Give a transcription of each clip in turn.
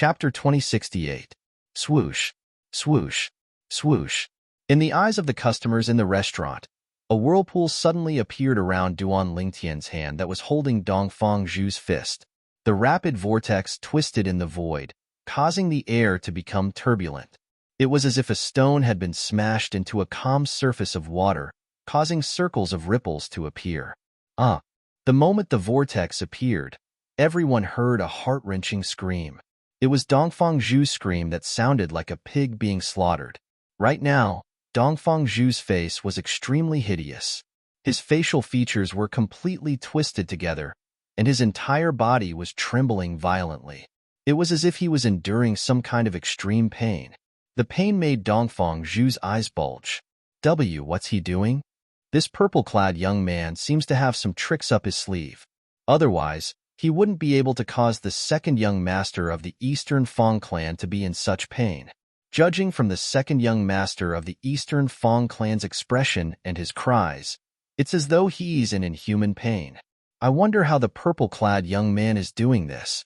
Chapter 2068. Swoosh, swoosh, swoosh. In the eyes of the customers in the restaurant, a whirlpool suddenly appeared around Duan Lingtian's hand that was holding Dongfang Zhu's fist. The rapid vortex twisted in the void, causing the air to become turbulent. It was as if a stone had been smashed into a calm surface of water, causing circles of ripples to appear. The moment the vortex appeared, everyone heard a heart-wrenching scream. It was Dongfang Zhu's scream that sounded like a pig being slaughtered. Right now, Dongfang Zhu's face was extremely hideous. His facial features were completely twisted together, and his entire body was trembling violently. It was as if he was enduring some kind of extreme pain. The pain made Dongfang Zhu's eyes bulge. What's he doing? This purple-clad young man seems to have some tricks up his sleeve. Otherwise, he wouldn't be able to cause the second young master of the Eastern Fang clan to be in such pain. Judging from the second young master of the Eastern Fang clan's expression and his cries, it's as though he's in inhuman pain. I wonder how the purple-clad young man is doing this.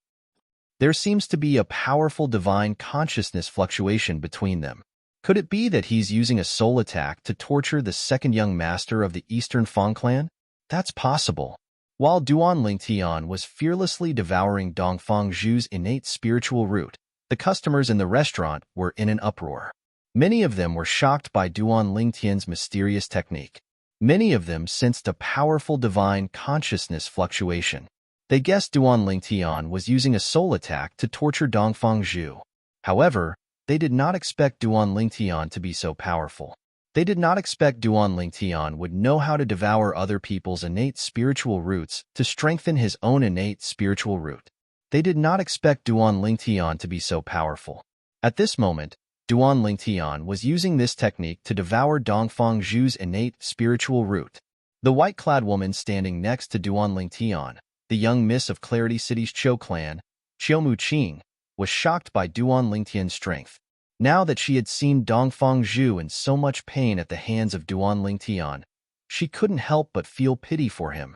There seems to be a powerful divine consciousness fluctuation between them. Could it be that he's using a soul attack to torture the second young master of the Eastern Fang clan? That's possible. While Duan Lingtian was fearlessly devouring Dongfang Zhu's innate spiritual root, the customers in the restaurant were in an uproar. Many of them were shocked by Duan Lingtian's mysterious technique. Many of them sensed a powerful divine consciousness fluctuation. They guessed Duan Lingtian was using a soul attack to torture Dongfang Zhu. However, they did not expect Duan Lingtian to be so powerful. They did not expect Duan Lingtian would know how to devour other people's innate spiritual roots to strengthen his own innate spiritual root. They did not expect Duan Lingtian to be so powerful. At this moment, Duan Lingtian was using this technique to devour Dongfang Zhu's innate spiritual root. The white-clad woman standing next to Duan Lingtian, the young miss of Clarity City's Chou clan, Qiu Muqing, was shocked by Duan Lingtian's strength. Now that she had seen Dongfang Zhu in so much pain at the hands of Duan Lingtian, she couldn't help but feel pity for him.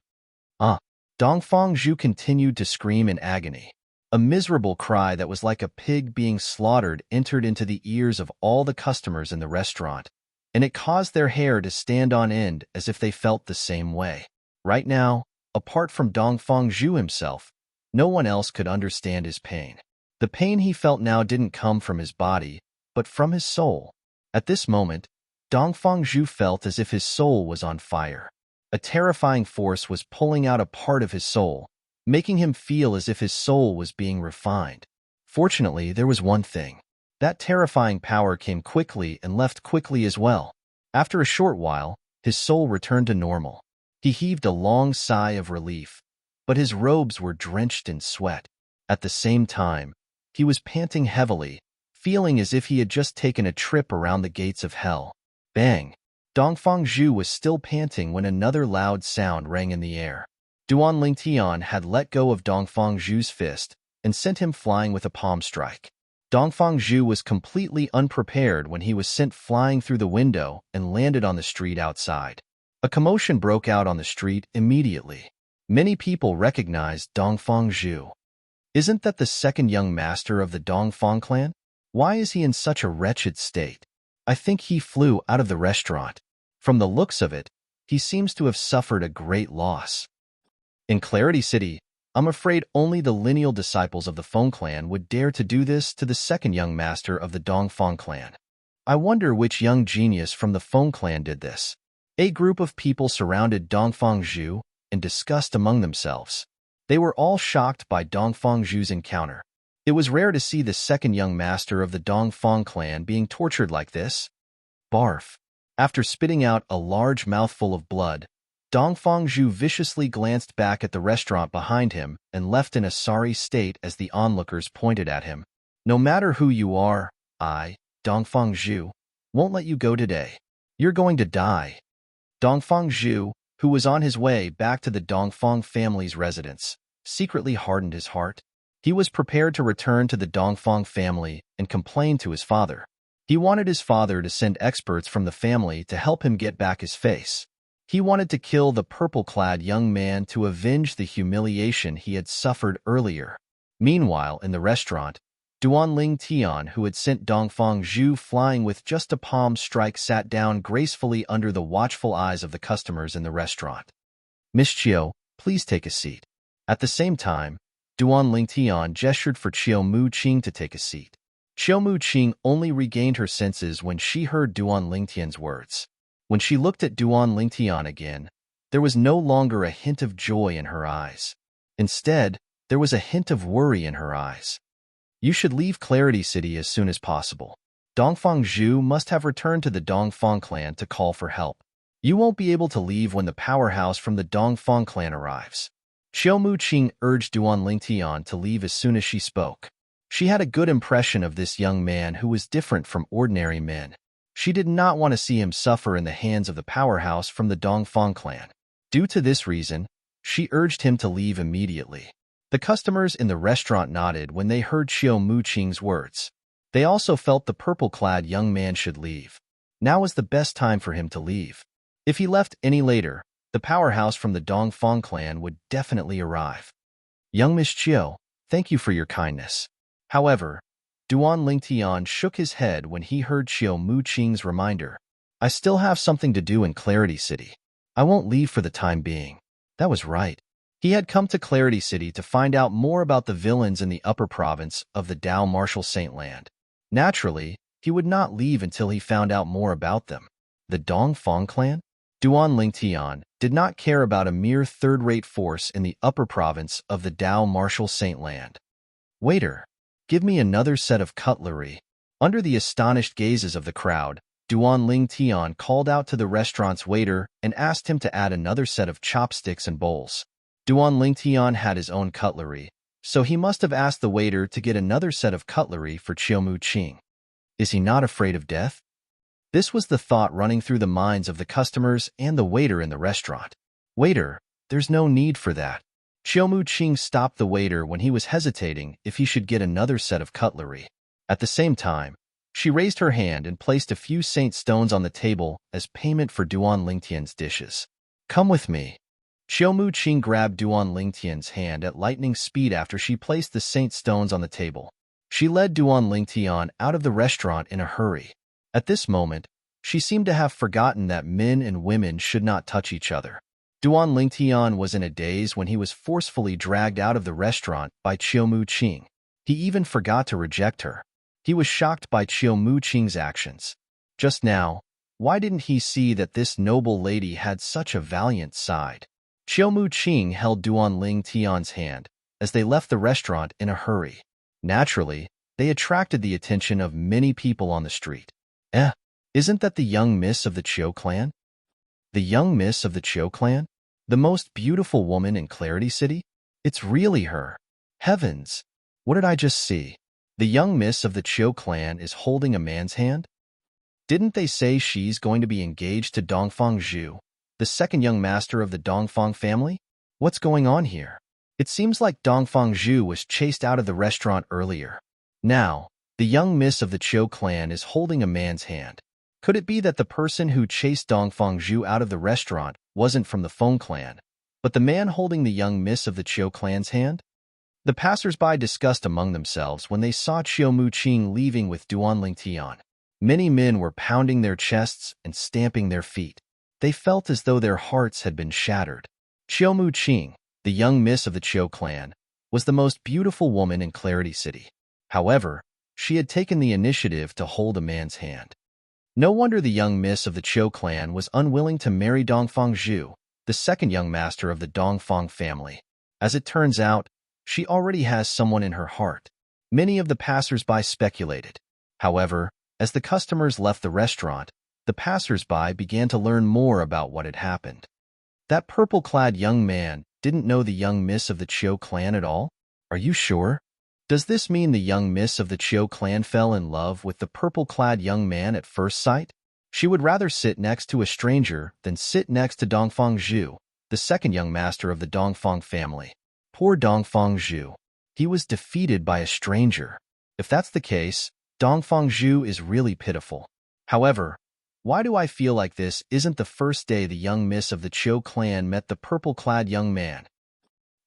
Dongfang Zhu continued to scream in agony. A miserable cry that was like a pig being slaughtered entered into the ears of all the customers in the restaurant, and it caused their hair to stand on end as if they felt the same way. Right now, apart from Dongfang Zhu himself, no one else could understand his pain. The pain he felt now didn't come from his body, but from his soul. At this moment, Dongfang Zhu felt as if his soul was on fire. A terrifying force was pulling out a part of his soul, making him feel as if his soul was being refined. Fortunately, there was one thing. That terrifying power came quickly and left quickly as well. After a short while, his soul returned to normal. He heaved a long sigh of relief, but his robes were drenched in sweat. At the same time, he was panting heavily, feeling as if he had just taken a trip around the gates of hell. Bang! Dongfang Zhu was still panting when another loud sound rang in the air. Duan Lingtian had let go of Dongfang Zhu's fist and sent him flying with a palm strike. Dongfang Zhu was completely unprepared when he was sent flying through the window and landed on the street outside. A commotion broke out on the street immediately. Many people recognized Dongfang Zhu. Isn't that the second young master of the Dongfang clan? Why is he in such a wretched state? I think he flew out of the restaurant. From the looks of it, he seems to have suffered a great loss. In Clarity City, I'm afraid only the lineal disciples of the Feng clan would dare to do this to the second young master of the Dongfang clan. I wonder which young genius from the Feng clan did this. A group of people surrounded Dongfang Zhu and discussed among themselves. They were all shocked by Dongfang Zhu's encounter. It was rare to see the second young master of the Dongfang clan being tortured like this. Barf. After spitting out a large mouthful of blood, Dongfang Zhu viciously glanced back at the restaurant behind him and left in a sorry state as the onlookers pointed at him. No matter who you are, I, Dongfang Zhu, won't let you go today. You're going to die. Dongfang Zhu, who was on his way back to the Dongfang family's residence, secretly hardened his heart. He was prepared to return to the Dongfang family and complain to his father. He wanted his father to send experts from the family to help him get back his face. He wanted to kill the purple-clad young man to avenge the humiliation he had suffered earlier. Meanwhile, in the restaurant, Duanling Tian, who had sent Dongfang Zhu flying with just a palm strike, sat down gracefully under the watchful eyes of the customers in the restaurant. Miss Chiu, please take a seat. At the same time, Duanling Tian gestured for Chiu Mu Qing to take a seat. Chiu Mu Qing only regained her senses when she heard Duanling Tian's words. When she looked at Duanling Tian again, there was no longer a hint of joy in her eyes. Instead, there was a hint of worry in her eyes. You should leave Clarity City as soon as possible. Dongfang Zhu must have returned to the Dongfang clan to call for help. You won't be able to leave when the powerhouse from the Dongfang clan arrives. Chiu Mu Qing urged Duanling Tian to leave as soon as she spoke. She had a good impression of this young man who was different from ordinary men. She did not want to see him suffer in the hands of the powerhouse from the Dongfang clan. Due to this reason, she urged him to leave immediately. The customers in the restaurant nodded when they heard Chiu Mu Qing's words. They also felt the purple-clad young man should leave. Now was the best time for him to leave. If he left any later, the powerhouse from the Dongfang clan would definitely arrive. Young Miss Chiu, thank you for your kindness. However, Duanling Tian shook his head when he heard Chiu Mu Qing's reminder. I still have something to do in Clarity City. I won't leave for the time being. That was right. He had come to Clarity City to find out more about the villains in the upper province of the Dao Martial Saint Land. Naturally, he would not leave until he found out more about them. The Dongfang clan? Duanling Tian did not care about a mere third-rate force in the upper province of the Dao Martial Saint Land. Waiter, give me another set of cutlery. Under the astonished gazes of the crowd, Duanling Tian called out to the restaurant's waiter and asked him to add another set of chopsticks and bowls. Duanling Tian had his own cutlery, so he must have asked the waiter to get another set of cutlery for Chiu Mu Qing. Is he not afraid of death? This was the thought running through the minds of the customers and the waiter in the restaurant. Waiter, there's no need for that. Chiu Mu Qing stopped the waiter when he was hesitating if he should get another set of cutlery. At the same time, she raised her hand and placed a few saint stones on the table as payment for Duanling Tian's dishes. Come with me. Chiu Mu Qing grabbed Duanling Tian's hand at lightning speed after she placed the saint stones on the table. She led Duanling Tian out of the restaurant in a hurry. At this moment, she seemed to have forgotten that men and women should not touch each other. Duanling Tian was in a daze when he was forcefully dragged out of the restaurant by Chiu Mu Qing. He even forgot to reject her. He was shocked by Chiu Mu Qing's actions. Just now, why didn't he see that this noble lady had such a valiant side? Chiu Mu Qing held Duanling Tian's hand as they left the restaurant in a hurry. Naturally, they attracted the attention of many people on the street. Isn't that the young miss of the Chiu clan? The young miss of the Chiu clan? The most beautiful woman in Clarity City? It's really her. Heavens! What did I just see? The young miss of the Chiu clan is holding a man's hand? Didn't they say she's going to be engaged to Dongfang Zhu, the second young master of the Dongfang family? What's going on here? It seems like Dongfang Zhu was chased out of the restaurant earlier. Now, the young miss of the Chiu clan is holding a man's hand. Could it be that the person who chased Dongfang Zhu out of the restaurant wasn't from the Feng clan, but the man holding the young miss of the Chiu clan's hand? The passers-by discussed among themselves when they saw Chiu Mu Qing leaving with Duanling Tian. Many men were pounding their chests and stamping their feet. They felt as though their hearts had been shattered. Chiu Mu Qing, the young miss of the Chiu clan, was the most beautiful woman in Clarity City. However, she had taken the initiative to hold a man's hand. No wonder the young miss of the Chiu clan was unwilling to marry Dongfang Zhu, the second young master of the Dongfang family. As it turns out, she already has someone in her heart. Many of the passers-by speculated. However, as the customers left the restaurant, the passers-by began to learn more about what had happened. That purple-clad young man didn't know the young miss of the Chiu clan at all? Are you sure? Does this mean the young miss of the Chiu clan fell in love with the purple-clad young man at first sight? She would rather sit next to a stranger than sit next to Dongfang Zhu, the second young master of the Dongfang family. Poor Dongfang Zhu. He was defeated by a stranger. If that's the case, Dongfang Zhu is really pitiful. However, why do I feel like this isn't the first day the young miss of the Chiu clan met the purple-clad young man?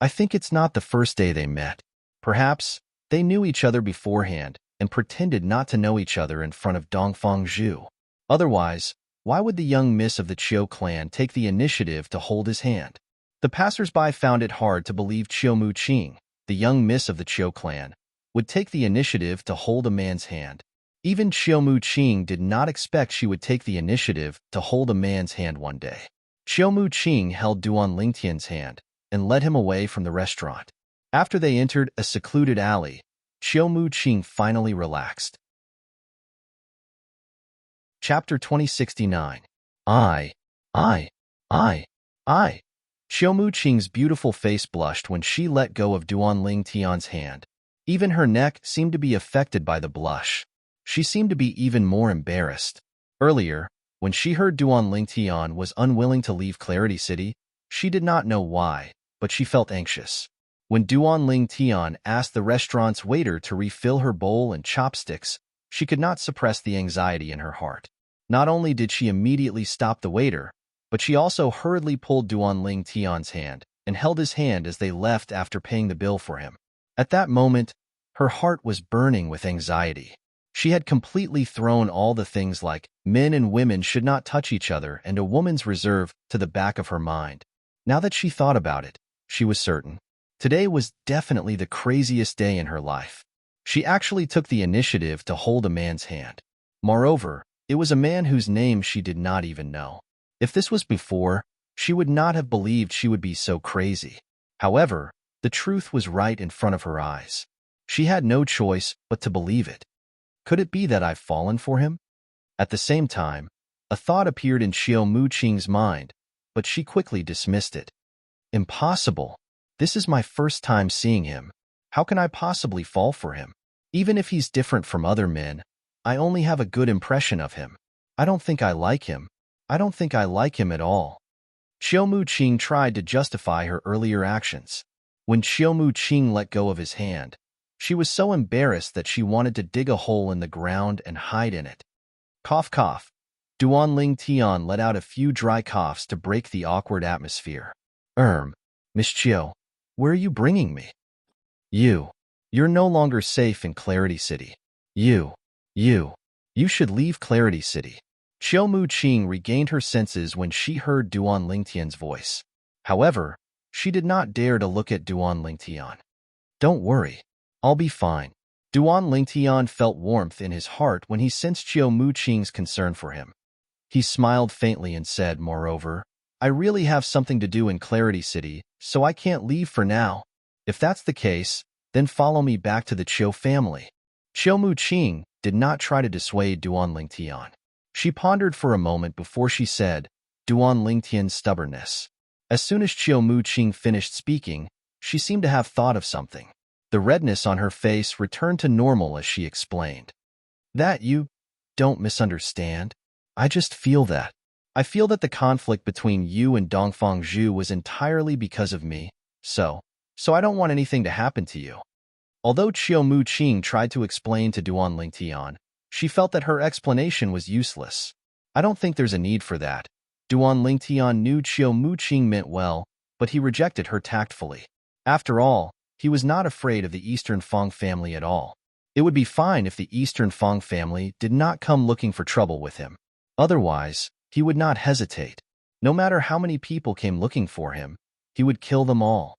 I think it's not the first day they met. Perhaps They knew each other beforehand and pretended not to know each other in front of Dongfang Zhu. Otherwise, why would the young miss of the Qiu clan take the initiative to hold his hand? The passers-by found it hard to believe Qiu Muqing, the young miss of the Qiu clan, would take the initiative to hold a man's hand. Even Qiu Muqing did not expect she would take the initiative to hold a man's hand one day. Qiu Muqing held Duan Lingtian's hand and led him away from the restaurant. After they entered a secluded alley, Qiu Muqing finally relaxed. Chapter 2069. I. Qiu Muqing's beautiful face blushed when she let go of Duan Lingtian's hand. Even her neck seemed to be affected by the blush. She seemed to be even more embarrassed. Earlier, when she heard Duan Lingtian was unwilling to leave Clarity City, she did not know why, but she felt anxious. When Duan Lingtian asked the restaurant's waiter to refill her bowl and chopsticks, she could not suppress the anxiety in her heart. Not only did she immediately stop the waiter, but she also hurriedly pulled Duan Lingtian's hand and held his hand as they left after paying the bill for him. At that moment, her heart was burning with anxiety. She had completely thrown all the things like men and women should not touch each other and a woman's reserve to the back of her mind. Now that she thought about it, she was certain. Today was definitely the craziest day in her life. She actually took the initiative to hold a man's hand. Moreover, it was a man whose name she did not even know. If this was before, she would not have believed she would be so crazy. However, the truth was right in front of her eyes. She had no choice but to believe it. Could it be that I've fallen for him? At the same time, a thought appeared in Qiu Muqing's mind, but she quickly dismissed it. Impossible. This is my first time seeing him. How can I possibly fall for him? Even if he's different from other men, I only have a good impression of him. I don't think I like him. I don't think I like him at all. Qiu Muqing tried to justify her earlier actions. When Qiu Muqing let go of his hand, she was so embarrassed that she wanted to dig a hole in the ground and hide in it. Cough, cough. Duan Lingtian let out a few dry coughs to break the awkward atmosphere. Miss Qiu, where are you bringing me? You're no longer safe in Clarity City. You should leave Clarity City. Qiu Muqing regained her senses when she heard Duan Lingtian's voice. However, she did not dare to look at Duan Lingtian. Don't worry. I'll be fine. Duan Lingtian felt warmth in his heart when he sensed Qiu Muqing's concern for him. He smiled faintly and said, moreover, I really have something to do in Clarity City, so I can't leave for now. If that's the case, then follow me back to the Qiu family. Qiu Muqing did not try to dissuade Duan Lingtian. She pondered for a moment before she said, Duan Lingtian's stubbornness. As soon as Qiu Muqing finished speaking, she seemed to have thought of something. The redness on her face returned to normal as she explained. That you don't misunderstand. I just feel that. I feel that the conflict between you and Dongfang Zhu was entirely because of me, so I don't want anything to happen to you. Although Qiu Muqing tried to explain to Duan Lingtian, she felt that her explanation was useless. I don't think there's a need for that. Duan Lingtian knew Qiu Muqing meant well, but he rejected her tactfully. After all, he was not afraid of the Eastern Fang family at all. It would be fine if the Eastern Fang family did not come looking for trouble with him. Otherwise, he would not hesitate. No matter how many people came looking for him, he would kill them all.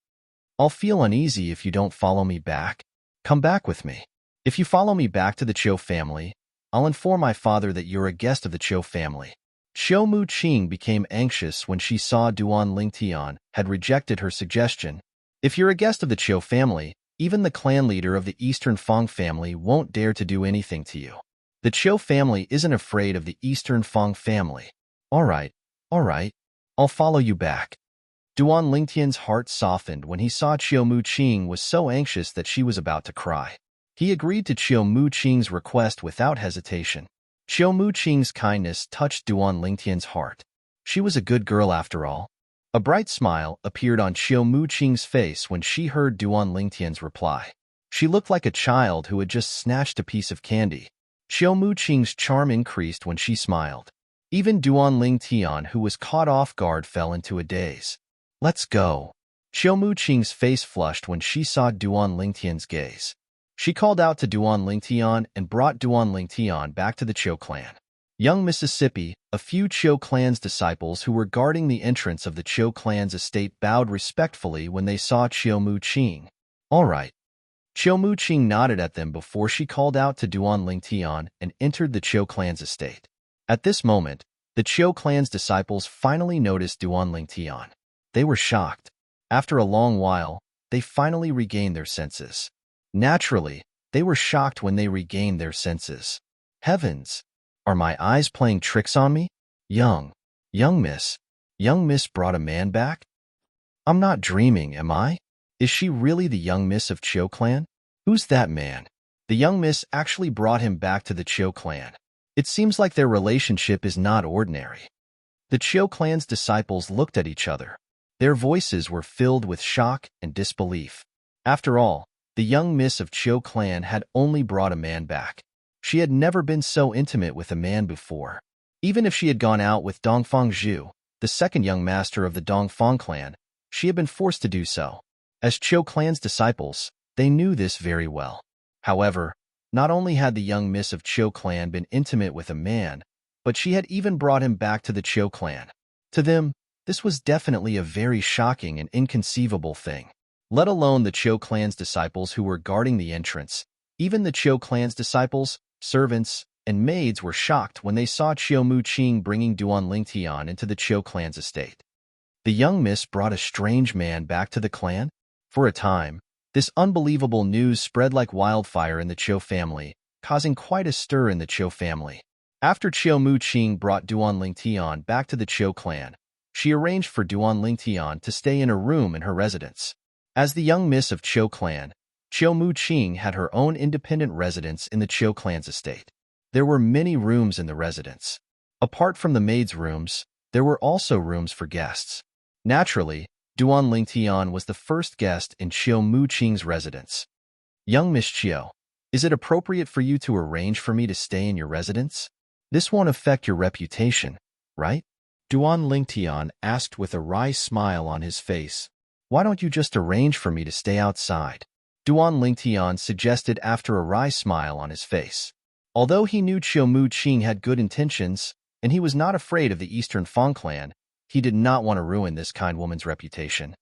I'll feel uneasy if you don't follow me back. Come back with me. If you follow me back to the Qiu family, I'll inform my father that you're a guest of the Qiu family. Qiu Muqing became anxious when she saw Duan Lingtian had rejected her suggestion. If you're a guest of the Qiu family, even the clan leader of the Eastern Fang family won't dare to do anything to you. The Qiu family isn't afraid of the Eastern Fang family. All right, I'll follow you back. Duan Lingtian's heart softened when he saw Qiu Muqing was so anxious that she was about to cry. He agreed to Qiu Muqing's request without hesitation. Qiu Muqing's kindness touched Duan Lingtian's heart. She was a good girl after all. A bright smile appeared on Qiu Muqing's face when she heard Duan Lingtian's reply. She looked like a child who had just snatched a piece of candy. Qiu Muqing's charm increased when she smiled. Even Duan Lingtian, who was caught off guard, fell into a daze. Let's go. Qiu Muqing's face flushed when she saw Duan Lingtian's gaze. She called out to Duan Lingtian and brought Duan Lingtian back to the Chiu clan. Young Mississippi, a few Chiu clan's disciples who were guarding the entrance of the Chiu clan's estate bowed respectfully when they saw Chiu Mu Qing. All right. Chiu Mu Qing nodded at them before she called out to Duan Lingtian and entered the Chiu clan's estate. At this moment, the Chiu clan's disciples finally noticed Duan Lingtian. They were shocked. After a long while, they finally regained their senses. Naturally, they were shocked when they regained their senses. Heavens! Are my eyes playing tricks on me? Young Miss brought a man back? I'm not dreaming, am I? Is she really the young miss of Chiu clan? Who's that man? The young miss actually brought him back to the Chiu clan. It seems like their relationship is not ordinary. The Chiu clan's disciples looked at each other. Their voices were filled with shock and disbelief. After all, the young miss of Chiu clan had only brought a man back. She had never been so intimate with a man before. Even if she had gone out with Dongfang Zhu, the second young master of the Dongfang clan, she had been forced to do so. As Chiu clan's disciples, they knew this very well. However, not only had the young miss of Chiu clan been intimate with a man, but she had even brought him back to the Chiu clan. To them, this was definitely a very shocking and inconceivable thing. Let alone the Chiu clan's disciples who were guarding the entrance. Even the Chiu clan's disciples, servants, and maids were shocked when they saw Chiu Mu Qing bringing Duan Lingtian into the Chiu clan's estate. The young miss brought a strange man back to the clan? For a time, this unbelievable news spread like wildfire in the Chiu family, causing quite a stir in the Chiu family. After Chiu Mu Qing brought Duan Lingtian back to the Chiu clan, she arranged for Duan Lingtian to stay in a room in her residence. As the young miss of Chiu clan, Chiu Mu Qing had her own independent residence in the Chiu clan's estate. There were many rooms in the residence. Apart from the maids' rooms, there were also rooms for guests. Naturally, Duan Lingtian was the first guest in Chiu Mu Qing's residence. Young Miss Chiu, is it appropriate for you to arrange for me to stay in your residence? This won't affect your reputation, right? Duan Lingtian asked with a wry smile on his face. Why don't you just arrange for me to stay outside? Duan Lingtian suggested after a wry smile on his face. Although he knew Chiu Mu Qing had good intentions, and he was not afraid of the Eastern Fang clan, he did not want to ruin this kind woman's reputation.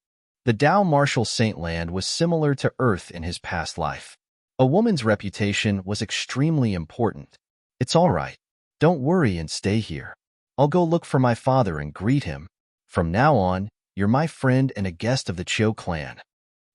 The Dao Martial Saint Land was similar to Earth in his past life. A woman's reputation was extremely important. It's all right. Don't worry and stay here. I'll go look for my father and greet him. From now on, you're my friend and a guest of the Chiu clan.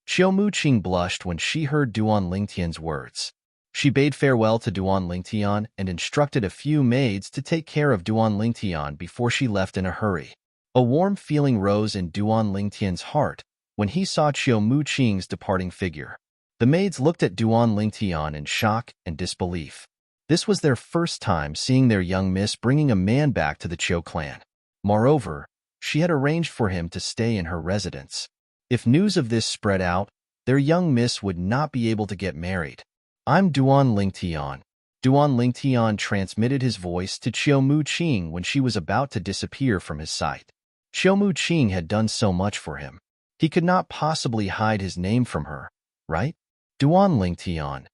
Chiu Mu Qing blushed when she heard Duan Lingtian's words. She bade farewell to Duan Lingtian and instructed a few maids to take care of Duan Lingtian before she left in a hurry. A warm feeling rose in Duan Lingtian's heart when he saw Chiu Mu Qing's departing figure. The maids looked at Duan Lingtian in shock and disbelief. This was their first time seeing their young miss bringing a man back to the Chiu clan. Moreover, she had arranged for him to stay in her residence. If news of this spread out, their young miss would not be able to get married. I'm Duan Lingtian. Duan Lingtian transmitted his voice to Chiu Mu Qing when she was about to disappear from his sight. Chiu Mu Qing had done so much for him. He could not possibly hide his name from her, right? Duan Lingtian.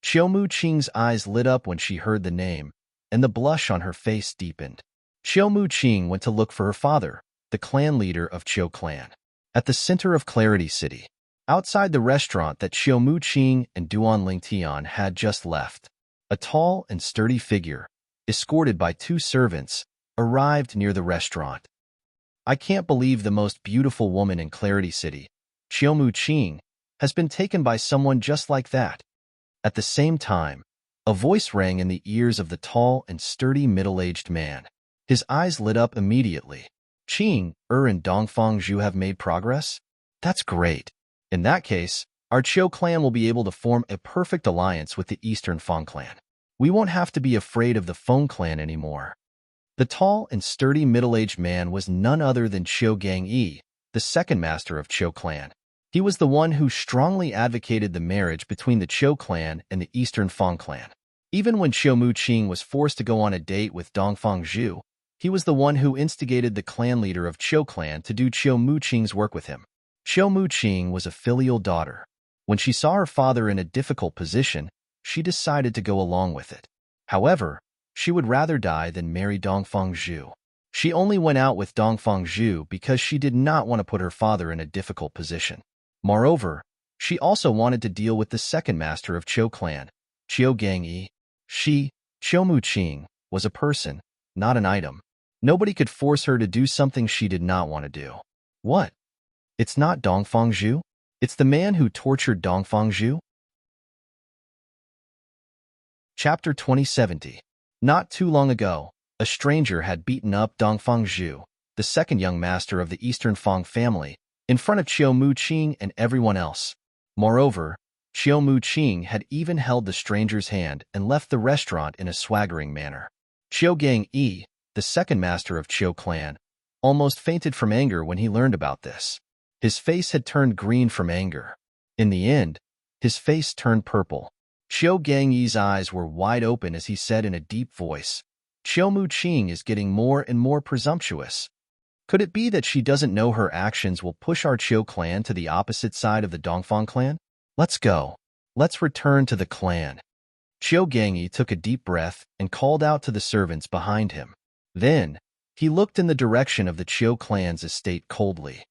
Chiu Mu Qing's eyes lit up when she heard the name, and the blush on her face deepened. Chiu Mu Qing went to look for her father, the clan leader of Chiu clan. At the center of Clarity City, outside the restaurant that Chiu Mu Qing and Duan Lingtian had just left, a tall and sturdy figure, escorted by two servants, arrived near the restaurant. I can't believe the most beautiful woman in Clarity City, Chiu Mu Qing, has been taken by someone just like that. At the same time, a voice rang in the ears of the tall and sturdy middle-aged man. His eyes lit up immediately. Qing, and Dongfang Zhu have made progress? That's great. In that case, our Chiu clan will be able to form a perfect alliance with the Eastern Fang clan. We won't have to be afraid of the Feng clan anymore. The tall and sturdy middle-aged man was none other than Chiu Gang-yi, the second master of Chiu clan. He was the one who strongly advocated the marriage between the Chiu clan and the Eastern Fang clan. Even when Chiu Mu Qing was forced to go on a date with Dongfang Zhu, he was the one who instigated the clan leader of Chiu clan to do Chiu Mu Qing's work with him. Chiu Mu Qing was a filial daughter. When she saw her father in a difficult position, she decided to go along with it. However, she would rather die than marry Dongfeng Zhu. She only went out with Dongfeng Zhu because she did not want to put her father in a difficult position. Moreover, she also wanted to deal with the second master of Qiu clan, Qiu Gangyi. She, Qiu Muqing, was a person, not an item. Nobody could force her to do something she did not want to do. What? It's not Dongfeng Zhu? It's the man who tortured Dongfeng Zhu? Chapter 2070. Not too long ago, a stranger had beaten up Dongfeng Zhu, the second young master of the Eastern Fang family, in front of Qiu Muqing and everyone else. Moreover, Qiu Muqing had even held the stranger's hand and left the restaurant in a swaggering manner. Qiu Gangyi, the second master of Qiu clan, almost fainted from anger when he learned about this. His face had turned green from anger. In the end, his face turned purple. Qiu Gangyi's eyes were wide open as he said in a deep voice, "Qiu Muqing is getting more and more presumptuous. Could it be that she doesn't know her actions will push our Qiu clan to the opposite side of the Dongfeng clan? Let's go. Let's return to the clan." Qiu Gangyi took a deep breath and called out to the servants behind him. Then, he looked in the direction of the Qiu clan's estate coldly.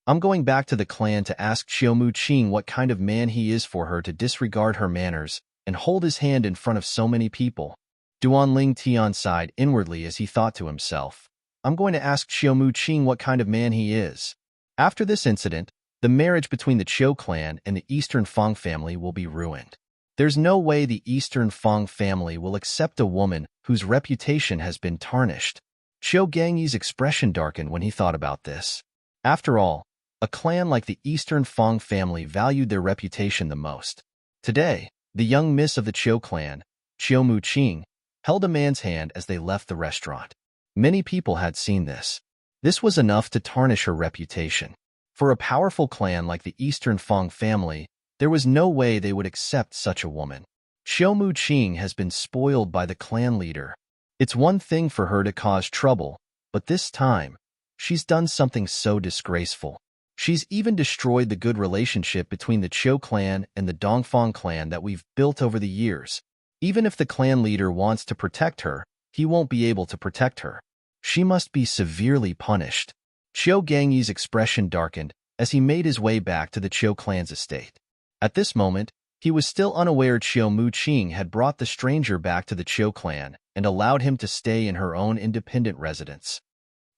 "I'm going back to the clan to ask Qiu Muqing what kind of man he is for her to disregard her manners and hold his hand in front of so many people." Duanling Tian sighed inwardly as he thought to himself, "I'm going to ask Qiu Muqing what kind of man he is." After this incident, the marriage between the Qiu clan and the Eastern Fang family will be ruined. There's no way the Eastern Fang family will accept a woman whose reputation has been tarnished. Qiu Gangyi's expression darkened when he thought about this. After all, a clan like the Eastern Fang family valued their reputation the most. Today, the young miss of the Qiu clan, Qiu Muqing, held a man's hand as they left the restaurant. Many people had seen this. This was enough to tarnish her reputation. For a powerful clan like the Eastern Fang family, there was no way they would accept such a woman. Qiu Muqing has been spoiled by the clan leader. It's one thing for her to cause trouble, but this time, she's done something so disgraceful. She's even destroyed the good relationship between the Qiu clan and the Dongfeng clan that we've built over the years. Even if the clan leader wants to protect her, he won't be able to protect her. She must be severely punished. Qiu Gangyi's expression darkened as he made his way back to the Qiu clan's estate. At this moment, he was still unaware Qiu Muqing had brought the stranger back to the Qiu clan and allowed him to stay in her own independent residence.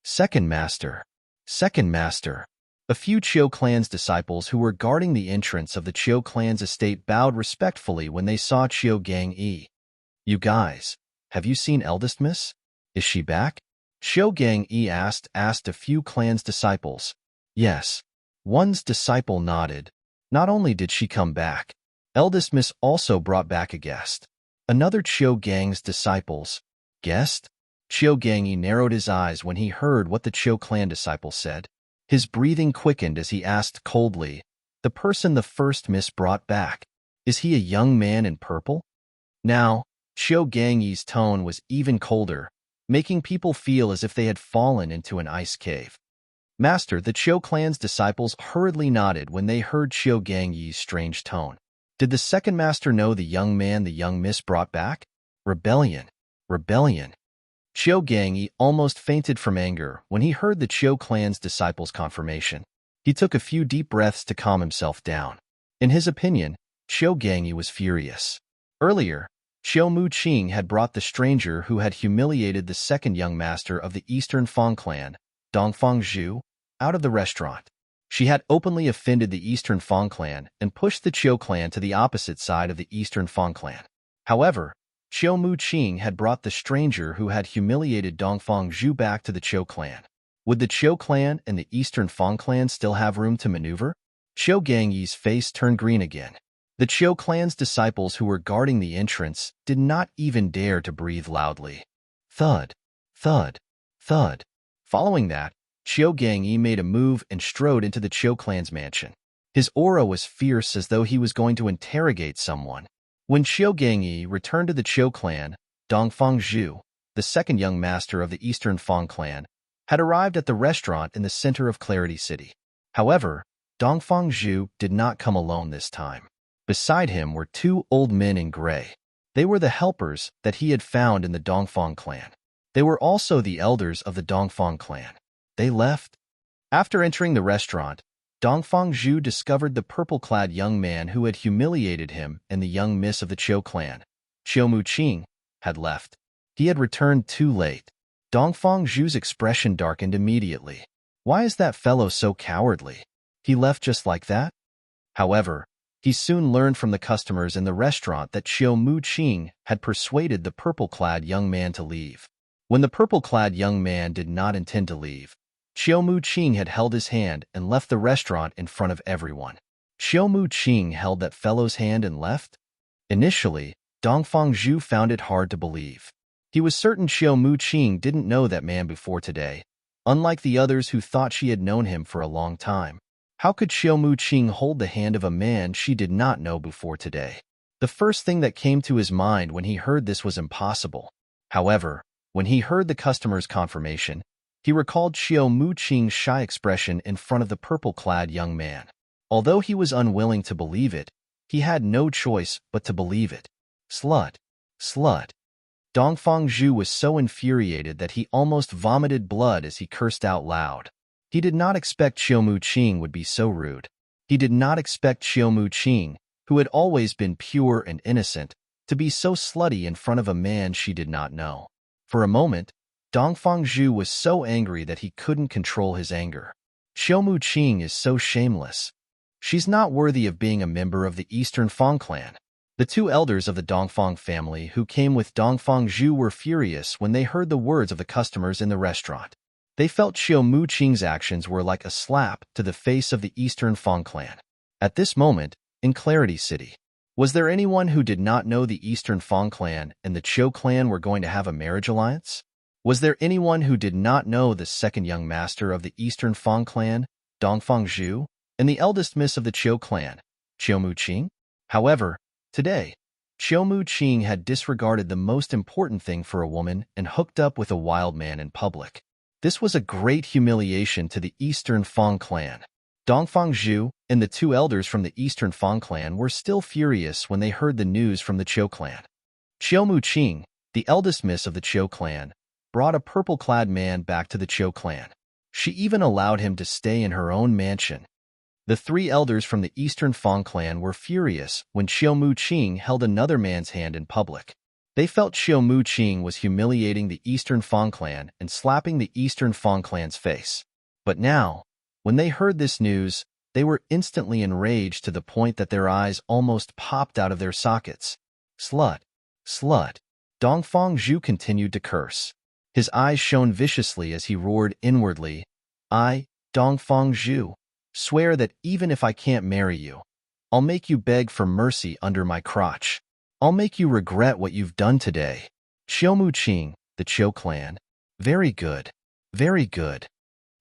Second Master. Second Master. A few Qiu clan's disciples who were guarding the entrance of the Qiu clan's estate bowed respectfully when they saw Qiu Gangyi. "You guys, have you seen Eldest Miss? Is she back?" Qiu Gangyi asked a few clan's disciples. Yes. One's disciple nodded. Not only did she come back, Eldest Miss also brought back a guest. Another Qiu Gang's disciples. Guest? Qiu Gangyi narrowed his eyes when he heard what the Qiu clan disciple said. His breathing quickened as he asked coldly, "The person the first miss brought back, is he a young man in purple?" Now, Qiu Gangyi's tone was even colder, making people feel as if they had fallen into an ice cave. Master, the Qiu clan's disciples hurriedly nodded when they heard Qiu Gangyi's strange tone. Did the second master know the young man the young miss brought back? Rebellion. Rebellion. Qiu Gangyi almost fainted from anger when he heard the Qiu clan's disciples' confirmation. He took a few deep breaths to calm himself down. In his opinion, Qiu Gangyi was furious. Earlier, Qiu Muqing had brought the stranger who had humiliated the second young master of the Eastern Fang clan, Dongfeng Zhu, out of the restaurant. She had openly offended the Eastern Fang clan and pushed the Qiu clan to the opposite side of the Eastern Fang clan. However, Qiu Muqing had brought the stranger who had humiliated Dongfeng Zhu back to the Qiu clan. Would the Qiu clan and the Eastern Fang clan still have room to maneuver? Qiu Gangyi's face turned green again. The Qiu clan's disciples who were guarding the entrance did not even dare to breathe loudly. Thud, thud, thud. Following that, Qiu Gangyi made a move and strode into the Qiu clan's mansion. His aura was fierce as though he was going to interrogate someone. When Qiu Gangyi returned to the Qiu clan, Dongfeng Zhu, the second young master of the Eastern Fang clan, had arrived at the restaurant in the center of Clarity City. However, Dongfang Zhu did not come alone this time. Beside him were two old men in gray. They were the helpers that he had found in the Dongfang clan. They were also the elders of the Dongfang clan. They left. After entering the restaurant, Dongfang Zhu discovered the purple-clad young man who had humiliated him and the young miss of the Qiu clan, Qiu Muqing, had left. He had returned too late. Dongfang Zhu's expression darkened immediately. Why is that fellow so cowardly? He left just like that? However, he soon learned from the customers in the restaurant that Qiu Muqing had persuaded the purple-clad young man to leave. When the purple-clad young man did not intend to leave, Qiu Muqing had held his hand and left the restaurant in front of everyone. Qiu Muqing held that fellow's hand and left? Initially, Dongfang Zhu found it hard to believe. He was certain Qiu Muqing didn't know that man before today, unlike the others who thought she had known him for a long time. How could Qiu Muqing hold the hand of a man she did not know before today? The first thing that came to his mind when he heard this was impossible. However, when he heard the customer's confirmation, he recalled Qiu Muqing's shy expression in front of the purple-clad young man. Although he was unwilling to believe it, he had no choice but to believe it. Slut. Slut. Dongfang Zhu was so infuriated that he almost vomited blood as he cursed out loud. He did not expect Qiu Muqing would be so rude. He did not expect Qiu Muqing, who had always been pure and innocent, to be so slutty in front of a man she did not know. For a moment, Dongfang Zhu was so angry that he couldn't control his anger. Qiu Muqing is so shameless. She's not worthy of being a member of the Eastern Fang clan. The two elders of the Dongfang family who came with Dongfang Zhu were furious when they heard the words of the customers in the restaurant. They felt Qiu Muqing's actions were like a slap to the face of the Eastern Fang clan. At this moment, in Clarity City, was there anyone who did not know the Eastern Fang clan and the Qiu clan were going to have a marriage alliance? Was there anyone who did not know the second young master of the Eastern Fang clan, Dongfang Zhu, and the eldest miss of the Qiu clan, Qiu Muqing? However, today, Qiu Muqing had disregarded the most important thing for a woman and hooked up with a wild man in public. This was a great humiliation to the Eastern Fang clan. Dongfang Zhu and the two elders from the Eastern Fang clan were still furious when they heard the news from the Qiu clan. Qiu Muqing, the eldest miss of the Qiu clan, brought a purple-clad man back to the Qiu clan. She even allowed him to stay in her own mansion. The three elders from the Eastern Fang clan were furious when Qiu Muqing held another man's hand in public. They felt Qiu Muqing was humiliating the Eastern Fang clan and slapping the Eastern Fang clan's face. But now, when they heard this news, they were instantly enraged to the point that their eyes almost popped out of their sockets. Slut. Slut. Dongfang Zhu continued to curse. His eyes shone viciously as he roared inwardly, I, Dongfang Zhu, swear that even if I can't marry you, I'll make you beg for mercy under my crotch. I'll make you regret what you've done today. Qiu Muqing, the Qiu clan. Very good. Very good.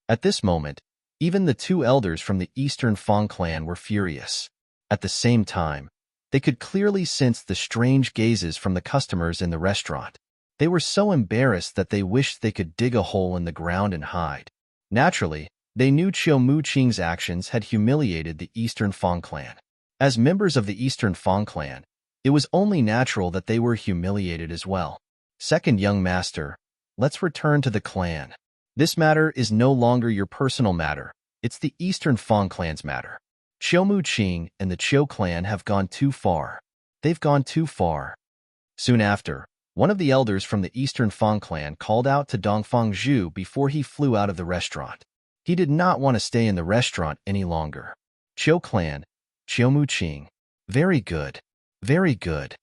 At this moment, even the two elders from the Eastern Fang clan were furious. At the same time, they could clearly sense the strange gazes from the customers in the restaurant. They were so embarrassed that they wished they could dig a hole in the ground and hide. Naturally, they knew Qiu Muqing's actions had humiliated the Eastern Fang clan. As members of the Eastern Fang clan, it was only natural that they were humiliated as well. Second young master, let's return to the clan. This matter is no longer your personal matter. It's the Eastern Fang clan's matter. Qiu Muqing and the Qiu clan have gone too far. They've gone too far. Soon after, one of the elders from the Eastern Fang clan called out to Dongfang Zhu before he flew out of the restaurant. He did not want to stay in the restaurant any longer. Qiu clan, Qiu Muqing. Very good. Very good.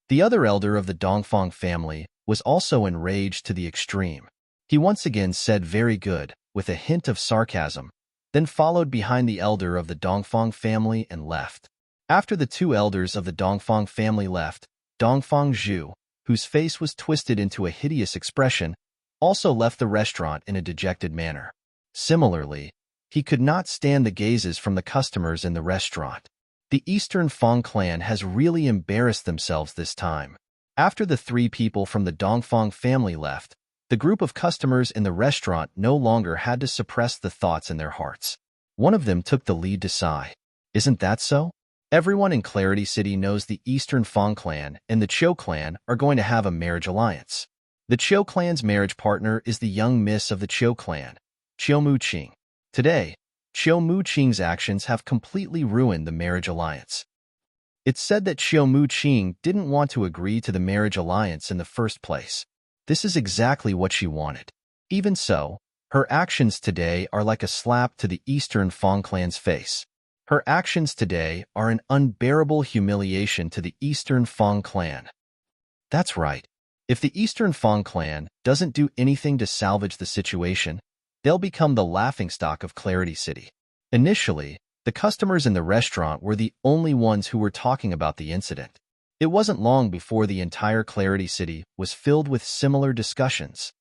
The other elder of the Dongfang family was also enraged to the extreme. He once again said very good, with a hint of sarcasm, then followed behind the elder of the Dongfang family and left. After the two elders of the Dongfang family left, Dongfang Zhu, whose face was twisted into a hideous expression, also left the restaurant in a dejected manner. Similarly, he could not stand the gazes from the customers in the restaurant. The Eastern Fang clan has really embarrassed themselves this time. After the three people from the Dongfang family left, the group of customers in the restaurant no longer had to suppress the thoughts in their hearts. One of them took the lead to sigh. Isn't that so? Everyone in Clarity City knows the Eastern Fang clan and the Cho clan are going to have a marriage alliance. The Cho clan's marriage partner is the young miss of the Cho clan, Chiu Mu-ching. Today, Chiu Mu-ching's actions have completely ruined the marriage alliance. It's said that Chiu Mu-ching didn't want to agree to the marriage alliance in the first place. This is exactly what she wanted. Even so, her actions today are like a slap to the Eastern Fang clan's face. Her actions today are an unbearable humiliation to the Eastern Fang clan. That's right. If the Eastern Fang clan doesn't do anything to salvage the situation, they'll become the laughingstock of Clarity City. Initially, the customers in the restaurant were the only ones who were talking about the incident. It wasn't long before the entire Clarity City was filled with similar discussions.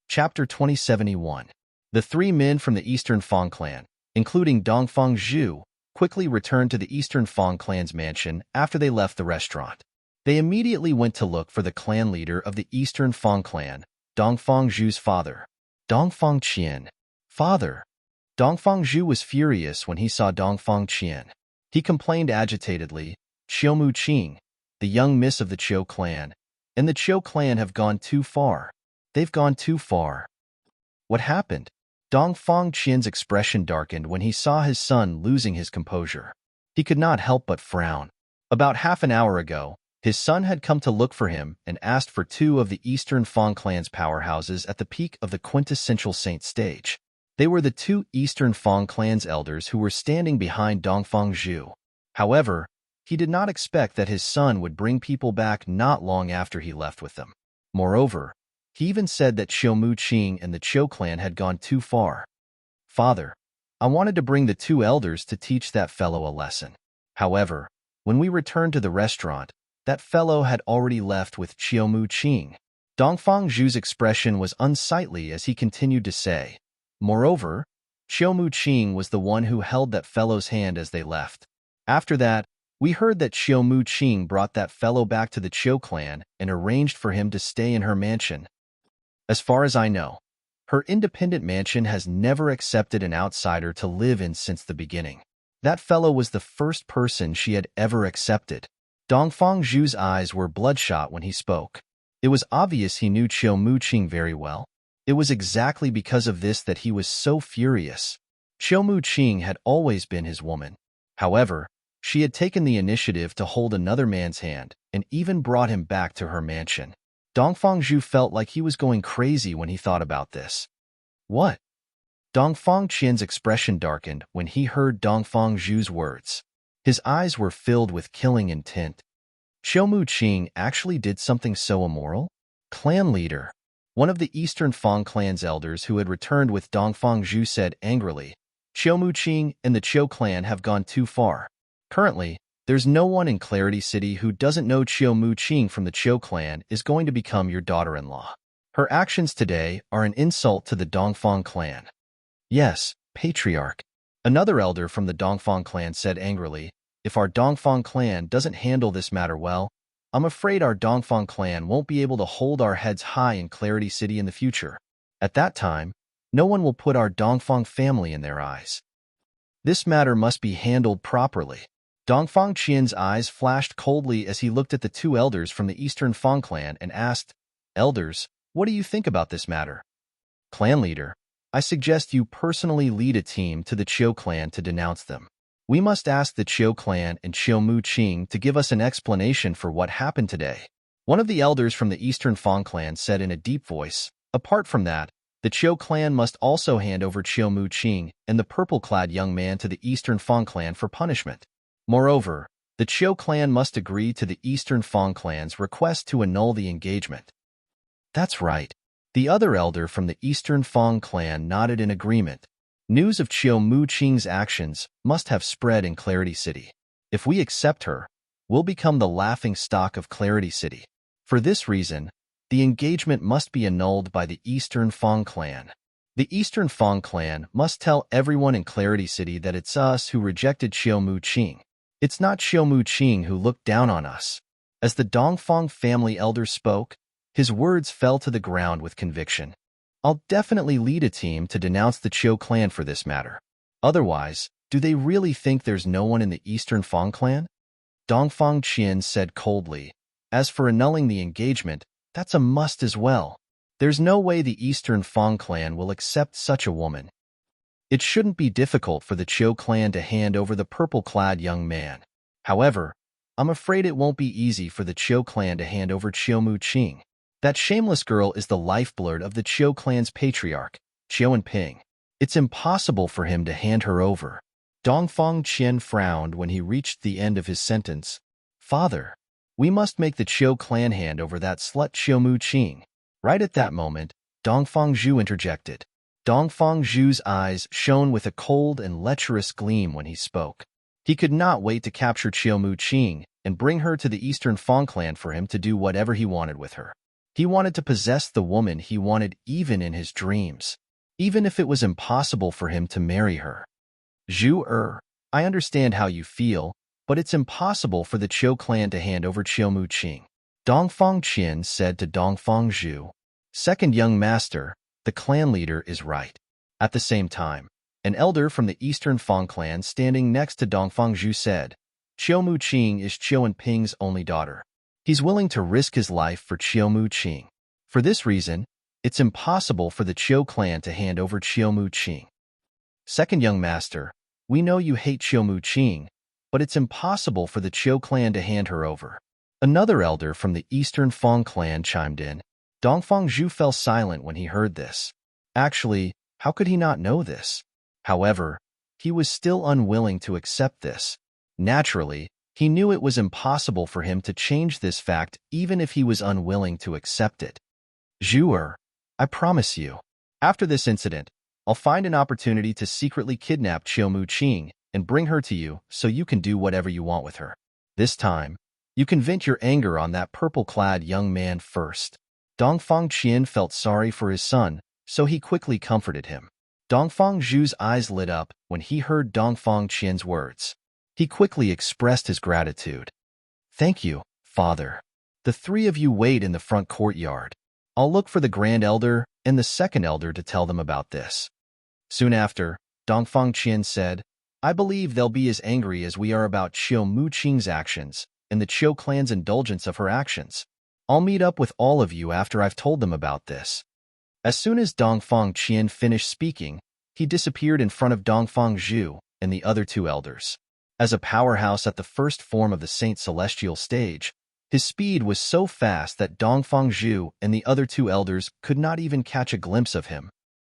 Chapter 2071. The three men from the Eastern Fang clan, including Dongfang Zhu, quickly returned to the Eastern Fang clan's mansion after they left the restaurant. They immediately went to look for the clan leader of the Eastern Fang clan, Dongfang Zhu's father, Dongfang Qian. Father. Dongfang Zhu was furious when he saw Dongfang Qian. He complained agitatedly, Chiu Mu-ching, the young miss of the Cho clan, and the Cho clan have gone too far. They've gone too far. What happened? Dongfang Qian's expression darkened when he saw his son losing his composure. He could not help but frown. About half an hour ago, his son had come to look for him and asked for two of the Eastern Fang clan's powerhouses at the peak of the quintessential saint stage. They were the two Eastern Fang clan's elders who were standing behind Dongfang Zhu. However, he did not expect that his son would bring people back not long after he left with them. Moreover, he even said that Chiu Mu-ching and the Cho clan had gone too far. Father, I wanted to bring the two elders to teach that fellow a lesson. However, when we returned to the restaurant, that fellow had already left with Chiu Mu-ching. Dongfang Zhu's expression was unsightly as he continued to say. Moreover, Chiu Mu-ching was the one who held that fellow's hand as they left. After that, we heard that Chiu Mu-ching brought that fellow back to the Cho clan and arranged for him to stay in her mansion. As far as I know, her independent mansion has never accepted an outsider to live in since the beginning. That fellow was the first person she had ever accepted. Dongfang Zhu's eyes were bloodshot when he spoke. It was obvious he knew Chiu Mu-ching very well. It was exactly because of this that he was so furious. Chiu Mu-ching had always been his woman. However, she had taken the initiative to hold another man's hand and even brought him back to her mansion. Dongfang Zhu felt like he was going crazy when he thought about this. What? Dongfang Qian's expression darkened when he heard Dongfang Zhu's words. His eyes were filled with killing intent. Chiu Mu-ching actually did something so immoral? Clan leader. One of the Eastern Fang clan's elders who had returned with Dongfang Zhu said angrily, Chiu Mu-ching and the Cho clan have gone too far. Currently, there's no one in Clarity City who doesn't know Chiu Mu-ching from the Cho clan is going to become your daughter-in-law. Her actions today are an insult to the Dongfang clan. Yes, patriarch. Another elder from the Dongfang clan said angrily, if our Dongfang clan doesn't handle this matter well, I'm afraid our Dongfang clan won't be able to hold our heads high in Clarity City in the future. At that time, no one will put our Dongfang family in their eyes. This matter must be handled properly. Dongfang Qian's eyes flashed coldly as he looked at the two elders from the Eastern Fang clan and asked, Elders, what do you think about this matter? Clan leader, I suggest you personally lead a team to the Cho clan to denounce them. We must ask the Cho clan and Chiu Mu-ching to give us an explanation for what happened today. One of the elders from the Eastern Fang clan said in a deep voice, apart from that, the Cho clan must also hand over Chiu Mu-ching and the purple-clad young man to the Eastern Fang clan for punishment. Moreover, the Cho clan must agree to the Eastern Fang clan's request to annul the engagement. That's right. The other elder from the Eastern Fang clan nodded in agreement. News of Chiu Mu-ching's actions must have spread in Clarity City. If we accept her, we'll become the laughing stock of Clarity City. For this reason, the engagement must be annulled by the Eastern Fang clan. The Eastern Fang clan must tell everyone in Clarity City that it's us who rejected Chiu Mu-ching. It's not Chiu Mu-ching who looked down on us. As the Dongfang family elder spoke, his words fell to the ground with conviction. I'll definitely lead a team to denounce the Chiu clan for this matter. Otherwise, do they really think there's no one in the Eastern Fang clan? Dongfang Qian said coldly. As for annulling the engagement, that's a must as well. There's no way the Eastern Fang clan will accept such a woman. It shouldn't be difficult for the Chiu clan to hand over the purple-clad young man. However, I'm afraid it won't be easy for the Chiu clan to hand over Chiu Muqing. That shameless girl is the lifeblood of the Chiu clan's patriarch, Chiu Ping. It's impossible for him to hand her over. Dongfang Qian frowned when he reached the end of his sentence. Father, we must make the Chiu clan hand over that slut Chiu Muqing. Right at that moment, Dongfang Zhu interjected. Dongfang Zhu's eyes shone with a cold and lecherous gleam when he spoke. He could not wait to capture Chiu Muqing and bring her to the Eastern Fang clan for him to do whatever he wanted with her. He wanted to possess the woman he wanted even in his dreams, even if it was impossible for him to marry her. Zhu I understand how you feel, but it's impossible for the Chiu clan to hand over Chiu Muqing. Dongfang Qian said to Dongfang Zhu. Second young master, the clan leader is right. At the same time, an elder from the Eastern Fang clan standing next to Dongfang Zhu said, Chiu Muqing is Chiu Ping's only daughter. He's willing to risk his life for Chiu Muqing. For this reason, it's impossible for the Chiu clan to hand over Chiu Muqing. Second young master, we know you hate Chiu Muqing, but it's impossible for the Chiu clan to hand her over. Another elder from the Eastern Fang clan chimed in. Dongfang Zhu fell silent when he heard this. Actually, how could he not know this? However, he was still unwilling to accept this. Naturally, he knew it was impossible for him to change this fact even if he was unwilling to accept it. Zhu I promise you. After this incident, I'll find an opportunity to secretly kidnap Chiu Muqing and bring her to you so you can do whatever you want with her. This time, you can vent your anger on that purple-clad young man first. Dongfang Qian felt sorry for his son, so he quickly comforted him. Dongfang Zhu's eyes lit up when he heard Dongfang Qian's words. He quickly expressed his gratitude. Thank you, father. The three of you wait in the front courtyard. I'll look for the Grand Elder and the Second Elder to tell them about this. Soon after, Dongfang Qian said, I believe they'll be as angry as we are about Chiu Muqing's actions and the Chiu clan's indulgence of her actions. I'll meet up with all of you after I've told them about this. As soon as Dongfang Qian finished speaking, he disappeared in front of Dongfang Zhu and the other two elders. As a powerhouse at the first form of the Saint Celestial stage, his speed was so fast that Dongfang Zhu and the other two elders could not even catch a glimpse of him.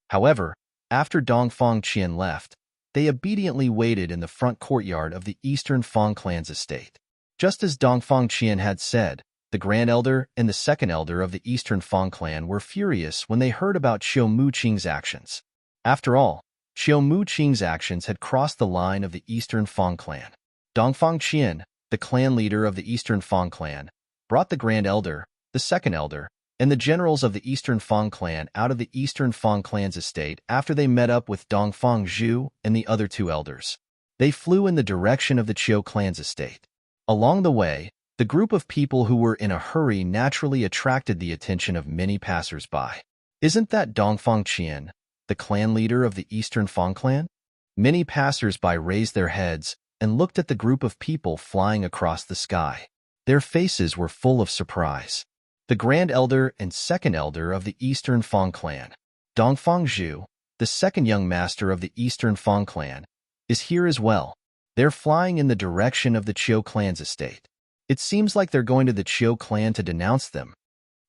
However, after Dongfang Qian left, they obediently waited in the front courtyard of the Eastern Fang clan's estate. Just as Dongfang Qian had said, the Grand Elder and the Second Elder of the Eastern Fang clan were furious when they heard about Chiu Muqing's actions. After all, Chiu Muqing's actions had crossed the line of the Eastern Fang clan. Dongfang Qian, the clan leader of the Eastern Fang clan, brought the Grand Elder, the Second Elder, and the generals of the Eastern Fang clan out of the Eastern Fang clan's estate after they met up with Dongfang Zhu and the other two elders. They flew in the direction of the Chiu clan's estate. Along the way, the group of people who were in a hurry naturally attracted the attention of many passers-by. Isn't that Dongfang Qian, the clan leader of the Eastern Fang clan? Many passers-by raised their heads and looked at the group of people flying across the sky. Their faces were full of surprise. The Grand Elder and Second Elder of the Eastern Fang clan, Dongfang Zhu, the second young master of the Eastern Fang clan, is here as well. They're flying in the direction of the Chiu clan's estate. It seems like they're going to the Chiu clan to denounce them.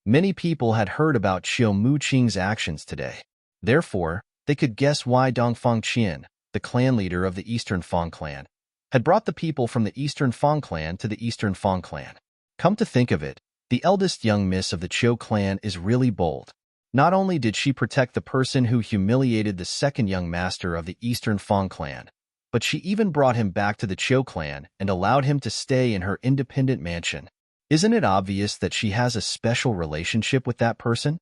Many people had heard about Chiu Muqing's actions today. Therefore, they could guess why Dongfang Qian, the clan leader of the Eastern Fang clan, had brought the people from the Eastern Fang clan to the Eastern Fang clan. Come to think of it, the eldest young miss of the Chiu clan is really bold. Not only did she protect the person who humiliated the second young master of the Eastern Fang clan, but she even brought him back to the Chiu clan and allowed him to stay in her independent mansion. Isn't it obvious that she has a special relationship with that person?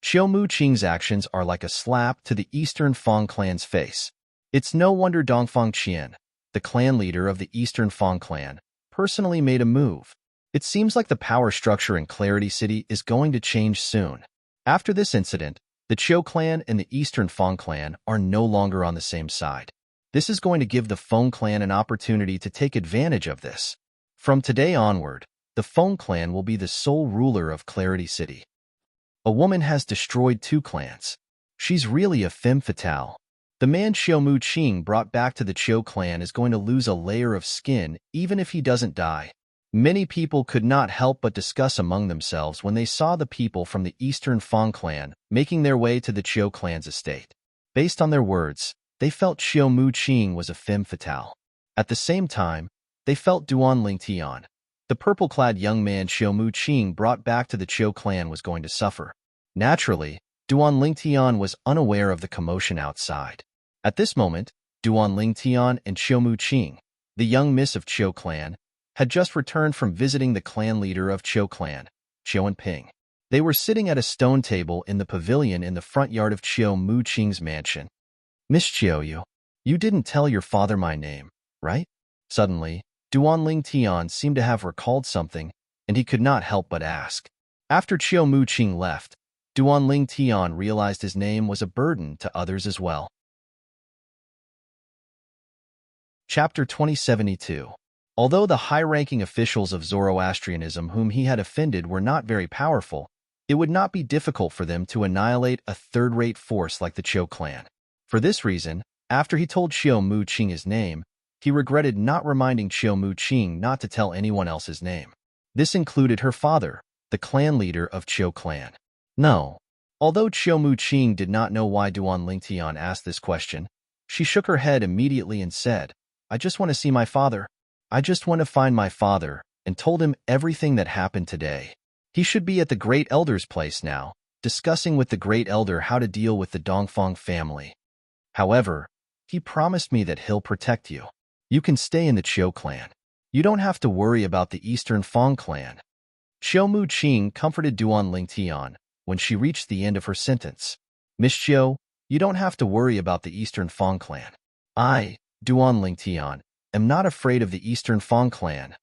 Chiu Muqing's actions are like a slap to the Eastern Fang clan's face. It's no wonder Dongfang Qian, the clan leader of the Eastern Fang clan, personally made a move. It seems like the power structure in Clarity City is going to change soon. After this incident, The Qiu clan and the Eastern Feng clan are no longer on the same side. This is going to give the Feng clan an opportunity to take advantage of this. From today onward, the Feng clan will be the sole ruler of Clarity City. A woman has destroyed 2 clans. She's really a femme fatale. The man Xiao Mu Qing brought back to the Qiu clan is going to lose a layer of skin even if he doesn't die. Many people could not help but discuss among themselves when they saw the people from the Eastern Feng clan making their way to the Qiu clan's estate. Based on their words, they felt Xiao Mu Qing was a femme fatale. At the same time, they felt Duan Lingtian, the purple-clad young man Xiao Mu Qing brought back to the Qiu clan, was going to suffer. Naturally, Duan Lingtian was unaware of the commotion outside. At this moment, Duan Lingtian and Xiao Mu Qing, the young miss of Qiu clan, had just returned from visiting the clan leader of Qiu clan, Qiu Ping. They were sitting at a stone table in the pavilion in the front yard of Xiao Mu Qing's mansion. Miss Qiu, you didn't tell your father my name, right? Suddenly, Duan Lingtian seemed to have recalled something, and he could not help but ask. After Qiao Mu Qing left, Duan Lingtian realized his name was a burden to others as well. Chapter 2072. Although the high-ranking officials of Zoroastrianism whom he had offended were not very powerful, it would not be difficult for them to annihilate a third-rate force like the Qiu clan. For this reason, after he told Xiao Mu Qing his name, he regretted not reminding Xiao Mu Qing not to tell anyone else his name. This included her father, the clan leader of Qiu clan. No. Although Xiao Mu Qing did not know why Duan Lingtian asked this question, she shook her head immediately and said, I just want to see my father. I just want to find my father, and told him everything that happened today. He should be at the Great Elder's place now, discussing with the Great Elder how to deal with the Dongfang family. However, he promised me that he'll protect you. You can stay in the Qiu clan. You don't have to worry about the Eastern Feng clan. Xiao Mu Qing comforted Duan Lingtian when she reached the end of her sentence. Miss Qiu, you don't have to worry about the Eastern Feng clan. I, Duan Lingtian, am not afraid of the Eastern Feng clan,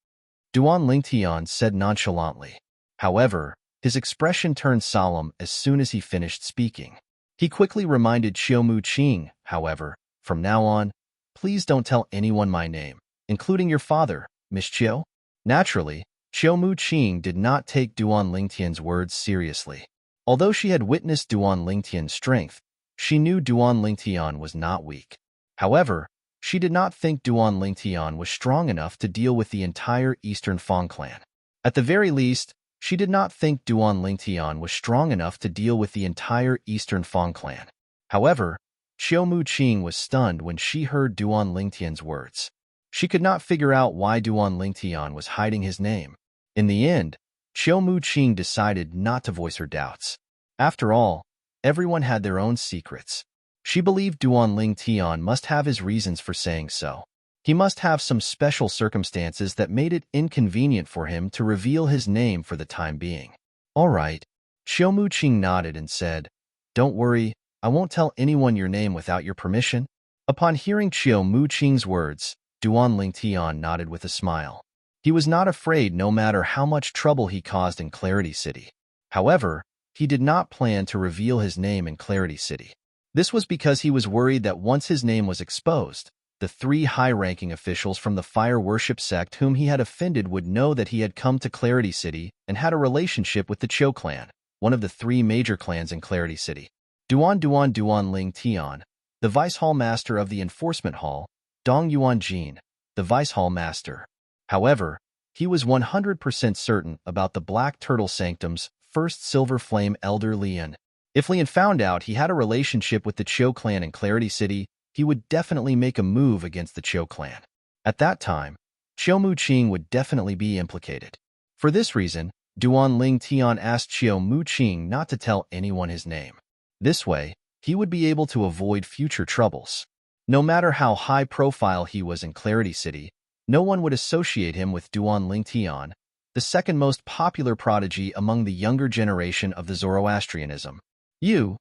Duan Lingtian said nonchalantly. However, his expression turned solemn as soon as he finished speaking. He quickly reminded Xiao Mu Qing, however, from now on, please don't tell anyone my name, including your father, Miss Qiu. Naturally, Xiao Mu Qing did not take Duan Lingtian's words seriously. Although she had witnessed Duan Lingtian's strength, she knew Duan Lingtian was not weak. However, she did not think Duan Lingtian was strong enough to deal with the entire Eastern Feng clan. At the very least, she did not think Duan Lingtian was strong enough to deal with the entire Eastern Feng clan. However, Xiao Mu Qing was stunned when she heard Duan Lingtian's words. She could not figure out why Duan Lingtian was hiding his name. In the end, Xiao Mu Qing decided not to voice her doubts. After all, everyone had their own secrets. She believed Duan Lingtian must have his reasons for saying so. He must have some special circumstances that made it inconvenient for him to reveal his name for the time being. All right. Xiao Mu Qing nodded and said, Don't worry, I won't tell anyone your name without your permission. Upon hearing Xiao Mu Qing's words, Duan Lingtian nodded with a smile. He was not afraid no matter how much trouble he caused in Clarity City. However, he did not plan to reveal his name in Clarity City. This was because he was worried that once his name was exposed, the 3 high-ranking officials from the fire worship sect whom he had offended would know that he had come to Clarity City and had a relationship with the Qiu clan, one of the 3 major clans in Clarity City. Duan Lingtian, the Vice Hall Master of the Enforcement Hall, Dong Yuanjin, the Vice Hall Master. However, he was 100% certain about the Black Turtle Sanctum's first Silver Flame Elder Lian. If Lian found out he had a relationship with the Qiu clan in Clarity City, he would definitely make a move against the Qiu clan. At that time, Xiao Mu Qing would definitely be implicated. For this reason, Duan Lingtian asked Xiao Mu Qing not to tell anyone his name. This way, he would be able to avoid future troubles. No matter how high profile he was in Clarity City, no one would associate him with Duan Lingtian, the second most popular prodigy among the younger generation of the Zoroastrianism. You.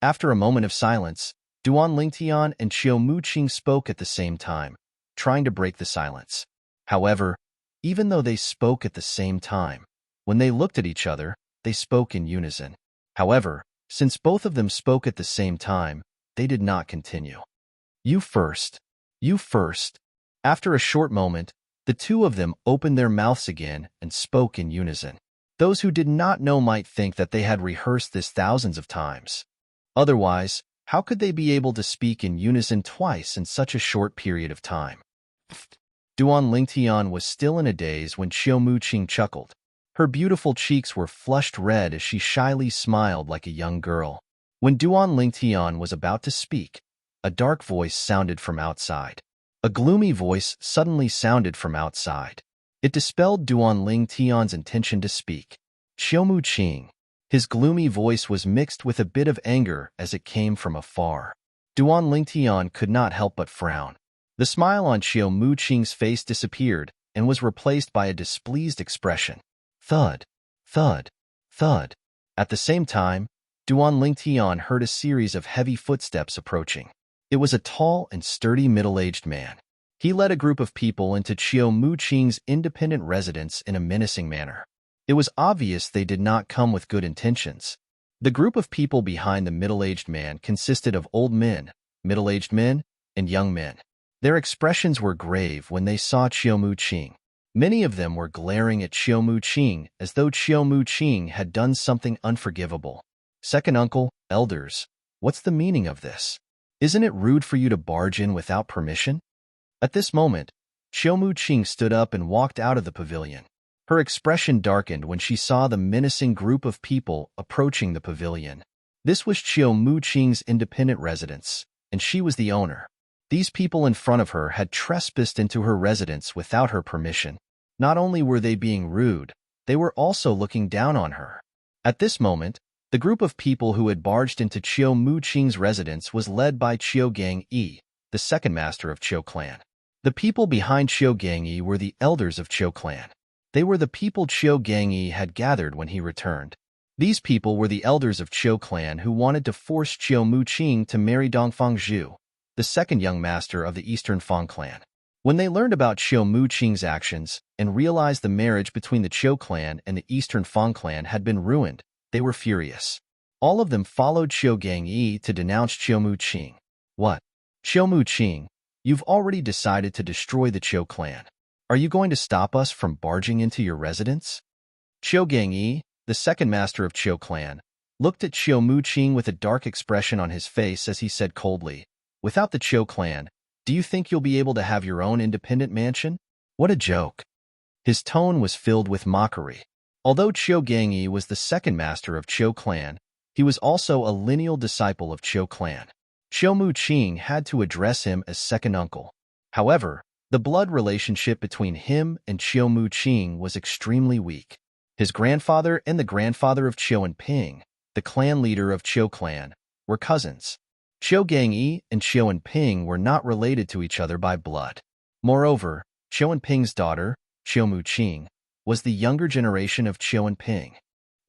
After a moment of silence, Duan Lingtian and Xiao Mu Qing spoke at the same time, trying to break the silence. However, even though they spoke at the same time, when they looked at each other, they spoke in unison. However, Since both of them spoke at the same time, they did not continue. You first. You first. After a short moment, the two of them opened their mouths again and spoke in unison. Those who did not know might think that they had rehearsed this thousands of times. Otherwise, how could they be able to speak in unison twice in such a short period of time? Duan Lingtian was still in a daze when Xiao Muqing chuckled. Her beautiful cheeks were flushed red as she shyly smiled like a young girl. When Duan Lingtian was about to speak, a dark voice sounded from outside. A gloomy voice suddenly sounded from outside. It dispelled Duan Lingtian's intention to speak. Xiao Muqing. His gloomy voice was mixed with a bit of anger as it came from afar. Duan Lingtian could not help but frown. The smile on Xiao Muqing's face disappeared and was replaced by a displeased expression. Thud, thud, thud. At the same time, Duan Lingtian heard a series of heavy footsteps approaching. It was a tall and sturdy middle-aged man. He led a group of people into Xiao Muqing's independent residence in a menacing manner. It was obvious they did not come with good intentions. The group of people behind the middle-aged man consisted of old men, middle-aged men, and young men. Their expressions were grave when they saw Xiao Muqing. Many of them were glaring at Xiao Muqing as though Xiao Muqing had done something unforgivable. Second uncle, elders, what's the meaning of this? Isn't it rude for you to barge in without permission? At this moment, Xiao Muqing stood up and walked out of the pavilion. Her expression darkened when she saw the menacing group of people approaching the pavilion. This was Xiao Muqing's independent residence, and she was the owner. These people in front of her had trespassed into her residence without her permission. Not only were they being rude, they were also looking down on her. At this moment, the group of people who had barged into Xiao Muqing's residence was led by Qiao Gangyi, the second master of Qiao clan. The people behind Qiao Gangyi were the elders of Qiao clan. They were the people Qiao Gangyi had gathered when he returned. These people were the elders of Qiao clan who wanted to force Xiao Muqing to marry Dongfang Zhu, the second young master of the Eastern Fang clan. When they learned about Xiao Muqing's actions and realized the marriage between the Qiao clan and the Eastern Fang clan had been ruined, they were furious. All of them followed Qiao Gangyi to denounce Xiao Muqing. What? Xiao Muqing, you've already decided to destroy the Qiao clan. Are you going to stop us from barging into your residence? Qiao Gangyi, the second master of Qiao clan, looked at Xiao Muqing with a dark expression on his face as he said coldly, without the Qiao clan, do you think you'll be able to have your own independent mansion? What a joke. His tone was filled with mockery. Although Qiao Gangyi was the second master of Qiao clan, he was also a lineal disciple of Qiao clan. Xiao Muqing had to address him as second uncle. However, the blood relationship between him and Xiao Muqing was extremely weak. His grandfather and the grandfather of Qiao and Ping, the clan leader of Qiao clan, were cousins. Qiao Gangyi and Qiao and Ping were not related to each other by blood. Moreover, Qiao and Ping's daughter, Qiao Muqing, was the younger generation of Qiao and Ping.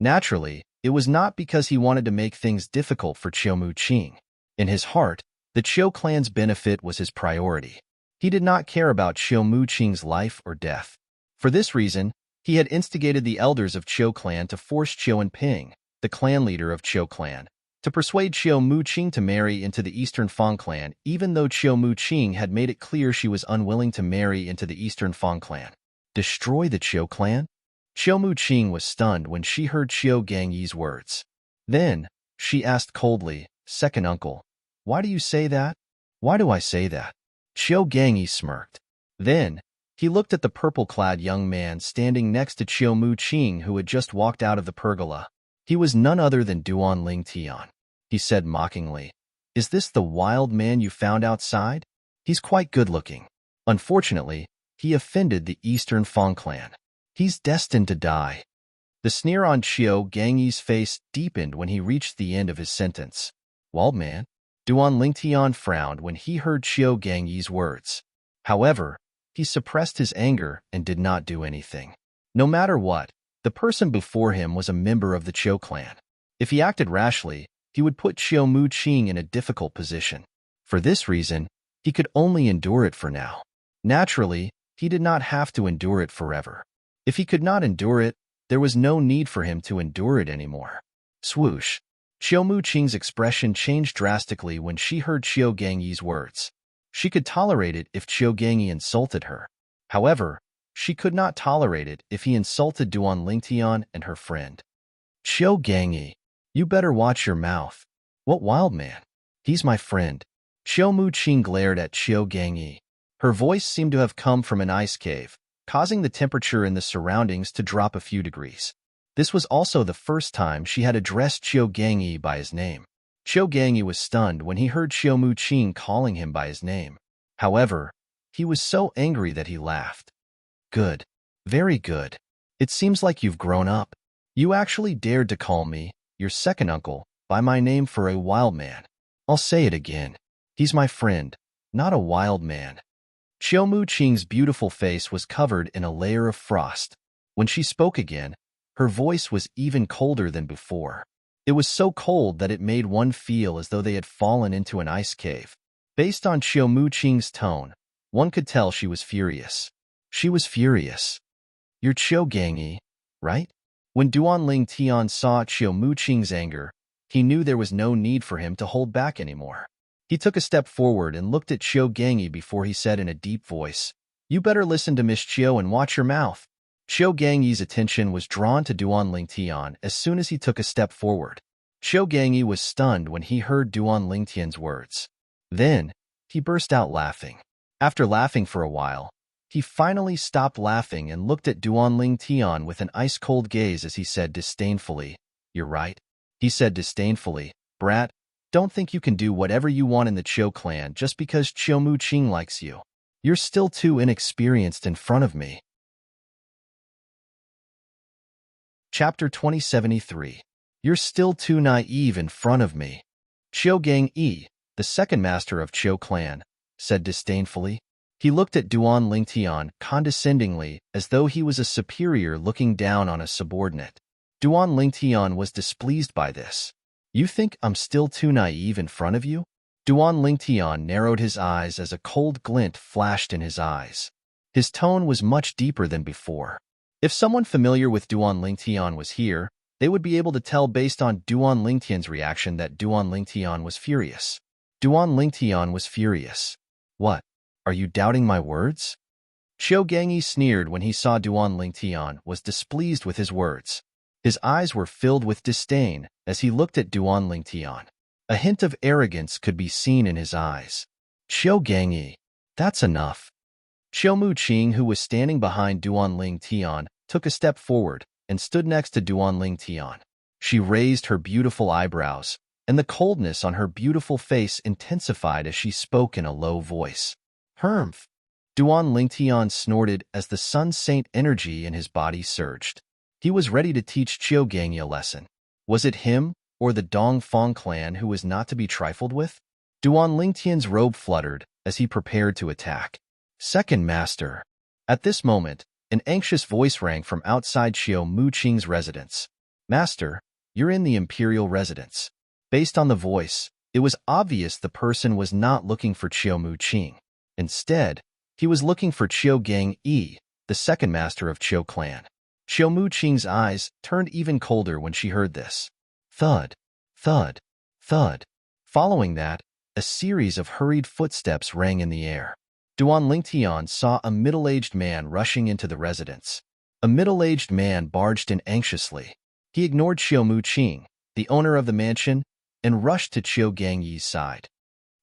Naturally, it was not because he wanted to make things difficult for Qiao Muqing. In his heart, the Qiao clan's benefit was his priority. He did not care about Xiao Muqing's life or death. For this reason, he had instigated the elders of Qiao clan to force Qiao and Ping, the clan leader of Qiao clan, to persuade Xiao Muqing to marry into the Eastern Fang clan, even though Xiao Muqing had made it clear she was unwilling to marry into the Eastern Fang clan. Destroy the Qiao clan? Xiao Muqing was stunned when she heard Qiao Gangyi's words. Then, she asked coldly, second uncle, why do you say that? Why do I say that? Qiao Gangyi smirked. Then, he looked at the purple-clad young man standing next to Xiao Muqing who had just walked out of the pergola. He was none other than Duan Lingtian. He said mockingly, is this the wild man you found outside? He's quite good-looking. Unfortunately, he offended the Eastern Fang clan. He's destined to die. The sneer on Qiao Gangyi's face deepened when he reached the end of his sentence. Wild man? Duan Lingtian frowned when he heard Qiao Gangyi's words. However, he suppressed his anger and did not do anything. No matter what, the person before him was a member of the Qiao clan. If he acted rashly, he would put Xiao Muqing in a difficult position. For this reason, he could only endure it for now. Naturally, he did not have to endure it forever. If he could not endure it, there was no need for him to endure it anymore. Swoosh. Xiao Muqing's expression changed drastically when she heard Qiu Gangyi's words. She could tolerate it if Qiu Gangyi insulted her. However, she could not tolerate it if he insulted Duan Lingtian and her friend. Qiu Gangyi, you better watch your mouth. What wild man? He's my friend. Xiao Muqing glared at Qiu Gangyi. Her voice seemed to have come from an ice cave, causing the temperature in the surroundings to drop a few degrees. This was also the first time she had addressed Qiu Gangyi by his name. Qiu Gangyi was stunned when he heard Xiao Muqing calling him by his name. However, he was so angry that he laughed. Good. Very good. It seems like you've grown up. You actually dared to call me, your second uncle, by my name for a wild man. I'll say it again. He's my friend, not a wild man. Xiao Muqing's beautiful face was covered in a layer of frost. When she spoke again, her voice was even colder than before. It was so cold that it made one feel as though they had fallen into an ice cave. Based on Xiao Muqing's tone, one could tell she was furious. She was furious. You're Qiu Gangyi, right? When Duan Lingtian saw Xiao Muqing's anger, he knew there was no need for him to hold back anymore. He took a step forward and looked at Qiu Gangyi before he said in a deep voice, You better listen to Miss Qiu and watch your mouth. Qiu Gangyi's attention was drawn to Duan Lingtian as soon as he took a step forward. Qiu Gangyi was stunned when he heard Duan Lingtian's words. Then, he burst out laughing. After laughing for a while, he finally stopped laughing and looked at Duan Lingtian with an ice-cold gaze as he said disdainfully, You're right. He said disdainfully, Brat, don't think you can do whatever you want in the Qiu clan just because Qiu Muqing likes you. You're still too inexperienced in front of me. Chapter 2073. You're still too naive in front of me. Qiu Gangyi, the second master of Qiu clan, said disdainfully. He looked at Duan Lingtian condescendingly as though he was a superior looking down on a subordinate. Duan Lingtian was displeased by this. You think I'm still too naive in front of you? Duan Lingtian narrowed his eyes as a cold glint flashed in his eyes. His tone was much deeper than before. If someone familiar with Duan Lingtian was here, they would be able to tell based on Duan Lingtian's reaction that Duan Lingtian was furious. Duan Lingtian was furious. What? Are you doubting my words? Qiu Gangyi sneered when he saw Duan Lingtian was displeased with his words. His eyes were filled with disdain as he looked at Duan Lingtian. A hint of arrogance could be seen in his eyes. Qiu Gangyi, that's enough. Xiao Muqing, who was standing behind Duan Lingtian, took a step forward and stood next to Duan Lingtian. She raised her beautiful eyebrows, and the coldness on her beautiful face intensified as she spoke in a low voice. Humph! Duan Lingtian snorted as the Sun Saint energy in his body surged. He was ready to teach Qiu Gangyi a lesson. Was it him or the Dongfang clan who was not to be trifled with? Duan Lingtian's robe fluttered as he prepared to attack. Second Master. At this moment, an anxious voice rang from outside Xiao Muqing's residence. Master, you're in the imperial residence. Based on the voice, it was obvious the person was not looking for Xiao Muqing. Instead, he was looking for Qiu Gangyi, the second master of Qiu clan. Xiao Muqing's eyes turned even colder when she heard this. Thud, thud, thud. Following that, a series of hurried footsteps rang in the air. Duan Lingtian saw a middle-aged man rushing into the residence. A middle-aged man barged in anxiously. He ignored Xiao Muqing, the owner of the mansion, and rushed to Qiu Gangyi's side.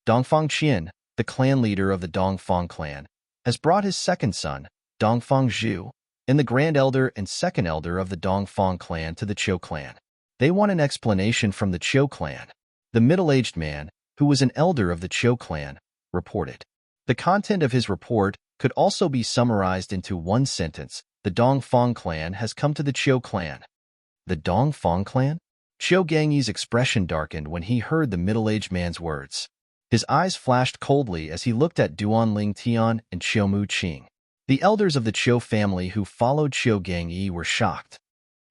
Dongfang Qian, the clan leader of the Dongfang clan, has brought his second son, Dongfang Zhu, and the grand elder and second elder of the Dongfang clan to the Qiu clan. They want an explanation from the Qiu clan. The middle-aged man, who was an elder of the Qiu clan, reported. The content of his report could also be summarized into one sentence. The Dongfang clan has come to the Qiu clan. The Dongfang clan? Qiu Gangyi's expression darkened when he heard the middle-aged man's words. His eyes flashed coldly as he looked at Duan Lingtian and Qiu Muqing. The elders of the Qiu family who followed Qiu Gangyi were shocked.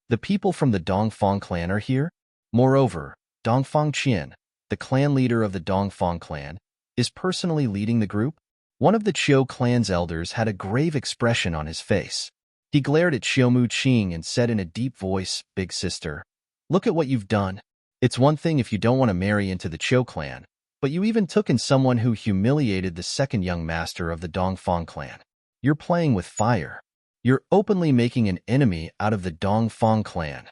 The people from the Dongfang clan are here? Moreover, Dongfang Qian, the clan leader of the Dongfang clan, is personally leading the group? One of the Qiu clan's elders had a grave expression on his face. He glared at Qiu Muqing and said in a deep voice, Big sister, look at what you've done. It's one thing if you don't want to marry into the Cho clan, but you even took in someone who humiliated the second young master of the Dongfang clan. You're playing with fire. You're openly making an enemy out of the Dongfang clan.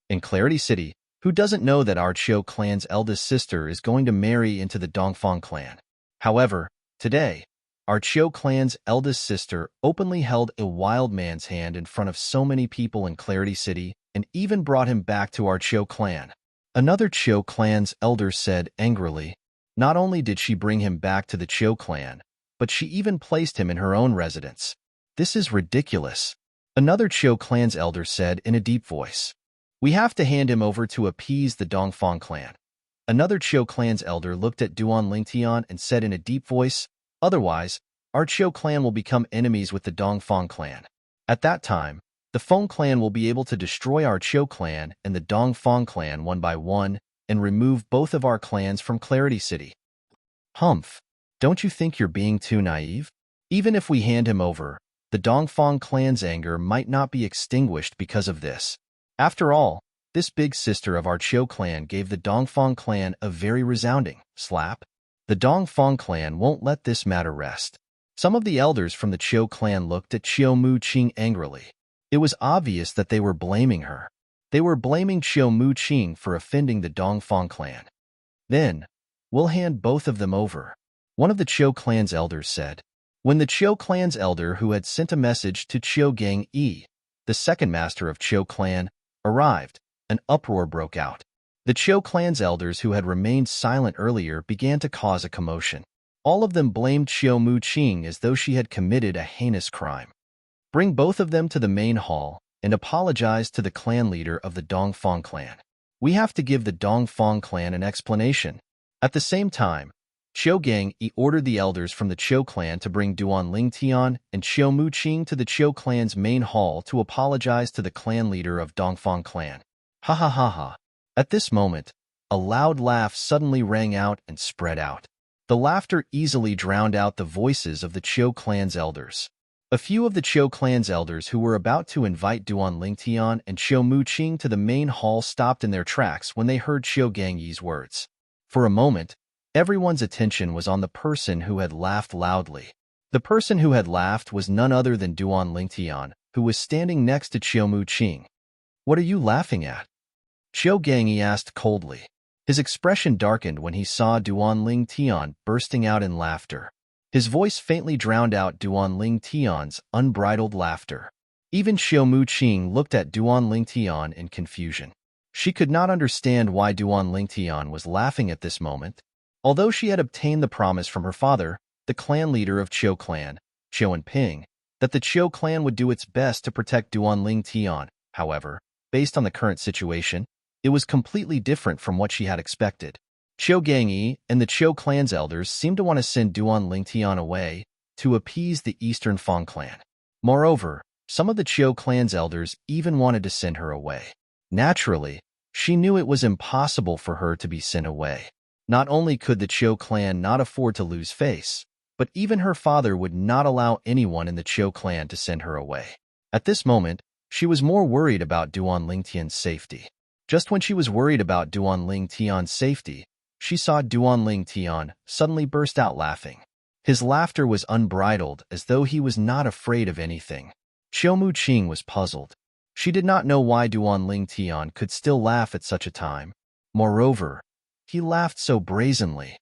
In Clarity City, who doesn't know that our Cho clan's eldest sister is going to marry into the Dongfang clan? However, today, our Cho clan's eldest sister openly held a wild man's hand in front of so many people in Clarity City and even brought him back to our Cho clan. Another Cho clan's elder said angrily, not only did she bring him back to the Cho clan, but she even placed him in her own residence. This is ridiculous. Another Cho clan's elder said in a deep voice. We have to hand him over to appease the Dongfang clan. Another Cho clan's elder looked at Duan Lingtian and said in a deep voice, otherwise, our Cho clan will become enemies with the Dongfang clan. At that time, the Feng clan will be able to destroy our Cho clan and the Dongfang clan one by one and remove both of our clans from Clarity City. Humph, don't you think you're being too naive? Even if we hand him over, the Dongfang clan's anger might not be extinguished because of this. After all, this big sister of our Cho clan gave the Dongfang clan a very resounding slap. The Dongfang clan won't let this matter rest. Some of the elders from the Cho clan looked at Chiu Mu Qing angrily. It was obvious that they were blaming her. They were blaming Chiu Mu Qing for offending the Dongfang clan. Then, we'll hand both of them over, one of the Cho clan's elders said. When the Cho clan's elder who had sent a message to Chiu Gang Yi, the second master of Cho clan, arrived, an uproar broke out. The Cho clan's elders who had remained silent earlier began to cause a commotion. All of them blamed Chiu Mu Qing as though she had committed a heinous crime. Bring both of them to the main hall and apologize to the clan leader of the Dongfang clan. We have to give the Dongfang clan an explanation. At the same time, Chiu Gang Yi ordered the elders from the Cho clan to bring Duan Lingtian and Chiu Mu Qing to the Cho clan's main hall to apologize to the clan leader of Dongfang clan. Ha ha ha ha. At this moment, a loud laugh suddenly rang out and spread out. The laughter easily drowned out the voices of the Cho clan's elders. A few of the Cho clan's elders who were about to invite Duan Lingtian and Chiu Mu Qing to the main hall stopped in their tracks when they heard Chiu Gang Yi's words. For a moment, everyone's attention was on the person who had laughed loudly. The person who had laughed was none other than Duan Lingtian, who was standing next to Chiu Mu Qing. What are you laughing at? Chiu Gang Yi asked coldly. His expression darkened when he saw Duan Lingtian bursting out in laughter. His voice faintly drowned out Duan Lingtian's unbridled laughter. Even Chiu Mu Qing looked at Duan Lingtian in confusion. She could not understand why Duan Lingtian was laughing at this moment. Although she had obtained the promise from her father, the clan leader of Cho clan, Chiu Ping, that the Cho clan would do its best to protect Duan Lingtian, however, based on the current situation, it was completely different from what she had expected. Chiu Gang Yi and the Cho clan's elders seemed to want to send Duan Lingtian away to appease the Eastern Fang clan. Moreover, some of the Cho clan's elders even wanted to send her away. Naturally, she knew it was impossible for her to be sent away. Not only could the Cho clan not afford to lose face, but even her father would not allow anyone in the Cho clan to send her away. At this moment, she was more worried about Duan Lingtian's safety. Just when she was worried about Duan Lingtian's safety, she saw Duan Lingtian suddenly burst out laughing. His laughter was unbridled, as though he was not afraid of anything. Chiu Mu Qing was puzzled. She did not know why Duan Lingtian could still laugh at such a time. Moreover, he laughed so brazenly.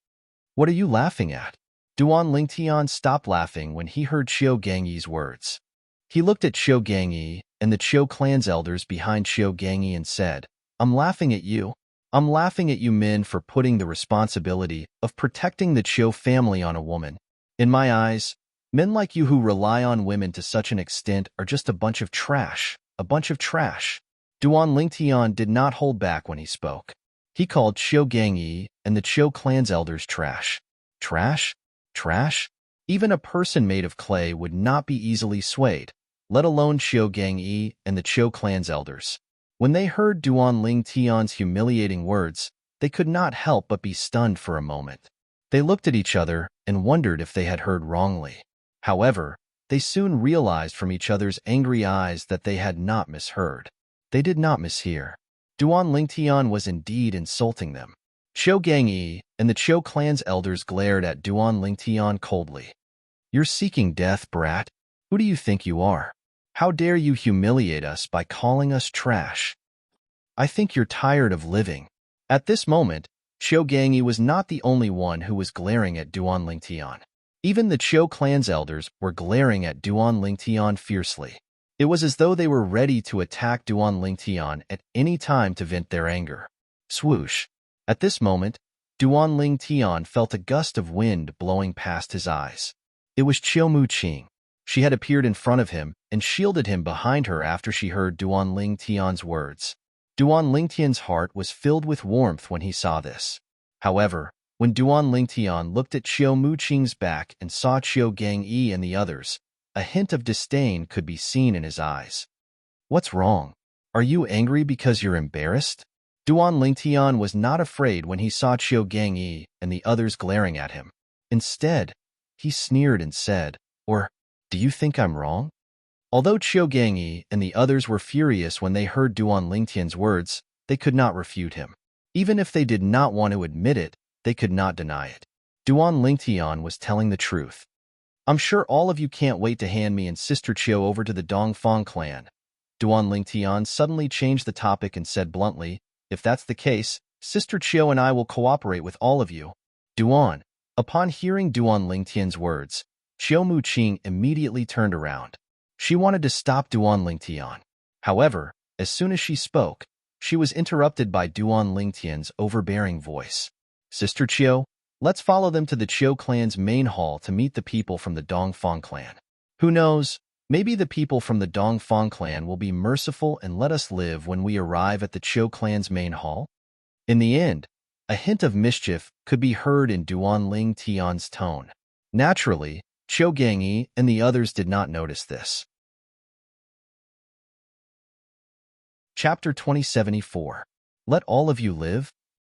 What are you laughing at? Duan Lingtian stopped laughing when he heard Chiu Gang Yi's words. He looked at Chiu Gang Yi and the Cho clan's elders behind Chiu Gang Yi and said, I'm laughing at you. I'm laughing at you men for putting the responsibility of protecting the Cho family on a woman. In my eyes, men like you who rely on women to such an extent are just a bunch of trash, a bunch of trash. Duan Lingtian did not hold back when he spoke. He called Chiu Gang Yi and the Cho clan's elders trash. Trash? Trash? Even a person made of clay would not be easily swayed, let alone Chiu Gang Yi and the Cho clan's elders. When they heard Duan Lingtian's humiliating words, they could not help but be stunned for a moment. They looked at each other and wondered if they had heard wrongly. However, they soon realized from each other's angry eyes that they had not misheard. They did not mishear. Duan Lingtian was indeed insulting them. Qiu Gangyi and the Qiu clan's elders glared at Duan Lingtian coldly. You're seeking death, brat? Who do you think you are? How dare you humiliate us by calling us trash? I think you're tired of living. At this moment, Qiu Gangyi was not the only one who was glaring at Duan Lingtian. Even the Qiu clan's elders were glaring at Duan Lingtian fiercely. It was as though they were ready to attack Duan Lingtian at any time to vent their anger. Swoosh. At this moment, Duan Lingtian felt a gust of wind blowing past his eyes. It was Qiu Muqing. She had appeared in front of him and shielded him behind her after she heard Duan Lingtian's words. Duan Lingtian's heart was filled with warmth when he saw this. However, when Duan Lingtian looked at Qiu Muqing's back and saw Qiu Gangyi and the others, a hint of disdain could be seen in his eyes. What's wrong? Are you angry because you're embarrassed? Duan Lingtian was not afraid when he saw Qiu Gangyi and the others glaring at him. Instead, he sneered and said, Or, do you think I'm wrong? Although Qiu Gangyi and the others were furious when they heard Duan Lingtian's words, they could not refute him. Even if they did not want to admit it, they could not deny it. Duan Lingtian was telling the truth. I'm sure all of you can't wait to hand me and Sister Qiu over to the Dongfang clan. Duan Lingtian suddenly changed the topic and said bluntly, If that's the case, Sister Qiu and I will cooperate with all of you. Duan. Upon hearing Duan Lingtian's words, Qiu Muqing immediately turned around. She wanted to stop Duan Lingtian. However, as soon as she spoke, she was interrupted by Duan Lingtian's overbearing voice. Sister Qiu, let's follow them to the Qiu clan's main hall to meet the people from the Dongfang clan. Who knows, maybe the people from the Dongfang clan will be merciful and let us live when we arrive at the Qiu clan's main hall. In the end, a hint of mischief could be heard in Duan Lingtian's tone. Naturally, Qiu Gangyi and the others did not notice this. Chapter 2074. Let all of you live?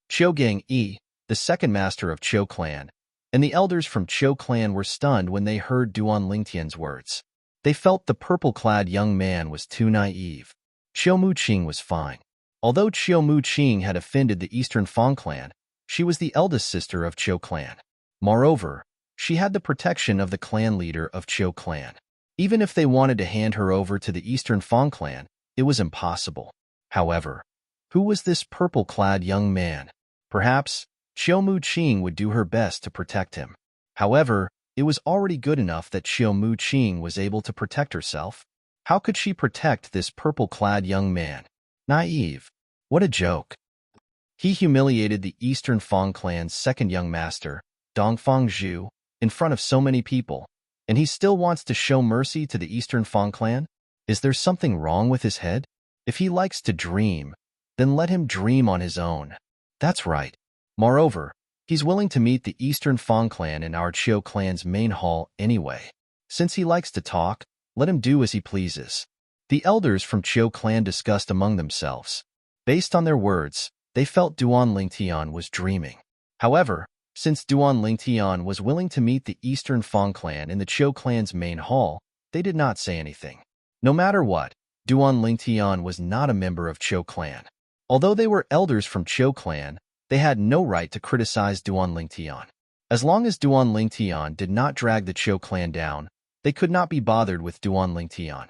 Qiu Gangyi, the second master of Qiu clan, and the elders from Qiu clan were stunned when they heard Duan Lingtian's words. They felt the purple-clad young man was too naive. Qiu Muqing was fine. Although Qiu Muqing had offended the Eastern Fang clan, she was the eldest sister of Qiu clan. Moreover, she had the protection of the clan leader of Qiu clan. Even if they wanted to hand her over to the Eastern Fang clan, it was impossible. However, who was this purple-clad young man? Perhaps Qiu Muqing would do her best to protect him. However, it was already good enough that Qiu Muqing was able to protect herself. How could she protect this purple-clad young man? Naive. What a joke. He humiliated the Eastern Fang clan's second young master, Dongfang Zhu, in front of so many people, and he still wants to show mercy to the Eastern Fang clan? Is there something wrong with his head? If he likes to dream, then let him dream on his own. That's right. Moreover, he's willing to meet the Eastern Fang clan in our Qiu clan's main hall anyway. Since he likes to talk, let him do as he pleases. The elders from Qiu clan discussed among themselves. Based on their words, they felt Duan Lingtian was dreaming. However, since Duan Lingtian was willing to meet the Eastern Fang clan in the Qiu clan's main hall, they did not say anything. No matter what, Duan Lingtian was not a member of Qiu clan. Although they were elders from Qiu clan, they had no right to criticize Duan Lingtian. As long as Duan Lingtian did not drag the Qiu clan down, they could not be bothered with Duan Lingtian.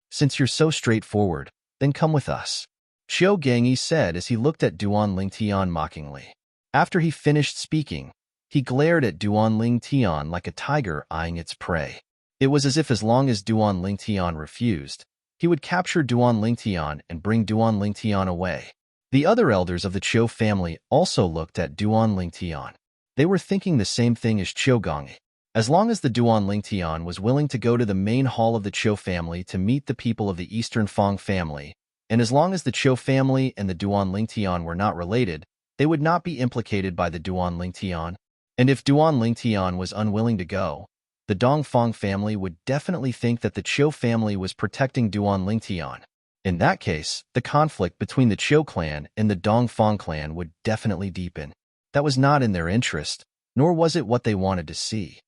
Since you're so straightforward, then come with us, Qiu Gangyi said as he looked at Duan Lingtian mockingly. After he finished speaking, he glared at Duan Lingtian like a tiger eyeing its prey. It was as if as long as Duan Lingtian refused, he would capture Duan Lingtian and bring Duan Lingtian away. The other elders of the Qiu family also looked at Duan Lingtian. They were thinking the same thing as Qiu Gangyi. As long as the Duan Lingtian was willing to go to the main hall of the Qiu family to meet the people of the Eastern Fang family, and as long as the Qiu family and the Duan Lingtian were not related, they would not be implicated by the Duan Lingtian. And if Duan Lingtian was unwilling to go, the Dongfang family would definitely think that the Qiu family was protecting Duan Lingtian. In that case, the conflict between the Qiu clan and the Dongfang clan would definitely deepen. That was not in their interest, nor was it what they wanted to see.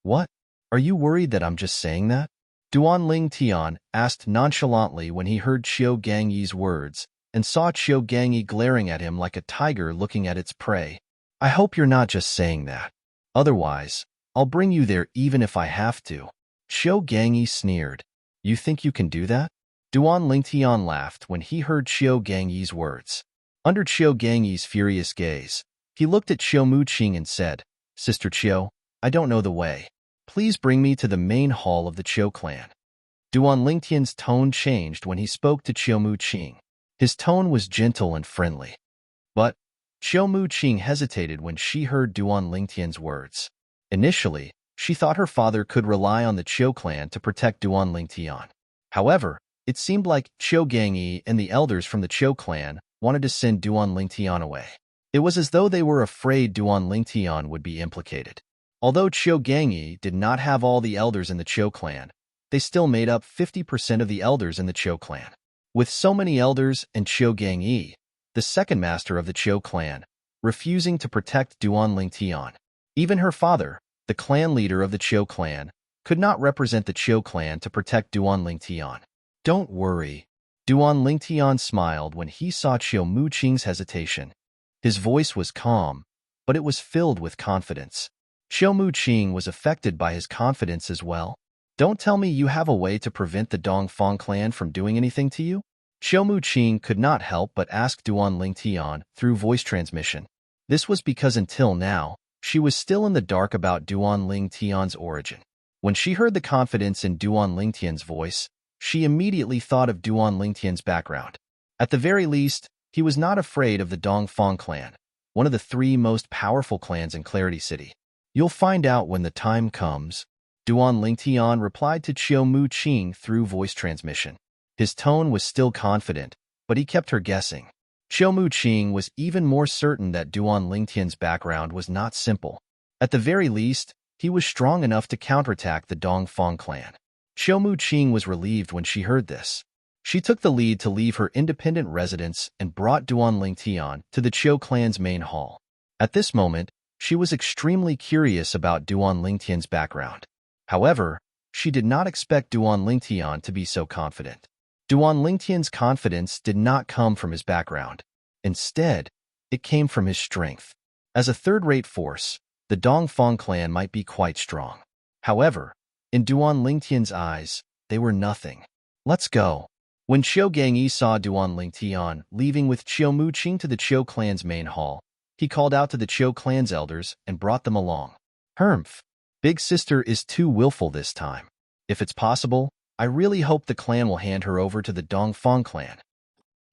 What? Are you worried that I'm just saying that? Duan Lingtian asked nonchalantly when he heard Qiu Gangyi's words, and saw Qiu Gangyi glaring at him like a tiger looking at its prey. I hope you're not just saying that. Otherwise, I'll bring you there even if I have to. Qiu Gangyi sneered. You think you can do that? Duan Lingtian laughed when he heard Qiu Gangyi's words. Under Qiu Gangyi's furious gaze, he looked at Qiu Muqing and said, Sister Qiu, I don't know the way. Please bring me to the main hall of the Qiu clan. Duan Lingtian's tone changed when he spoke to Qiu Muqing. His tone was gentle and friendly. But Qiu Muqing hesitated when she heard Duan Lingtian's words. Initially, she thought her father could rely on the Qiu clan to protect Duan Lingtian. However, it seemed like Qiu Gangyi and the elders from the Qiu clan wanted to send Duan Lingtian away. It was as though they were afraid Duan Lingtian would be implicated. Although Qiu Gangyi did not have all the elders in the Qiu clan, they still made up 50% of the elders in the Qiu clan. With so many elders and Qiu Gangyi, the second master of the Qiu clan, refusing to protect Duan Lingtian. Even her father, the clan leader of the Qiu clan, could not represent the Qiu clan to protect Duan Lingtian. Don't worry. Duan Lingtian smiled when he saw Qiu Muqing's hesitation. His voice was calm, but it was filled with confidence. Qiu Muqing was affected by his confidence as well. Don't tell me you have a way to prevent the Dongfang clan from doing anything to you? Qiu Muqing could not help but ask Duan Lingtian through voice transmission. This was because until now, she was still in the dark about Duan Lingtian's origin. When she heard the confidence in Duan Lingtian's voice, she immediately thought of Duan Lingtian's background. At the very least, he was not afraid of the Dongfang clan, one of the 3 most powerful clans in Clarity City. You'll find out when the time comes. Duan Lingtian replied to Qiu Muqing through voice transmission. His tone was still confident, but he kept her guessing. Qiu Muqing was even more certain that Duan Lingtian's background was not simple. At the very least, he was strong enough to counterattack the Dongfang clan. Qiu Muqing was relieved when she heard this. She took the lead to leave her independent residence and brought Duan Lingtian to the Qiu clan's main hall. At this moment, she was extremely curious about Duan Lingtian's background. However, she did not expect Duan Lingtian to be so confident. Duan Lingtian's confidence did not come from his background. Instead, it came from his strength. As a third-rate force, the Dongfang clan might be quite strong. However, in Duan Lingtian's eyes, they were nothing. Let's go. When Qiu Gangyi saw Duan Lingtian leaving with Qiu Muqing to the Qiu clan's main hall, he called out to the Qiu clan's elders and brought them along. Humph. Big sister is too willful this time. If it's possible, I really hope the clan will hand her over to the Dongfang clan.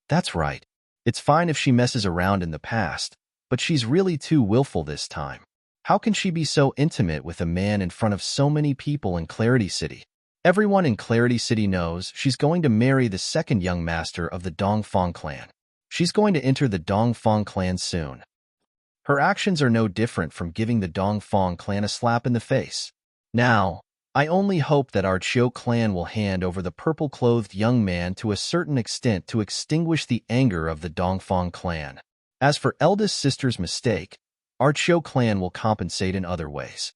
That's right. It's fine if she messes around in the past, but she's really too willful this time. How can she be so intimate with a man in front of so many people in Clarity City? Everyone in Clarity City knows she's going to marry the second young master of the Dongfang clan. She's going to enter the Dongfang clan soon. Her actions are no different from giving the Dongfang clan a slap in the face. Now, I only hope that our Qiu clan will hand over the purple-clothed young man to a certain extent to extinguish the anger of the Dongfang clan. As for eldest sister's mistake, our Qiu clan will compensate in other ways.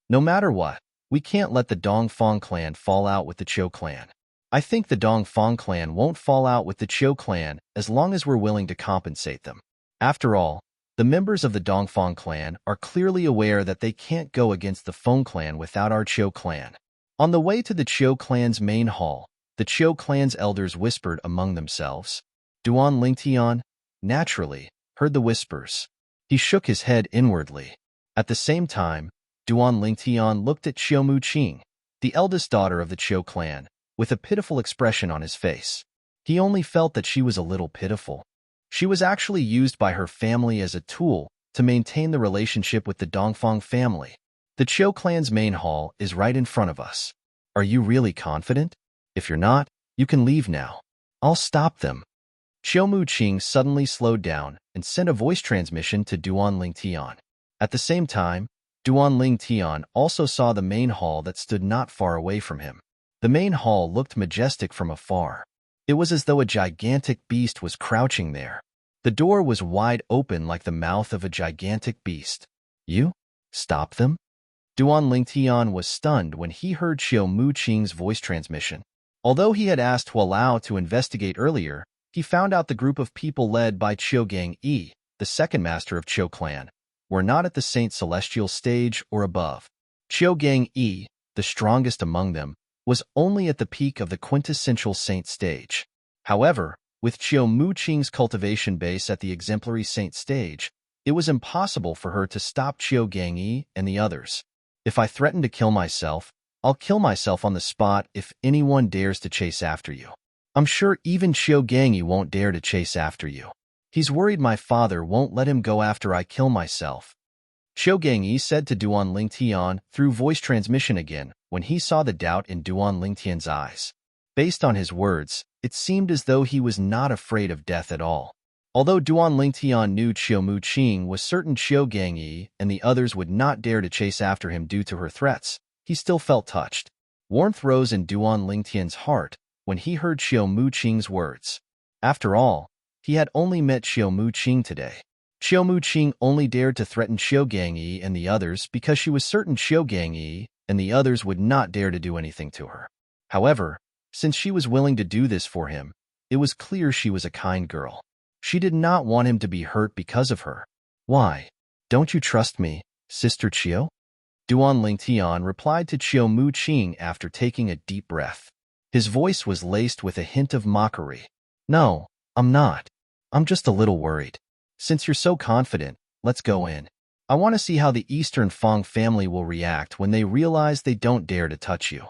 No matter what, we can't let the Dongfang clan fall out with the Qiu clan. I think the Dongfang clan won't fall out with the Qiu clan as long as we're willing to compensate them. After all, the members of the Dongfang clan are clearly aware that they can't go against the Feng clan without our Qiu clan. On the way to the Qiu clan's main hall, the Qiu clan's elders whispered among themselves. Duan Lingtian, naturally, heard the whispers. He shook his head inwardly. At the same time, Duan Lingtian looked at Qiu Muqing, the eldest daughter of the Qiu clan, with a pitiful expression on his face. He only felt that she was a little pitiful. She was actually used by her family as a tool to maintain the relationship with the Dongfang family. The Qiu clan's main hall is right in front of us. Are you really confident? If you're not, you can leave now. I'll stop them. Qiu Muqing suddenly slowed down and sent a voice transmission to Duan Lingtian. At the same time, Duan Lingtian also saw the main hall that stood not far away from him. The main hall looked majestic from afar. It was as though a gigantic beast was crouching there. The door was wide open like the mouth of a gigantic beast. You? Stop them? Duan Lingtian was stunned when he heard Qiu Muqing's voice transmission. Although he had asked Hualao to investigate earlier, he found out the group of people led by Chiu Gang-yi, the second master of Chiu clan, were not at the Saint Celestial stage or above. Chiu Gang-yi, the strongest among them, was only at the peak of the quintessential saint stage. However, with Chiu Mu-ching's cultivation base at the exemplary saint stage, it was impossible for her to stop Chiu Gang-yi and the others. If I threaten to kill myself, I'll kill myself on the spot if anyone dares to chase after you. I'm sure even Chiu Gang-yi won't dare to chase after you. He's worried my father won't let him go after I kill myself. Chiu Gang-yi said to Duan Lingtian through voice transmission again when he saw the doubt in Duan Lingtian's eyes. Based on his words, it seemed as though he was not afraid of death at all. Although Duan Lingtian knew Chiu Mu-ching was certain Chiu Gang-yi and the others would not dare to chase after him due to her threats, he still felt touched. Warmth rose in Duan Lingtian's heart when he heard Chiu Mu-ching's words. After all, he had only met Chiu Mu-ching today. Chiu Mu-ching only dared to threaten Chiu Gang-yi and the others because she was certain Chiu Gang-yi and the others would not dare to do anything to her. However, since she was willing to do this for him, it was clear she was a kind girl. She did not want him to be hurt because of her. Why? Don't you trust me, Sister Chiu? Duan Lingtian replied to Chiu Mu-ching after taking a deep breath. His voice was laced with a hint of mockery. No, I'm not. I'm just a little worried. Since you're so confident, let's go in. I want to see how the Eastern Fong family will react when they realize they don't dare to touch you.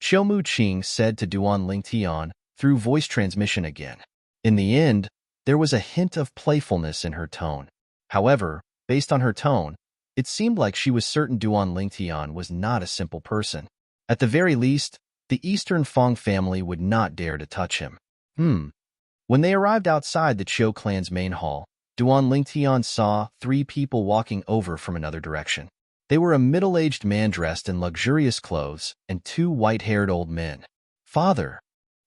Chiu Mu-ching said to Duan Lingtian through voice transmission again. In the end, there was a hint of playfulness in her tone. However, based on her tone, it seemed like she was certain Duan Lingtian was not a simple person. At the very least, the Eastern Fong family would not dare to touch him. When they arrived outside the Chiu clan's main hall, Duan Lingtian saw 3 people walking over from another direction. They were a middle-aged man dressed in luxurious clothes and 2 white-haired old men. Father!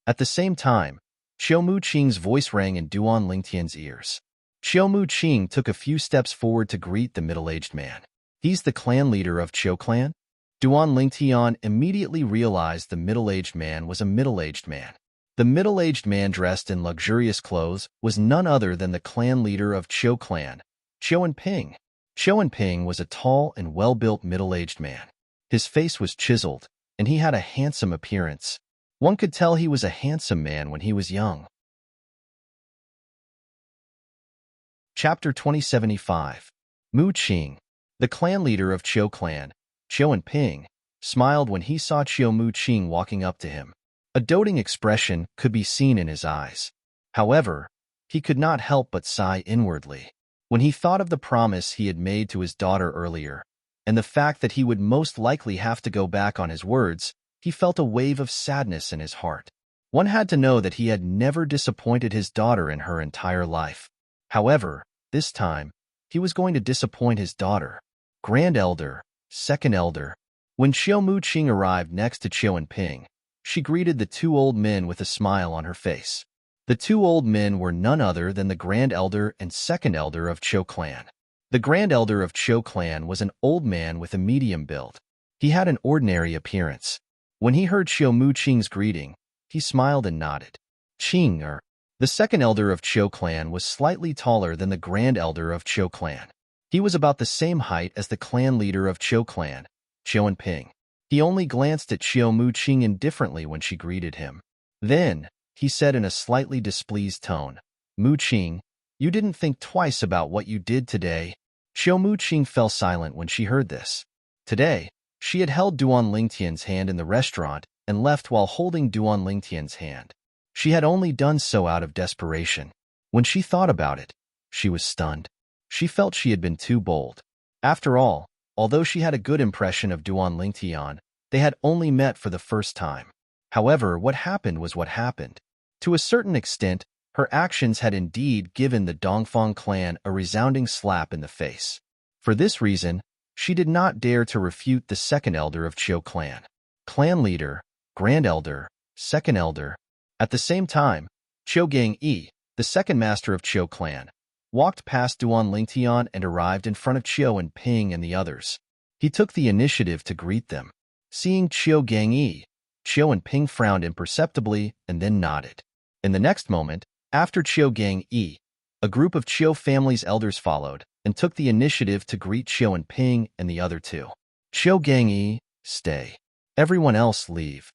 At the same time, Chiu Mu-ching's voice rang in Duan Lingtian's ears. Chiu Mu-ching took a few steps forward to greet the middle-aged man. He's the clan leader of Chiu clan? Duan Lingtian immediately realized the middle-aged man was a middle-aged man. The middle-aged man dressed in luxurious clothes was none other than the clan leader of Chiu clan, Chiu Ping. Chiu Ping was a tall and well-built middle-aged man. His face was chiseled, and he had a handsome appearance. One could tell he was a handsome man when he was young. Chapter 2075. Mu-ching, the clan leader of Chiu clan, Chiu Ping, smiled when he saw Chiu Mu-ching walking up to him. A doting expression could be seen in his eyes. However, he could not help but sigh inwardly. When he thought of the promise he had made to his daughter earlier, and the fact that he would most likely have to go back on his words, he felt a wave of sadness in his heart. One had to know that he had never disappointed his daughter in her entire life. However, this time, he was going to disappoint his daughter. Grand Elder, Second Elder. When Chiu Mu-ching arrived next to Chiu Ping, she greeted the 2 old men with a smile on her face. The 2 old men were none other than the Grand Elder and Second Elder of Chiu clan. The Grand Elder of Chiu clan was an old man with a medium build. He had an ordinary appearance. When he heard Chiu Mu-ching's greeting, he smiled and nodded. The Second Elder of Chiu clan was slightly taller than the Grand Elder of Chiu clan. He was about the same height as the clan leader of Chiu clan, Chiu Ping. He only glanced at Chiu Mu-ching indifferently when she greeted him. Then, he said in a slightly displeased tone, Mu-ching, you didn't think twice about what you did today. Chiu Mu-ching fell silent when she heard this. Today, she had held Duan Lingtian's hand in the restaurant and left while holding Duan Lingtian's hand. She had only done so out of desperation. When she thought about it, she was stunned. She felt she had been too bold. After all, although she had a good impression of Duan Lingtian, they had only met for the first time. However, what happened was what happened. To a certain extent, her actions had indeed given the Dongfang clan a resounding slap in the face. For this reason, she did not dare to refute the Second Elder of Chiu clan. Clan leader, Grand Elder, Second Elder. At the same time, Chiu Gang-yi, the second master of Chiu clan, walked past Duan Lingtian and arrived in front of Chiu Ping and the others. He took the initiative to greet them. Seeing Chiu Gang-yi, Chiu Ping frowned imperceptibly and then nodded. In the next moment, After Chiu Gang Yi, a group of Chiu family's elders followed and took the initiative to greet Chiu and Ping and the other two. Chiu Gang Yi, stay. Everyone else leave.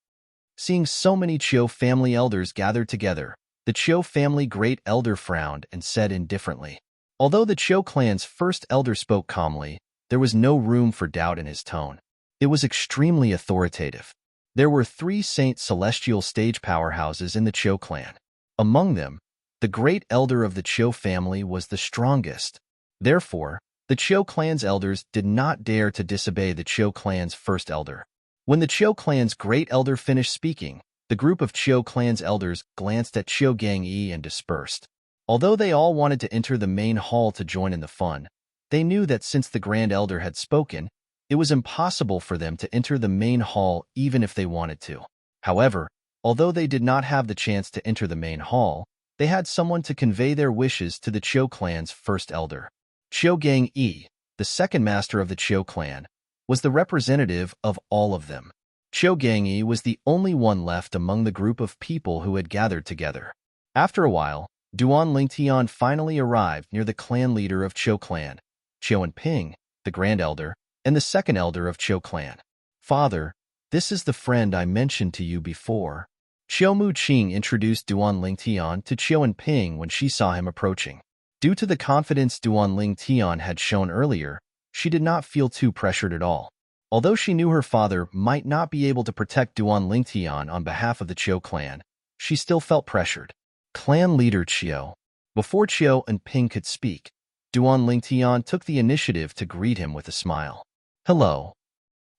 Seeing so many Chiu family elders gathered together, the Chiu family great elder frowned and said indifferently. Although the Chiu clan's first elder spoke calmly, there was no room for doubt in his tone. It was extremely authoritative. There were 3 Saint Celestial stage powerhouses in the Chiu clan. Among them, the great elder of the Chiu family was the strongest. Therefore, the Chiu clan's elders did not dare to disobey the Chiu clan's first elder. When the Chiu clan's great elder finished speaking, the group of Chiu clan's elders glanced at Chiu Gang Yi and dispersed. Although they all wanted to enter the main hall to join in the fun, they knew that since the grand elder had spoken, it was impossible for them to enter the main hall even if they wanted to. However, although they did not have the chance to enter the main hall, they had someone to convey their wishes to the Chiu clan's first elder. Chiu Gang Yi, the second master of the Chiu clan, was the representative of all of them. Chiu Gang Yi was the only one left among the group of people who had gathered together. After a while, Duan Lingtian finally arrived near the clan leader of Chiu clan, Chiu and Ping, the grand elder, and the second elder of Chiu clan. Father, this is the friend I mentioned to you before. Chiu Mu Qing introduced Duan Lingtian to Chiu and Ping when she saw him approaching. Due to the confidence Duan Lingtian had shown earlier, she did not feel too pressured at all. Although she knew her father might not be able to protect Duan Lingtian on behalf of the Chiu clan, she still felt pressured. Clan leader Chiu. Before Chiu and Ping could speak, Duan Lingtian took the initiative to greet him with a smile. Hello.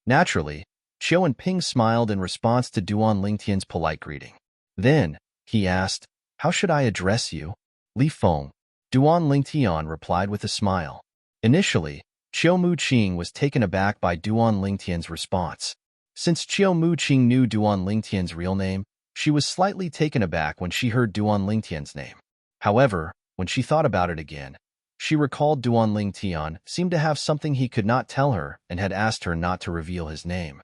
Naturally, Chiu and Ping smiled in response to Duan Lingtian's polite greeting. Then, he asked, how should I address you? Li Feng. Duan Lingtian replied with a smile. Initially, Chiu Mu Qing was taken aback by Duan Lingtian's response. Since Chiu Mu Qing knew Duan Lingtian's real name, she was slightly taken aback when she heard Duan Lingtian's name. However, when she thought about it again, she recalled Duan Lingtian seemed to have something he could not tell her and had asked her not to reveal his name.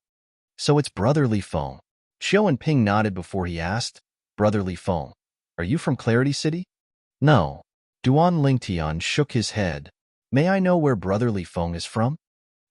So it's Brother Li Feng. Chiu and Ping nodded before he asked, Brother Li Feng, are you from Clarity City? No. Duan Lingtian shook his head. May I know where Brother Li Feng is from?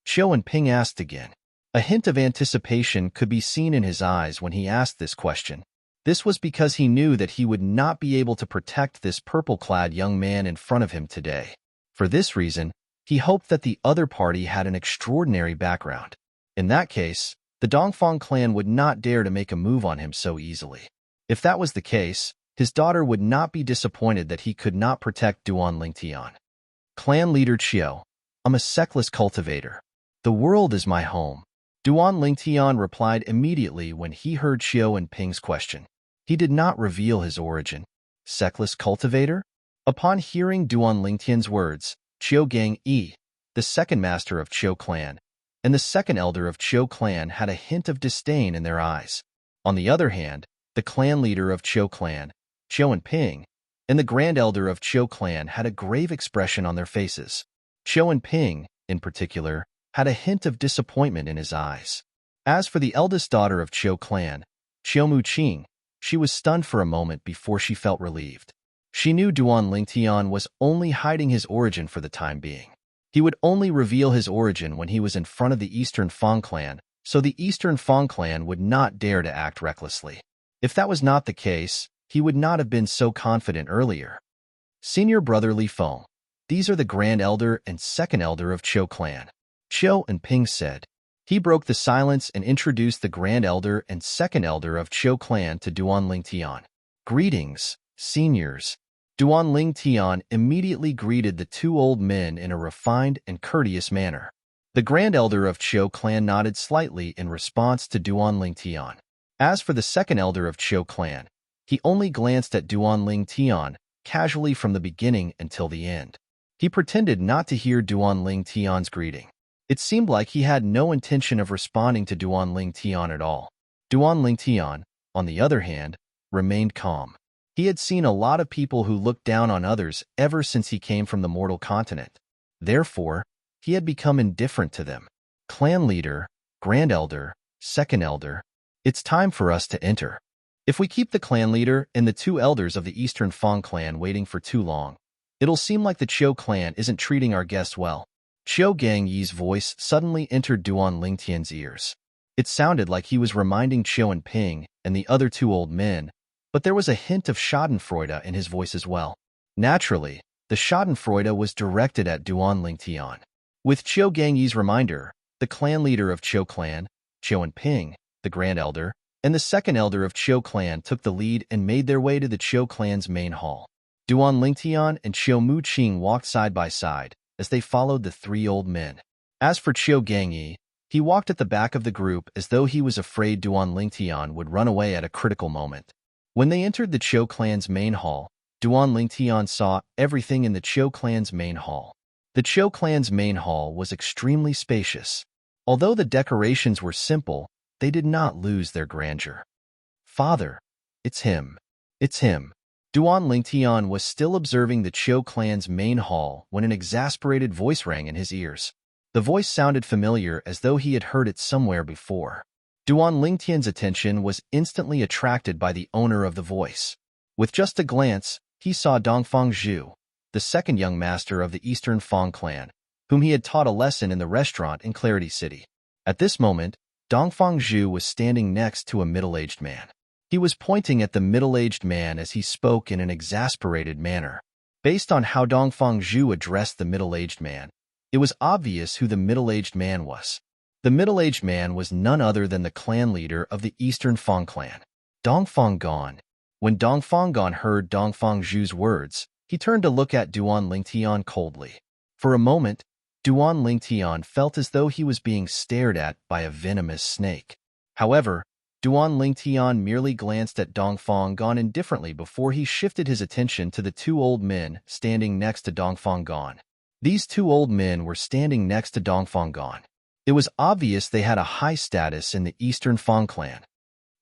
Chiu and Ping asked again. A hint of anticipation could be seen in his eyes when he asked this question. This was because he knew that he would not be able to protect this purple-clad young man in front of him today. For this reason, he hoped that the other party had an extraordinary background. In that case, the Dongfang clan would not dare to make a move on him so easily. If that was the case, his daughter would not be disappointed that he could not protect Duan Lingtian. Clan leader Chiu, I'm a sexless cultivator. The world is my home. Duan Lingtian replied immediately when he heard Chiu and Ping's question. He did not reveal his origin. Sexless cultivator? Upon hearing Duan Lingtian's words, Chiu Gang Yi, the second master of Chiu clan, and the second elder of Chiu clan had a hint of disdain in their eyes. On the other hand, the clan leader of Chiu clan, Chiu and Ping, and the grand elder of Chiu clan had a grave expression on their faces. Chiu and Ping, in particular, had a hint of disappointment in his eyes. As for the eldest daughter of Chiu clan, Chiu Mu Qing, she was stunned for a moment before she felt relieved. She knew Duan Lingtian was only hiding his origin for the time being. He would only reveal his origin when he was in front of the Eastern Fang clan, so the Eastern Fang clan would not dare to act recklessly. If that was not the case, he would not have been so confident earlier. Senior brother Li Feng, these are the grand elder and second elder of Chiu clan. Chiu and Ping said. He broke the silence and introduced the grand elder and second elder of Chiu clan to Duan Lingtian. Greetings, seniors. Duan Lingtian immediately greeted the two old men in a refined and courteous manner. The grand elder of Chiu clan nodded slightly in response to Duan Lingtian. As for the second elder of Chiu clan, he only glanced at Duan Lingtian casually from the beginning until the end. He pretended not to hear Duan Lingtian's greeting. It seemed like he had no intention of responding to Duan Lingtian at all. Duan Lingtian, on the other hand, remained calm. He had seen a lot of people who looked down on others ever since he came from the mortal continent. Therefore, he had become indifferent to them. Clan leader, grand elder, second elder, it's time for us to enter. If we keep the clan leader and the two elders of the Eastern Fang clan waiting for too long, it'll seem like the Chiu clan isn't treating our guests well. Chiu Gangyi's voice suddenly entered Duan Lingtian's ears. It sounded like he was reminding Chiu and Ping and the other two old men, but there was a hint of schadenfreude in his voice as well. Naturally, the schadenfreude was directed at Duan Lingtian. With Chiu Gangyi's reminder, the clan leader of Chiu clan, Chiu and Ping, the grand elder, and the second elder of Chiu clan took the lead and made their way to the Chiu clan's main hall. Duan Lingtian and Chiu Muqing walked side by side as they followed the three old men. As for Chiu Gangyi, he walked at the back of the group as though he was afraid Duan Lingtian would run away at a critical moment. When they entered the Chiu clan's main hall, Duan Lingtian saw everything in the Chiu clan's main hall. The Chiu clan's main hall was extremely spacious. Although the decorations were simple, they did not lose their grandeur. Father, it's him. It's him. Duan Lingtian was still observing the Chiu clan's main hall when an exasperated voice rang in his ears. The voice sounded familiar as though he had heard it somewhere before. Duan Lingtian's attention was instantly attracted by the owner of the voice. With just a glance, he saw Dongfang Zhu, the second young master of the Eastern Fang clan, whom he had taught a lesson in the restaurant in Clarity City. At this moment, Dongfang Zhu was standing next to a middle-aged man. He was pointing at the middle-aged man as he spoke in an exasperated manner. Based on how Dongfang Zhu addressed the middle-aged man, it was obvious who the middle-aged man was. The middle-aged man was none other than the clan leader of the Eastern Fang clan, Dongfang Gan. When Dongfang Gan heard Dongfang Zhu's words, he turned to look at Duan Lingtian coldly. For a moment, Duan Lingtian felt as though he was being stared at by a venomous snake. However, Duan Lingtian merely glanced at Dongfang Gan indifferently before he shifted his attention to the two old men standing next to Dongfang Gan. These two old men were standing next to Dongfang Gan. It was obvious they had a high status in the Eastern Fang clan.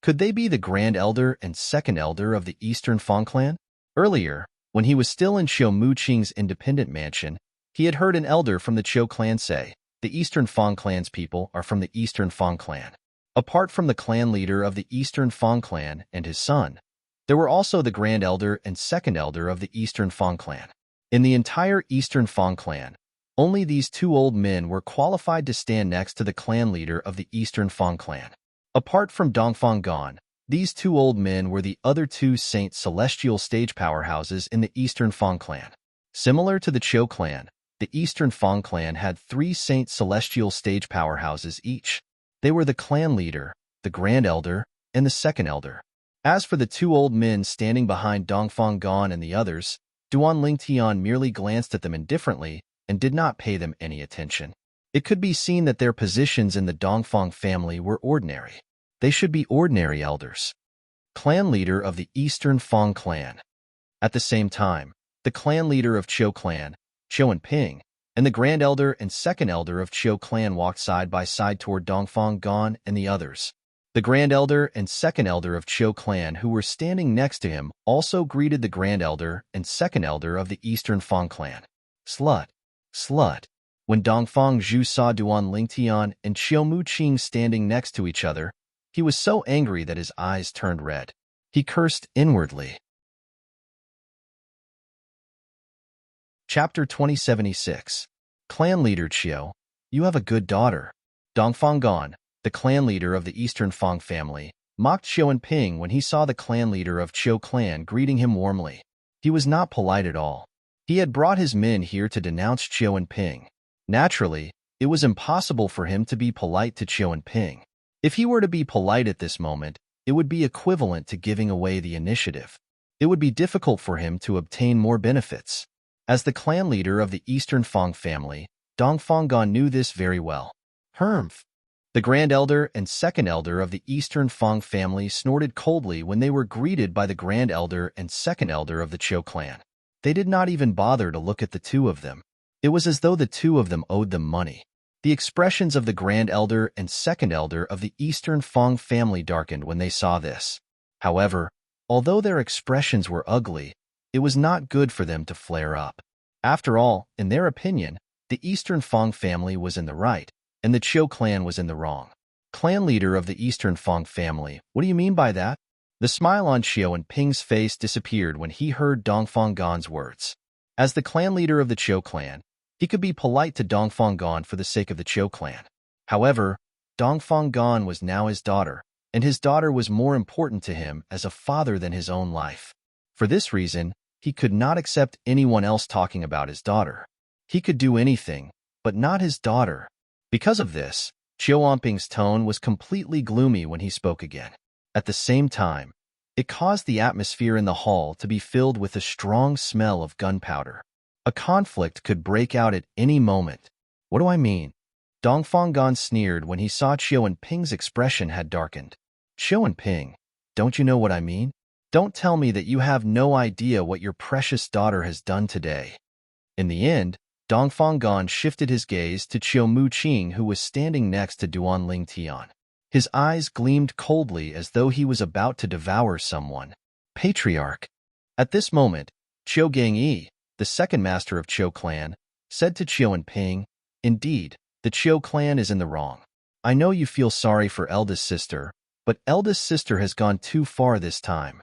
Could they be the Grand Elder and Second Elder of the Eastern Fang clan? Earlier, when he was still in Chiu Muqing's independent mansion, he had heard an elder from the Chiu clan say, "The Eastern Fang clan's people are from the Eastern Fang clan." Apart from the clan leader of the Eastern Fang clan and his son, there were also the Grand Elder and Second Elder of the Eastern Fang clan. In the entire Eastern Fang clan, only these two old men were qualified to stand next to the clan leader of the Eastern Fang clan. Apart from Dongfang Gan, these two old men were the other two Saint Celestial stage powerhouses in the Eastern Fang clan. Similar to the Chiu clan, the Eastern Fang clan had three Saint Celestial stage powerhouses each. They were the clan leader, the Grand Elder, and the Second Elder. As for the two old men standing behind Dongfang Gan and the others, Duan Lingtian merely glanced at them indifferently and did not pay them any attention. It could be seen that their positions in the Dongfang family were ordinary. They should be ordinary elders. Clan leader of the Eastern Fang clan. At the same time, the clan leader of Chiu clan, Chiu and Ping, and the Grand Elder and Second Elder of Chiu clan walked side by side toward Dongfang Gan and the others. The Grand Elder and Second Elder of Chiu clan who were standing next to him also greeted the Grand Elder and Second Elder of the Eastern Fang clan. Slut. Slut. When Dongfang Zhu saw Duan Lingtian and Chiu Muqing standing next to each other, he was so angry that his eyes turned red. He cursed inwardly. Chapter 2076. Clan Leader Chiu, you have a good daughter. Dongfang Gan, the clan leader of the Eastern Fang family, mocked Chiu and Ping when he saw the clan leader of Chiu clan greeting him warmly. He was not polite at all. He had brought his men here to denounce Chiu and Ping. Naturally, it was impossible for him to be polite to Chiu and Ping. If he were to be polite at this moment, it would be equivalent to giving away the initiative. It would be difficult for him to obtain more benefits. As the clan leader of the Eastern Fang family, Dongfang Gan knew this very well. Humph! The Grand Elder and Second Elder of the Eastern Fang family snorted coldly when they were greeted by the Grand Elder and Second Elder of the Chiu clan. They did not even bother to look at the two of them. It was as though the two of them owed them money. The expressions of the Grand Elder and Second Elder of the Eastern Fang family darkened when they saw this. However, although their expressions were ugly, it was not good for them to flare up. After all, in their opinion, the Eastern Fang family was in the right, and the Chiu clan was in the wrong. Clan leader of the Eastern Fang family, what do you mean by that? The smile on Xiao and Ping's face disappeared when he heard Dongfang Gan's words. As the clan leader of the Qiu clan, he could be polite to Dongfang Gan for the sake of the Qiu clan. However, Dongfang Gan was now his daughter, and his daughter was more important to him as a father than his own life. For this reason, he could not accept anyone else talking about his daughter. He could do anything, but not his daughter. Because of this, Qiu Wanping's tone was completely gloomy when he spoke again. At the same time, it caused the atmosphere in the hall to be filled with a strong smell of gunpowder. A conflict could break out at any moment. What do I mean? Dongfang Gan sneered when he saw Qiu and Ping's expression had darkened. Qiu and Ping, don't you know what I mean? Don't tell me that you have no idea what your precious daughter has done today. In the end, Dongfang Gan shifted his gaze to Qiu Muqing, who was standing next to Duan Lingtian. His eyes gleamed coldly as though he was about to devour someone. Patriarch. At this moment, Qiu Gangyi, the second master of Qiu clan, said to Qiu and Ping, "Indeed, the Qiu clan is in the wrong. I know you feel sorry for eldest sister, but eldest sister has gone too far this time."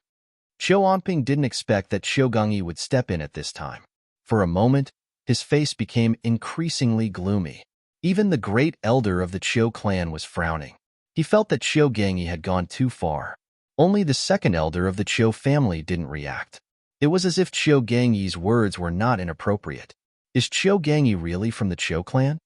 Qiu Wanping didn't expect that Qiu Gangyi would step in at this time. For a moment, his face became increasingly gloomy. Even the great elder of the Qiu clan was frowning. He felt that Qiu Gangyi had gone too far. Only the second elder of the Qiu family didn't react. It was as if Qiu Gangyi's words were not inappropriate. Is Qiu Gangyi really from the Qiu clan?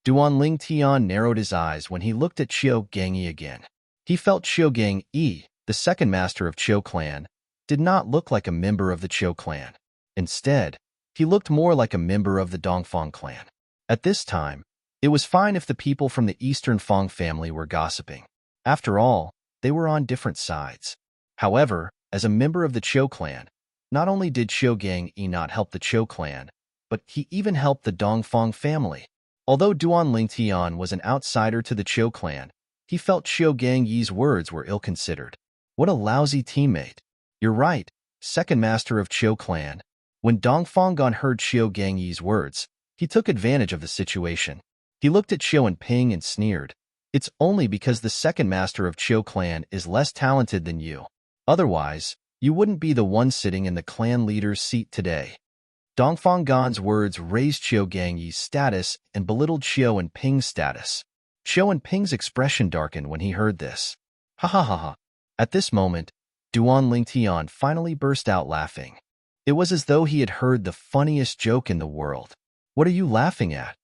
Duan Lingtian narrowed his eyes when he looked at Qiu Gangyi again. He felt Qiu Gangyi, the second master of Qiu clan, did not look like a member of the Qiu clan. Instead, he looked more like a member of the Dongfang clan. At this time, it was fine if the people from the Eastern Fang family were gossiping. After all, they were on different sides. However, as a member of the Qiu clan, not only did Qiu Gangyi not help the Qiu clan, but he even helped the Dongfang family. Although Duan Lingtian was an outsider to the Qiu clan, he felt Qiu Gangyi's words were ill-considered. What a lousy teammate. You're right, second master of Qiu clan. When Dongfang Gan heard Qiu Gangyi's words, he took advantage of the situation. He looked at Qiu and Ping and sneered. It's only because the second master of Qiu clan is less talented than you. Otherwise, you wouldn't be the one sitting in the clan leader's seat today. Dongfang Gan's words raised Qiu Gangyi's status and belittled Qiu and Ping's status. Qiu and Ping's expression darkened when he heard this. Ha ha ha ha. At this moment, Duan Lingtian finally burst out laughing. It was as though he had heard the funniest joke in the world. What are you laughing at?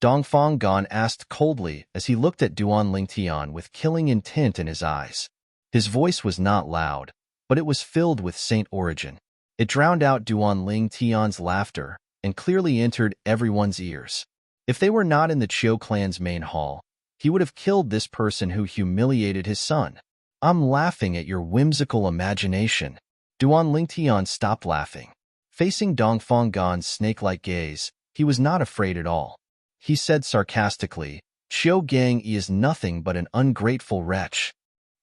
Dongfang Gan asked coldly as he looked at Duan Lingtian with killing intent in his eyes. His voice was not loud, but it was filled with saint origin. It drowned out Duan Lingtian's laughter and clearly entered everyone's ears. If they were not in the Qiu clan's main hall, he would have killed this person who humiliated his son. I'm laughing at your whimsical imagination. Duan Lingtian stopped laughing. Facing Dongfang Gan's snake-like gaze, he was not afraid at all. He said sarcastically, Qiu Gangyi is nothing but an ungrateful wretch.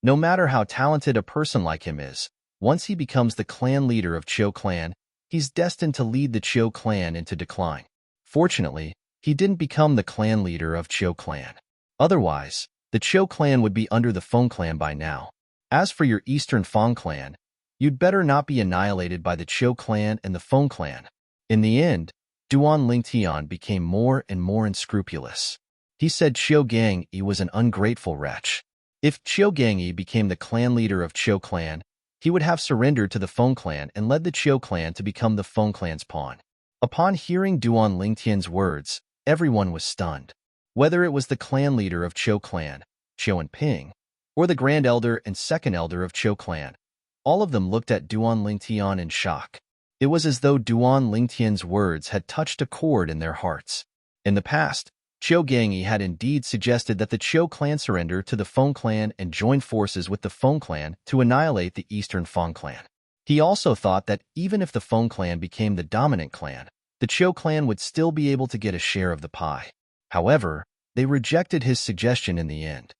No matter how talented a person like him is, once he becomes the clan leader of Qiu clan, he's destined to lead the Qiu clan into decline. Fortunately, he didn't become the clan leader of Qiu clan. Otherwise, the Qiu clan would be under the Feng clan by now. As for your Eastern Fang clan, you'd better not be annihilated by the Qiu clan and the Feng clan. In the end, Duan Lingtian became more and more unscrupulous. He said Qiu Gangyi was an ungrateful wretch. If Qiu Gangyi became the clan leader of Qiu clan, he would have surrendered to the Feng clan and led the Qiu clan to become the Feng clan's pawn. Upon hearing Duan Lingtian's words, everyone was stunned. Whether it was the clan leader of Qiu clan, Qiu and Ping, or the grand elder and second elder of Qiu clan, all of them looked at Duan Lingtian in shock. It was as though Duan Lingtian's words had touched a chord in their hearts. In the past, Qiu Gangyi had indeed suggested that the Qiu clan surrender to the Feng clan and join forces with the Feng clan to annihilate the Eastern Fang clan. He also thought that even if the Feng clan became the dominant clan, the Qiu clan would still be able to get a share of the pie. However, they rejected his suggestion in the end.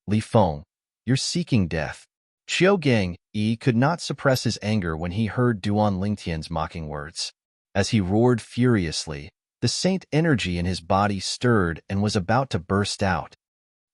Li Feng, you're seeking death. Qiu Gangyi could not suppress his anger when he heard Duan Lingtian's mocking words. As he roared furiously, the saint energy in his body stirred and was about to burst out.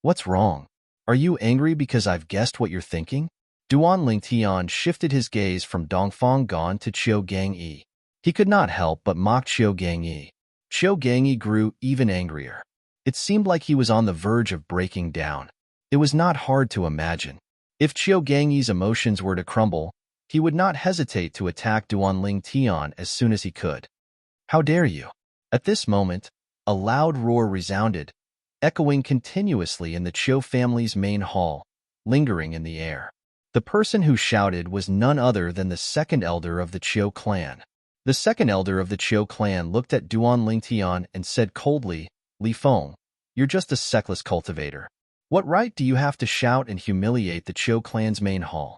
What's wrong? Are you angry because I've guessed what you're thinking? Duan Lingtian shifted his gaze from Dongfang Gan to Qiu Gangyi. He could not help but mock Qiu Gangyi. Qiu Gangyi grew even angrier. It seemed like he was on the verge of breaking down. It was not hard to imagine. If Qiu Gangyi's emotions were to crumble, he would not hesitate to attack Duan Lingtian as soon as he could. How dare you? At this moment, a loud roar resounded, echoing continuously in the Qiu family's main hall, lingering in the air. The person who shouted was none other than the second elder of the Qiu clan. The second elder of the Qiu clan looked at Duan Lingtian and said coldly, "Li Feng, you're just a sexless cultivator. What right do you have to shout and humiliate the Qiu clan's main hall?"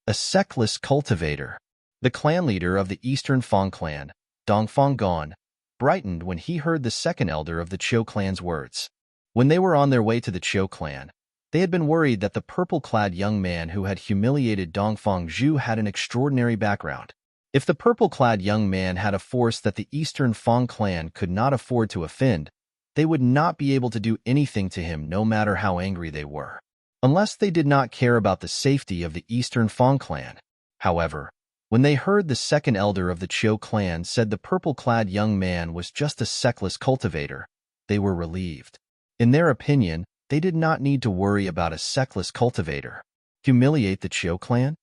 A sexless cultivator. The clan leader of the Eastern Fang clan, Dongfang Gan, brightened when he heard the second elder of the Qiu clan's words. When they were on their way to the Qiu clan, they had been worried that the purple-clad young man who had humiliated Dongfang Zhu had an extraordinary background. If the purple-clad young man had a force that the Eastern Fang clan could not afford to offend, they would not be able to do anything to him no matter how angry they were, unless they did not care about the safety of the Eastern Fang clan. However, when they heard the second elder of the Qiu clan said the purple-clad young man was just a sexless cultivator, they were relieved. In their opinion, they did not need to worry about a sexless cultivator. Humiliate the Qiu clan?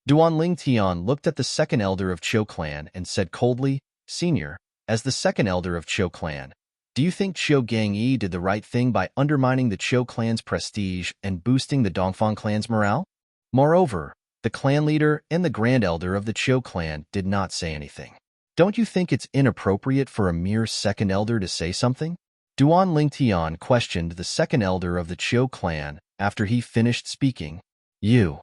Duan Lingtian looked at the second elder of Qiu clan and said coldly, "Senior, as the second elder of Qiu clan, do you think Qiu Gangyi did the right thing by undermining the Qiu clan's prestige and boosting the Dongfang clan's morale?" Moreover, the clan leader and the grand elder of the Qiu clan did not say anything. "Don't you think it's inappropriate for a mere second elder to say something?" Duan Lingtian questioned the second elder of the Qiu clan after he finished speaking. You.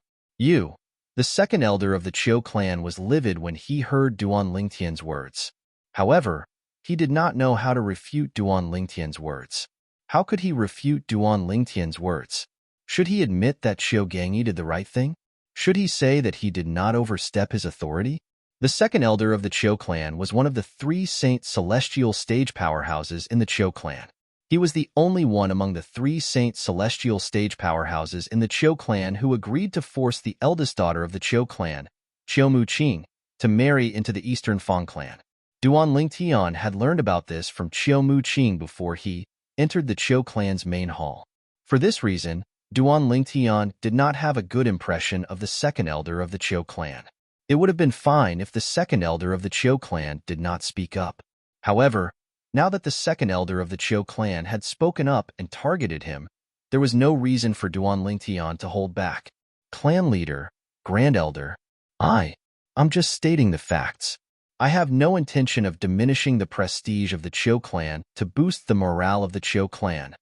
The second elder of the Qiu clan was livid when he heard Duan Lingtian's words. However, he did not know how to refute Duan Lingtian's words. How could he refute Duan Lingtian's words? Should he admit that Qiu Gangyi did the right thing? Should he say that he did not overstep his authority? The second elder of the Qiu clan was one of the 3 Saint Celestial stage powerhouses in the Qiu clan. He was the only one among the 3 Saint Celestial stage powerhouses in the Qiu clan who agreed to force the eldest daughter of the Qiu clan, Qiu Muqing, to marry into the Eastern Fang clan. Duan Lingtian had learned about this from Qiu Muqing before he entered the Qiu clan's main hall. For this reason, Duan Lingtian did not have a good impression of the second elder of the Qiu clan. It would have been fine if the second elder of the Qiu clan did not speak up. However, now that the second elder of the Qiu clan had spoken up and targeted him, there was no reason for Duan Lingtian to hold back. Clan leader, grand elder, I'm just stating the facts. I have no intention of diminishing the prestige of the Qiu clan to boost the morale of the Qiu clan.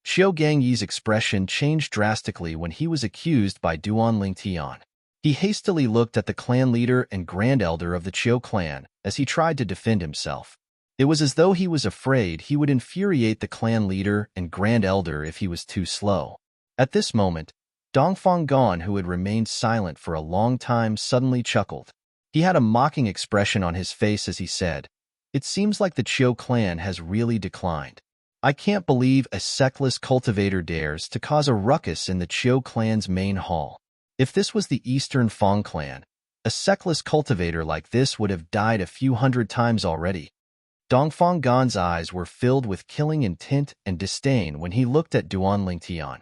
Qiu Gangyi's expression changed drastically when he was accused by Duan Lingtian. He hastily looked at the clan leader and grand elder of the Qiu clan as he tried to defend himself. It was as though he was afraid he would infuriate the clan leader and grand elder if he was too slow. At this moment, Dongfang Gan, who had remained silent for a long time, suddenly chuckled. He had a mocking expression on his face as he said, "It seems like the Qiu clan has really declined. I can't believe a sexless cultivator dares to cause a ruckus in the Qiu clan's main hall. If this was the Eastern Fang clan, a sexless cultivator like this would have died a few hundred times already." Dongfang Gan's eyes were filled with killing intent and disdain when he looked at Duan Lingtian.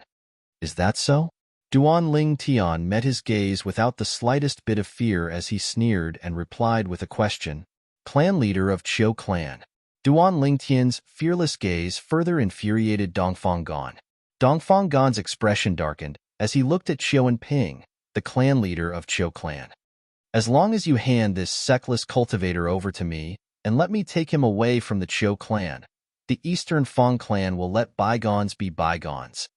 "Is that so?" Duan Lingtian met his gaze without the slightest bit of fear as he sneered and replied with a question. Clan leader of Qiu clan. Duan Lingtian's fearless gaze further infuriated Dongfang Gan. Dongfang Gan's expression darkened as he looked at Qiu Ping, the clan leader of Qiu clan. "As long as you hand this sexless cultivator over to me, and let me take him away from the Qiu clan, the Eastern Fang clan will let bygones be bygones."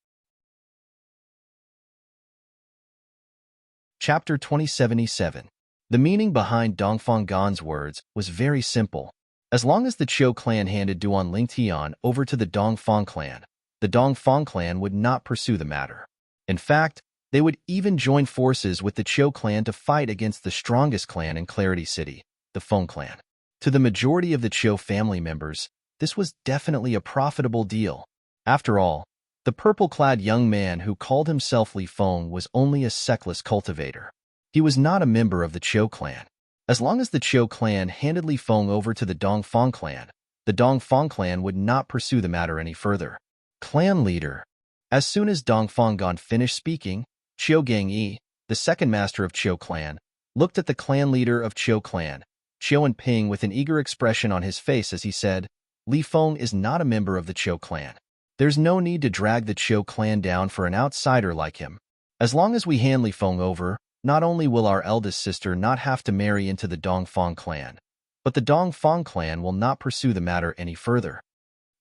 Chapter 2077. The meaning behind Dongfang Gan's words was very simple. As long as the Qiu clan handed Duan Lingtian over to the Dongfang clan, the Dongfang clan would not pursue the matter. In fact, they would even join forces with the Qiu clan to fight against the strongest clan in Clarity City, the Feng clan. To the majority of the Qiu family members, this was definitely a profitable deal. After all, The purple-clad young man who called himself Li Feng was only a seckless cultivator. He was not a member of the Qiu clan. As long as the Qiu clan handed Li Feng over to the Dongfang clan, the Dongfang clan would not pursue the matter any further. Clan leader. As soon as Dongfang Gan finished speaking, Qiu Gangyi, the second master of Qiu clan, looked at the clan leader of Qiu clan, Qiu Ping, with an eager expression on his face as he said, Li Feng is not a member of the Qiu clan. There's no need to drag the Qiu clan down for an outsider like him. As long as we hand Li Feng over, not only will our eldest sister not have to marry into the Dongfang clan, but the Dongfang clan will not pursue the matter any further.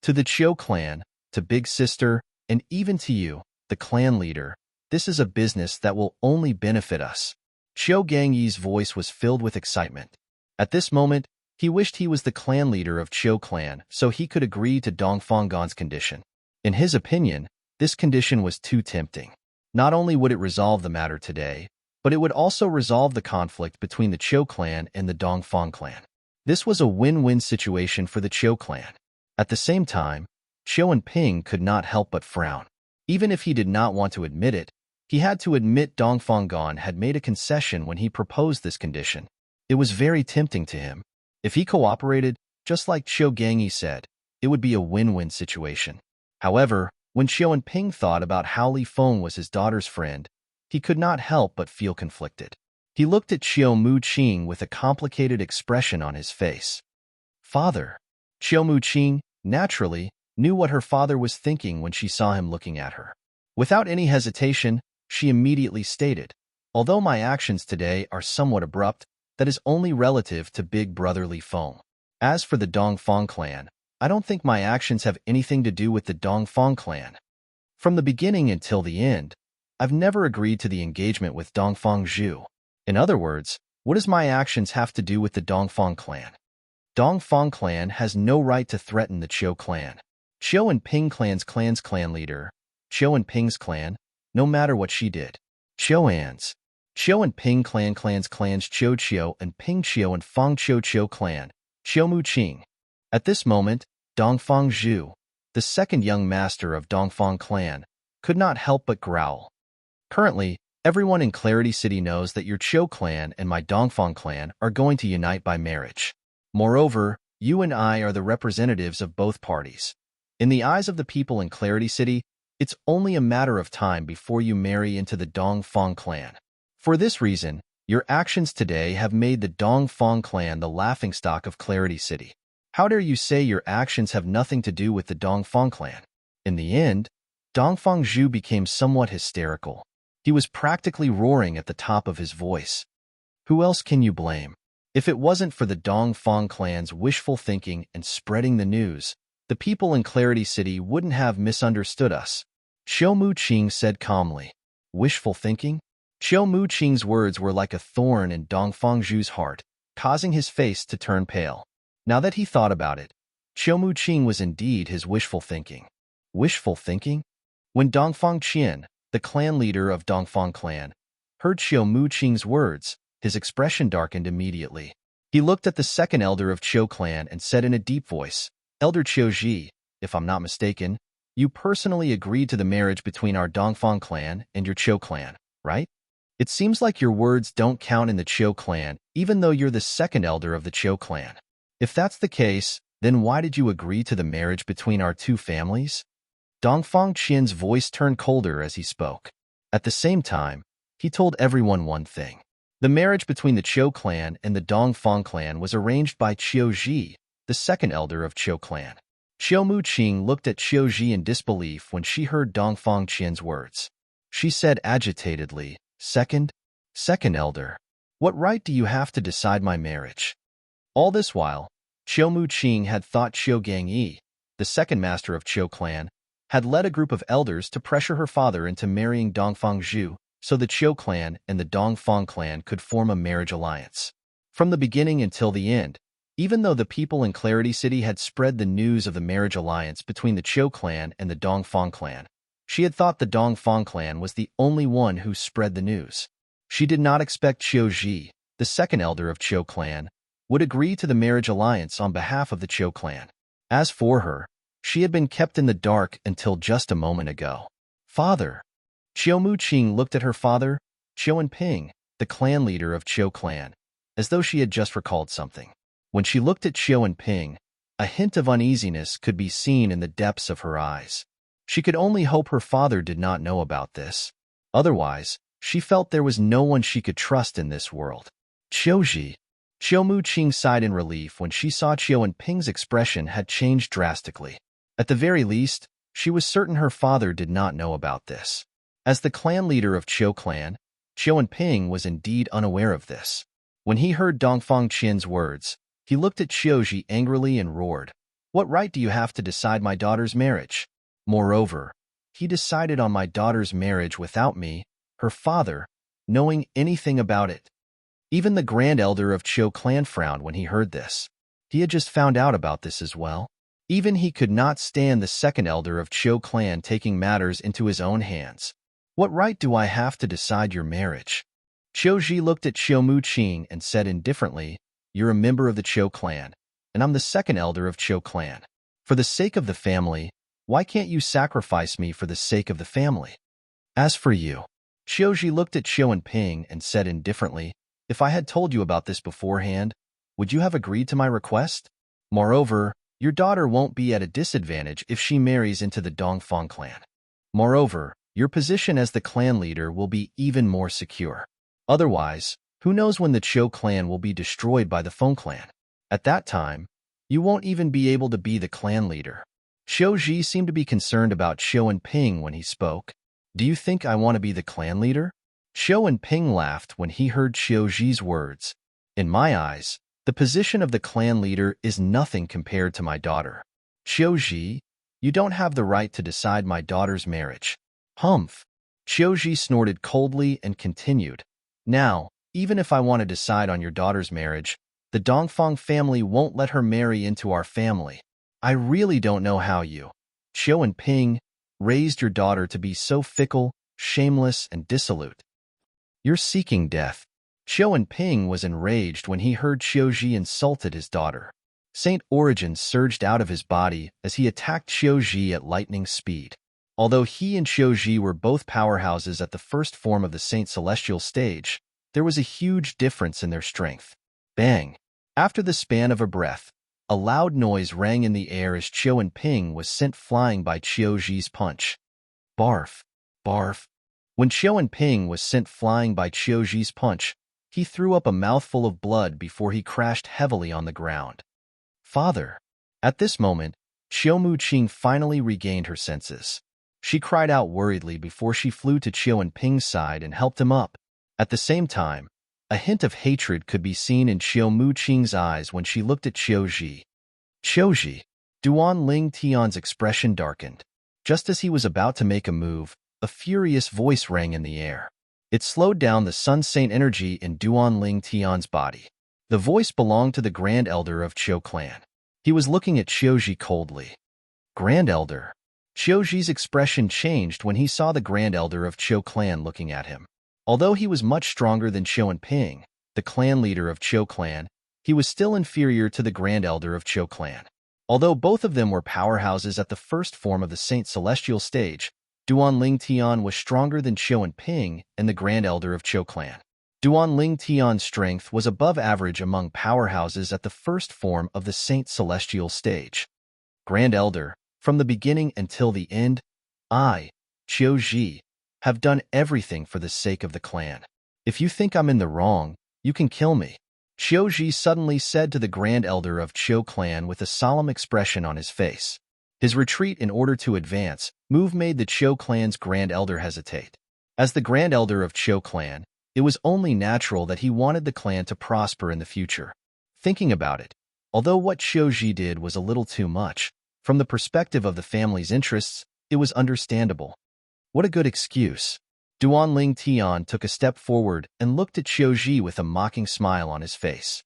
To the Qiu clan, to Big Sister, and even to you, the clan leader, this is a business that will only benefit us. Qiu Gangyi's voice was filled with excitement. At this moment, he wished he was the clan leader of Qiu clan so he could agree to Dongfang Gan's condition. In his opinion, this condition was too tempting. Not only would it resolve the matter today, but it would also resolve the conflict between the Qiu clan and the Dongfang clan. This was a win-win situation for the Qiu clan. At the same time, Qiu Ping could not help but frown. Even if he did not want to admit it, he had to admit Dongfang Gan had made a concession when he proposed this condition. It was very tempting to him. If he cooperated, just like Qiu Gangyi said, it would be a win-win situation. However, when Qiu Ping thought about how Li Feng was his daughter's friend, he could not help but feel conflicted. He looked at Qiu Muqing with a complicated expression on his face. Father. Qiu Muqing, naturally, knew what her father was thinking when she saw him looking at her. Without any hesitation, she immediately stated, although my actions today are somewhat abrupt, that is only relative to big brother Li Feng. As for the Dongfang clan, I don't think my actions have anything to do with the Dongfang clan. From the beginning until the end, I've never agreed to the engagement with Dongfang Zhu. In other words, what does my actions have to do with the Dongfang clan? Dongfang clan has no right to threaten the Qiu clan. Qiu Ping clan's clan leader, Qiu Ping's clan, no matter what she did. Qiu Ping clan's Qiu and Ping Qiu and Fang Qiu clan, Qiu Muqing. At this moment, Dongfang Zhu, the second young master of Dongfang clan, could not help but growl. Currently, everyone in Clarity City knows that your Qiu clan and my Dongfang clan are going to unite by marriage. Moreover, you and I are the representatives of both parties. In the eyes of the people in Clarity City, it's only a matter of time before you marry into the Dongfang clan. For this reason, your actions today have made the Dongfang clan the laughingstock of Clarity City. How dare you say your actions have nothing to do with the Dongfang clan? In the end, Dongfang Zhu became somewhat hysterical. He was practically roaring at the top of his voice. Who else can you blame? If it wasn't for the Dongfang clan's wishful thinking and spreading the news, the people in Clarity City wouldn't have misunderstood us. Qiu Muqing said calmly. Wishful thinking? Qiu Muqing's words were like a thorn in Dongfang Zhu's heart, causing his face to turn pale. Now that he thought about it, Qiu Muqing was indeed his wishful thinking. Wishful thinking? When Dongfang Qian, the clan leader of Dongfang clan, heard Qiu Muqing's words, his expression darkened immediately. He looked at the second elder of Qiu clan and said in a deep voice, Elder Qiu Ji, if I'm not mistaken, you personally agreed to the marriage between our Dongfang clan and your Qiu clan, right? It seems like your words don't count in the Qiu clan, even though you're the second elder of the Qiu clan. If that's the case, then why did you agree to the marriage between our two families? Dongfang Qian's voice turned colder as he spoke. At the same time, he told everyone one thing. The marriage between the Qiu clan and the Dongfang clan was arranged by Qiu Ji, the second elder of Qiu clan. Qiu Muqing looked at Qiu Ji in disbelief when she heard Dongfang Qian's words. She said agitatedly, Second elder, what right do you have to decide my marriage? All this while, Qiu Muqing had thought Qiu Gangyi, the second master of Qiu clan, had led a group of elders to pressure her father into marrying Dongfang Zhu so the Qiu clan and the Dongfang clan could form a marriage alliance. From the beginning until the end, even though the people in Clarity City had spread the news of the marriage alliance between the Qiu clan and the Dongfang clan, she had thought the Dongfang clan was the only one who spread the news. She did not expect Qiu Ji, the second elder of Qiu clan, would agree to the marriage alliance on behalf of the Qiu clan. As for her, She had been kept in the dark until just a moment ago. Father. Chiu Mu-ching looked at her father, Chiu Ping, the clan leader of Chiu clan, as though she had just recalled something. When she looked at Chiu Ping, a hint of uneasiness could be seen in the depths of her eyes. She could only hope her father did not know about this. Otherwise, she felt there was no one she could trust in this world. Chiu Mu-ching sighed in relief when she saw Chiu Ping's expression had changed drastically. At the very least, she was certain her father did not know about this. As the clan leader of Chiu clan, Chiu Ping was indeed unaware of this. When he heard Dongfang Qin's words, he looked at Qiuji angrily and roared, "What right do you have to decide my daughter's marriage? Moreover, he decided on my daughter's marriage without me, her father, knowing anything about it." Even the grand elder of Chiu clan frowned when he heard this. He had just found out about this as well. Even he could not stand the second elder of Chiu clan taking matters into his own hands. "What right do I have to decide your marriage?" Qiuji looked at Chiu Mu-ching and said indifferently, "You're a member of the Chiu clan, and I'm the second elder of Chiu clan. For the sake of the family, why can't you sacrifice me for the sake of the family? As for you," Qiuji looked at Chiu Ping and said indifferently, "If I had told you about this beforehand, would you have agreed to my request? Moreover, your daughter won't be at a disadvantage if she marries into the Dongfang clan. Moreover, your position as the clan leader will be even more secure. Otherwise, who knows when the Chiu clan will be destroyed by the Feng clan? At that time, you won't even be able to be the clan leader." Qiuji seemed to be concerned about Chiu Ping when he spoke. "Do you think I want to be the clan leader?" Chiu Ping laughed when he heard Qiuji's words. "In my eyes, the position of the clan leader is nothing compared to my daughter. Qiuji, you don't have the right to decide my daughter's marriage." "Humph." Qiuji snorted coldly and continued, "Now, even if I want to decide on your daughter's marriage, the Dongfang family won't let her marry into our family. I really don't know how you, Chiu Ping, raised your daughter to be so fickle, shameless, and dissolute. You're seeking death." Chiu Ping was enraged when he heard Qiuji insulted his daughter. Saint Origin surged out of his body as he attacked Qiuji at lightning speed. Although he and Qiuji were both powerhouses at the first form of the Saint Celestial stage, there was a huge difference in their strength. Bang! After the span of a breath, a loud noise rang in the air as Chiu Ping was sent flying by Qiuji's punch. Barf! Barf! When Chiu Ping was sent flying by Qiuji's punch, he threw up a mouthful of blood before he crashed heavily on the ground. "Father!" At this moment, Chiu Mu-ching finally regained her senses. She cried out worriedly before she flew to Chiu Ping's side and helped him up. At the same time, a hint of hatred could be seen in Chiu Mu-ching's eyes when she looked at Qiuji. "Qiuji!" Duan Ling Tian's expression darkened. Just as he was about to make a move, a furious voice rang in the air. It slowed down the Sun Saint energy in Duan Ling Tian's body. The voice belonged to the Grand Elder of Chiu clan. He was looking at Qiuji coldly. "Grand Elder." Qiuji's expression changed when he saw the Grand Elder of Chiu clan looking at him. Although he was much stronger than Chiu Ping, the clan leader of Chiu clan, he was still inferior to the Grand Elder of Chiu clan. Although both of them were powerhouses at the first form of the Saint Celestial stage, Duan Ling Tian was stronger than Chiu Ping and the Grand Elder of Chiu clan. Duan Ling Tian's strength was above average among powerhouses at the first form of the Saint Celestial stage. "Grand Elder, from the beginning until the end, I, Qiuji, have done everything for the sake of the clan. If you think I'm in the wrong, you can kill me," Qiuji suddenly said to the Grand Elder of Chiu clan with a solemn expression on his face. His retreat in order to advance move made the Chiu clan's Grand Elder hesitate. As the Grand Elder of Chiu clan, it was only natural that he wanted the clan to prosper in the future. Thinking about it, although what Qiuji did was a little too much, from the perspective of the family's interests, it was understandable. What a good excuse. Duan Ling Tian took a step forward and looked at Qiuji with a mocking smile on his face.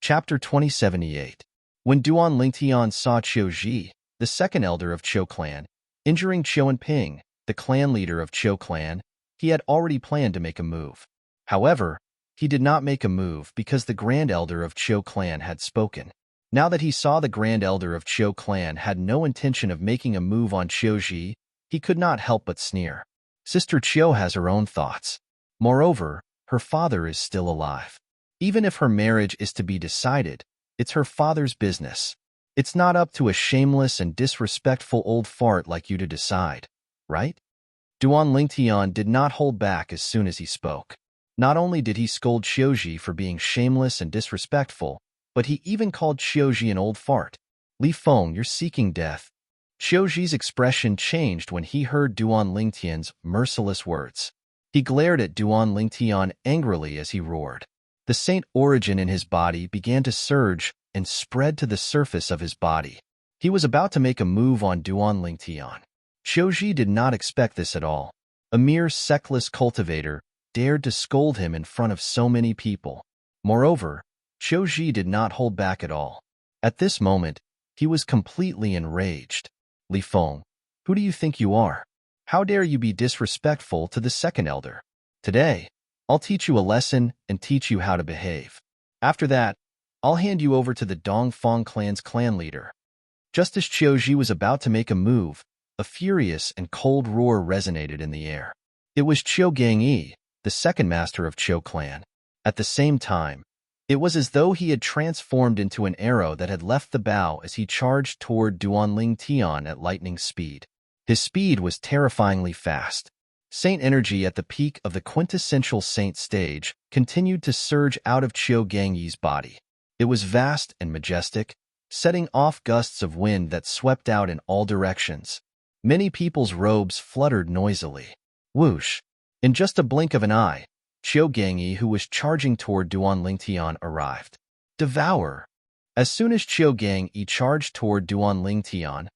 Chapter 2078. When Duan Ling Tian saw Qiuji, the second elder of Chiu clan, injuring Chiu Ping, the clan leader of Chiu clan, he had already planned to make a move. However, he did not make a move because the Grand Elder of Chiu clan had spoken. Now that he saw the Grand Elder of Qiu clan had no intention of making a move on Qiuji, he could not help but sneer. Sister Qiu has her own thoughts. Moreover, her father is still alive. Even if her marriage is to be decided, it's her father's business. It's not up to a shameless and disrespectful old fart like you to decide, right? Duan Lingtian did not hold back as soon as he spoke. Not only did he scold Qiuji for being shameless and disrespectful, but he even called Qiuji an old fart. Li Feng, you're seeking death. Qiuji's expression changed when he heard Duan Lingtian's merciless words. He glared at Duan Lingtian angrily as he roared. The saint origin in his body began to surge and spread to the surface of his body. He was about to make a move on Duan Lingtian. Qiuji did not expect this at all. A mere sectless cultivator dared to scold him in front of so many people. Moreover, Qiuji did not hold back at all. At this moment, he was completely enraged. Li Feng, who do you think you are? How dare you be disrespectful to the second elder? Today, I'll teach you a lesson and teach you how to behave. After that, I'll hand you over to the Dongfang clan's clan leader. Just as Qiuji was about to make a move, a furious and cold roar resonated in the air. It was Qiu Gangyi, the second master of Qiu clan. At the same time, it was as though he had transformed into an arrow that had left the bow as he charged toward Duanling Tian at lightning speed. His speed was terrifyingly fast. Saint energy at the peak of the quintessential saint stage continued to surge out of Qiu Gangyi's body. It was vast and majestic, setting off gusts of wind that swept out in all directions. Many people's robes fluttered noisily. Whoosh! In just a blink of an eye, Qiu Gangyi, who was charging toward Duan Lingtian, arrived. Devour! As soon as Qiu Gangyi charged toward Duan Lingtian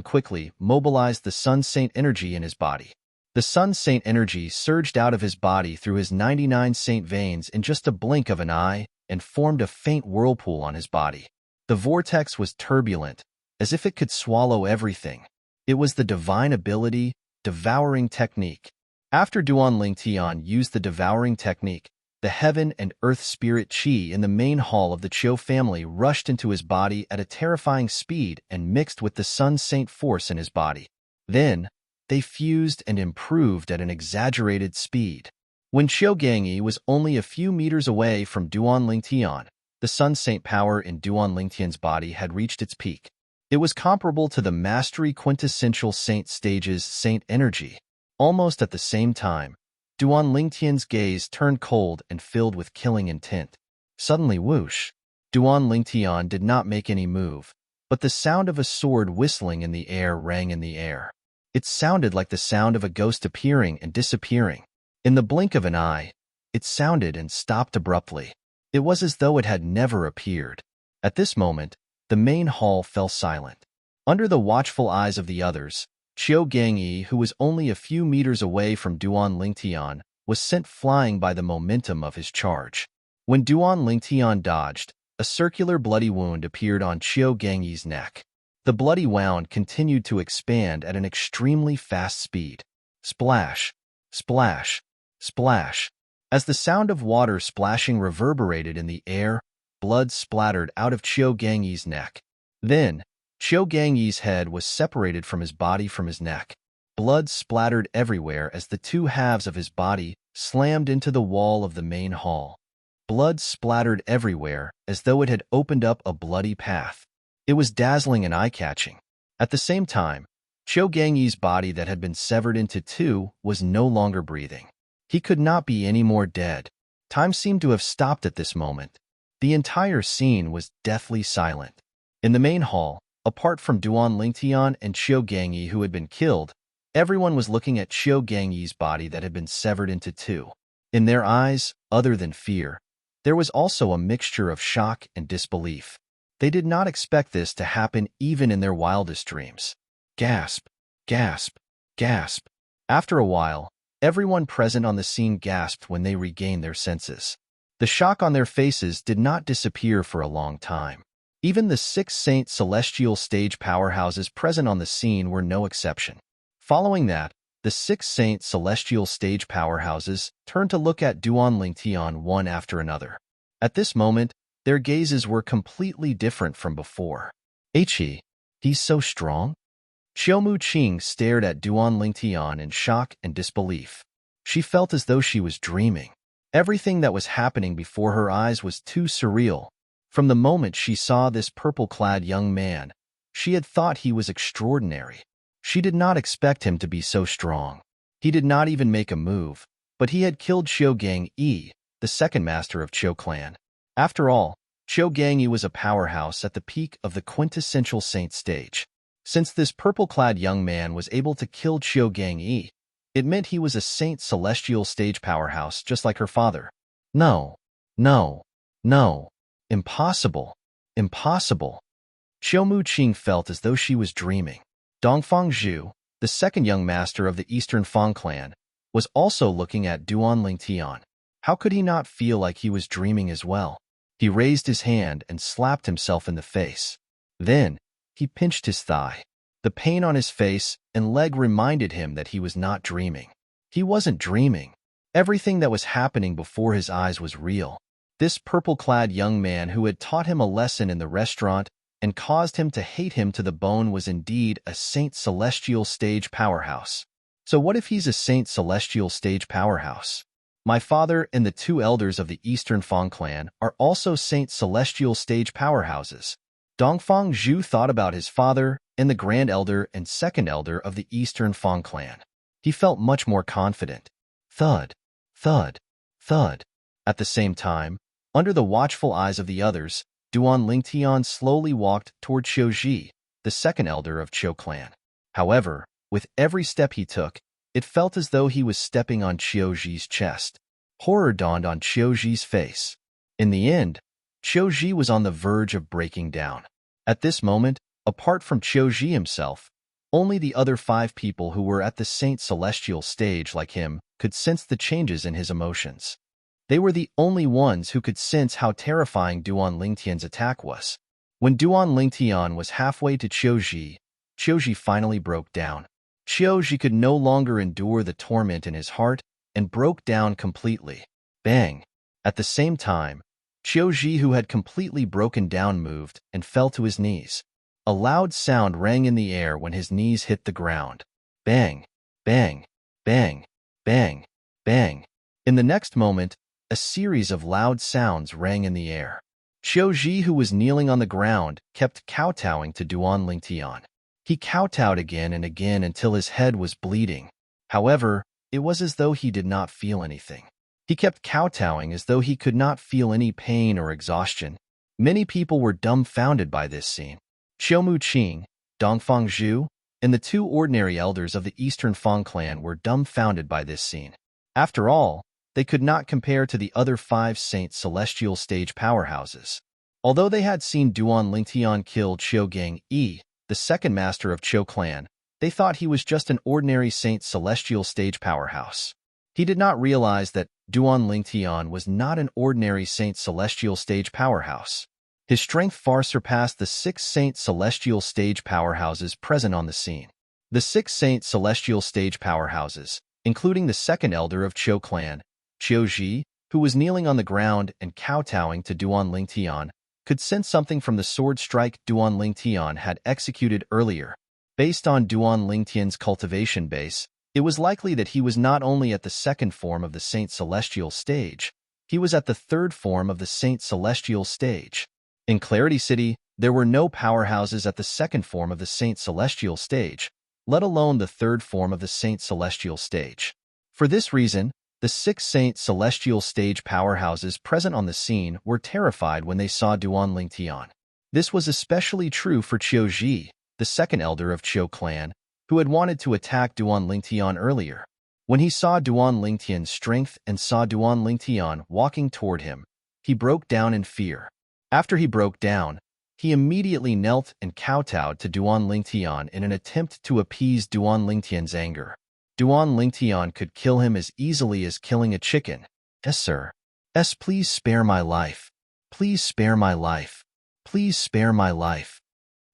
quickly mobilized the Sun Saint energy in his body. The Sun Saint energy surged out of his body through his 99 saint veins in just a blink of an eye and formed a faint whirlpool on his body. The vortex was turbulent, as if it could swallow everything. It was the divine ability, devouring technique. After Duan Lingtian used the devouring technique, the heaven and earth spirit qi in the main hall of the Qiu family rushed into his body at a terrifying speed and mixed with the Sun Saint force in his body. Then, they fused and improved at an exaggerated speed. When Qiu Gangyi was only a few meters away from Duan Lingtian, the Sun Saint power in Duan Lingtian's body had reached its peak. It was comparable to the Mastery Quintessential Saint stage's Saint energy. Almost at the same time, Duan Lingtian's gaze turned cold and filled with killing intent. Suddenly, whoosh! Duan Lingtian did not make any move, but the sound of a sword whistling in the air rang in the air. It sounded like the sound of a ghost appearing and disappearing. In the blink of an eye, it sounded and stopped abruptly. It was as though it had never appeared. At this moment, the main hall fell silent. Under the watchful eyes of the others, Qiu Gangyi, who was only a few meters away from Duan Lingtian, was sent flying by the momentum of his charge. When Duan Lingtian dodged, a circular bloody wound appeared on Qiu Gangyi's neck. The bloody wound continued to expand at an extremely fast speed. Splash! Splash! Splash! As the sound of water splashing reverberated in the air, blood splattered out of Qiu Gangyi's neck. Then, Qiu Gangyi's head was separated from his body from his neck. Blood splattered everywhere as the two halves of his body slammed into the wall of the main hall. Blood splattered everywhere as though it had opened up a bloody path. It was dazzling and eye-catching. At the same time, Qiu Gangyi's body that had been severed into two was no longer breathing. He could not be any more dead. Time seemed to have stopped at this moment. The entire scene was deathly silent. In the main hall, apart from Duan Lingtian and Qiu Gangyi who had been killed, everyone was looking at Qiu Gangyi's body that had been severed into two. In their eyes, other than fear, there was also a mixture of shock and disbelief. They did not expect this to happen even in their wildest dreams. Gasp, gasp, gasp. After a while, everyone present on the scene gasped when they regained their senses. The shock on their faces did not disappear for a long time. Even the 6 Saint Celestial stage powerhouses present on the scene were no exception. Following that, the 6 Saint Celestial stage powerhouses turned to look at Duan Lingtian one after another. At this moment, Their gazes were completely different from before. He's so strong? Xiao Muqing stared at Duan Lingtian in shock and disbelief. She felt as though she was dreaming. Everything that was happening before her eyes was too surreal. From the moment she saw this purple-clad young man, she had thought he was extraordinary. She did not expect him to be so strong. He did not even make a move, but he had killed Qiu Gangyi, the second master of Qiu clan. After all, Qiu Gangyi was a powerhouse at the peak of the quintessential saint stage. Since this purple-clad young man was able to kill Qiu Gangyi, it meant he was a saint celestial stage powerhouse just like her father. No, no, no. Impossible. Impossible. Xiao Muqing felt as though she was dreaming. Dongfang Zhu, the second young master of the Eastern Fang clan, was also looking at Duan Lingtian. How could he not feel like he was dreaming as well? He raised his hand and slapped himself in the face. Then, he pinched his thigh. The pain on his face and leg reminded him that he was not dreaming. He wasn't dreaming. Everything that was happening before his eyes was real. This purple-clad young man who had taught him a lesson in the restaurant and caused him to hate him to the bone was indeed a Saint Celestial stage powerhouse. So what if he's a Saint Celestial stage powerhouse? My father and the two elders of the Eastern Fang clan are also Saint Celestial stage powerhouses. Dongfang Zhu thought about his father and the Grand Elder and Second Elder of the Eastern Fang clan. He felt much more confident. Thud, thud, thud. At the same time, under the watchful eyes of the others, Duan Lingtian slowly walked toward Qiu Ji, the second elder of Qiu clan. However, with every step he took, it felt as though he was stepping on Qiu Ji's chest. Horror dawned on Qiu Ji's face. In the end, Qiu Ji was on the verge of breaking down. At this moment, apart from Qiu Ji himself, only the other 5 people who were at the Saint Celestial stage like him could sense the changes in his emotions. They were the only ones who could sense how terrifying Duan Lingtian's attack was. When Duan Lingtian was halfway to Qiu Ji finally broke down. Qiu Ji could no longer endure the torment in his heart and broke down completely. Bang! At the same time, Qiu Ji, who had completely broken down, moved and fell to his knees. A loud sound rang in the air when his knees hit the ground. Bang! Bang! Bang! Bang! Bang! In the next moment, a series of loud sounds rang in the air. Qiu Ji, who was kneeling on the ground, kept kowtowing to Duan Lingtian. He kowtowed again and again until his head was bleeding. However, it was as though he did not feel anything. He kept kowtowing as though he could not feel any pain or exhaustion. Many people were dumbfounded by this scene. Xiao Muqing, Dongfang Zhu, and the 2 ordinary elders of the Eastern Fang clan were dumbfounded by this scene. After all, they could not compare to the other 5 Saint Celestial stage powerhouses. Although they had seen Duan Lingtian kill Qiu Gangyi, the second master of Qiu clan, they thought he was just an ordinary Saint Celestial stage powerhouse. He did not realize that Duan Lingtian was not an ordinary Saint Celestial stage powerhouse. His strength far surpassed the 6 Saint Celestial stage powerhouses present on the scene. The 6 Saint Celestial stage powerhouses, including the second elder of Qiu clan, Qiu Ji, who was kneeling on the ground and kowtowing to Duan Lingtian, could sense something from the sword strike Duan Lingtian had executed earlier. Based on Duan Lingtian's cultivation base, it was likely that he was not only at the second form of the Saint Celestial stage, he was at the third form of the Saint Celestial stage. In Clarity City, there were no powerhouses at the second form of the Saint Celestial stage, let alone the third form of the Saint Celestial stage. For this reason, the 6 Saint Celestial stage powerhouses present on the scene were terrified when they saw Duan Lingtian. This was especially true for Qiu Ji, the second elder of Qiu clan, who had wanted to attack Duan Lingtian earlier. When he saw Duan Lingtian's strength and saw Duan Lingtian walking toward him, he broke down in fear. After he broke down, he immediately knelt and kowtowed to Duan Lingtian in an attempt to appease Duan Lingtian's anger. Duan Lingtian could kill him as easily as killing a chicken. Yes, sir. Yes, please spare my life. Please spare my life. Please spare my life.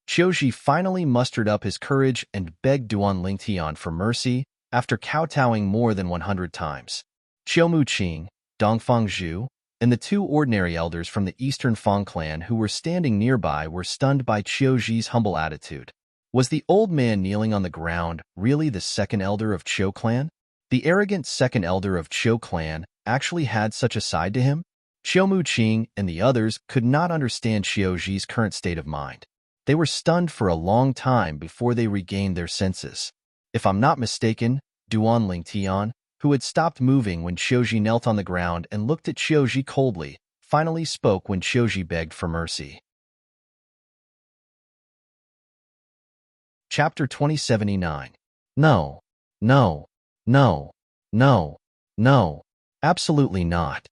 Qiu Ji finally mustered up his courage and begged Duan Lingtian for mercy after kowtowing more than 100 times. Xiao Muqing, Dongfang Zhu, and the two ordinary elders from the Eastern Fang clan who were standing nearby were stunned by Qiuji's humble attitude. Was the old man kneeling on the ground really the second elder of Qiu clan? The arrogant second elder of Qiu clan actually had such a side to him? Qiu Muqing and the others could not understand Qiuji's current state of mind. They were stunned for a long time before they regained their senses. If I'm not mistaken, Duan Lingtian, who had stopped moving when Qiuji knelt on the ground and looked at Qiuji coldly, finally spoke when Qiuji begged for mercy. Chapter 2079. No, no, no, no, no, absolutely not.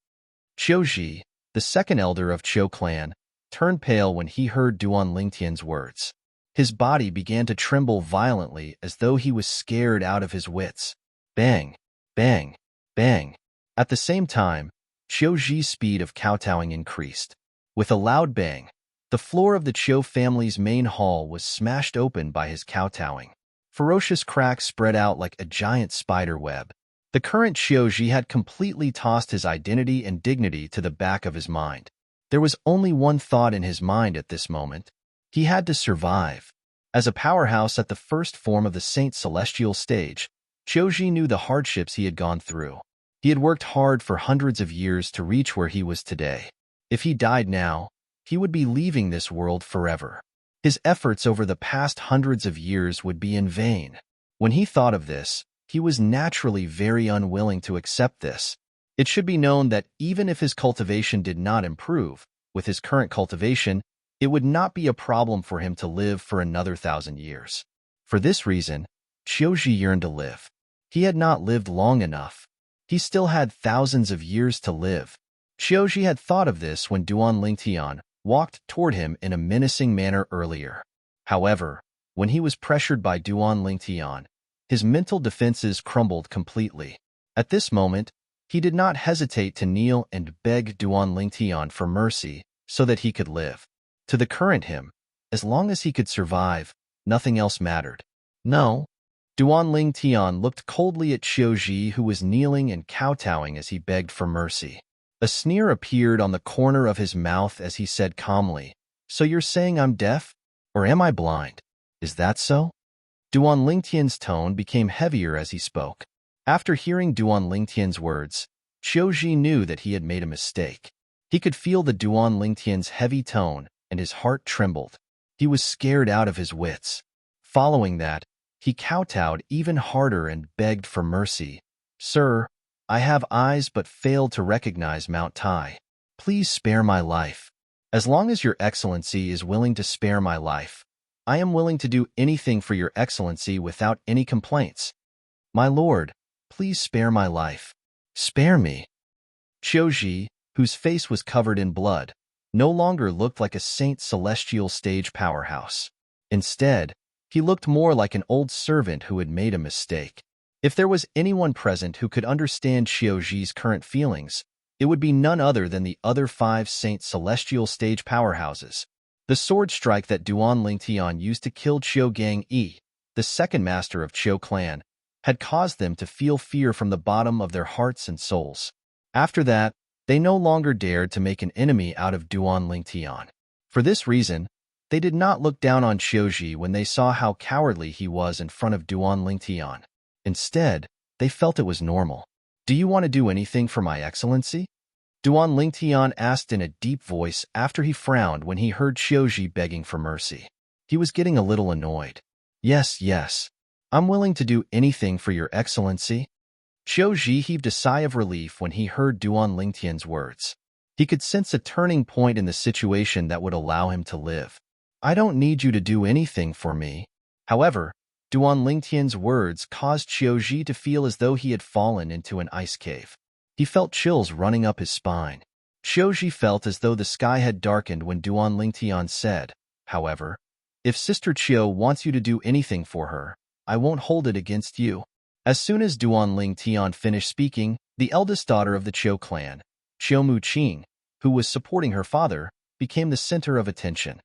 Qiuji, the second elder of Qiu clan, turned pale when he heard Duan Lingtian's words. His body began to tremble violently as though he was scared out of his wits. Bang, bang, bang. At the same time, Qiuji's speed of kowtowing increased. With a loud bang, the floor of the Qiu family's main hall was smashed open by his kowtowing. Ferocious cracks spread out like a giant spider web. The current Qiuji had completely tossed his identity and dignity to the back of his mind. There was only one thought in his mind at this moment. He had to survive. As a powerhouse at the first form of the Saint Celestial stage, Qiuji knew the hardships he had gone through. He had worked hard for hundreds of years to reach where he was today. If he died now, he would be leaving this world forever. His efforts over the past hundreds of years would be in vain. When he thought of this, he was naturally very unwilling to accept this. It should be known that even if his cultivation did not improve, with his current cultivation, it would not be a problem for him to live for another 1,000 years. For this reason, Qiuji yearned to live. He had not lived long enough. He still had thousands of years to live. Qiuji had thought of this when Duan Lingtian walked toward him in a menacing manner earlier. However, when he was pressured by Duan Lingtian, his mental defenses crumbled completely. At this moment, he did not hesitate to kneel and beg Duan Lingtian for mercy so that he could live. To the current him, as long as he could survive, nothing else mattered. No. Duan Lingtian looked coldly at Qiuji, who was kneeling and kowtowing as he begged for mercy. A sneer appeared on the corner of his mouth as he said calmly, "So you're saying I'm deaf? Or am I blind? Is that so?" Duan Lingtian's tone became heavier as he spoke. After hearing Duan Lingtian's words, Qiuji knew that he had made a mistake. He could feel the Duan Lingtian's heavy tone, and his heart trembled. He was scared out of his wits. Following that, he kowtowed even harder and begged for mercy. "Sir, I have eyes but failed to recognize Mount Tai. Please spare my life. As long as your excellency is willing to spare my life, I am willing to do anything for your excellency without any complaints. My lord, please spare my life. Spare me." Qiuji, whose face was covered in blood, no longer looked like a Saint Celestial stage powerhouse. Instead, he looked more like an old servant who had made a mistake. If there was anyone present who could understand Qiuji's current feelings, it would be none other than the other 5 Saint Celestial stage powerhouses. The sword strike that Duan Lingtian used to kill Qiu Gang Yi, the second master of Qiu clan, had caused them to feel fear from the bottom of their hearts and souls. After that, they no longer dared to make an enemy out of Duan Lingtian. For this reason, they did not look down on Qiuji when they saw how cowardly he was in front of Duan Lingtian. Instead, they felt it was normal. "Do you want to do anything for my excellency?" Duan Lingtian asked in a deep voice after he frowned when he heard Qiuji begging for mercy. He was getting a little annoyed. Yes. I'm willing to do anything for your excellency." Qiuji heaved a sigh of relief when he heard Duan Lingtian's words. He could sense a turning point in the situation that would allow him to live. "I don't need you to do anything for me." However, Duan Lingtian's words caused Qiuji to feel as though he had fallen into an ice cave. He felt chills running up his spine. Qiuji felt as though the sky had darkened when Duan Lingtian said, "However, if Sister Qiu wants you to do anything for her, I won't hold it against you." As soon as Duan Lingtian finished speaking, the eldest daughter of the Qiu clan, Qiu Muqing, who was supporting her father, became the center of attention.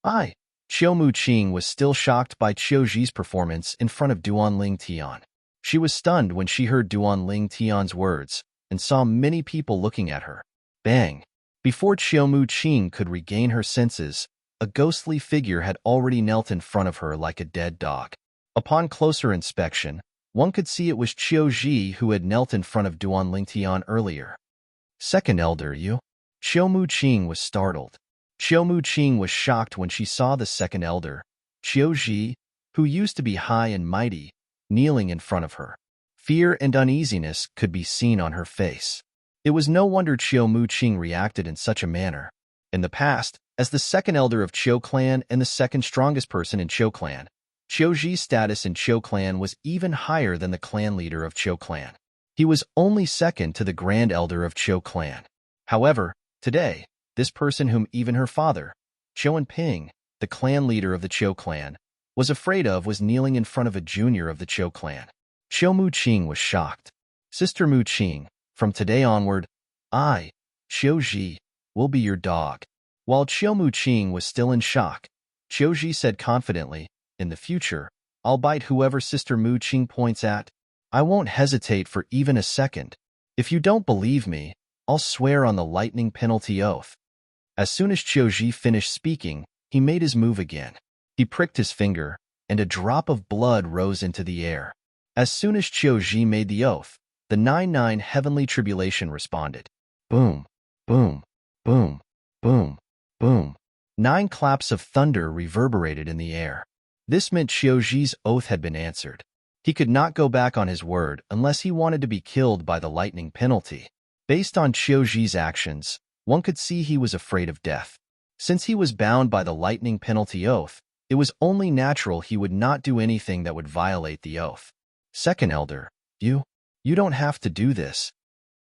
Qiu Muqing was still shocked by Qiuji's performance in front of Duan Lingtian. She was stunned when she heard Duan Lingtian's words and saw many people looking at her. Bang! Before Chiao Mu-ching could regain her senses, a ghostly figure had already knelt in front of her like a dead dog. Upon closer inspection, one could see it was Qiu Ji who had knelt in front of Duan Lingtian earlier. Second elder, you? Chiao Mu-ching was startled. Chiao Mu-ching was shocked when she saw the second elder, Qiu Ji, who used to be high and mighty, kneeling in front of her. Fear and uneasiness could be seen on her face. It was no wonder Chiao Mu-ching reacted in such a manner. In the past, as the second elder of Qiu clan and the second strongest person in Qiu clan, Qiu Ji's status in Qiu clan was even higher than the clan leader of Qiu clan. He was only second to the grand elder of Qiu clan. However, today, this person whom even her father, Qiu Ping, the clan leader of the Qiu clan, was afraid of was kneeling in front of a junior of the Qiu clan. Chiao Mu-ching was shocked. Sister Mu-ching, from today onward, I, Qiu Ji, will be your dog. While Chiao Mu-ching was still in shock, Qiu Ji said confidently, in the future, I'll bite whoever Sister Mu-ching points at. I won't hesitate for even a second. If you don't believe me, I'll swear on the lightning penalty oath. As soon as Qiu Ji finished speaking, he made his move again. He pricked his finger, and a drop of blood rose into the air. As soon as Qiu Ji made the oath, the 99 heavenly tribulation responded. Boom, boom, boom, boom, boom. 9 claps of thunder reverberated in the air. This meant Qiu Ji's oath had been answered. He could not go back on his word unless he wanted to be killed by the lightning penalty. Based on Qiu Ji's actions, one could see he was afraid of death. Since he was bound by the lightning penalty oath, it was only natural he would not do anything that would violate the oath. Second elder, you don't have to do this.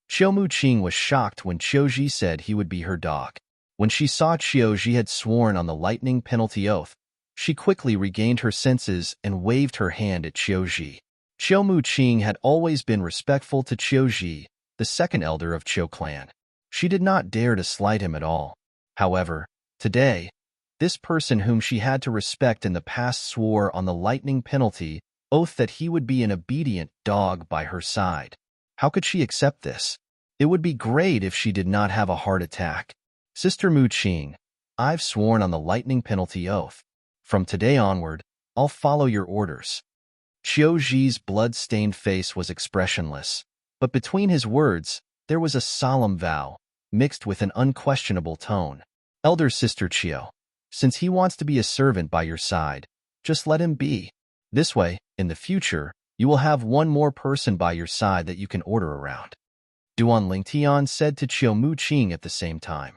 Chiao Mu-ching was shocked when Qiu Ji said he would be her dog. When she saw Qiu Ji had sworn on the lightning penalty oath, she quickly regained her senses and waved her hand at Qiu Ji. Chiao Mu-ching had always been respectful to Qiu Ji, the second elder of Qiu clan. She did not dare to slight him at all. However, today, this person whom she had to respect in the past swore on the lightning penalty oath that he would be an obedient dog by her side. How could she accept this? It would be great if she did not have a heart attack. Sister Mu-ching, I've sworn on the lightning penalty oath. From today onward, I'll follow your orders. Qiu Ji's blood-stained face was expressionless, but between his words, there was a solemn vow, mixed with an unquestionable tone. Elder Sister Qiu, since he wants to be a servant by your side, just let him be. This way, in the future, you will have one more person by your side that you can order around. Duan Lingtian said to Chiao Mu-ching at the same time.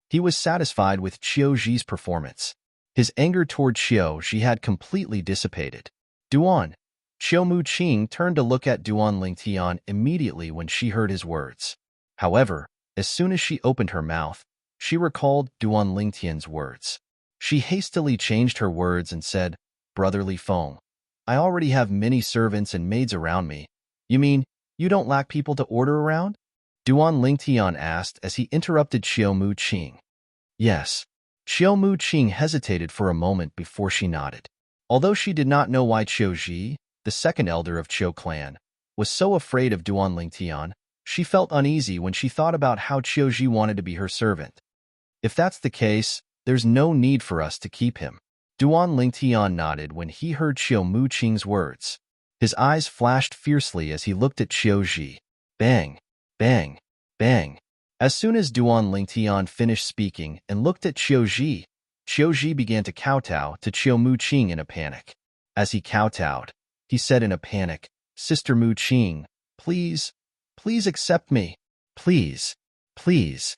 He was satisfied with Qiu Ji's performance. His anger toward Qiu Ji had completely dissipated. Duan, Chiao Mu-ching turned to look at Duan Lingtian immediately when she heard his words. However, as soon as she opened her mouth, she recalled Duan Lingtian's words. She hastily changed her words and said, Brotherly Feng, I already have many servants and maids around me. You mean, you don't lack people to order around? Duan Lingtian asked as he interrupted Chiao Mu-ching. Yes. Chiao Mu-ching hesitated for a moment before she nodded. Although she did not know why Qiu Ji, the second elder of Qiu clan, was so afraid of Duan Lingtian, she felt uneasy when she thought about how Qiu Ji wanted to be her servant. If that's the case, there's no need for us to keep him. Duan Lingtian nodded when he heard Chiao Mu-ching's words. His eyes flashed fiercely as he looked at Qiu Ji. Bang, bang, bang. As soon as Duan Lingtian finished speaking and looked at Qiu Ji began to kowtow to Chiao Mu-ching in a panic. As he kowtowed, he said in a panic, Sister Mu-ching, please accept me. Please, please.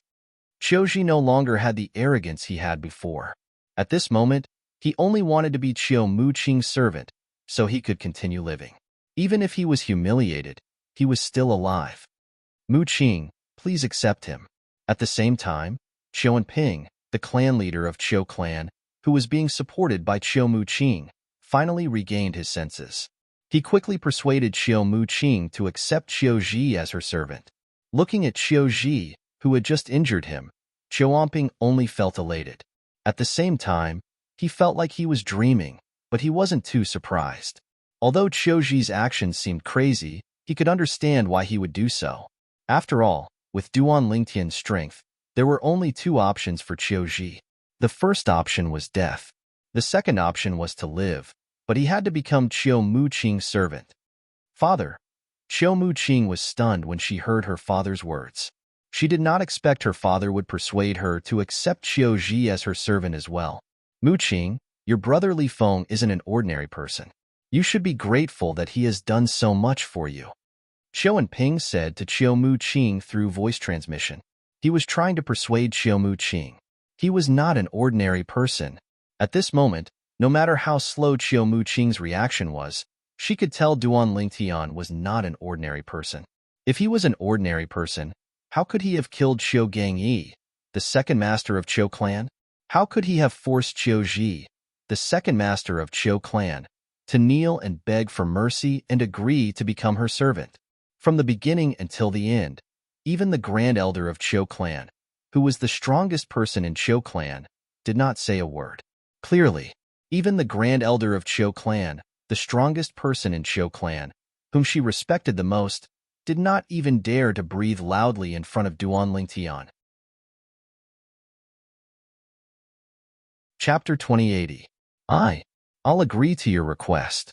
Qiu Ji no longer had the arrogance he had before. At this moment, he only wanted to be Chiao Mu-ching's servant, so he could continue living. Even if he was humiliated, he was still alive. Mu-ching, please accept him. At the same time, Qiu Ping, the clan leader of Qiu clan, who was being supported by Chiao Mu-ching, finally regained his senses. He quickly persuaded Chiao Mu-ching to accept Qiu Ji as her servant. Looking at Qiu Ji, who had just injured him, Qiu Ping only felt elated. At the same time, he felt like he was dreaming, but he wasn't too surprised. Although Qiu Ji's actions seemed crazy, he could understand why he would do so. After all, with Duan Lingtian's strength, There were only two options for Qiuji. The first option was death. The second option was to live, but he had to become Qiu Muqing's servant. Father. Qiu Muqing was stunned when she heard her father's words. She did not expect her father would persuade her to accept Qiuji as her servant as well. Muqing, your brother Li Feng isn't an ordinary person. You should be grateful that he has done so much for you. Qiu Ping said to Qiu Muqing through voice transmission. He was trying to persuade Qiu Muqing. He was not an ordinary person. At this moment, no matter how slow Qiu Muqing's reaction was, she could tell Duan Lingtian was not an ordinary person. If he was an ordinary person, how could he have killed Qiu Gangyi, the second master of Qiu clan? How could he have forced Qiuji, the second master of Qiu clan, to kneel and beg for mercy and agree to become her servant? From the beginning until the end, even the Grand Elder of Qiu clan, who was the strongest person in Qiu clan, did not say a word. Clearly, even the Grand Elder of Qiu clan, the strongest person in Qiu clan, whom she respected the most, did not even dare to breathe loudly in front of Duan Lingtian. Chapter 2080. I'll agree to your request.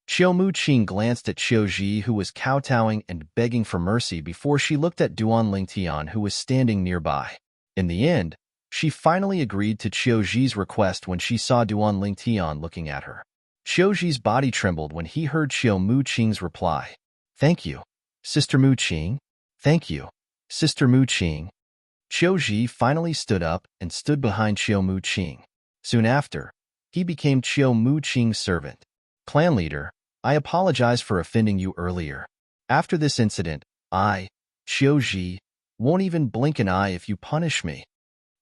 Qiu Muqing glanced at Qiuji, who was kowtowing and begging for mercy before she looked at Duan Lingtian, who was standing nearby. In the end, she finally agreed to Qiuji's request when she saw Duan Lingtian looking at her. Qiuji's body trembled when he heard Qiu Muqing's reply. Thank you, Sister Muqing. Thank you, Sister Muqing. Qiuji finally stood up and stood behind Qiu Muqing. Soon after, he became Qiu Muqing's servant. Clan leader, I apologize for offending you earlier. After this incident, I, Qiuji, won't even blink an eye if you punish me.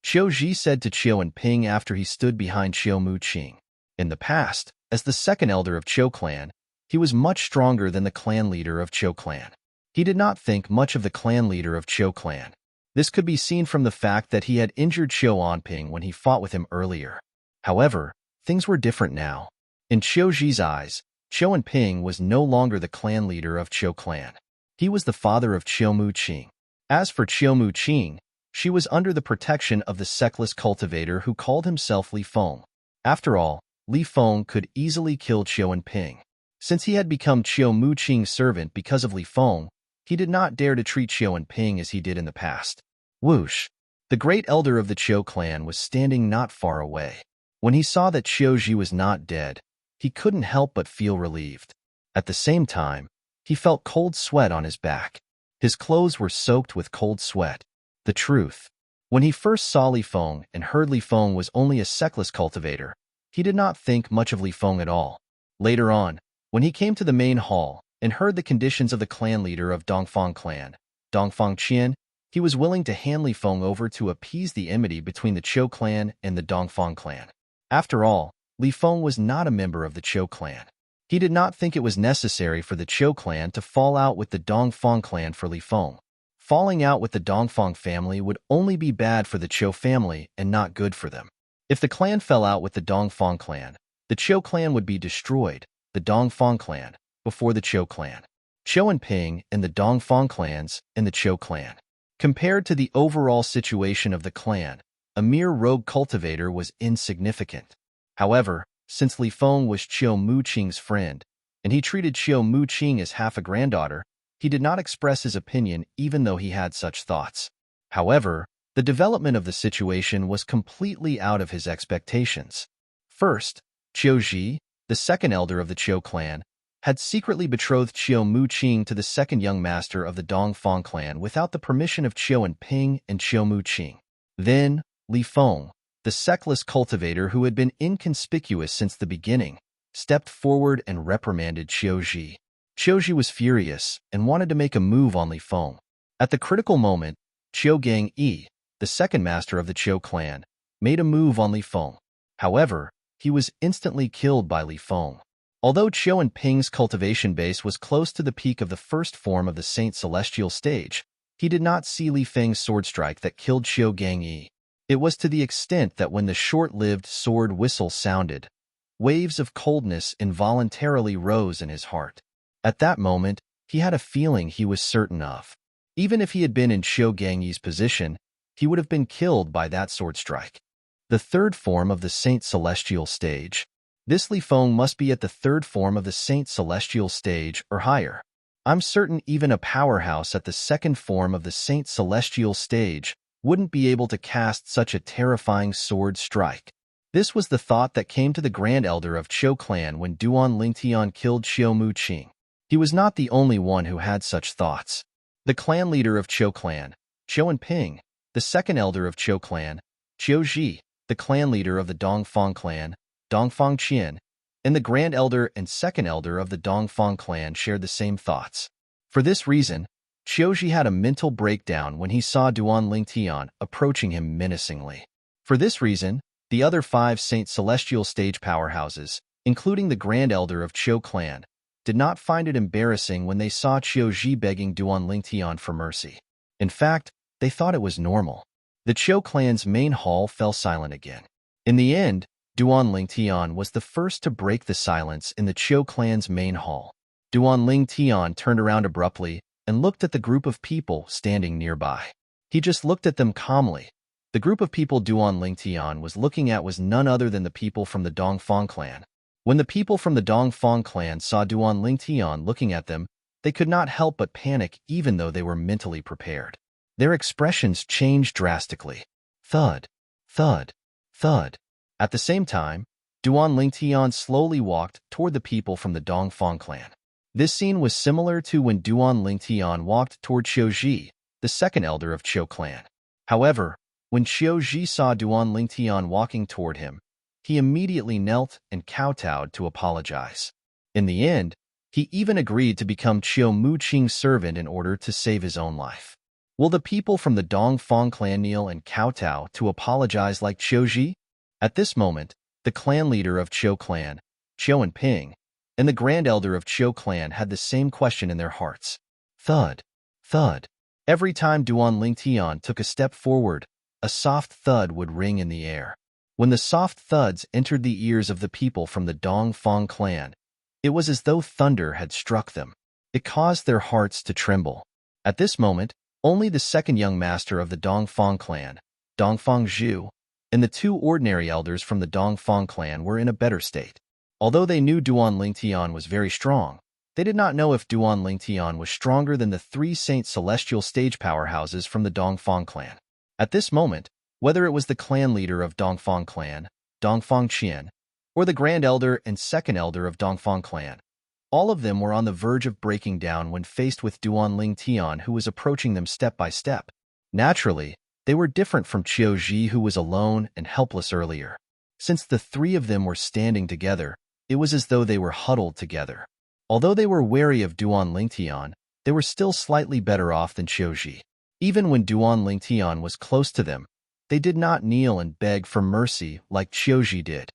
Qiuji said to Qiu Ping after he stood behind Qiu Muqing. In the past, as the second elder of Qiu clan, he was much stronger than the clan leader of Qiu clan. He did not think much of the clan leader of Qiu clan. This could be seen from the fact that he had injured Qiu Anping when he fought with him earlier. However, things were different now. In Qiuji's eyes, Qiu Ping was no longer the clan leader of Qiu clan. He was the father of Qiu Muqing. As for Qiu Muqing, she was under the protection of the sexless cultivator who called himself Li Feng. After all, Li Feng could easily kill Qiu Ping. Since he had become Qiu Muqing's servant because of Li Feng, he did not dare to treat Qiu Ping as he did in the past. Whoosh! The great elder of the Qiu clan was standing not far away. When he saw that Qiuji was not dead, he couldn't help but feel relieved. At the same time, he felt cold sweat on his back. His clothes were soaked with cold sweat. The truth. When he first saw Li Feng and heard Li Feng was only a sexless cultivator, he did not think much of Li Feng at all. Later on, when he came to the main hall and heard the conditions of the clan leader of Dongfang clan, Dongfang Qian, he was willing to hand Li Feng over to appease the enmity between the Qiu clan and the Dongfang clan. After all, Li Feng was not a member of the Qiu clan. He did not think it was necessary for the Qiu clan to fall out with the Dongfang clan for Li Feng. Falling out with the Dongfang family would only be bad for the Qiu family and not good for them. If the clan fell out with the Dongfang clan, the Qiu clan would be destroyed, the Dongfang clan, before the Qiu clan. Qiu Ping and the Dongfang clans and the Qiu clan. Compared to the overall situation of the clan, a mere rogue cultivator was insignificant. However, since Li Feng was Qiu Muqing's friend, and he treated Qiu Muqing as half a granddaughter, he did not express his opinion even though he had such thoughts. However, the development of the situation was completely out of his expectations. First, Qiuji, the second elder of the Qiu clan, had secretly betrothed Qiu Muqing to the second young master of the Dongfang clan without the permission of Qiu Ping and Qiu Muqing. Then, Li Feng, the sexless cultivator who had been inconspicuous since the beginning, stepped forward and reprimanded Qiuji. Qiuji was furious and wanted to make a move on Li Feng. At the critical moment, Qiu Gangyi, the second master of the Qiu clan, made a move on Li Feng. However, he was instantly killed by Li Feng. Although Qiu Ping's cultivation base was close to the peak of the first form of the Saint Celestial stage, he did not see Li Feng's sword strike that killed Qiu Gangyi. It was to the extent that when the short-lived sword whistle sounded, waves of coldness involuntarily rose in his heart. At that moment, he had a feeling he was certain of. Even if he had been in Qiu Gangyi's position, he would have been killed by that sword strike. The third form of the Saint Celestial stage. This Li Feng must be at the third form of the Saint Celestial stage or higher. I'm certain even a powerhouse at the second form of the Saint Celestial stage wouldn't be able to cast such a terrifying sword strike. This was the thought that came to the Grand Elder of Qiu clan when Duan Lingtian killed Qiu Muqing. He was not the only one who had such thoughts. The clan leader of Qiu clan, Qiu Ping, the second elder of Qiu clan, Qiu Ji, the clan leader of the Dongfang clan, Dongfang Qian, and the Grand Elder and second elder of the Dongfang clan shared the same thoughts. For this reason, Qiu Ji had a mental breakdown when he saw Duan Lingtian approaching him menacingly. For this reason, the other 5 Saint Celestial stage powerhouses, including the Grand Elder of Qiu clan, did not find it embarrassing when they saw Qiu Ji begging Duan Lingtian for mercy. In fact, they thought it was normal. The Qiu clan's main hall fell silent again. In the end, Duan Lingtian was the first to break the silence in the Qiu clan's main hall. Duan Lingtian turned around abruptly and looked at the group of people standing nearby. He just looked at them calmly. The group of people Duan Lingtian was looking at was none other than the people from the Dongfang clan. When the people from the Dongfang clan saw Duan Lingtian looking at them, they could not help but panic even though they were mentally prepared. Their expressions changed drastically. Thud, thud, thud. At the same time, Duan Lingtian slowly walked toward the people from the Dongfang clan. This scene was similar to when Duan Lingtian walked toward Qiu Ji, the second elder of Qiu clan. However, when Qiu Ji saw Duan Lingtian walking toward him, he immediately knelt and kowtowed to apologize. In the end, he even agreed to become Qiu Muqing's servant in order to save his own life. Will the people from the Dongfang clan kneel and kowtow to apologize like Qiu Ji? At this moment, the clan leader of Qiu clan, Qiu Ping, and the Grand Elder of Qiu clan had the same question in their hearts. Thud, thud. Every time Duan Lingtian took a step forward, a soft thud would ring in the air. When the soft thuds entered the ears of the people from the Dongfang clan, it was as though thunder had struck them. It caused their hearts to tremble. At this moment, only the second young master of the Dongfang clan, Dongfang Zhu, and the 2 ordinary elders from the Dongfang clan were in a better state. Although they knew Duan Lingtian was very strong, they did not know if Duan Lingtian was stronger than the 3 Saint Celestial stage powerhouses from the Dongfang clan. At this moment, whether it was the clan leader of Dongfang clan, Dongfang Qian, or the Grand Elder and second elder of Dongfang clan, all of them were on the verge of breaking down when faced with Duan Lingtian, who was approaching them step by step. Naturally, they were different from Qiu Ji, who was alone and helpless earlier. Since the 3 of them were standing together, it was as though they were huddled together. Although they were wary of Duan Lingtian, they were still slightly better off than Qiu Ji. Even when Duan Lingtian was close to them, they did not kneel and beg for mercy like Qiu Ji did.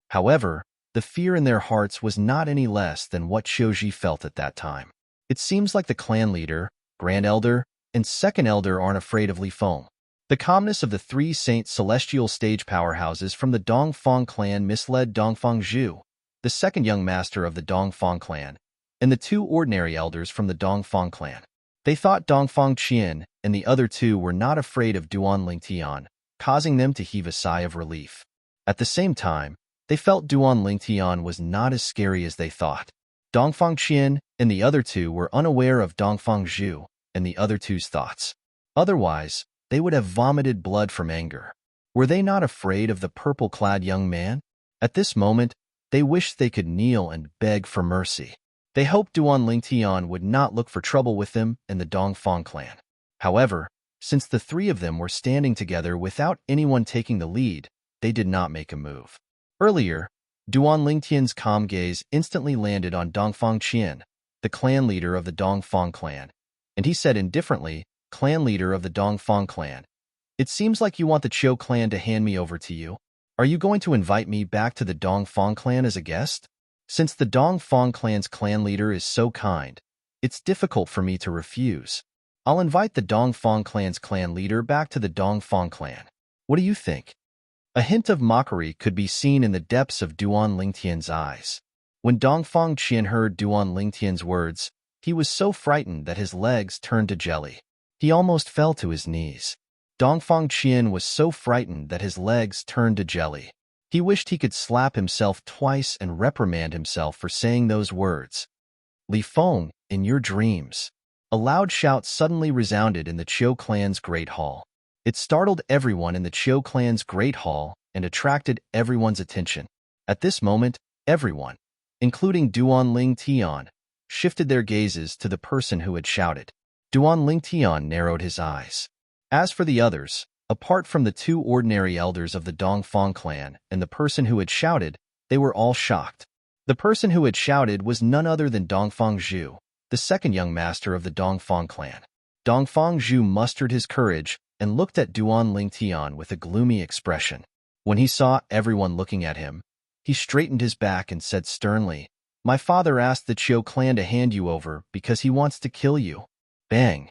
However, the fear in their hearts was not any less than what Qiu Ji felt at that time. It seems like the clan leader, Grand Elder, and second elder aren't afraid of Li Feng. The calmness of the 3 Saint Celestial stage powerhouses from the Dongfang clan misled Dongfang Zhu, the second young master of the Dongfang clan, and the 2 ordinary elders from the Dongfang clan. They thought Dongfang Qian and the other 2 were not afraid of Duan Lingtian, causing them to heave a sigh of relief. At the same time, they felt Duan Lingtian was not as scary as they thought. Dongfang Qian and the other 2 were unaware of Dongfang Zhu and the other 2's thoughts. Otherwise, they would have vomited blood from anger. Were they not afraid of the purple-clad young man? At this moment, they wished they could kneel and beg for mercy. They hoped Duan Lingtian would not look for trouble with them and the Dongfang clan. However, since the 3 of them were standing together without anyone taking the lead, they did not make a move. Earlier, Duan Lingtian's calm gaze instantly landed on Dongfang Qian, the clan leader of the Dongfang clan, and he said indifferently, "Clan leader of the Dongfang clan, it seems like you want the Qiu clan to hand me over to you. Are you going to invite me back to the Dongfang clan as a guest? Since the Dongfang clan's clan leader is so kind, it's difficult for me to refuse. I'll invite the Dongfang clan's clan leader back to the Dongfang clan. What do you think?" A hint of mockery could be seen in the depths of Duan Lingtian's eyes. When Dongfang Qian heard Duan Lingtian's words, he was so frightened that his legs turned to jelly. He almost fell to his knees. Dongfang Qian was so frightened that his legs turned to jelly. He wished he could slap himself twice and reprimand himself for saying those words. Li Feng, in your dreams. A loud shout suddenly resounded in the Qiu clan's great hall. It startled everyone in the Qiu clan's great hall and attracted everyone's attention. At this moment, everyone, including Duan Ling Tian, shifted their gazes to the person who had shouted. Duan Ling Tian narrowed his eyes. As for the others, apart from the two ordinary elders of the Dongfang clan and the person who had shouted, they were all shocked. The person who had shouted was none other than Dongfang Zhu, the second young master of the Dongfang clan. Dongfang Zhu mustered his courage and looked at Duan Ling Tian with a gloomy expression. When he saw everyone looking at him, he straightened his back and said sternly, "My father asked the Qiu clan to hand you over because he wants to kill you." Bang!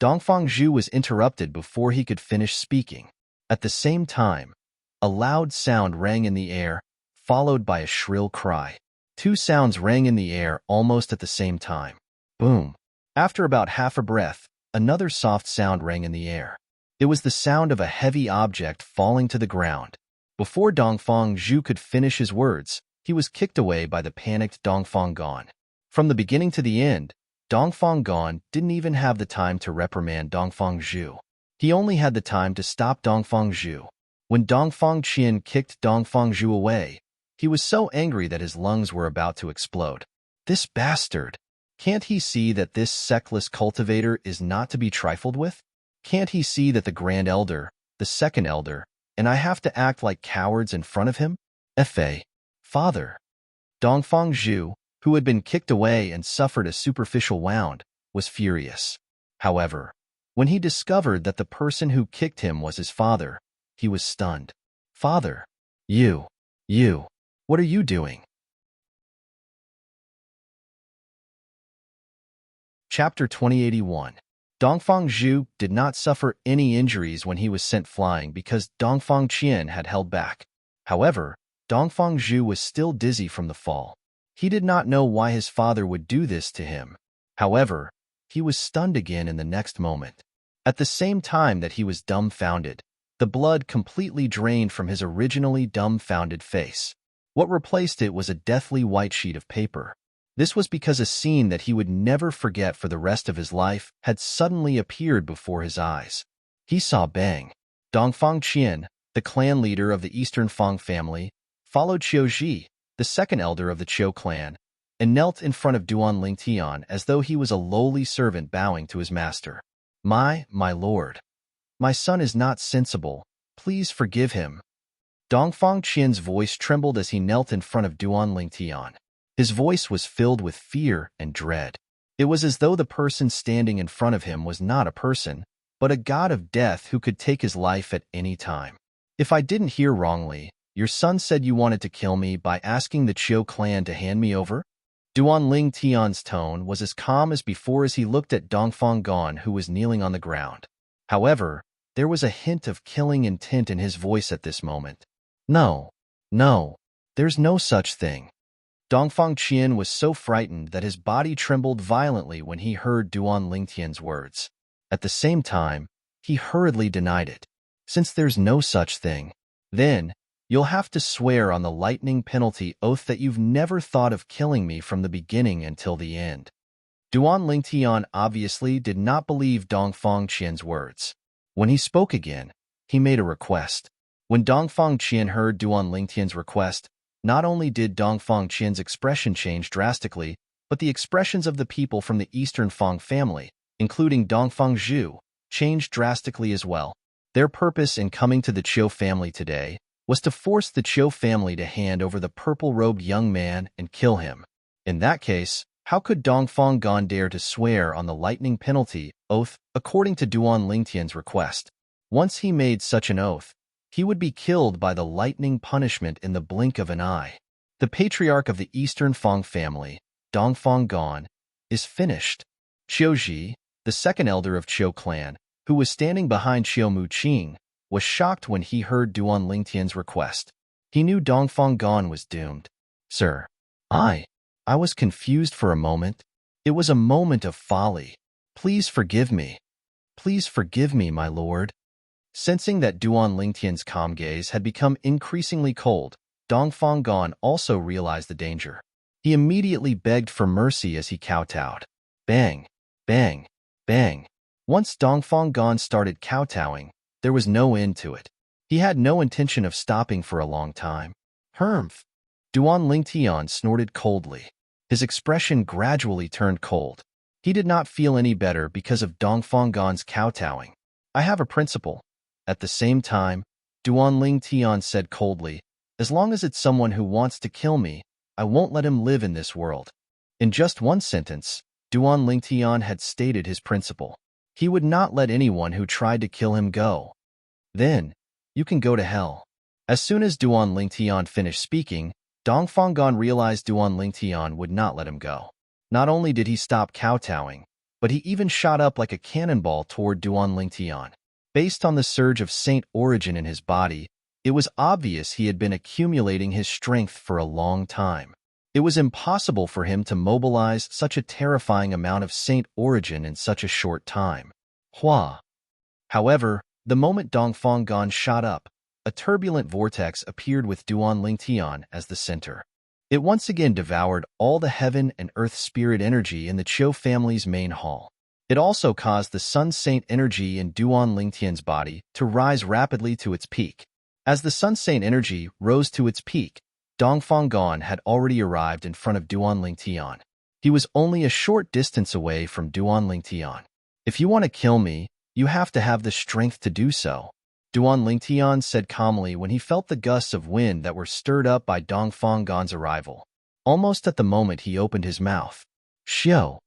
Dongfang Zhu was interrupted before he could finish speaking. At the same time, a loud sound rang in the air, followed by a shrill cry. Two sounds rang in the air almost at the same time. Boom! After about half a breath, another soft sound rang in the air. It was the sound of a heavy object falling to the ground. Before Dongfang Zhu could finish his words, he was kicked away by the panicked Dongfang Gon. From the beginning to the end, Dongfang Gon didn't even have the time to reprimand Dongfang Zhu. He only had the time to stop Dongfang Zhu. When Dongfang Qian kicked Dongfang Zhu away, he was so angry that his lungs were about to explode. This bastard! Can't he see that this sexless cultivator is not to be trifled with? Can't he see that the Grand Elder, the Second Elder, and I have to act like cowards in front of him? Fa. Father. Dongfang Zhu, who had been kicked away and suffered a superficial wound, was furious. However, when he discovered that the person who kicked him was his father, he was stunned. Father, you, what are you doing? Chapter 2081. Dongfang Zhu did not suffer any injuries when he was sent flying because Dongfang Qian had held back. However, Dongfang Zhu was still dizzy from the fall. He did not know why his father would do this to him. However, he was stunned again in the next moment. At the same time that he was dumbfounded, the blood completely drained from his originally dumbfounded face. What replaced it was a deathly white sheet of paper. This was because a scene that he would never forget for the rest of his life had suddenly appeared before his eyes. He saw Bang. Dongfang Qian, the clan leader of the Eastern Fang family, followed Qiu Ji, the second elder of the Qiu clan, and knelt in front of Duan Ling Tian as though he was a lowly servant bowing to his master. My lord. My son is not sensible. Please forgive him." Dongfang Qian's voice trembled as he knelt in front of Duan Ling Tian. His voice was filled with fear and dread. It was as though the person standing in front of him was not a person, but a god of death who could take his life at any time. "If I didn't hear wrongly, your son said you wanted to kill me by asking the Qiu clan to hand me over?" Duan Ling Tian's tone was as calm as before as he looked at Dongfang Gon, who was kneeling on the ground. However, there was a hint of killing intent in his voice at this moment. No, there's no such thing." Dongfang Qian was so frightened that his body trembled violently when he heard Duan Ling Tian's words. At the same time, he hurriedly denied it. "Since there's no such thing, then you'll have to swear on the lightning penalty oath that you've never thought of killing me from the beginning until the end." Duan Ling Tian obviously did not believe Dongfang Qian's words. When he spoke again, he made a request. When Dongfang Qian heard Duan Ling Tian's request, not only did Dongfang Qian's expression change drastically, but the expressions of the people from the Eastern Fang family, including Dongfang Zhu, changed drastically as well. Their purpose in coming to the Qiu family today was to force the Qiu family to hand over the purple-robed young man and kill him. In that case, how could Dongfang Gon dare to swear on the lightning penalty oath according to Duan Ling Tian's request? Once he made such an oath, he would be killed by the lightning punishment in the blink of an eye. The patriarch of the Eastern Fang family, Dongfang Gon, is finished. Qiu Ji, the second elder of Qiu clan, who was standing behind Qiu Muqing, was shocked when he heard Duan Ling Tian's request. He knew Dongfang Gon was doomed. "Sir, I was confused for a moment. It was a moment of folly. Please forgive me. Please forgive me, my lord. Sensing that Duan Lingtian's calm gaze had become increasingly cold, Dongfang Gan also realized the danger. He immediately begged for mercy as he kowtowed. Bang, bang, bang. Once Dongfang Gan started kowtowing, there was no end to it. He had no intention of stopping for a long time. Humph! Duan Lingtian snorted coldly. His expression gradually turned cold. He did not feel any better because of Dongfang Gan's kowtowing. I have a principle. At the same time, Duan Lingtian said coldly, as long as it's someone who wants to kill me, I won't let him live in this world. In just one sentence, Duan Lingtian had stated his principle. He would not let anyone who tried to kill him go. Then, you can go to hell. As soon as Duan Lingtian finished speaking, Dongfang Gan realized Duan Lingtian would not let him go. Not only did he stop kowtowing, but he even shot up like a cannonball toward Duan Lingtian. Based on the surge of saint origin in his body, it was obvious he had been accumulating his strength for a long time. It was impossible for him to mobilize such a terrifying amount of saint origin in such a short time. Hua! However, the moment Dongfang Gan shot up, a turbulent vortex appeared with Duan Lingtian as the center. It once again devoured all the heaven and earth spirit energy in the Qiu family's main hall. It also caused the Sun Saint energy in Duan Lingtian's body to rise rapidly to its peak. As the Sun Saint energy rose to its peak, Dongfang Gan had already arrived in front of Duan Lingtian. He was only a short distance away from Duan Lingtian. If you want to kill me, you have to have the strength to do so, Duan Lingtian said calmly when he felt the gusts of wind that were stirred up by Dongfang Gan's arrival. Almost at the moment he opened his mouth. Xiao!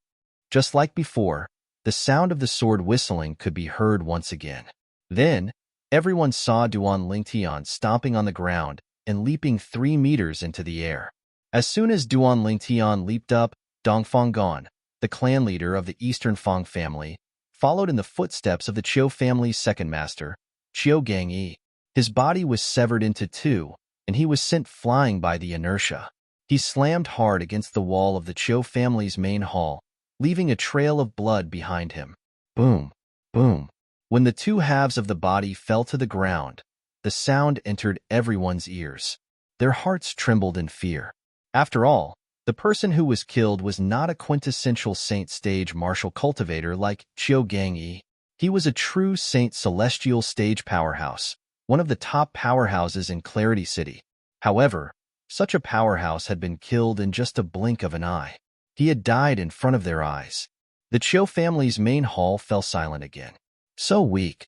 Just like before, the sound of the sword whistling could be heard once again. Then, everyone saw Duan Lingtian stomping on the ground and leaping 3 meters into the air. As soon as Duan Lingtian leaped up, Dongfang Gan, the clan leader of the Eastern Fang family, followed in the footsteps of the Qiu family's second master, Qiu Gangyi. His body was severed into 2, and he was sent flying by the inertia. He slammed hard against the wall of the Qiu family's main hall, leaving a trail of blood behind him. Boom, boom. When the 2 halves of the body fell to the ground, the sound entered everyone's ears. Their hearts trembled in fear. After all, the person who was killed was not a quintessential saint stage martial cultivator like Qiu Gangyi. He was a true saint celestial stage powerhouse, one of the top powerhouses in Clarity City. However, such a powerhouse had been killed in just a blink of an eye. He had died in front of their eyes. The Qiu family's main hall fell silent again. So weak.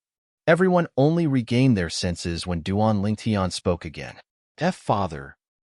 Everyone only regained their senses when Duan Lingtian spoke again. Father.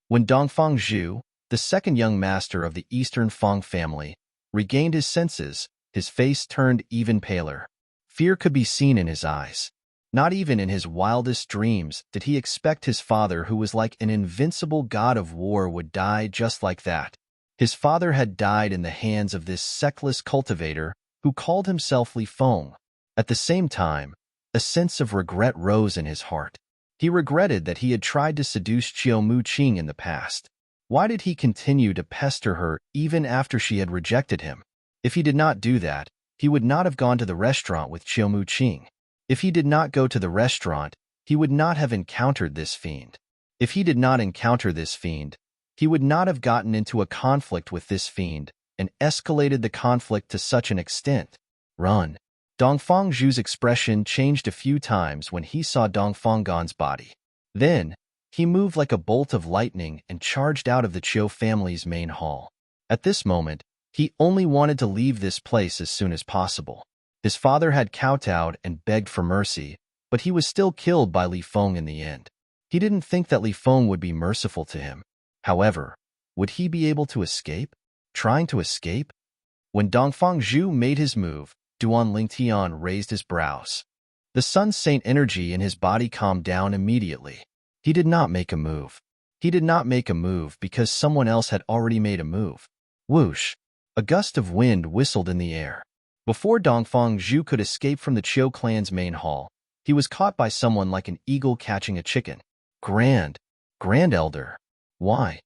When Dongfang Zhu, the second young master of the Eastern Fang family, regained his senses, his face turned even paler. Fear could be seen in his eyes. Not even in his wildest dreams did he expect his father, who was like an invincible god of war, would die just like that. His father had died in the hands of this sexless cultivator who called himself Li Feng. At the same time, a sense of regret rose in his heart. He regretted that he had tried to seduce Qiu Muqing in the past. Why did he continue to pester her even after she had rejected him? If he did not do that, he would not have gone to the restaurant with Qiu Muqing. If he did not go to the restaurant, he would not have encountered this fiend. If he did not encounter this fiend, he would not have gotten into a conflict with this fiend and escalated the conflict to such an extent. Run. Dongfang Zhu's expression changed a few times when he saw Dongfang Gan's body. Then, he moved like a bolt of lightning and charged out of the Qiu family's main hall. At this moment, he only wanted to leave this place as soon as possible. His father had kowtowed and begged for mercy, but he was still killed by Li Feng in the end. He didn't think that Li Feng would be merciful to him. However, would he be able to escape? Trying to escape? When Dongfang Zhu made his move, Duan Lingtian raised his brows. The Sun Saint energy in his body calmed down immediately. He did not make a move. He did not make a move because someone else had already made a move. Whoosh! A gust of wind whistled in the air. Before Dongfang Zhu could escape from the Qiu clan's main hall, he was caught by someone like an eagle catching a chicken. Grand Elder. Why?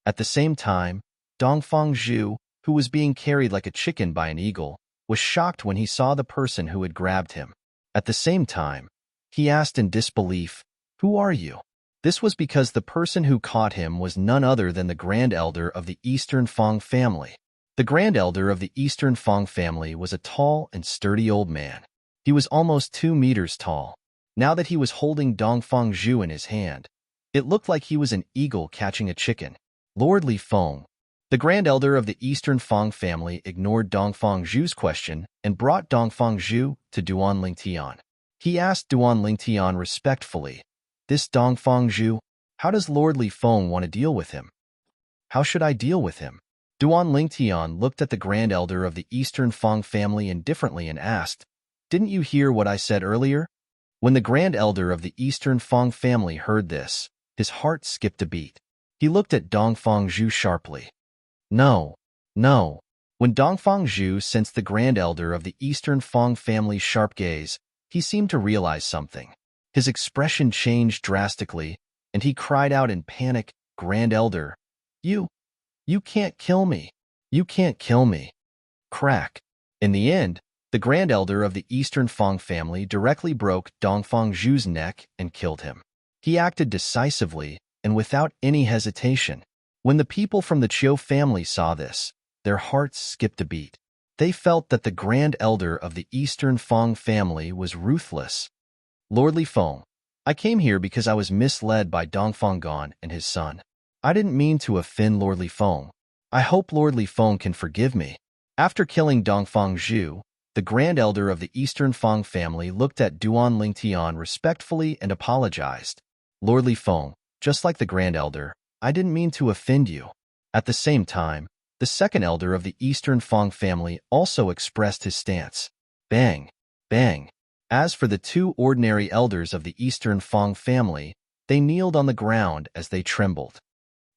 At the same time, Dongfang Zhu, who was being carried like a chicken by an eagle, was shocked when he saw the person who had grabbed him. At the same time, he asked in disbelief, "Who are you?" This was because the person who caught him was none other than the Grand Elder of the Eastern Fong family. The Grand Elder of the Eastern Fong family was a tall and sturdy old man. He was almost 2 meters tall. Now that he was holding Dongfang Zhu in his hand, it looked like he was an eagle catching a chicken. Lord Li Feng. The Grand Elder of the Eastern Fong family ignored Dongfang Zhu's question and brought Dongfang Zhu to Duan Lingtian. He asked Duan Lingtian respectfully, "This Dongfang Zhu, how does Lord Li Feng want to deal with him?" "How should I deal with him?" Duan Lingtian looked at the Grand Elder of the Eastern Fong family indifferently and asked, "Didn't you hear what I said earlier?" When the Grand Elder of the Eastern Fong family heard this, his heart skipped a beat. He looked at Dongfang Zhu sharply. No, no. When Dongfang Zhu sensed the Grand Elder of the Eastern Fong family's sharp gaze, he seemed to realize something. His expression changed drastically, and he cried out in panic, "Grand Elder, you can't kill me. You can't kill me." Crack. In the end, the Grand Elder of the Eastern Fong family directly broke Dongfang Zhu's neck and killed him. He acted decisively and without any hesitation. When the people from the Chiu family saw this, their hearts skipped a beat. They felt that the Grand Elder of the Eastern Fong family was ruthless. "Lord Li Feng, I came here because I was misled by Dongfang Gan and his son. I didn't mean to offend Lord Li Feng. I hope Lord Li Feng can forgive me." After killing Dongfang Zhu, the Grand Elder of the Eastern Fong family looked at Duan Lingtian respectfully and apologized. "Lord Li Feng, just like the Grand Elder, I didn't mean to offend you." At the same time, the second elder of the Eastern Fong family also expressed his stance. Bang, bang. As for the 2 ordinary elders of the Eastern Fong family, they kneeled on the ground as they trembled.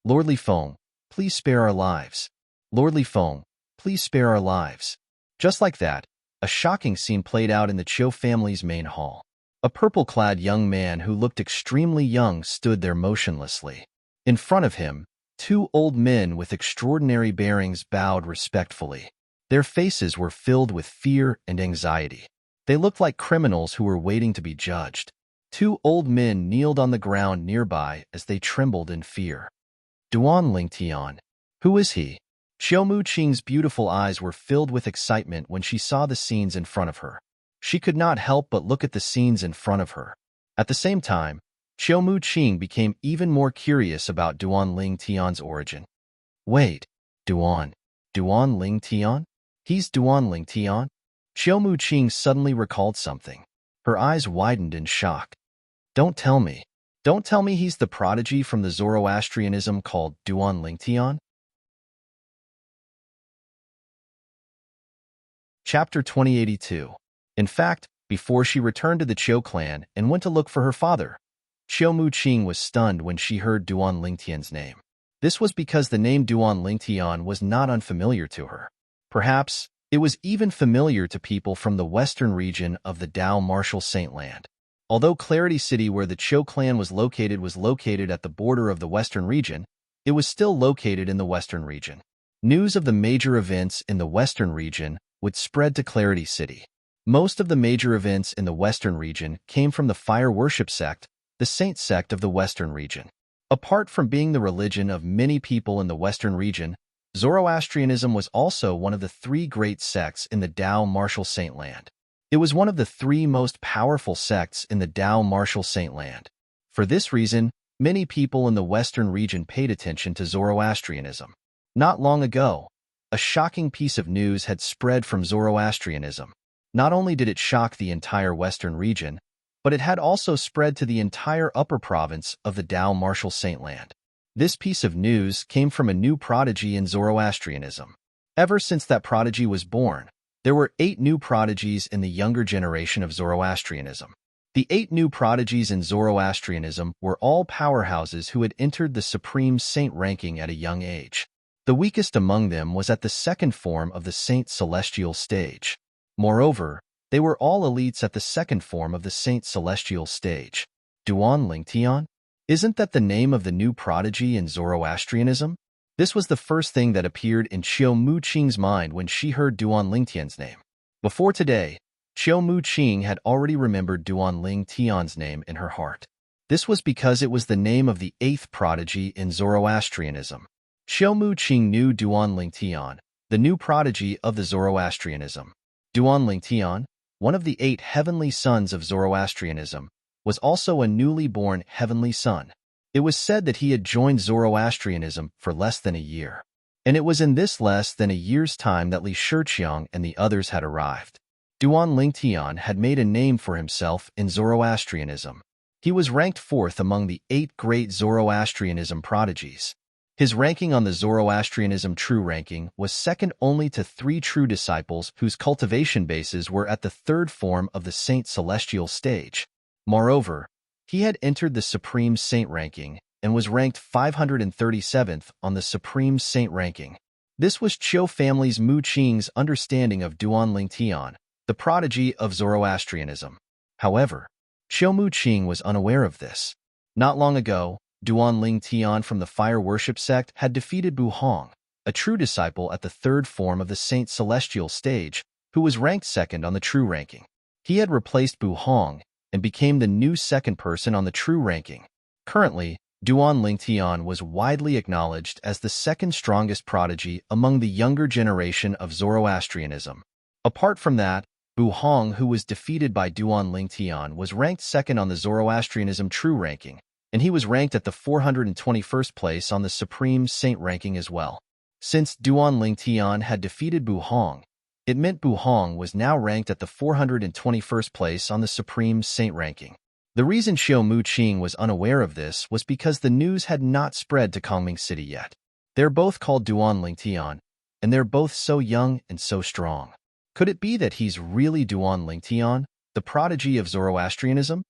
"Lord Li Feng, please spare our lives. Lord Li Feng, please spare our lives." Just like that, a shocking scene played out in the Chiu family's main hall. A purple-clad young man who looked extremely young stood there motionlessly. In front of him, 2 old men with extraordinary bearings bowed respectfully. Their faces were filled with fear and anxiety. They looked like criminals who were waiting to be judged. 2 old men kneeled on the ground nearby as they trembled in fear. Duan Lingtian. Who is he? Xiao Muqing's beautiful eyes were filled with excitement when she saw the scenes in front of her. She could not help but look at the scenes in front of her. At the same time, Xiao Muqing became even more curious about Duan Lingtian's origin. Wait, Duan Lingtian? He's Duan Lingtian? Xiao Muqing suddenly recalled something. Her eyes widened in shock. Don't tell me he's the prodigy from the Zoroastrianism called Duan Lingtian? Chapter 2082. In fact, before she returned to the Chiu clan and went to look for her father, Xiao Muqing was stunned when she heard Duan Lingtian's name. This was because the name Duan Lingtian was not unfamiliar to her. Perhaps it was even familiar to people from the western region of the Dao Martial Saintland. Although Clarity City, where the Chiu clan was located at the border of the western region, it was still located in the western region. News of the major events in the western region would spread to Clarity City. Most of the major events in the western region came from the fire worship sect, the saint sect of the western region. Apart from being the religion of many people in the western region, Zoroastrianism was also one of the 3 great sects in the Dao Martial Saintland. It was one of the 3 most powerful sects in the Dao Martial Saintland. For this reason, many people in the western region paid attention to Zoroastrianism. Not long ago, a shocking piece of news had spread from Zoroastrianism. Not only did it shock the entire western region, but it had also spread to the entire upper province of the Dao Martial Saintland. This piece of news came from a new prodigy in Zoroastrianism. Ever since that prodigy was born, there were 8 new prodigies in the younger generation of Zoroastrianism. The 8 new prodigies in Zoroastrianism were all powerhouses who had entered the supreme saint ranking at a young age. The weakest among them was at the 2nd form of the Saint Celestial stage. Moreover, they were all elites at the 2nd form of the Saint Celestial stage. Duan Lingtian? Isn't that the name of the new prodigy in Zoroastrianism? This was the first thing that appeared in Xiao Muqing's mind when she heard Duan Lingtian's name. Before today, Qiu Mu Qing had already remembered Duan Ling Tian's name in her heart. This was because it was the name of the eighth prodigy in Zoroastrianism. Qiu Mu Qing knew Duan Ling Tian, the new prodigy of the Zoroastrianism. Duan Ling Tian, one of the 8 heavenly sons of Zoroastrianism, was also a newly born heavenly son. It was said that he had joined Zoroastrianism for less than a year. And it was in this less than a year's time that Li Shiqiang and the others had arrived. Duan Ling Tian had made a name for himself in Zoroastrianism. He was ranked 4th among the 8 great Zoroastrianism prodigies. His ranking on the Zoroastrianism True ranking was second only to 3 true disciples whose cultivation bases were at the 3rd form of the Saint Celestial stage. Moreover, he had entered the Supreme Saint ranking and was ranked 537th on the Supreme Saint ranking. This was Qiu family's Mu Qing's understanding of Duan Ling Tian, the prodigy of Zoroastrianism. However, Qiu Mu Qing was unaware of this. Not long ago, Duan Ling Tian from the Fire Worship sect had defeated Bu Hong, a true disciple at the 3rd form of the Saint Celestial stage, who was ranked 2nd on the True ranking. He had replaced Bu Hong and became the new 2nd person on the True ranking. Currently, Duan Ling Tian was widely acknowledged as the 2nd strongest prodigy among the younger generation of Zoroastrianism. Apart from that, Bu Hong, who was defeated by Duan Ling Tian, was ranked 2nd on the Zoroastrianism True ranking, and he was ranked at the 421st place on the Supreme Saint ranking as well. Since Duan Ling Tian had defeated Bu Hong, it meant Bu Hong was now ranked at the 421st place on the Supreme Saint ranking. The reason Qiu Mu Qing was unaware of this was because the news had not spread to Kongming City yet. They're both called Duan Ling Tian, and they're both so young and so strong. Could it be that he's really Duan Ling Tian, the prodigy of Zoroastrianism?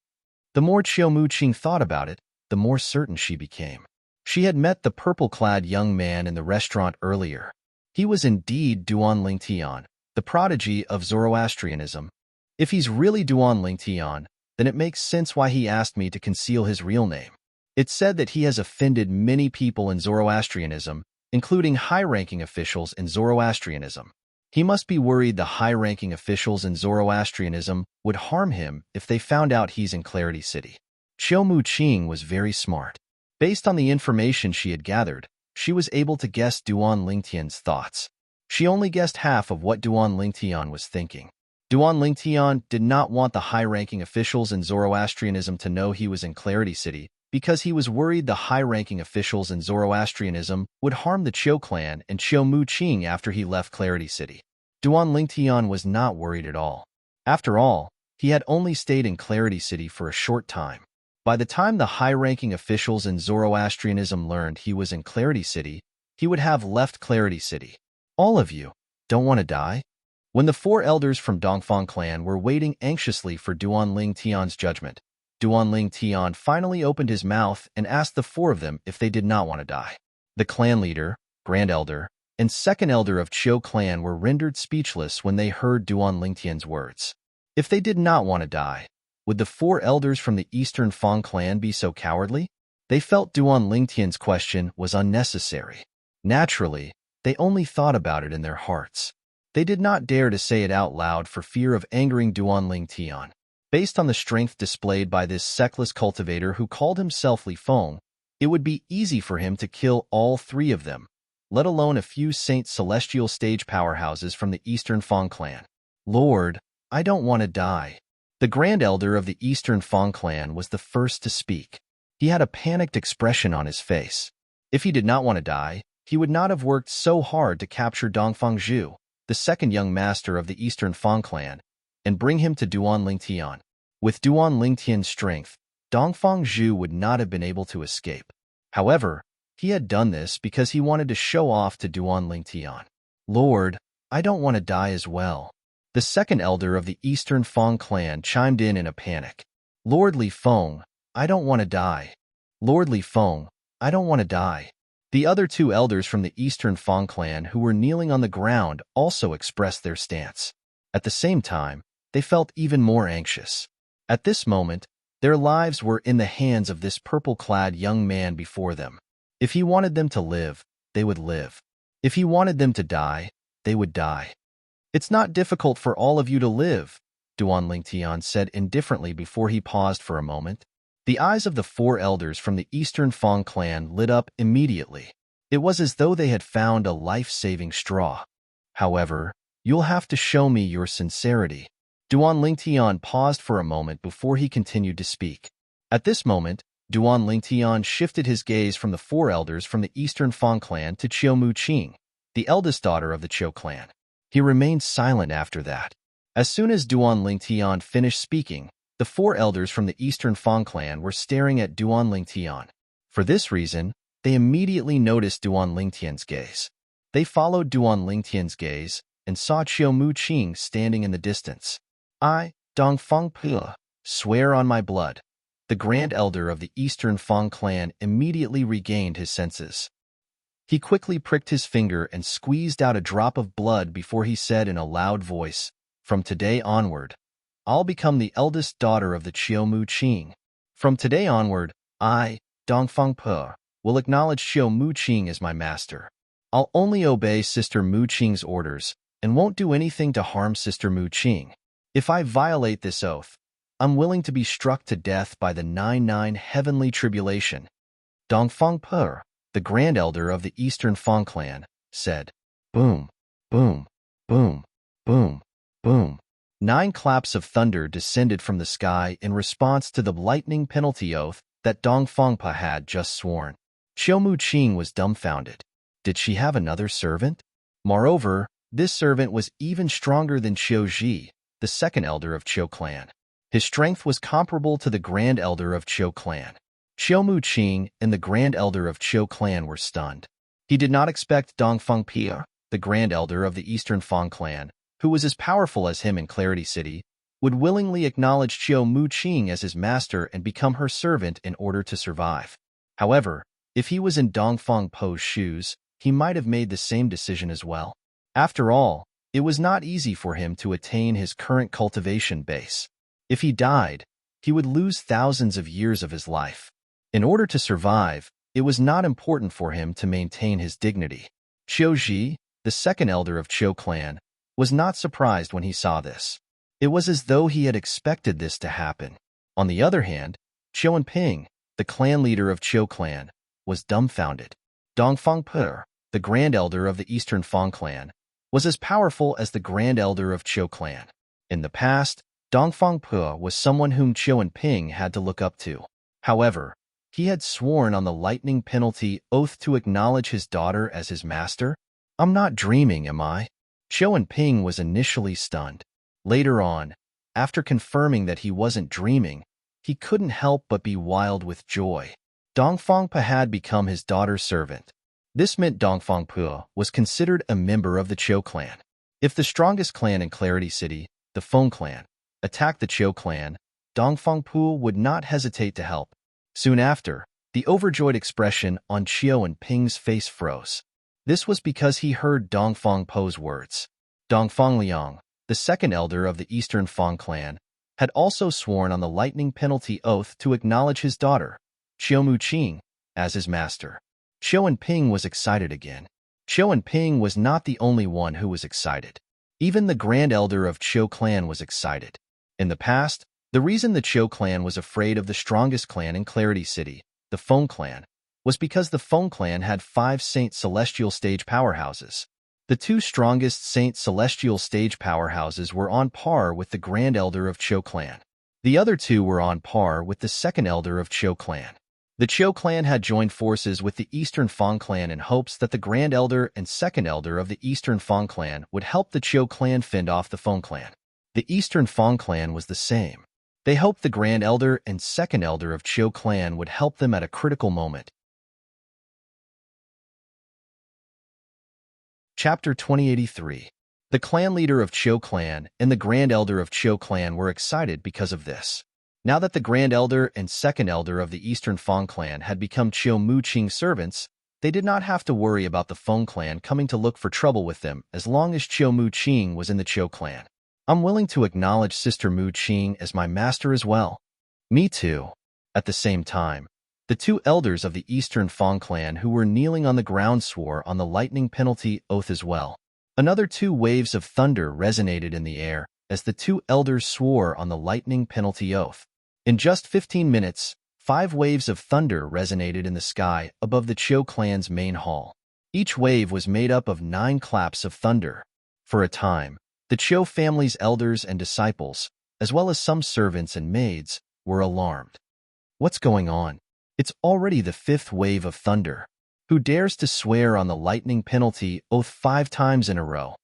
The more Qiu Mu Qing thought about it, the more certain she became. She had met the purple-clad young man in the restaurant earlier. He was indeed Duan Ling Tian, the prodigy of Zoroastrianism. If he's really Duan Ling Tian, then it makes sense why he asked me to conceal his real name. It's said that he has offended many people in Zoroastrianism, including high-ranking officials in Zoroastrianism. He must be worried the high-ranking officials in Zoroastrianism would harm him if they found out he's in Clarity City. Qiu Mu Qing was very smart. Based on the information she had gathered, she was able to guess Duan Ling Tian's thoughts. She only guessed half of what Duan Ling Tian was thinking. Duan Ling Tian did not want the high-ranking officials in Zoroastrianism to know he was in Clarity City because he was worried the high-ranking officials in Zoroastrianism would harm the Qiu clan and Qiu Mu Qing after he left Clarity City. Duan Ling Tian was not worried at all. After all, he had only stayed in Clarity City for a short time. By the time the high-ranking officials in Zoroastrianism learned he was in Clarity City, he would have left Clarity City. All of you don't want to die? When the 4 elders from Dongfang clan were waiting anxiously for Duan Ling Tian's judgment, Duan Ling Tian finally opened his mouth and asked the 4 of them if they did not want to die. The clan leader, grand elder, and 2nd elder of Qiu clan were rendered speechless when they heard Duan Ling Tian's words. If they did not want to die, would the 4 elders from the Eastern Fang clan be so cowardly? They felt Duan Ling Tian's question was unnecessary. Naturally, they only thought about it in their hearts. They did not dare to say it out loud for fear of angering Duan Ling Tian. Based on the strength displayed by this sectless cultivator who called himself Li Feng, it would be easy for him to kill all 3 of them, let alone a few Saint Celestial stage powerhouses from the Eastern Fang clan. Lord, I don't want to die. The Grand Elder of the Eastern Fang clan was the first to speak. He had a panicked expression on his face. If he did not want to die, he would not have worked so hard to capture Dongfang Zhu, the 2nd young master of the Eastern Fang clan, and bring him to Duan Ling Tian. With Duan Ling Tian's strength, Dongfang Zhu would not have been able to escape. However, he had done this because he wanted to show off to Duan Ling Tian. Lord, I don't want to die as well. The 2nd elder of the Eastern Fang clan chimed in a panic. Lord Li Feng, I don't want to die. Lord Li Feng, I don't want to die. The other 2 elders from the Eastern Fang clan who were kneeling on the ground also expressed their stance. At the same time, they felt even more anxious. At this moment, their lives were in the hands of this purple-clad young man before them. If he wanted them to live, they would live. If he wanted them to die, they would die. It's not difficult for all of you to live, Duan Lingtian said indifferently before he paused for a moment. The eyes of the four elders from the Eastern Fang clan lit up immediately. It was as though they had found a life-saving straw. However, you'll have to show me your sincerity. Duan Lingtian paused for a moment before he continued to speak. At this moment, Duan Lingtian shifted his gaze from the four elders from the Eastern Fang clan to Chiu Muqing, the eldest daughter of the Chiu clan. He remained silent after that. As soon as Duan Lingtian finished speaking, the four elders from the Eastern Fang clan were staring at Duan Lingtian. For this reason, they immediately noticed Duan Lingtian's gaze. They followed Duan Lingtian's gaze and saw Chiu Muqing standing in the distance. I, Dongfang Pua, swear on my blood. The Grand Elder of the Eastern Fang clan immediately regained his senses. He quickly pricked his finger and squeezed out a drop of blood before he said in a loud voice, "From today onward, I'll become the eldest daughter of the Chiu Muqing. From today onward, I, Dongfang Pua, will acknowledge Chiu Muqing as my master. I'll only obey Sister Muqing's orders and won't do anything to harm Sister Muqing. If I violate this oath, I'm willing to be struck to death by the 99 heavenly tribulation." Dongfang Pua, the Grand Elder of the Eastern Fang clan, said, "Boom, boom, boom, boom, boom." 9 claps of thunder descended from the sky in response to the lightning penalty oath that Dongfang Pua had just sworn. Chiu Muqing was dumbfounded. Did she have another servant? Moreover, this servant was even stronger than Chiu Ji, the second elder of Chiu clan. His strength was comparable to the Grand Elder of Chiu clan. Chiu Muqing and the Grand Elder of Chiu clan were stunned. He did not expect Dongfang Pua, the Grand Elder of the Eastern Fang clan, who was as powerful as him in Clarity City, would willingly acknowledge Chiu Muqing as his master and become her servant in order to survive. However, if he was in Dongfang Pua's shoes, he might have made the same decision as well. After all, it was not easy for him to attain his current cultivation base. If he died, he would lose thousands of years of his life. In order to survive, it was not important for him to maintain his dignity. Chiu Ji, the second elder of Chiu clan, was not surprised when he saw this. It was as though he had expected this to happen. On the other hand, Chiu Ping, the clan leader of Chiu clan, was dumbfounded. Dongfang Pua, the Grand Elder of the Eastern Fang clan, was as powerful as the Grand Elder of Chiu clan. In the past, Dongfang Pua was someone whom Chiu Ping had to look up to. However, he had sworn on the lightning penalty oath to acknowledge his daughter as his master. I'm not dreaming, am I? Chiu Ping was initially stunned. Later on, after confirming that he wasn't dreaming, he couldn't help but be wild with joy. Dongfang Pua had become his daughter's servant. This meant Dongfang Pua was considered a member of the Chiu clan. If the strongest clan in Clarity City, the Feng clan, attacked the Chiu clan, Dongfang Pua would not hesitate to help. Soon after, the overjoyed expression on Chiu Ping's face froze. This was because he heard Dongfang Pua's words. Dongfang Liang, the second elder of the Eastern Fang clan, had also sworn on the lightning penalty oath to acknowledge his daughter, Chiu Muqing, as his master. Chiu Ping was excited again. Chiu Ping was not the only one who was excited. Even the Grand Elder of Chiu clan was excited. In the past, the reason the Chiu clan was afraid of the strongest clan in Clarity City, the Feng clan, was because the Feng clan had 5 Saint Celestial stage powerhouses. The 2 strongest Saint Celestial stage powerhouses were on par with the Grand Elder of Chiu clan. The other 2 were on par with the second elder of Chiu clan. The Chiu clan had joined forces with the Eastern Fang clan in hopes that the Grand Elder and second elder of the Eastern Fang clan would help the Chiu clan fend off the Feng clan. The Eastern Fang clan was the same. They hoped the Grand Elder and second elder of Chiu clan would help them at a critical moment. Chapter 2083. The clan leader of Chiu clan and the Grand Elder of Chiu clan were excited because of this. Now that the Grand Elder and second elder of the Eastern Fang clan had become Chiu Muqing's servants, they did not have to worry about the Feng clan coming to look for trouble with them as long as Chiu Muqing was in the Chiu clan. I'm willing to acknowledge Sister Muqing as my master as well. Me too. At the same time, the 2 elders of the Eastern Fang clan who were kneeling on the ground swore on the lightning penalty oath as well. Another 2 waves of thunder resonated in the air as the 2 elders swore on the lightning penalty oath. In just 15 minutes, 5 waves of thunder resonated in the sky above the Cho clan's main hall. Each wave was made up of 9 claps of thunder. For a time, the Cho family's elders and disciples, as well as some servants and maids, were alarmed. What's going on? It's already the 5th wave of thunder. Who dares to swear on the lightning penalty oath 5 times in a row?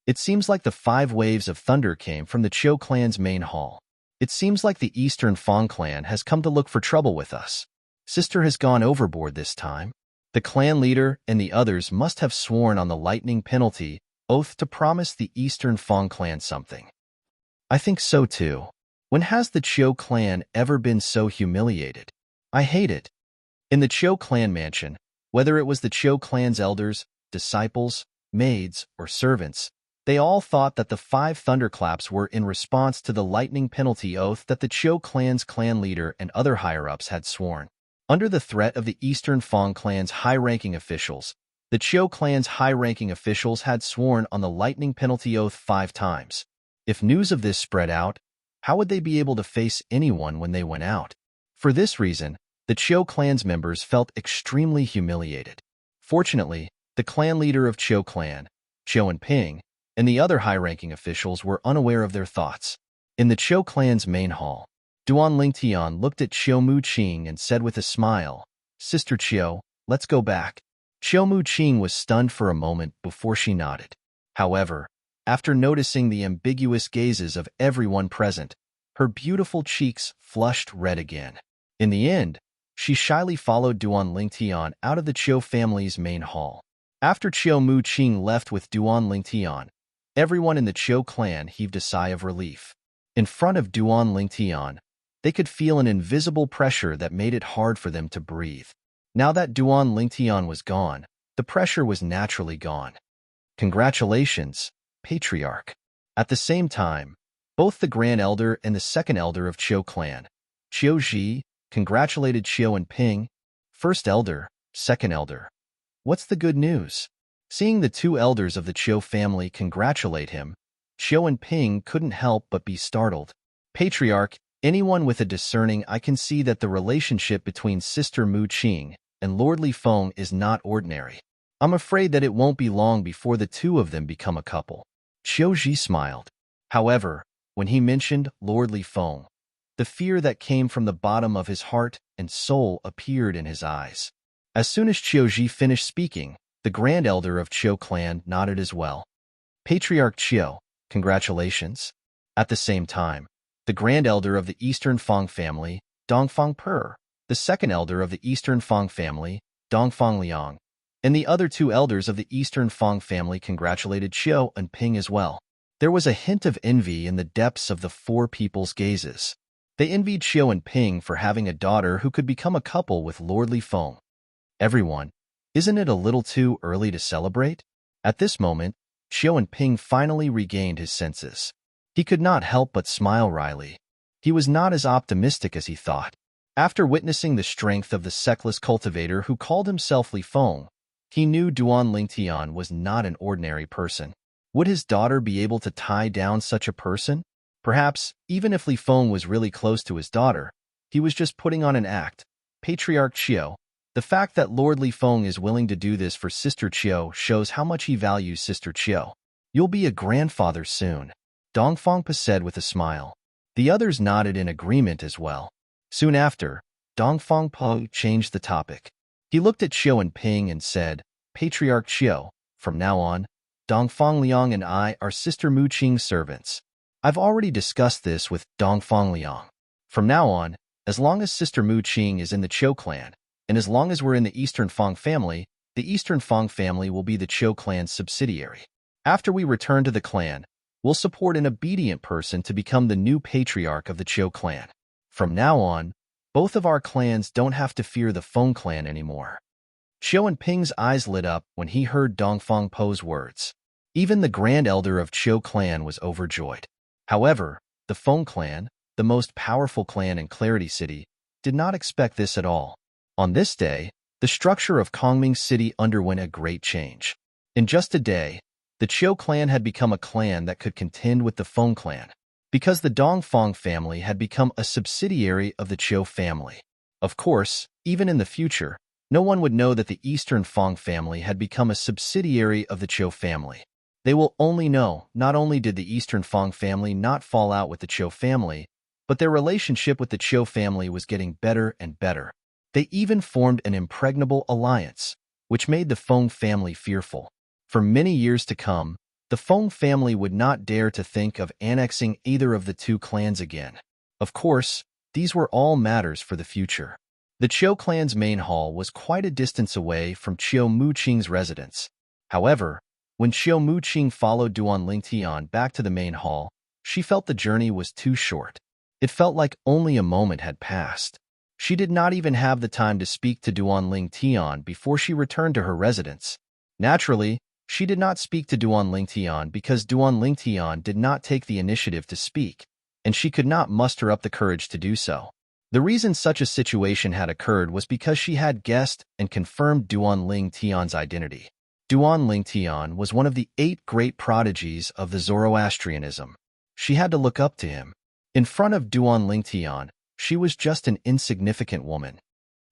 It seems like the 5 waves of thunder came from the Cho clan's main hall. It seems like the Eastern Fong clan has come to look for trouble with us. Sister has gone overboard this time. The clan leader and the others must have sworn on the lightning penalty oath to promise the Eastern Fong clan something. I think so too. When has the Cho clan ever been so humiliated? I hate it. In the Cho clan mansion, whether it was the Cho clan's elders, disciples, maids, or servants, they all thought that the 5 thunderclaps were in response to the lightning penalty oath that the Cho clan's clan leader and other higher-ups had sworn. Under the threat of the Eastern Fong clan's high-ranking officials, the Cho clan's high-ranking officials had sworn on the lightning penalty oath 5 times. If news of this spread out, how would they be able to face anyone when they went out? For this reason, the Cho clan's members felt extremely humiliated. Fortunately, the clan leader of Cho clan, Cho and Ping, and the other high-ranking officials were unaware of their thoughts. In the Cho clan's main hall, Duan Lingtian looked at Chiu Mu Qing and said with a smile, "Sister Chiu, let's go back." Chiu Mu Qing was stunned for a moment before she nodded. However, after noticing the ambiguous gazes of everyone present, her beautiful cheeks flushed red again. In the end, she shyly followed Duan Lingtian out of the Chiu family's main hall. After Chiu Mu Qing left with Duan Lingtian, everyone in the Cho clan heaved a sigh of relief. In front of Duan Lingtian, they could feel an invisible pressure that made it hard for them to breathe. Now that Duan Lingtian was gone, the pressure was naturally gone. Congratulations, Patriarch. At the same time, both the Grand Elder and the Second Elder of Cho clan, Chiu Ji, congratulated Chiu and Ping. First Elder, Second Elder. What's the good news? Seeing the 2 elders of the Cho family congratulate him, Chiu and Ping couldn't help but be startled. Patriarch, anyone with a discerning eye can see that the relationship between Sister Mu Qing and Lord Li Feng is not ordinary. I'm afraid that it won't be long before the 2 of them become a couple. Chiu Ji smiled. However, when he mentioned Lord Li Feng, the fear that came from the bottom of his heart and soul appeared in his eyes. As soon as Chiu Ji finished speaking, the Grand Elder of Cho clan nodded as well. Patriarch Chiu, congratulations. At the same time, the Grand Elder of the Eastern Fong family, Dongfang Per, the Second Elder of the Eastern Fong family, Dongfang Liang, and the other 2 elders of the Eastern Fong family congratulated Chiu and Ping as well. There was a hint of envy in the depths of the 4 people's gazes. They envied Chiu and Ping for having a daughter who could become a couple with Lord Li Feng. Everyone, isn't it a little too early to celebrate? At this moment, Chiu and Ping finally regained his senses. He could not help but smile wryly. He was not as optimistic as he thought. After witnessing the strength of the sexless cultivator who called himself Li Feng, he knew Duan Lingtian was not an ordinary person. Would his daughter be able to tie down such a person? Perhaps, even if Li Feng was really close to his daughter, he was just putting on an act. Patriarch Chiu, the fact that Lord Li Feng is willing to do this for Sister Chiu shows how much he values Sister Chiu. You'll be a grandfather soon, Dongfang Pa said with a smile. The others nodded in agreement as well. Soon after, Dongfang Pa changed the topic. He looked at Chiu and Ping and said, Patriarch Chiu, from now on, Dongfang Liang and I are Sister Mu Qing's servants. I've already discussed this with Dongfang Liang. From now on, as long as Sister Mu Qing is in the Cho clan, and as long as we're in the Eastern Fong family, the Eastern Fong family will be the Cho clan's subsidiary. After we return to the clan, we'll support an obedient person to become the new patriarch of the Cho clan. From now on, both of our clans don't have to fear the Feng clan anymore. Chiu and Ping's eyes lit up when he heard Dongfang Po's words. Even the Grand Elder of Cho clan was overjoyed. However, the Feng clan, the most powerful clan in Clarity City, did not expect this at all. On this day, the structure of Kongming City underwent a great change. In just a day, The Chiu clan had become a clan that could contend with the Feng clan, because the Dongfang family had become a subsidiary of the Chiu family. Of course, even in the future, no one would know that the Eastern Feng family had become a subsidiary of the Chiu family. They will only know not only did the Eastern Feng family not fall out with the Chiu family, but their relationship with the Chiu family was getting better and better. They even formed an impregnable alliance, which made the Feng family fearful. For many years to come, the Feng family would not dare to think of annexing either of the two clans again. Of course, these were all matters for the future. The Chiu clan's main hall was quite a distance away from Chiu Muqing's residence. However, when Chiu Muqing followed Duan Lingtian back to the main hall, she felt the journey was too short. It felt like only a moment had passed. She did not even have the time to speak to Duan Lingtian before she returned to her residence. Naturally, she did not speak to Duan Lingtian because Duan Lingtian did not take the initiative to speak, and she could not muster up the courage to do so. The reason such a situation had occurred was because she had guessed and confirmed Duan Lingtian's identity. Duan Lingtian was one of the 8 great prodigies of the Zoroastrianism. She had to look up to him. In front of Duan Lingtian, she was just an insignificant woman.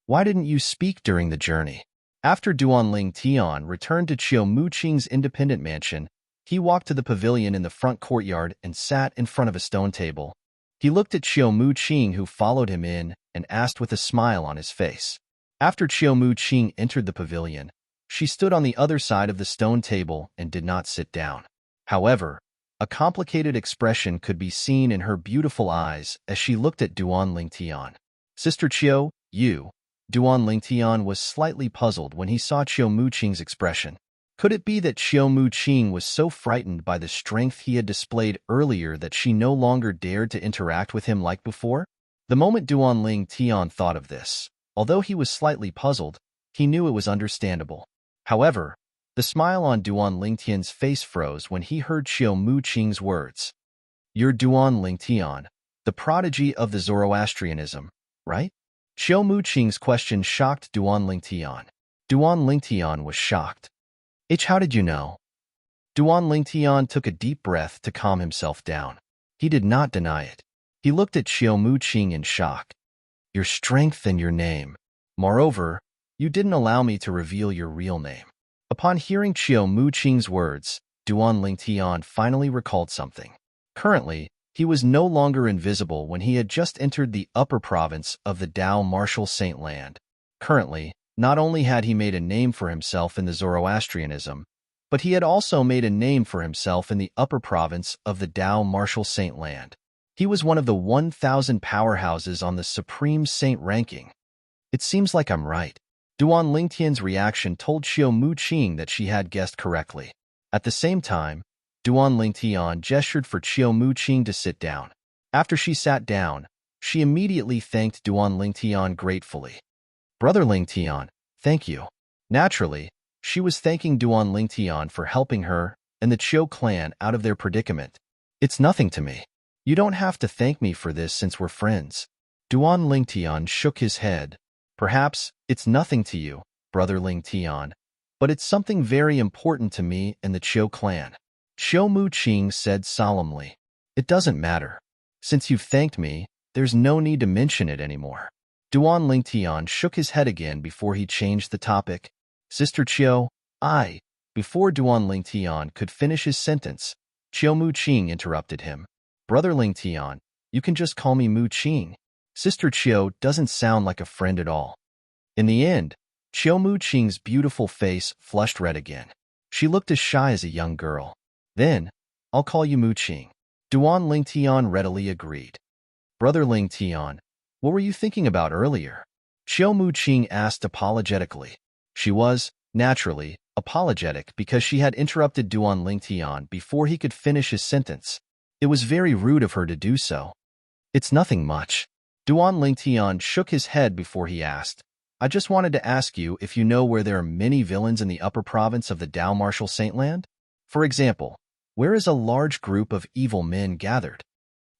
Why didn't you speak during the journey? After Duan Lingtian returned to Chiu Muqing's independent mansion, he walked to the pavilion in the front courtyard and sat in front of a stone table. He looked at Chiu Muqing, who followed him in, and asked with a smile on his face. After Chiu Muqing entered the pavilion, she stood on the other side of the stone table and did not sit down. However, a complicated expression could be seen in her beautiful eyes as she looked at Duan Lingtian. Sister Chiu, you. Duan Lingtian was slightly puzzled when he saw Chiu Muqing's expression. Could it be that Chiu Muqing was so frightened by the strength he had displayed earlier that she no longer dared to interact with him like before? The moment Duan Lingtian thought of this, although he was slightly puzzled, he knew it was understandable. However, the smile on Duan Lingtian's face froze when he heard Chiu Muqing's words. You're Duan Lingtian, the prodigy of the Zoroastrianism, right? Chiu Muqing's question shocked Duan Lingtian. Duan Lingtian was shocked. How did you know? Duan Lingtian took a deep breath to calm himself down. He did not deny it. He looked at Chiu Muqing in shock. Your strength and your name. Moreover, you didn't allow me to reveal your real name. Upon hearing Chiu Muqing's words, Duan Lingtian finally recalled something. Currently, he was no longer invisible when he had just entered the upper province of the Dao Martial Saint Land. Currently, not only had he made a name for himself in the Zoroastrianism, but he had also made a name for himself in the upper province of the Dao Martial Saint Land. He was one of the 1,000 powerhouses on the Supreme Saint ranking. It seems like I'm right. Duan Lingtian's reaction told Chiu Muqing that she had guessed correctly. At the same time, Duan Lingtian gestured for Chiu Muqing to sit down. After she sat down, she immediately thanked Duan Lingtian gratefully. Brother Lingtian, thank you. Naturally, she was thanking Duan Lingtian for helping her and the Chiu clan out of their predicament. It's nothing to me. You don't have to thank me for this since we're friends. Duan Lingtian shook his head. Perhaps it's nothing to you, Brother Lingtian, but it's something very important to me and the Chiu clan. Chiu Muqing said solemnly. It doesn't matter. Since you've thanked me, there's no need to mention it anymore. Duan Lingtian shook his head again before he changed the topic. Sister Chiu, Before Duan Lingtian could finish his sentence, Chiu Muqing interrupted him. Brother Lingtian, you can just call me Muqing. Sister Chiu doesn't sound like a friend at all. In the end, Chiu Muqing's beautiful face flushed red again. She looked as shy as a young girl. Then, I'll call you Muqing. Duan Lingtian readily agreed. Brother Lingtian, what were you thinking about earlier? Chiu Muqing asked apologetically. She was, naturally, apologetic because she had interrupted Duan Lingtian before he could finish his sentence. It was very rude of her to do so. It's nothing much. Duan Lingtian shook his head before he asked, I just wanted to ask you if you know where there are many villains in the upper province of the Dao Martial Saint Land? For example, where is a large group of evil men gathered?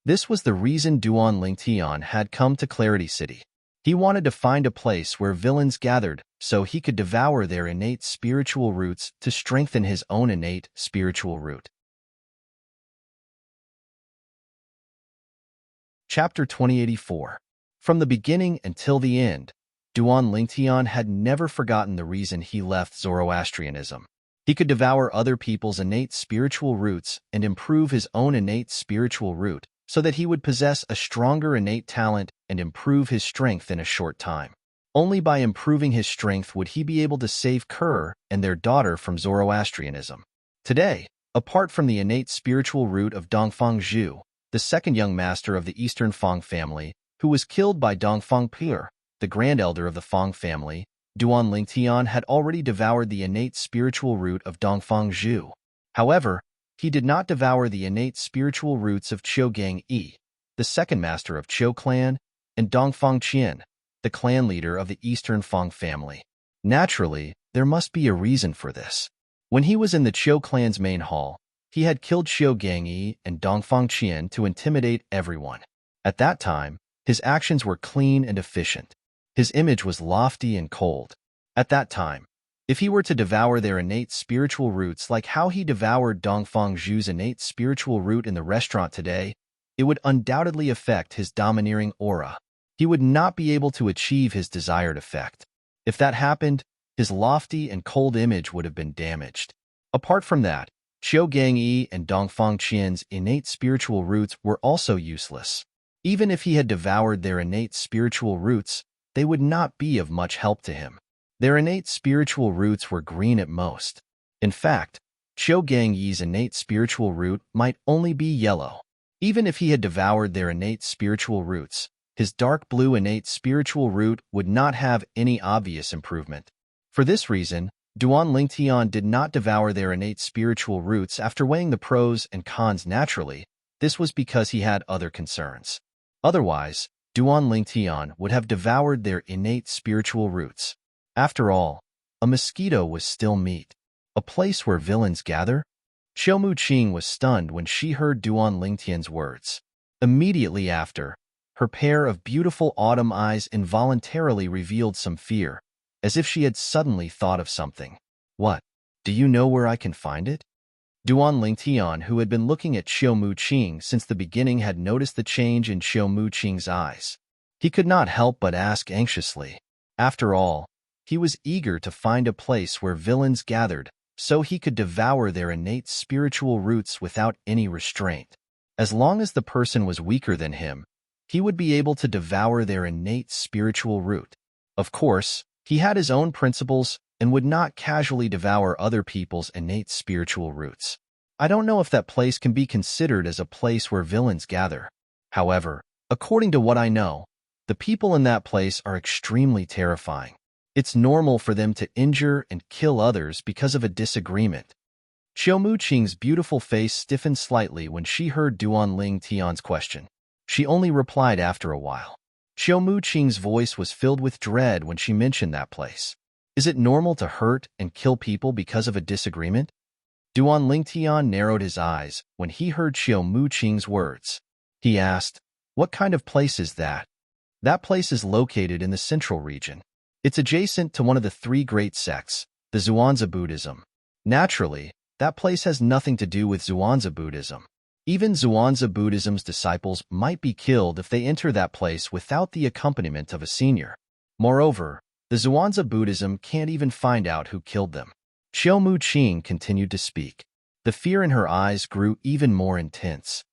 This was the reason Duan Lingtian had come to Clarity City. He wanted to find a place where villains gathered so he could devour their innate spiritual roots to strengthen his own innate spiritual root. Chapter 2084. From the beginning until the end, Duan Lingtian had never forgotten the reason he left Zoroastrianism. He could devour other people's innate spiritual roots and improve his own innate spiritual root so that he would possess a stronger innate talent and improve his strength in a short time. Only by improving his strength would he be able to save Kerr and their daughter from Zoroastrianism. Today, apart from the innate spiritual root of Dongfang Zhu, the second young master of the Eastern Fang family, who was killed by Dongfang Pur, the grand elder of the Fang family, Duan Lingtian had already devoured the innate spiritual root of Dongfang Zhu. However, he did not devour the innate spiritual roots of Qiu Gang Yi, the second master of Qiu clan, and Dongfang Qian, the clan leader of the Eastern Fang family. Naturally, there must be a reason for this. When he was in the Qiu clan's main hall, he had killed Qiu Gang Yi and Dongfang Qian to intimidate everyone. At that time, his actions were clean and efficient. His image was lofty and cold. At that time, if he were to devour their innate spiritual roots like how he devoured Dongfang Zhu's innate spiritual root in the restaurant today, it would undoubtedly affect his domineering aura. He would not be able to achieve his desired effect. If that happened, his lofty and cold image would have been damaged. Apart from that, Qiu Gang Yi and Dongfang Qian's innate spiritual roots were also useless. Even if he had devoured their innate spiritual roots, they would not be of much help to him. Their innate spiritual roots were green at most. In fact, Qiu Gang Yi's innate spiritual root might only be yellow. Even if he had devoured their innate spiritual roots, his dark blue innate spiritual root would not have any obvious improvement. For this reason, Duan Lingtian did not devour their innate spiritual roots after weighing the pros and cons naturally. This was because he had other concerns. Otherwise, Duan Lingtian would have devoured their innate spiritual roots. After all, a mosquito was still meat. A place where villains gather? Qiu Muqing was stunned when she heard Duan Lingtian's words. Immediately after, her pair of beautiful autumn eyes involuntarily revealed some fear, as if she had suddenly thought of something. What? Do you know where I can find it? Duan Lingtian, who had been looking at Qiu Muqing since the beginning, had noticed the change in Qiu Muqing's eyes. He could not help but ask anxiously. After all, he was eager to find a place where villains gathered so he could devour their innate spiritual roots without any restraint. As long as the person was weaker than him, he would be able to devour their innate spiritual root. Of course, he had his own principles and would not casually devour other people's innate spiritual roots. I don't know if that place can be considered as a place where villains gather. However, according to what I know, the people in that place are extremely terrifying. It's normal for them to injure and kill others because of a disagreement. Qiu Muqing's beautiful face stiffened slightly when she heard Duan Lingtian's question. She only replied after a while. Qiu Muqing's voice was filled with dread when she mentioned that place. Is it normal to hurt and kill people because of a disagreement? Duan Lingtian narrowed his eyes when he heard Qiu Muqing's words. He asked, "What kind of place is that?" That place is located in the central region. It's adjacent to one of the three great sects, the Zhuangzi Buddhism. Naturally, that place has nothing to do with Zhuangzi Buddhism. Even Zhuangzi Buddhism's disciples might be killed if they enter that place without the accompaniment of a senior. Moreover, the Zhuangzi Buddhism can't even find out who killed them. Qiu Muqing continued to speak. The fear in her eyes grew even more intense.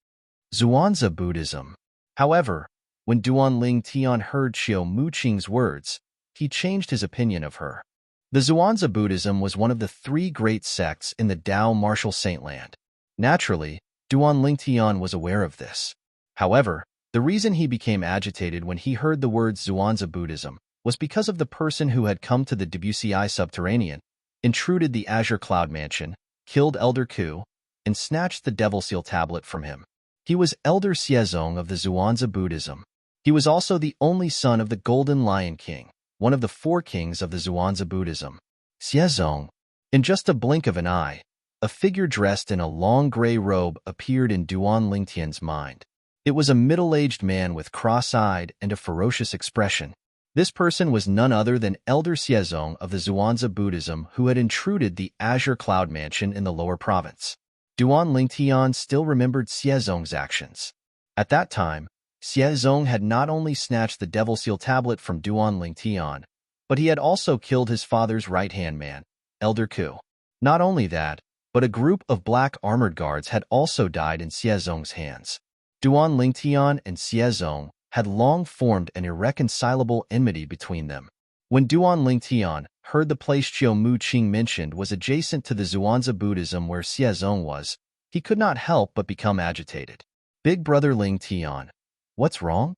Zhuangzi Buddhism. However, when Duan Lingtian heard Qiu Muqing's words, he changed his opinion of her. The Zhuangzi Buddhism was one of the three great sects in the Tao martial saintland. Naturally, Duan Lingtian was aware of this. However, the reason he became agitated when he heard the words Zhuangzi Buddhism was because of the person who had come to the WCI subterranean, intruded the Azure Cloud Mansion, killed Elder Ku, and snatched the Devil Seal tablet from him. He was Elder Xiezong of the Zhuangzi Buddhism. He was also the only son of the Golden Lion King, one of the four kings of the Zhuangzi Buddhism. Xiezong. In just a blink of an eye, a figure dressed in a long gray robe appeared in Duan Lingtian's mind. It was a middle-aged man with cross-eyed and a ferocious expression. This person was none other than Elder Xiezong of the Zhuangzi Buddhism, who had intruded the Azure Cloud Mansion in the lower province. Duan Lingtian still remembered Xiezong's actions. At that time, Xiezong had not only snatched the Devil Seal tablet from Duan Lingtian, but he had also killed his father's right-hand man, Elder Ku. Not only that, but a group of black armored guards had also died in Xiezong's hands. Duan Lingtian and Xiezong had long formed an irreconcilable enmity between them. When Duan Lingtian heard the place Qiu Mu Qing mentioned was adjacent to the Zhuangzi Buddhism where Xiezong was, he could not help but become agitated. Big brother Lingtian, what's wrong?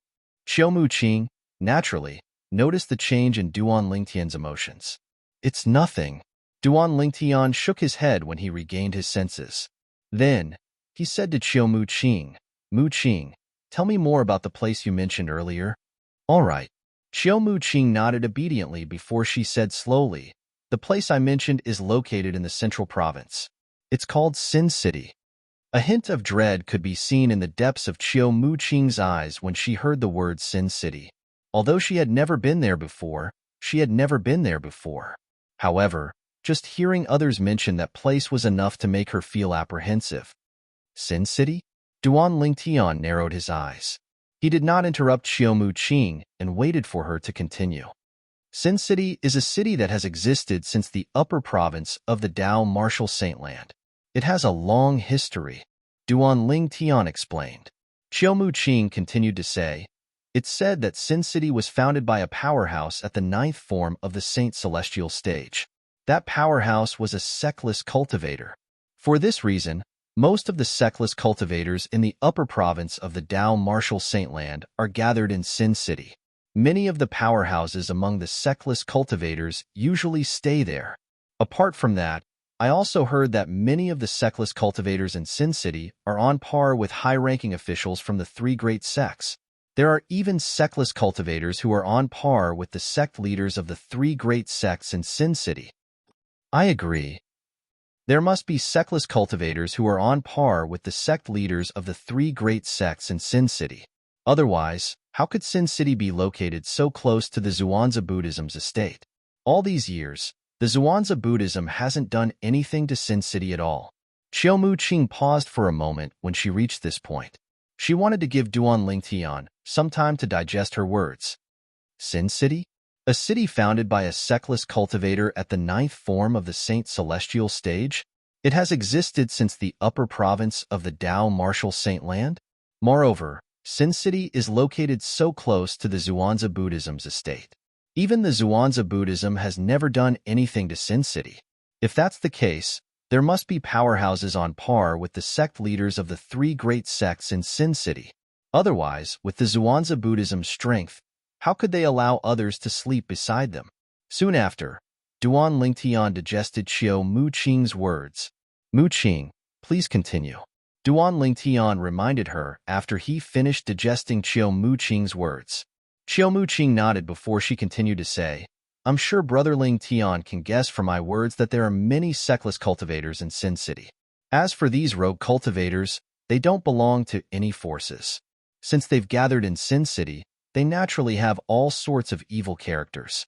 Qiu Mu Qing, naturally, noticed the change in Duan Lingtian's emotions. It's nothing. Duan Lingtian shook his head when he regained his senses. Then, he said to Qiu Mu Qing, tell me more about the place you mentioned earlier. All right. Qiu Mu Qing nodded obediently before she said slowly, the place I mentioned is located in the central province. It's called Sin City. A hint of dread could be seen in the depths of Qiu Mu Qing's eyes when she heard the word Sin City. Although she had never been there before, However, just hearing others mention that place was enough to make her feel apprehensive. Sin City? Duan Lingtian narrowed his eyes. He did not interrupt Qiu Mu Qing and waited for her to continue. Sin City is a city that has existed since the upper province of the Dao Martial Saintland. It has a long history, Duan Lingtian explained. Qiu Mu Qing continued to say, it's said that Sin City was founded by a powerhouse at the 9th form of the Saint Celestial stage. That powerhouse was a sectless cultivator. For this reason, most of the sectless cultivators in the upper province of the Dao Martial Saintland are gathered in Sin City. Many of the powerhouses among the sectless cultivators usually stay there. Apart from that, I also heard that many of the sectless cultivators in Sin City are on par with high-ranking officials from the 3 great sects. There are even sectless cultivators who are on par with the sect leaders of the 3 great sects in Sin City. I agree. There must be sectless cultivators who are on par with the sect leaders of the 3 great sects in Sin City. Otherwise, how could Sin City be located so close to the Zhuangzi Buddhism's estate? All these years, the Zhuangzi Buddhism hasn't done anything to Sin City at all. Qiu Mu Qing paused for a moment when she reached this point. She wanted to give Duan Lingtian some time to digest her words. Sin City? A city founded by a sectless cultivator at the 9th form of the Saint Celestial stage? It has existed since the upper province of the Dao Martial Saintland? Moreover, Sin City is located so close to the Zhuangzi Buddhism's estate. Even the Zhuangzi Buddhism has never done anything to Sin City. If that's the case, there must be powerhouses on par with the sect leaders of the 3 great sects in Sin City. Otherwise, with the Zhuangzi Buddhism's strength, how could they allow others to sleep beside them? Soon after, Duan Lingtian digested Qiu Mu Qing's words. Mu Qing, please continue. Duan Lingtian reminded her after he finished digesting Qiu Mu Qing's words. Qiu Mu Qing nodded before she continued to say, I'm sure Brother Lingtian can guess from my words that there are many sectless cultivators in Sin City. As for these rogue cultivators, they don't belong to any forces. Since they've gathered in Sin City, they naturally have all sorts of evil characters.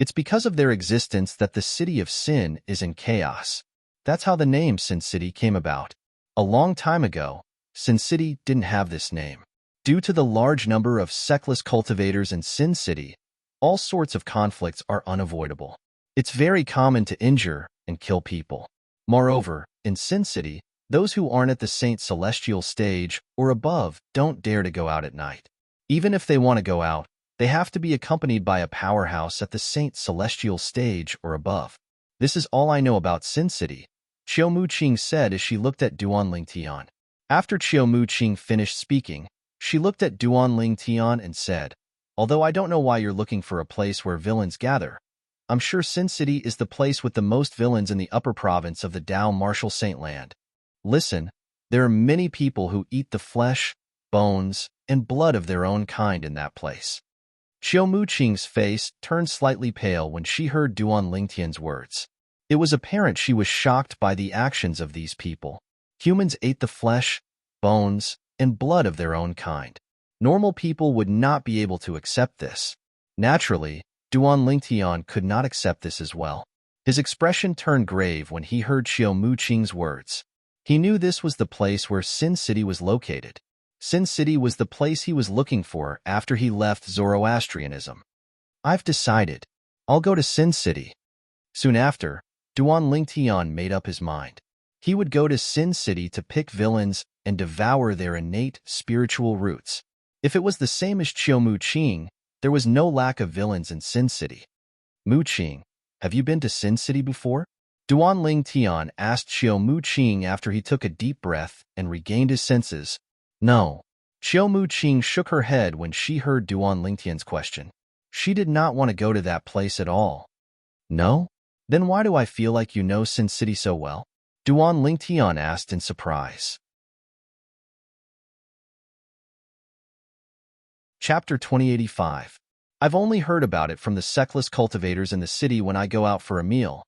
It's because of their existence that the city of Sin is in chaos. That's how the name Sin City came about. A long time ago, Sin City didn't have this name. Due to the large number of sectless cultivators in Sin City, all sorts of conflicts are unavoidable. It's very common to injure and kill people. Moreover, in Sin City, those who aren't at the Saint Celestial stage or above don't dare to go out at night. Even if they want to go out, they have to be accompanied by a powerhouse at the Saint Celestial stage or above. This is all I know about Sin City, Qiu Mu Qing said as she looked at Duan Lingtian. After Qiu Mu Qing finished speaking, she looked at Duan Lingtian and said, although I don't know why you're looking for a place where villains gather, I'm sure Sin City is the place with the most villains in the upper province of the Dao Martial Saintland. Listen, there are many people who eat the flesh, bones, and blood of their own kind in that place. Qiu Mu Qing's face turned slightly pale when she heard Duan Lingtian's words. It was apparent she was shocked by the actions of these people. Humans ate the flesh, bones, and blood of their own kind. Normal people would not be able to accept this. Naturally, Duan Lingtian could not accept this as well. His expression turned grave when he heard Xiao Muqing's words. He knew this was the place where Sin City was located. Sin City was the place he was looking for after he left Zoroastrianism. I've decided. I'll go to Sin City. Soon after, Duan Lingtian made up his mind. He would go to Sin City to pick villains and devour their innate spiritual roots. If it was the same as Xiao Muqing, there was no lack of villains in Sin City. Muqing, have you been to Sin City before? Duan Lingtian asked Xiao Muqing after he took a deep breath and regained his senses. No. Xiao Muqing shook her head when she heard Duan Lingtian's question. She did not want to go to that place at all. No? Then why do I feel like you know Sin City so well? Duan Lingtian asked in surprise. Chapter 2085. I've only heard about it from the seckless cultivators in the city when I go out for a meal,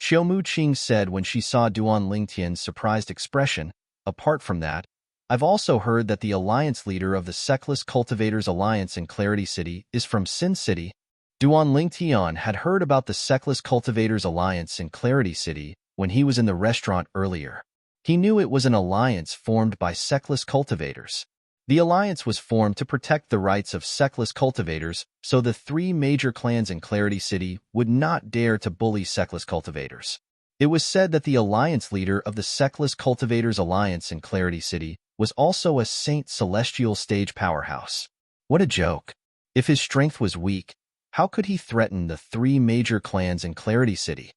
Xiao Muqing said when she saw Duan Lingtian's surprised expression. Apart from that, I've also heard that the alliance leader of the Seckless Cultivators Alliance in Clarity City is from Sin City. Duan Lingtian had heard about the Seckless Cultivators Alliance in Clarity City when he was in the restaurant earlier. He knew it was an alliance formed by Seckless cultivators. The alliance was formed to protect the rights of Seckless cultivators, so the three major clans in Clarity City would not dare to bully Seckless cultivators. It was said that the alliance leader of the Seckless Cultivators Alliance in Clarity City was also a Saint Celestial stage powerhouse. What a joke. If his strength was weak, how could he threaten the three major clans in Clarity City?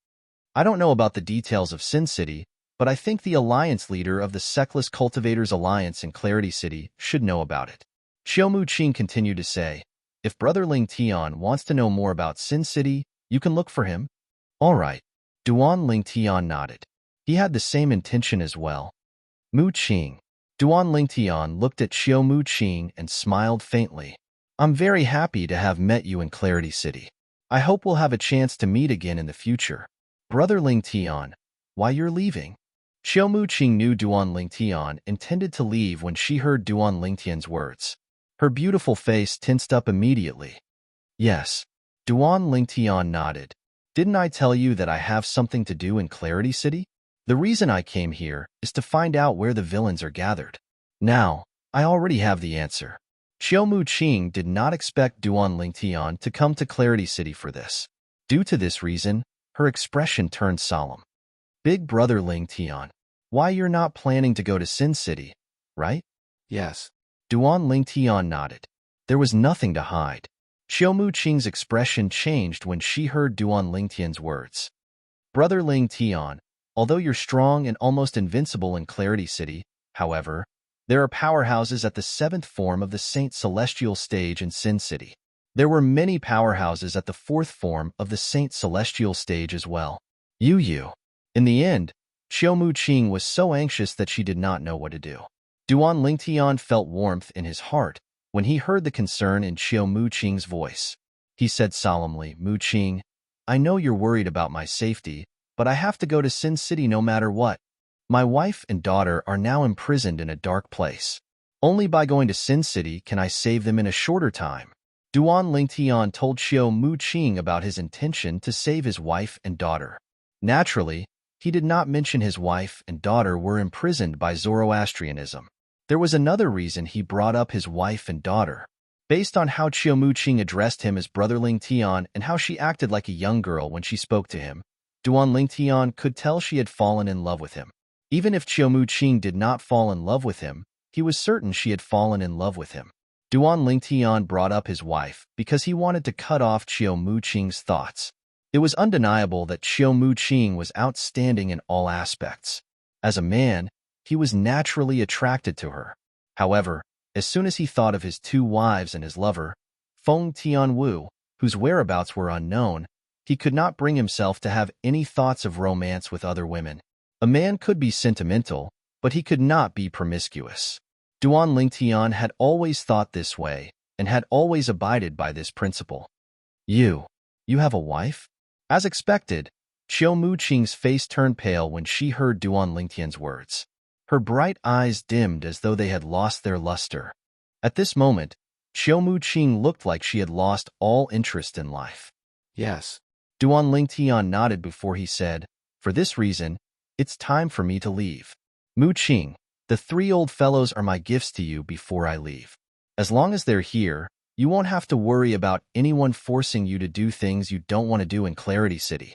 I don't know about the details of Sin City, but I think the alliance leader of the Seckless Cultivators Alliance in Clarity City should know about it. Xiao Muqing continued to say, if Brother Lingtian wants to know more about Sin City, you can look for him. All right. Duan Lingtian nodded. He had the same intention as well. Muqing. Duan Lingtian looked at Xiao Muqing and smiled faintly. I'm very happy to have met you in Clarity City. I hope we'll have a chance to meet again in the future. Brother Lingtian, why you're leaving? Xiao Muqing knew Duan Lingtian intended to leave when she heard Duan Lingtian's words. Her beautiful face tensed up immediately. Yes. Duan Lingtian nodded. Didn't I tell you that I have something to do in Clarity City? The reason I came here is to find out where the villains are gathered. Now, I already have the answer. Xiao Muqing did not expect Duan Lingtian to come to Clarity City for this. Due to this reason, her expression turned solemn. Big Brother Lingtian, why you're not planning to go to Sin City, right? Yes. Duan Lingtian nodded. There was nothing to hide. Xiao Muqing's expression changed when she heard Duan Lingtian's words. Brother Lingtian, although you're strong and almost invincible in Clarity City, however, there are powerhouses at the 7th form of the Saint Celestial stage in Sin City. There were many powerhouses at the 4th form of the Saint Celestial stage as well. You. In the end, Xiao Muqing was so anxious that she did not know what to do. Duan Lingtian felt warmth in his heart when he heard the concern in Xiao Muqing's voice. He said solemnly, Muqing, I know you're worried about my safety, but I have to go to Sin City no matter what. My wife and daughter are now imprisoned in a dark place. Only by going to Sin City can I save them in a shorter time. Duan Lingtian told Xiao Muqing about his intention to save his wife and daughter. Naturally, he did not mention his wife and daughter were imprisoned by Zoroastrianism. There was another reason he brought up his wife and daughter. Based on how Xiao Muqing addressed him as Brother Lingtian and how she acted like a young girl when she spoke to him, Duan Lingtian could tell she had fallen in love with him. Even if Xiao Muqing did not fall in love with him, he was certain she had fallen in love with him. Duan Lingtian brought up his wife because he wanted to cut off Xiao Muqing's thoughts. It was undeniable that Xiao Muqing was outstanding in all aspects. As a man, he was naturally attracted to her. However, as soon as he thought of his 2 wives and his lover, Feng Tianwu, whose whereabouts were unknown, he could not bring himself to have any thoughts of romance with other women. A man could be sentimental, but he could not be promiscuous. Duan Lingtian had always thought this way and had always abided by this principle. You have a wife? As expected, Xiao Muqing's face turned pale when she heard Duan Lingtian's words. Her bright eyes dimmed as though they had lost their luster. At this moment, Xiaomu Qing looked like she had lost all interest in life. Yes. Duan Lingtian nodded before he said, "For this reason, it's time for me to leave. Mu Qing, the 3 old fellows are my gifts to you before I leave. As long as they're here, you won't have to worry about anyone forcing you to do things you don't want to do in Clarity City."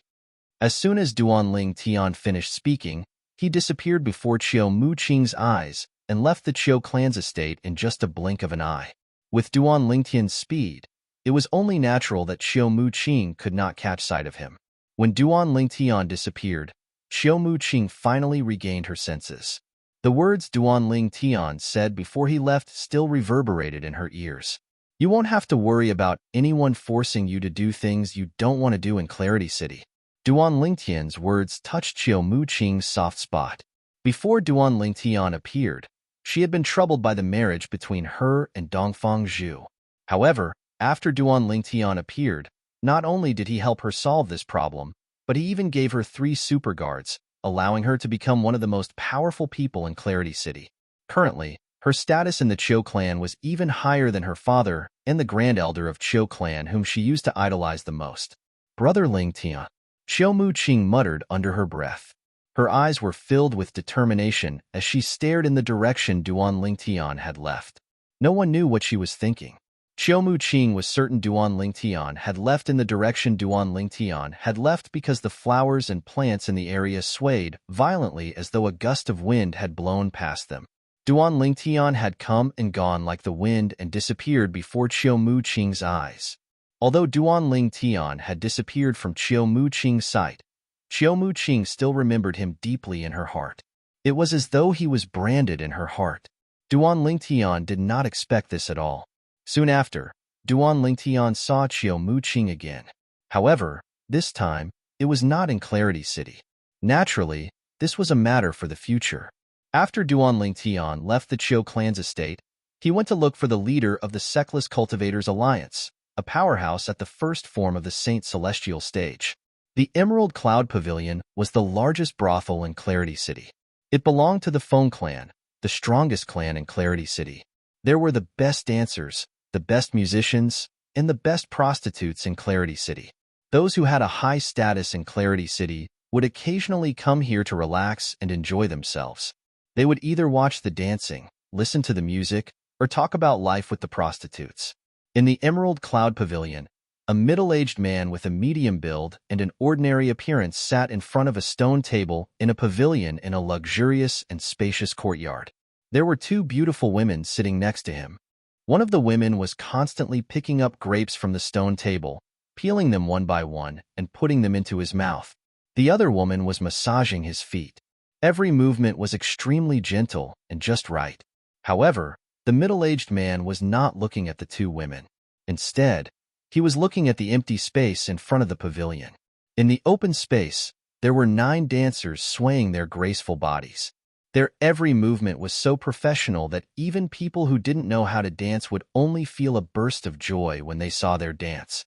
As soon as Duan Lingtian finished speaking, he disappeared before Xiaomu Qing's eyes and left the Qiu clan's estate in just a blink of an eye. With Duan Lingtian's speed, it was only natural that Xiaomu Qing could not catch sight of him. When Duan Lingtian disappeared, Xiaomu Qing finally regained her senses. The words Duan Lingtian said before he left still reverberated in her ears. You won't have to worry about anyone forcing you to do things you don't want to do in Clarity City. Duan Lingtian's words touched Xiaomu Qing's soft spot. Before Duan Lingtian appeared, she had been troubled by the marriage between her and Dongfang Zhu. However, after Duan Lingtian appeared, not only did he help her solve this problem, but he even gave her 3 super guards, allowing her to become one of the most powerful people in Clarity City. Currently, her status in the Qiu clan was even higher than her father and the Grand Elder of Qiu clan, whom she used to idolize the most. Brother Lingtian, Xiaomu Qing muttered under her breath. Her eyes were filled with determination as she stared in the direction Duan Lingtian had left. No one knew what she was thinking. Xiaomu Qing was certain Duan Lingtian had left in the direction Duan Lingtian had left because the flowers and plants in the area swayed violently as though a gust of wind had blown past them. Duan Lingtian had come and gone like the wind and disappeared before Xiaomu Qing's eyes. Although Duan Lingtian had disappeared from Xiaomu Qing's sight, Xiaomu Qing still remembered him deeply in her heart. It was as though he was branded in her heart. Duan Lingtian did not expect this at all. Soon after, Duan Lingtian saw Xiaomu Qing again. However, this time, it was not in Clarity City. Naturally, this was a matter for the future. After Duan Lingtian left the Qiu clan's estate, he went to look for the leader of the Seckless Cultivators Alliance, a powerhouse at the first form of the Saint Celestial stage. The Emerald Cloud Pavilion was the largest brothel in Clarity City. It belonged to the Feng clan, the strongest clan in Clarity City. There were the best dancers, the best musicians, and the best prostitutes in Clarity City. Those who had a high status in Clarity City would occasionally come here to relax and enjoy themselves. They would either watch the dancing, listen to the music, or talk about life with the prostitutes. In the Emerald Cloud Pavilion, a middle-aged man with a medium build and an ordinary appearance sat in front of a stone table in a pavilion in a luxurious and spacious courtyard. There were 2 beautiful women sitting next to him. One of the women was constantly picking up grapes from the stone table, peeling them one by one, and putting them into his mouth. The other woman was massaging his feet. Every movement was extremely gentle and just right. However, the middle-aged man was not looking at the 2 women. Instead, he was looking at the empty space in front of the pavilion. In the open space, there were 9 dancers swaying their graceful bodies. Their every movement was so professional that even people who didn't know how to dance would only feel a burst of joy when they saw their dance.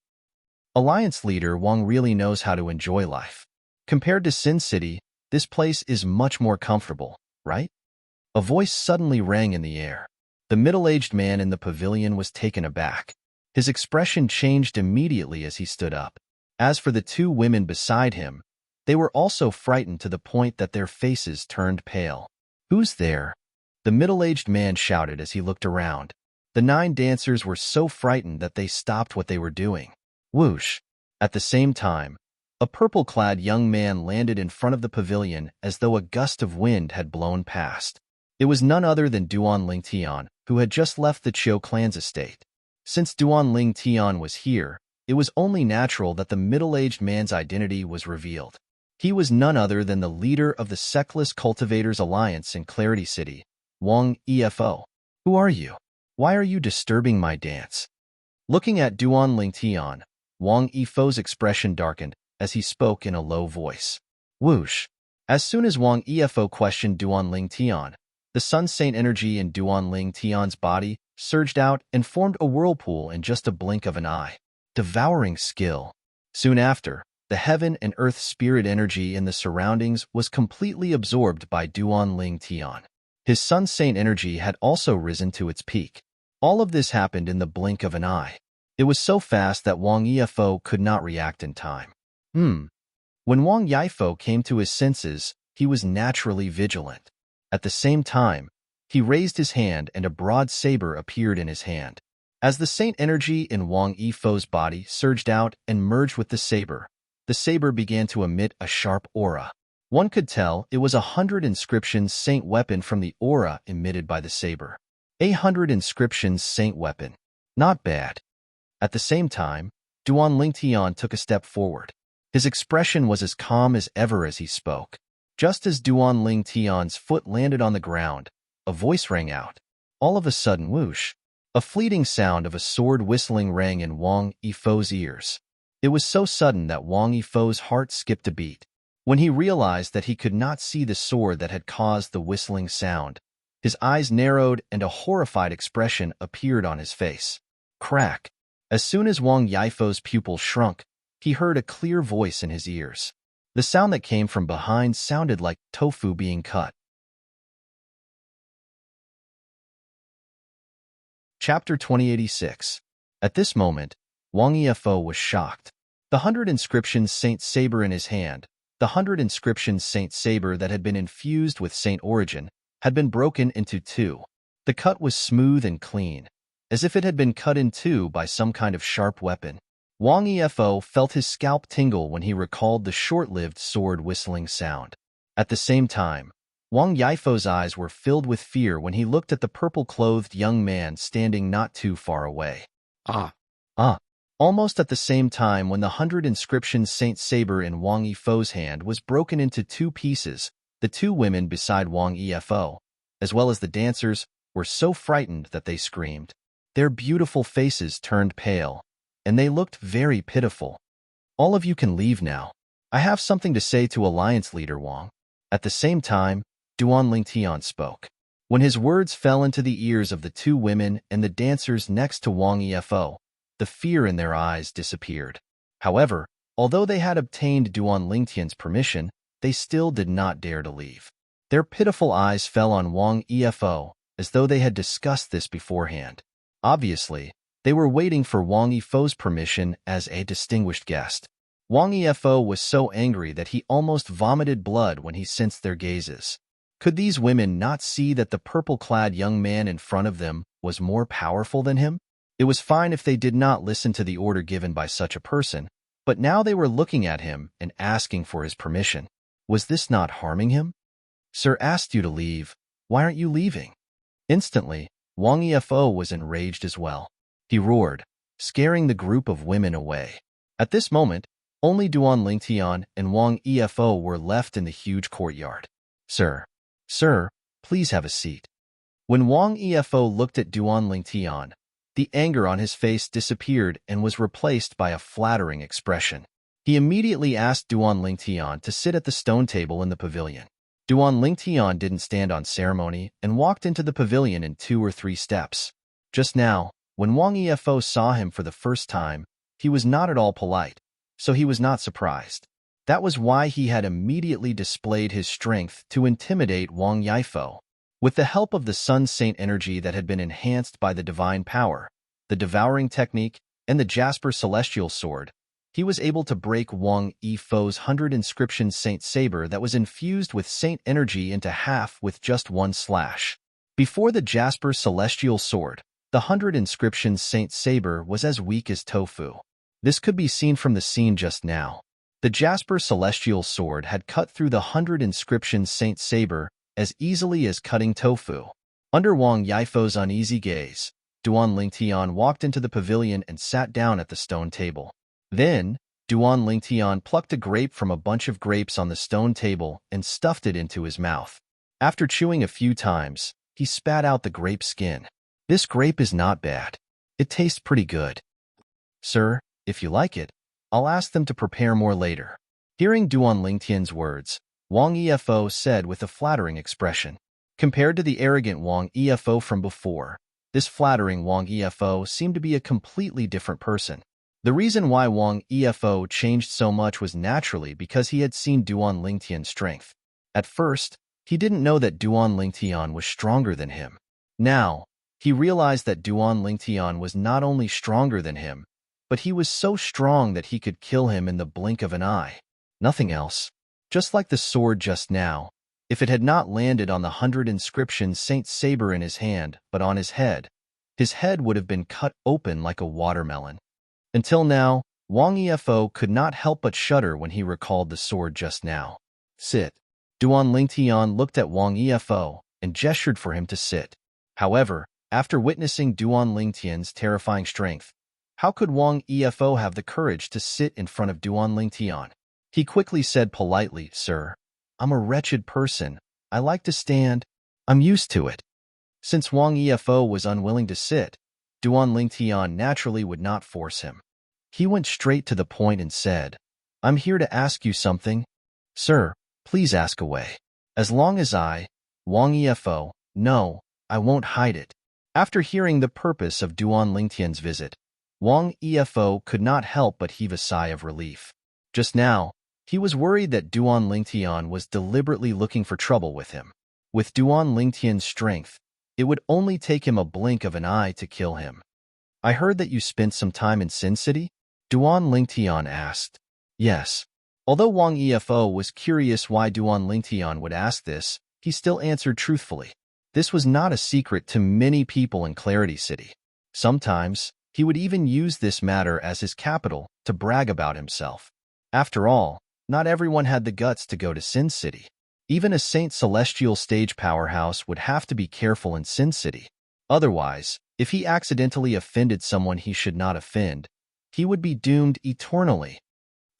Alliance leader Wang really knows how to enjoy life. Compared to Sin City, this place is much more comfortable, right? A voice suddenly rang in the air. The middle-aged man in the pavilion was taken aback. His expression changed immediately as he stood up. As for the 2 women beside him, they were also frightened to the point that their faces turned pale. "Who's there?" the middle-aged man shouted as he looked around. The 9 dancers were so frightened that they stopped what they were doing. Whoosh! At the same time, a purple-clad young man landed in front of the pavilion as though a gust of wind had blown past. It was none other than Duan Lingtian, who had just left the Qiu clan's estate. Since Duan Lingtian was here, it was only natural that the middle-aged man's identity was revealed. He was none other than the leader of the Seckless Cultivators Alliance in Clarity City, Wang Efo. "Who are you? Why are you disturbing my dance?" Looking at Duan Lingtian, Wang Efo's expression darkened as he spoke in a low voice. Whoosh! As soon as Wang Efo questioned Duan Lingtian, the Sun Saint energy in Duan Lingtian's body surged out and formed a whirlpool in just a blink of an eye. Devouring skill. Soon after, the heaven and earth spirit energy in the surroundings was completely absorbed by Duan Lingtian. His Sun Saint energy had also risen to its peak. All of this happened in the blink of an eye. It was so fast that Wang Yifo could not react in time. When Wang Yifo came to his senses, he was naturally vigilant. At the same time, he raised his hand and a broad saber appeared in his hand. As the saint energy in Wang Yifo's body surged out and merged with the saber began to emit a sharp aura. One could tell it was 100 inscriptions saint weapon from the aura emitted by the saber. 100 inscriptions saint weapon. Not bad. At the same time, Duan Lingtian took a step forward. His expression was as calm as ever as he spoke. Just as Duan Lingtian's foot landed on the ground, a voice rang out. All of a sudden, whoosh! A fleeting sound of a sword whistling rang in Wang Yifo's ears. It was so sudden that Wang Yifo's heart skipped a beat. When he realized that he could not see the sword that had caused the whistling sound, his eyes narrowed and a horrified expression appeared on his face. Crack! As soon as Wang Yifo's pupil shrunk, he heard a clear voice in his ears. The sound that came from behind sounded like tofu being cut. Chapter 2086. At this moment, Wang Yifo was shocked. The 100 inscriptions saint saber in his hand, the 100 inscriptions saint saber that had been infused with saint origin, had been broken into two. The cut was smooth and clean, as if it had been cut in two by some kind of sharp weapon. Wang Yifo felt his scalp tingle when he recalled the short-lived sword whistling sound. At the same time, Wang Yifo's eyes were filled with fear when he looked at the purple-clothed young man standing not too far away. Almost at the same time when the 100 inscriptions saint saber in Wang Yifo's hand was broken into two pieces, the two women beside Wang Yifo, as well as the dancers, were so frightened that they screamed. Their beautiful faces turned pale, and they looked very pitiful. All of you can leave now. I have something to say to Alliance Leader Wang. At the same time, Duan Lingtian spoke. When his words fell into the ears of the two women and the dancers next to Wang Yifo, the fear in their eyes disappeared. However, although they had obtained Duan Lingtian's permission, they still did not dare to leave. Their pitiful eyes fell on Wang Yifo, as though they had discussed this beforehand. Obviously, they were waiting for Wang Yifo's permission as a distinguished guest. Wang Yifo was so angry that he almost vomited blood when he sensed their gazes. Could these women not see that the purple-clad young man in front of them was more powerful than him? It was fine if they did not listen to the order given by such a person, but now they were looking at him and asking for his permission. Was this not harming him? Sir asked you to leave. Why aren't you leaving? Instantly, Wang Yifo was enraged as well. He roared, scaring the group of women away. At this moment, only Duan Lingtian and Wang Yifo were left in the huge courtyard. Sir, please have a seat. When Wang Yifo looked at Duan Lingtian, the anger on his face disappeared and was replaced by a flattering expression. He immediately asked Duan Lingtian to sit at the stone table in the pavilion. Duan Lingtian didn't stand on ceremony and walked into the pavilion in 2 or 3 steps. Just now, when Wang Yifo saw him for the first time, he was not at all polite, so he was not surprised. That was why he had immediately displayed his strength to intimidate Wang Yifo. With the help of the Sun Saint energy that had been enhanced by the divine power, the devouring technique, and the Jasper Celestial Sword, he was able to break Wang Yifo's 100 inscription Saint Saber that was infused with Saint energy into half with just one slash. Before the Jasper Celestial Sword, the 100 inscription Saint Saber was as weak as tofu. This could be seen from the scene just now. The Jasper Celestial Sword had cut through the 100 inscription Saint Saber as easily as cutting tofu. Under Wang Yifo's uneasy gaze, Duan Lingtian walked into the pavilion and sat down at the stone table. Then, Duan Lingtian plucked a grape from a bunch of grapes on the stone table and stuffed it into his mouth. After chewing a few times, he spat out the grape skin. This grape is not bad. It tastes pretty good. Sir, if you like it, I'll ask them to prepare more later. Hearing Duan Lingtian's words, Wang Yifo said with a flattering expression. Compared to the arrogant Wang Yifo from before, this flattering Wang Yifo seemed to be a completely different person. The reason why Wang Yifo changed so much was naturally because he had seen Duan Lingtian's strength. At first, he didn't know that Duan Lingtian was stronger than him. Now, He realized that Duan Lingtian was not only stronger than him, but he was so strong that he could kill him in the blink of an eye. Nothing else. Just like the sword just now, if it had not landed on the 100 inscription Saint Saber in his hand, but on his head would have been cut open like a watermelon. Until now, Wang Yifo could not help but shudder when he recalled the sword just now. Sit. Duan Lingtian looked at Wang Yifo and gestured for him to sit. However, after witnessing Duan Lingtian's terrifying strength, how could Wang Yifo have the courage to sit in front of Duan Lingtian? He quickly said politely, "Sir, I'm a wretched person. I like to stand. I'm used to it." Since Wang Yifo was unwilling to sit, Duan Lingtian naturally would not force him. He went straight to the point and said, "I'm here to ask you something. Sir, please ask away. As long as Wang Yifo, no, I won't hide it." After hearing the purpose of Duan Lingtian's visit, Wang Yifo could not help but heave a sigh of relief. Just now, he was worried that Duan Lingtian was deliberately looking for trouble with him. With Duan Lingtian's strength, it would only take him a blink of an eye to kill him. "I heard that you spent some time in Sin City?" Duan Lingtian asked. Yes. Although Wang Yifo was curious why Duan Lingtian would ask this, he still answered truthfully. This was not a secret to many people in Clarity City. Sometimes, he would even use this matter as his capital to brag about himself. After all, not everyone had the guts to go to Sin City. Even a Saint Celestial stage powerhouse would have to be careful in Sin City. Otherwise, if he accidentally offended someone he should not offend, he would be doomed eternally.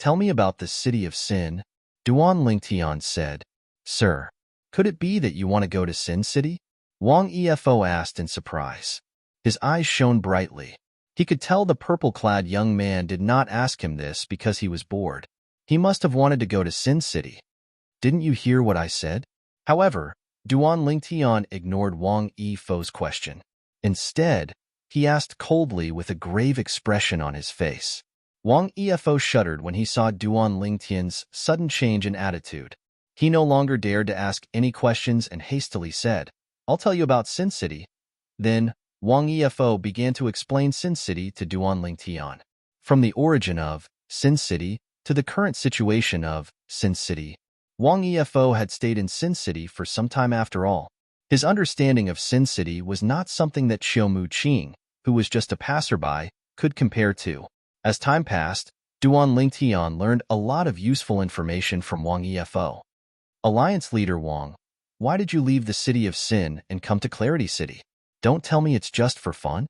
"Tell me about the city of Sin," Duan Lingtian said. "Sir, could it be that you want to go to Sin City?" Wang Yifo asked in surprise. His eyes shone brightly. He could tell the purple-clad young man did not ask him this because he was bored. He must have wanted to go to Sin City. "Didn't you hear what I said?" However, Duan Lingtian ignored Wang Yifo's question. Instead, he asked coldly with a grave expression on his face. Wang Yifo shuddered when he saw Duan Lingtian's sudden change in attitude. He no longer dared to ask any questions and hastily said, "I'll tell you about Sin City." Then, Wang Yifo began to explain Sin City to Duan Lingtian. From the origin of Sin City to the current situation of Sin City, Wang Yifo had stayed in Sin City for some time after all. His understanding of Sin City was not something that Xiaomu Qing, who was just a passerby, could compare to. As time passed, Duan Lingtian learned a lot of useful information from Wang Yifo. "Alliance leader Wang, why did you leave the city of Sin and come to Clarity City? Don't tell me it's just for fun?"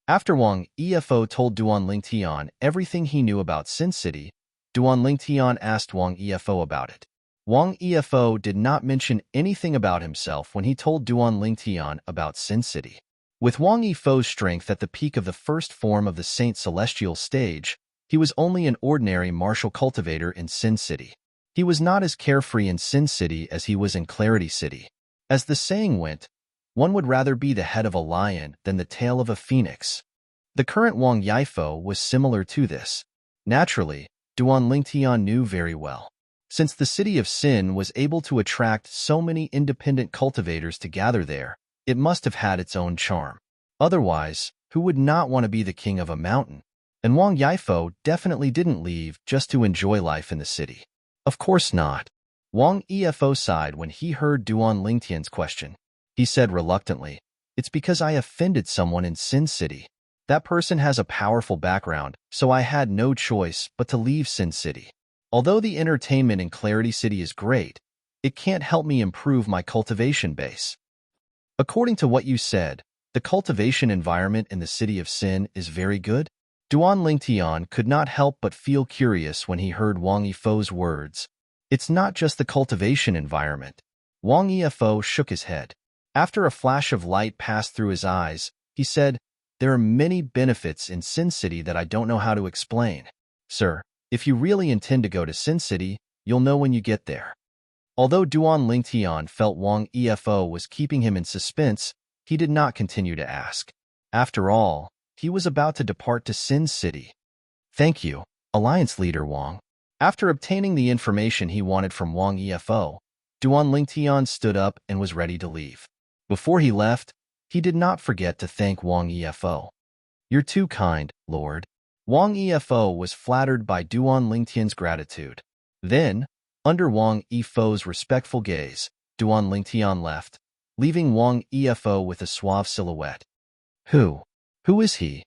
After Wang Yifo told Duan Lingtian everything he knew about Sin City, Duan Lingtian asked Wang Yifo about it. Wang Yifo did not mention anything about himself when he told Duan Lingtian about Sin City. With Wang Yifo's strength at the peak of the first form of the Saint Celestial stage, he was only an ordinary martial cultivator in Sin City. He was not as carefree in Sin City as he was in Clarity City. As the saying went, one would rather be the head of a lion than the tail of a phoenix. The current Wang Yifo was similar to this. Naturally, Duan Lingtian knew very well. Since the city of Sin was able to attract so many independent cultivators to gather there, it must have had its own charm. Otherwise, who would not want to be the king of a mountain? And Wang Yifo definitely didn't leave just to enjoy life in the city. Of course not. Wang Yifo sighed when he heard Duan Lingtian's question. He said reluctantly, "It's because I offended someone in Sin City. That person has a powerful background, so I had no choice but to leave Sin City. Although the entertainment in Clarity City is great, it can't help me improve my cultivation base." According to what you said, the cultivation environment in the city of Sin is very good? Duan Lingtian could not help but feel curious when he heard Wang Yifo's words. "It's not just the cultivation environment." Wang Yifo shook his head. After a flash of light passed through his eyes, he said, "There are many benefits in Sin City that I don't know how to explain. Sir, if you really intend to go to Sin City, you'll know when you get there." Although Duan Lingtian felt Wang Yifo was keeping him in suspense, he did not continue to ask. After all, he was about to depart to Sin City. "Thank you, Alliance Leader Wang." After obtaining the information he wanted from Wang Yifo, Duan Lingtian stood up and was ready to leave. Before he left, he did not forget to thank Wang Efo. "You're too kind, Lord." Wang Efo was flattered by Duan Lingtian's gratitude. Then, under Wang Efo's respectful gaze, Duan Lingtian left, leaving Wang Efo with a suave silhouette. Who? Who is he?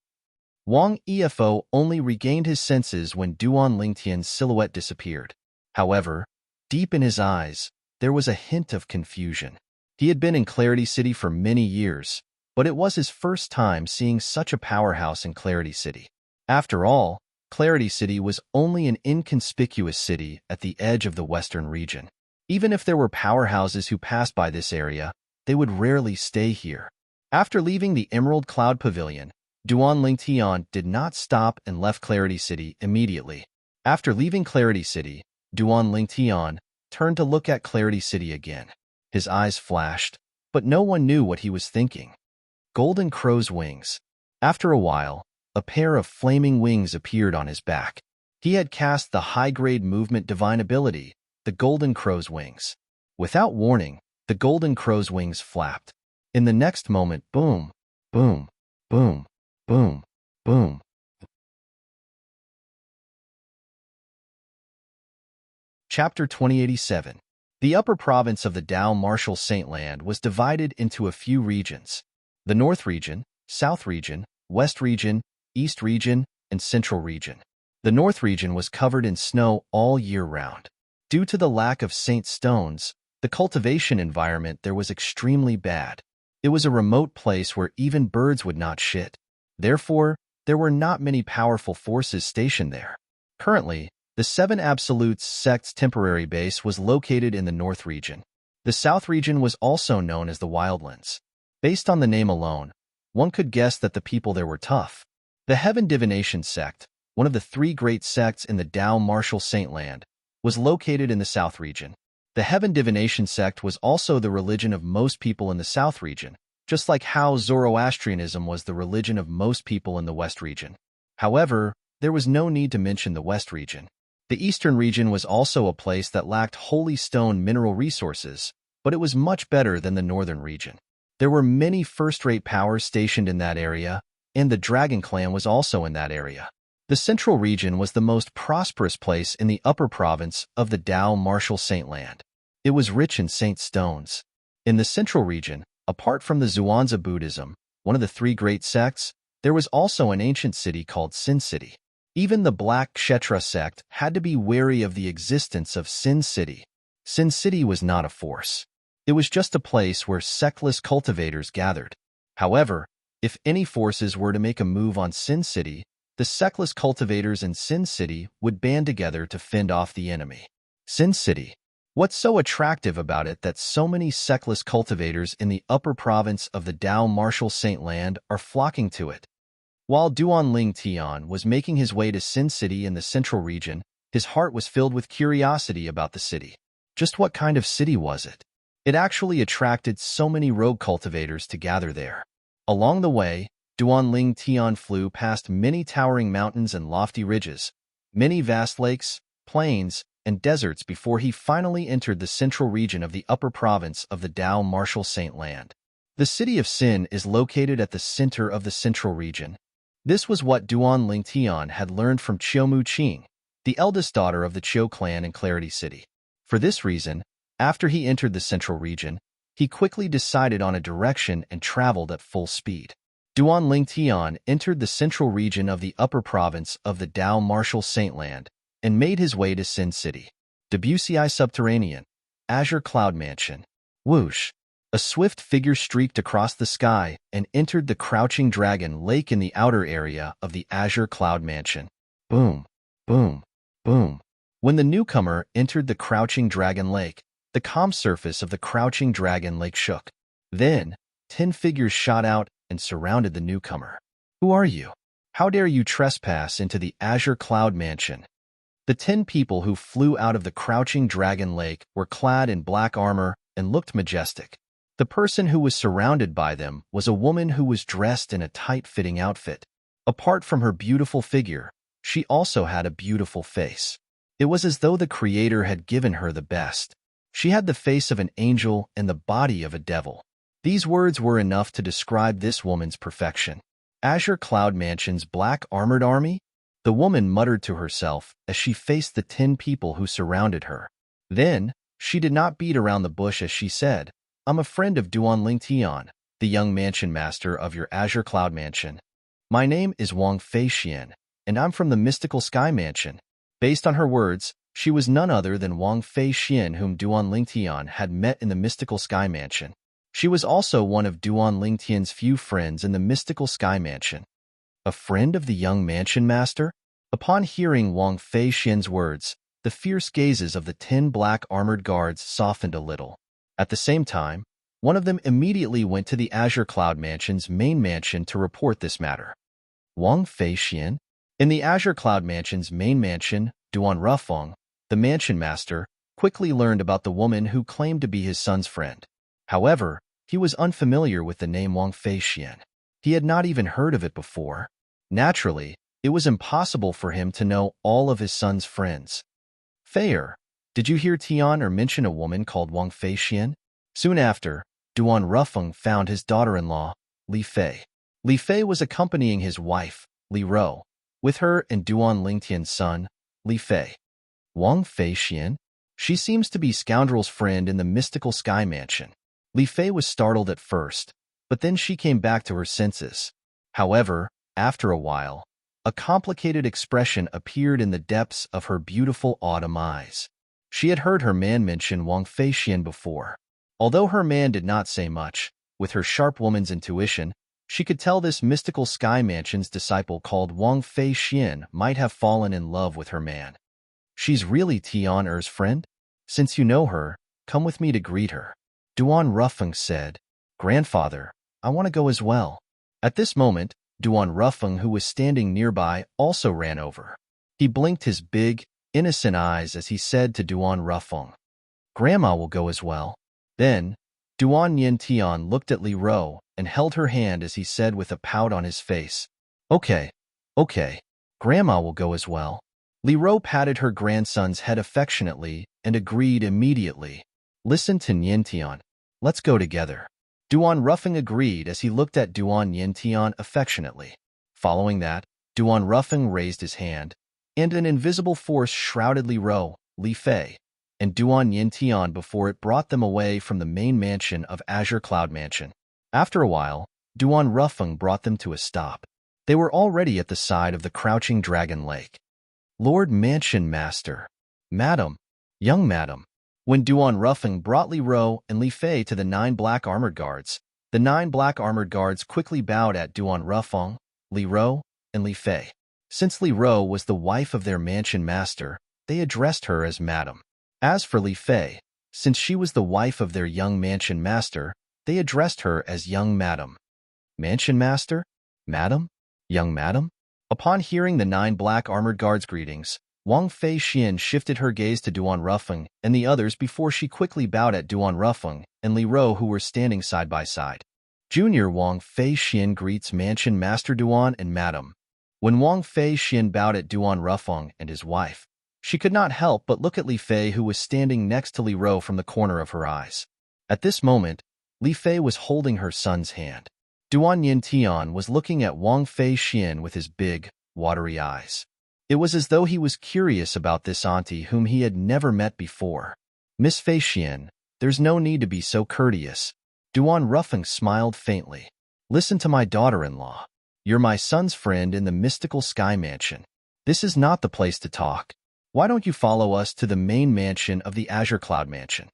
Wang Efo only regained his senses when Duan Lingtian's silhouette disappeared. However, deep in his eyes, there was a hint of confusion. He had been in Clarity City for many years, but it was his first time seeing such a powerhouse in Clarity City. After all, Clarity City was only an inconspicuous city at the edge of the western region. Even if there were powerhouses who passed by this area, they would rarely stay here. After leaving the Emerald Cloud Pavilion, Duan Lingtian did not stop and left Clarity City immediately. After leaving Clarity City, Duan Lingtian turned to look at Clarity City again. His eyes flashed, but no one knew what he was thinking. Golden Crow's wings. After a while, a pair of flaming wings appeared on his back. He had cast the high-grade movement divine ability, the Golden Crow's wings. Without warning, the Golden Crow's wings flapped. In the next moment, boom, boom, boom, boom, boom. Chapter 2087. The upper province of the Dao Martial Saint Land was divided into a few regions. The North Region, South Region, West Region, East Region, and Central Region. The North Region was covered in snow all year round. Due to the lack of saint stones, the cultivation environment there was extremely bad. It was a remote place where even birds would not shit. Therefore, there were not many powerful forces stationed there. Currently, the Seven Absolutes sect's temporary base was located in the North Region. The South Region was also known as the Wildlands. Based on the name alone, one could guess that the people there were tough. The Heaven Divination sect, one of the three great sects in the Dao Martial Saint Land, was located in the South Region. The Heaven Divination sect was also the religion of most people in the South Region, just like how Zoroastrianism was the religion of most people in the West Region. However, there was no need to mention the West Region. The Eastern Region was also a place that lacked holy stone mineral resources, but it was much better than the Northern Region. There were many first-rate powers stationed in that area, and the Dragon Clan was also in that area. The Central Region was the most prosperous place in the upper province of the Dao Martial Saint Land. It was rich in saint stones. In the Central Region, apart from the Zhuangzi Buddhism, one of the three great sects, there was also an ancient city called Sin City. Even the Black Kshetra sect had to be wary of the existence of Sin City. Sin City was not a force. It was just a place where sectless cultivators gathered. However, if any forces were to make a move on Sin City, the sectless cultivators in Sin City would band together to fend off the enemy. Sin City. What's so attractive about it that so many sectless cultivators in the upper province of the Dao Martial Saint Land are flocking to it? While Duan Lingtian was making his way to Sin City in the Central Region, his heart was filled with curiosity about the city. Just what kind of city was it? It actually attracted so many rogue cultivators to gather there. Along the way, Duan Lingtian flew past many towering mountains and lofty ridges, many vast lakes, plains, and deserts before he finally entered the Central Region of the upper province of the Dao Martial Saint Land. The city of Sin is located at the center of the Central Region. This was what Duan Lingtian had learned from Qiu Muqing, the eldest daughter of the Qiu clan in Clarity City. For this reason, after he entered the Central Region, he quickly decided on a direction and traveled at full speed. Duan Lingtian entered the Central Region of the upper province of the Dao Martial Saint Land and made his way to Sin City. Debussy Subterranean, Azure Cloud Mansion. Whoosh! A swift figure streaked across the sky and entered the Crouching Dragon Lake in the outer area of the Azure Cloud Mansion. Boom, boom, boom. When the newcomer entered the Crouching Dragon Lake, the calm surface of the Crouching Dragon Lake shook. Then, 10 figures shot out and surrounded the newcomer. Who are you? How dare you trespass into the Azure Cloud Mansion? The 10 people who flew out of the Crouching Dragon Lake were clad in black armor and looked majestic. The person who was surrounded by them was a woman who was dressed in a tight-fitting outfit. Apart from her beautiful figure, she also had a beautiful face. It was as though the Creator had given her the best. She had the face of an angel and the body of a devil. These words were enough to describe this woman's perfection. Azure Cloud Mansion's black armored army? The woman muttered to herself as she faced the 10 people who surrounded her. Then, she did not beat around the bush as she said, I'm a friend of Duan Lingtian, the young mansion master of your Azure Cloud Mansion. My name is Wang Feixian, and I'm from the mystical Sky Mansion. Based on her words, she was none other than Wang Feixian, whom Duan Lingtian had met in the mystical Sky Mansion. She was also one of Duan Lingtian's few friends in the mystical Sky Mansion. A friend of the young mansion master? Upon hearing Wang Feixian's words, the fierce gazes of the 10 black armored guards softened a little. At the same time, one of them immediately went to the Azure Cloud Mansion's main mansion to report this matter. Wang Feixian? In the Azure Cloud Mansion's main mansion, Duan Rufeng, the mansion master, quickly learned about the woman who claimed to be his son's friend. However, he was unfamiliar with the name Wang Feixian. He had not even heard of it before. Naturally, it was impossible for him to know all of his son's friends. Feier, did you hear Tian or mention a woman called Wang Feixian? Soon after, Duan Rufeng found his daughter-in-law, Li Fei. Li Fei was accompanying his wife, Li Ro, with her and Duan Lingtian's son, Li Fei. Wang Feixian? She seems to be Scoundrel's friend in the mystical Sky Mansion. Li Fei was startled at first, but then she came back to her senses. However, after a while, a complicated expression appeared in the depths of her beautiful autumn eyes. She had heard her man mention Wang Feixian before. Although her man did not say much, with her sharp woman's intuition, she could tell this mystical Sky Mansion's disciple called Wang Feixian might have fallen in love with her man. She's really Tian Er's friend? Since you know her, come with me to greet her. Duan Rufeng said, Grandfather, I want to go as well. At this moment, Duan Rufeng, who was standing nearby, also ran over. He blinked his big, innocent eyes as he said to Duan Rufeng, Grandma will go as well. Then, Duan Yintian looked at Li Ro and held her hand as he said with a pout on his face, Okay, Grandma will go as well. Li Ro patted her grandson's head affectionately and agreed immediately. Listen to Yintian. Let's go together. Duan Rufeng agreed as he looked at Duan Yintian affectionately. Following that, Duan Rufeng raised his hand, and an invisible force shrouded Li Ro, Li Fei, and Duan Yintian before it brought them away from the main mansion of Azure Cloud Mansion. After a while, Duan Rufeng brought them to a stop. They were already at the side of the Crouching Dragon Lake. Lord Mansion Master, Madam, young Madam. When Duan Rufeng brought Li Ro and Li Fei to the 9 black armored guards, the 9 black armored guards quickly bowed at Duan Rufeng, Li Ro, and Li Fei. Since Li Ro was the wife of their mansion master, they addressed her as Madam. As for Li Fei, since she was the wife of their young mansion master, they addressed her as Young Madam. Mansion Master? Madam? Young Madam? Upon hearing the 9 black armored guards' greetings, Wang Feixian shifted her gaze to Duan Rufeng and the others before she quickly bowed at Duan Rufeng and Li Ro, who were standing side by side. Junior Wang Feixian greets Mansion Master Duan and Madam. When Wang Feixian bowed at Duan Rufeng and his wife, she could not help but look at Li Fei, who was standing next to Li Ro from the corner of her eyes. At this moment, Li Fei was holding her son's hand. Duan Yintian was looking at Wang Feixian with his big, watery eyes. It was as though he was curious about this auntie whom he had never met before. Miss Feixian, there's no need to be so courteous. Duan Rufeng smiled faintly. Listen to my daughter-in-law. You're my son's friend in the mystical Sky Mansion. This is not the place to talk. Why don't you follow us to the main mansion of the Azure Cloud Mansion?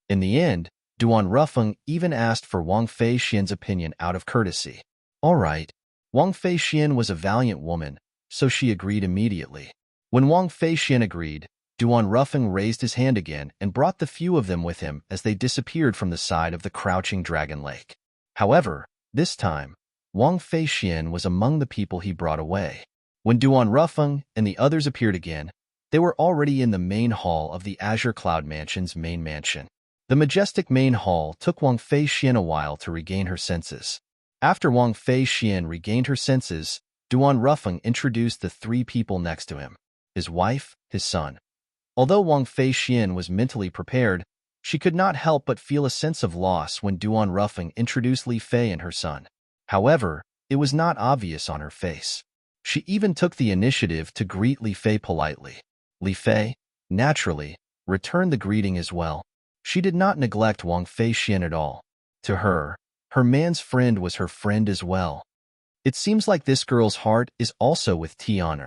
In the end, Duan Rufeng even asked for Wang Feixian's opinion out of courtesy. All right. Wang Feixian was a valiant woman, so she agreed immediately. When Wang Feixian agreed, Duan Rufeng raised his hand again and brought the few of them with him as they disappeared from the side of the Crouching Dragon Lake. However, this time, Wang Feixian was among the people he brought away. When Duan Rufeng and the others appeared again, they were already in the main hall of the Azure Cloud Mansion's main mansion. The majestic main hall took Wang Feixian a while to regain her senses. After Wang Feixian regained her senses, Duan Rufeng introduced the 3 people next to him, his wife, his son. Although Wang Feixian was mentally prepared, She could not help but feel a sense of loss when Duan Ruffing introduced Li Fei and her son. However, it was not obvious on her face. She even took the initiative to greet Li Fei politely. Li Fei, naturally, returned the greeting as well. She did not neglect Wang Fei Xian at all. To her, her man's friend was her friend as well. It seems like this girl's heart is also with Tian.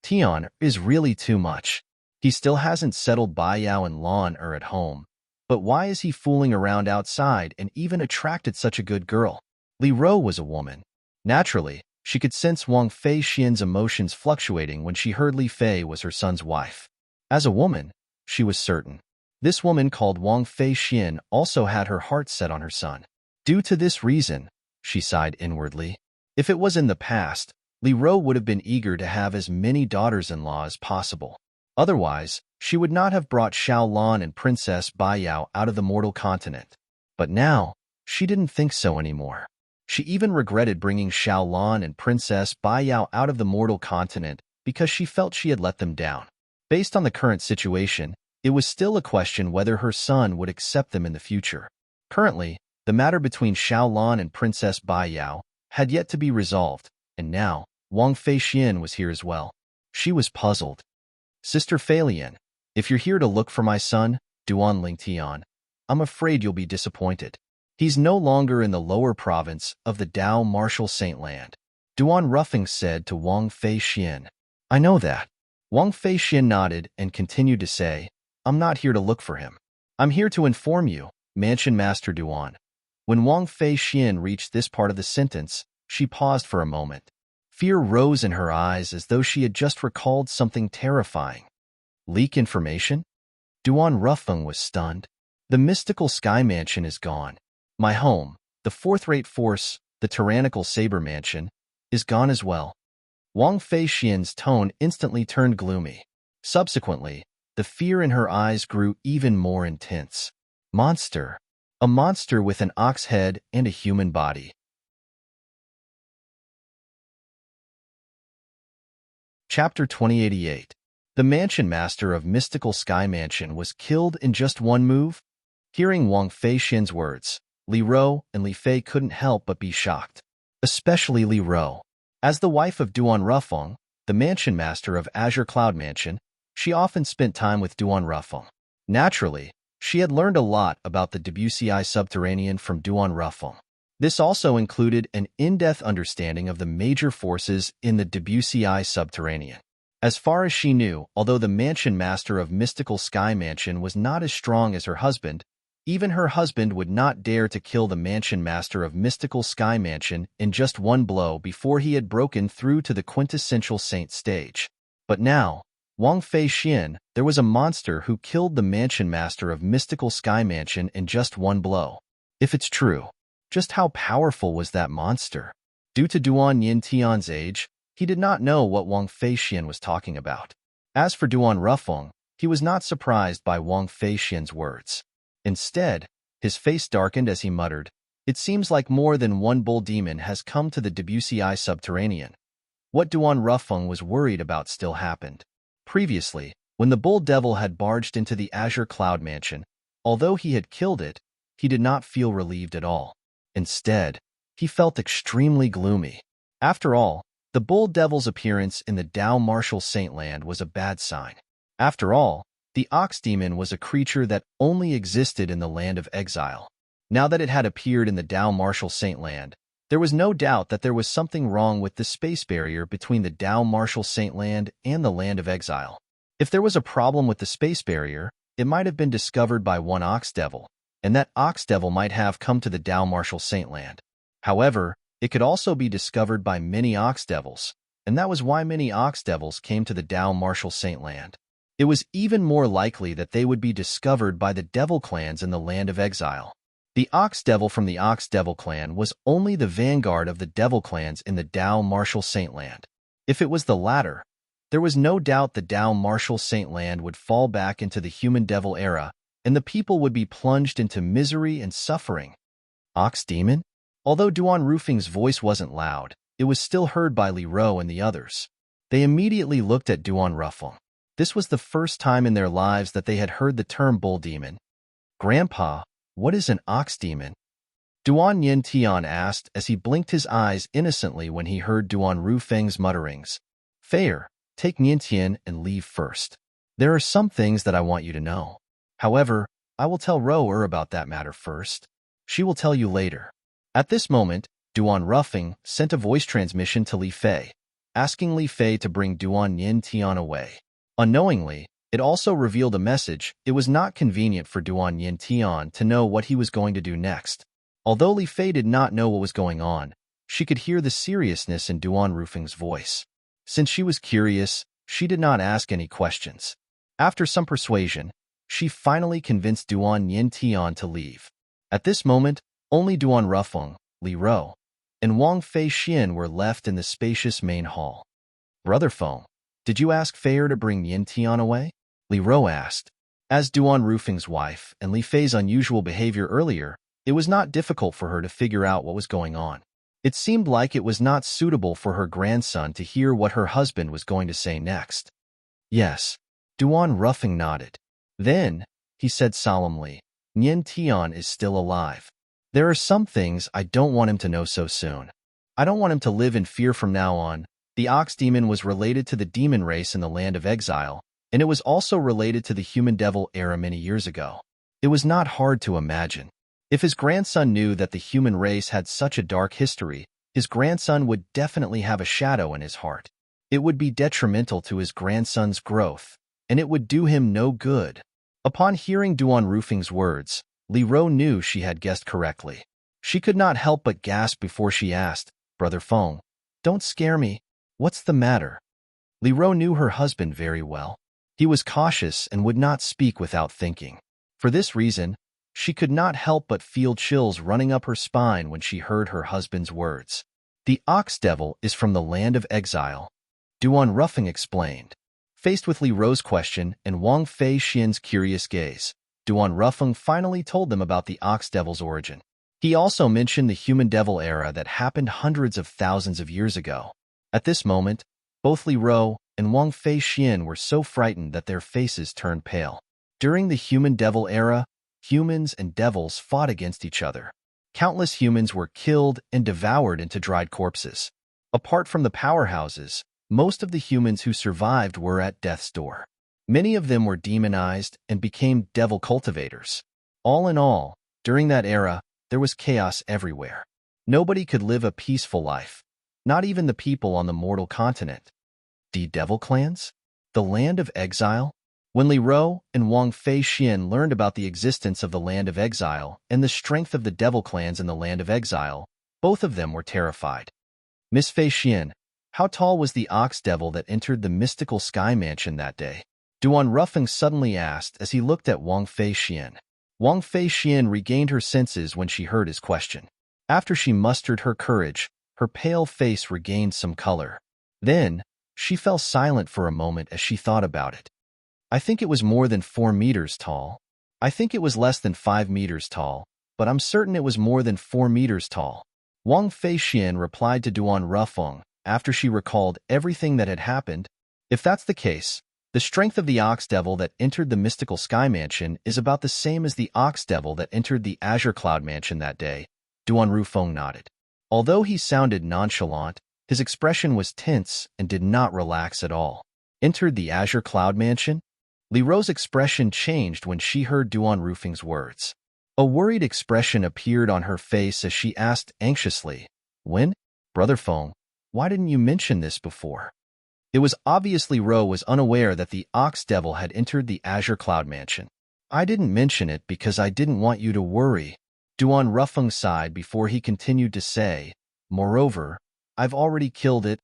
Tian is really too much. He still hasn't settled Bai Yao and Lan at home. But why is he fooling around outside and even attracted such a good girl? Li Ro was a woman. Naturally, she could sense Wang Fei Xian's emotions fluctuating when she heard Li Fei was her son's wife. As a woman, she was certain. This woman called Wang Fei Xian also had her heart set on her son. Due to this reason, she sighed inwardly. If it was in the past, Li Ro would have been eager to have as many daughters-in-law as possible. Otherwise, she would not have brought Xiao Lan and Princess Bai Yao out of the mortal continent. But now, she didn't think so anymore. She even regretted bringing Xiao Lan and Princess Bai Yao out of the mortal continent because she felt she had let them down. Based on the current situation, it was still a question whether her son would accept them in the future. Currently, the matter between Xiao Lan and Princess Bai Yao had yet to be resolved, and now, Wang Fei Xian was here as well. She was puzzled. Sister Feilian, if you're here to look for my son, Duan Lingtian, I'm afraid you'll be disappointed. He's no longer in the lower province of the Dao Martial Saint Land. Duan Ruffing said to Wang Fei Xian. I know that. Wang Fei Xian nodded and continued to say, I'm not here to look for him. I'm here to inform you, Mansion Master Duan. When Wang Fei Xian reached this part of the sentence, she paused for a moment. Fear rose in her eyes as though she had just recalled something terrifying. Leak information? Duan Ruffeng was stunned. The mystical sky mansion is gone. My home, the fourth-rate force, the tyrannical saber mansion, is gone as well. Wang Fei Xian's tone instantly turned gloomy. Subsequently, the fear in her eyes grew even more intense. Monster. A monster with an ox head and a human body. Chapter 2088. The Mansion Master of Mystical Sky Mansion was killed in just one move? Hearing Wang Fei Xian's words, Li Ro and Li Fei couldn't help but be shocked. Especially Li Ro. As the wife of Duan Ruffeng, the Mansion Master of Azure Cloud Mansion, she often spent time with Duan Ruffeng. Naturally, she had learned a lot about the WCI subterranean from Duan Ruffeng. This also included an in-depth understanding of the major forces in the WCI subterranean. As far as she knew, although the Mansion Master of Mystical Sky Mansion was not as strong as her husband, even her husband would not dare to kill the Mansion Master of Mystical Sky Mansion in just one blow before he had broken through to the quintessential saint stage. But now, Wang Fei Xian, there was a monster who killed the Mansion Master of Mystical Sky Mansion in just one blow. If it's true, just how powerful was that monster? Due to Duan Yintian's age, he did not know what Wang Fei Xian was talking about. As for Duan Ruffeng, he was not surprised by Wang Fei Xian's words. Instead, his face darkened as he muttered, It seems like more than one bull demon has come to the WCI subterranean. What Duan Ruffeng was worried about still happened. Previously, when the bull devil had barged into the Azure Cloud Mansion, although he had killed it, he did not feel relieved at all. Instead, he felt extremely gloomy. After all, the bull devil's appearance in the Dao Martial Saint Land was a bad sign. After all, the ox demon was a creature that only existed in the land of exile. Now that it had appeared in the Dao Martial Saint Land, there was no doubt that there was something wrong with the space barrier between the Dao Martial Saint Land and the Land of Exile. If there was a problem with the space barrier, it might have been discovered by one ox devil, and that ox devil might have come to the Dao Martial Saint Land. However, it could also be discovered by many ox devils, and that was why many ox devils came to the Dao Martial Saint Land. It was even more likely that they would be discovered by the devil clans in the Land of Exile. The Ox Devil from the Ox Devil clan was only the vanguard of the devil clans in the Dao Martial Saint Land. If it was the latter, there was no doubt the Dao Martial Saint Land would fall back into the human devil era, and the people would be plunged into misery and suffering. Ox Demon? Although Duan Ruffeng's voice wasn't loud, it was still heard by Li Ro and the others. They immediately looked at Duan Ruffeng. This was the first time in their lives that they had heard the term Bull Demon. Grandpa, what is an ox demon? Duan Yin Tian asked as he blinked his eyes innocently when he heard Duan Rufeng's mutterings. Fair, take Niantian and leave first. There are some things that I want you to know. However, I will tell Rower about that matter first. She will tell you later. At this moment, Duan Rufeng sent a voice transmission to Li Fei, asking Li Fei to bring Duan Yin Tian away. Unknowingly, it also revealed a message. It was not convenient for Duan Yin Tian to know what he was going to do next. Although Li Fei did not know what was going on, she could hear the seriousness in Duan Rufeng's voice. Since she was curious, she did not ask any questions. After some persuasion, she finally convinced Duan Yin Tian to leave. At this moment, only Duan Rufeng, Li Ro, and Wang Fei Xian were left in the spacious main hall. Brother Feng, did you ask Feier to bring Yin Tian away? Li Ro asked. As Duan Rufeng's wife and Li Fei's unusual behavior earlier, it was not difficult for her to figure out what was going on. It seemed like it was not suitable for her grandson to hear what her husband was going to say next. Yes, Duan Rufeng nodded. Then, he said solemnly, Yin Tian is still alive. There are some things I don't want him to know so soon. I don't want him to live in fear from now on. The ox demon was related to the demon race in the land of exile, and it was also related to the human devil era many years ago. It was not hard to imagine. If his grandson knew that the human race had such a dark history, his grandson would definitely have a shadow in his heart. It would be detrimental to his grandson's growth, and it would do him no good. Upon hearing Duan Rufeng's words, Li Ro knew she had guessed correctly. She could not help but gasp before she asked, Brother Feng, don't scare me. What's the matter? Li Ro knew her husband very well. He was cautious and would not speak without thinking. For this reason, she could not help but feel chills running up her spine when she heard her husband's words. The ox devil is from the land of exile, Duan Rufeng explained. Faced with Li Ro's question and Wang Fei Xian's curious gaze, Duan Rufeng finally told them about the ox devil's origin. He also mentioned the human devil era that happened hundreds of thousands of years ago. At this moment, both Li Ro and Wang Fei Xian were so frightened that their faces turned pale. During the human devil era, humans and devils fought against each other. Countless humans were killed and devoured into dried corpses. Apart from the powerhouses, most of the humans who survived were at death's door. Many of them were demonized and became devil cultivators. All in all, during that era, there was chaos everywhere. Nobody could live a peaceful life, not even the people on the mortal continent. The devil clans? The land of exile? When Li Ro and Wang Fei Xian learned about the existence of the land of exile and the strength of the devil clans in the land of exile, both of them were terrified. Miss Fei Xian, how tall was the ox devil that entered the mystical sky mansion that day? Duan Rufeng suddenly asked as he looked at Wang Fei Xian. Wang Fei Xian regained her senses when she heard his question. After she mustered her courage, her pale face regained some color. Then, she fell silent for a moment as she thought about it. I think it was more than 4 meters tall. I think it was less than 5 meters tall, but I'm certain it was more than 4 meters tall. Wang Fei Xian replied to Duan Rufeng after she recalled everything that had happened. If that's the case, the strength of the ox devil that entered the mystical sky mansion is about the same as the ox devil that entered the azure cloud mansion that day. Duan Rufeng nodded. Although he sounded nonchalant, his expression was tense and did not relax at all. Entered the azure cloud mansion? Li Ro's expression changed when she heard Duan Rufeng's words. A worried expression appeared on her face as she asked anxiously, When? Brother Feng, why didn't you mention this before? It was obvious Li Ro was unaware that the ox devil had entered the azure cloud mansion. I didn't mention it because I didn't want you to worry. Duan Rufeng sighed before he continued to say, Moreover, I've already killed it.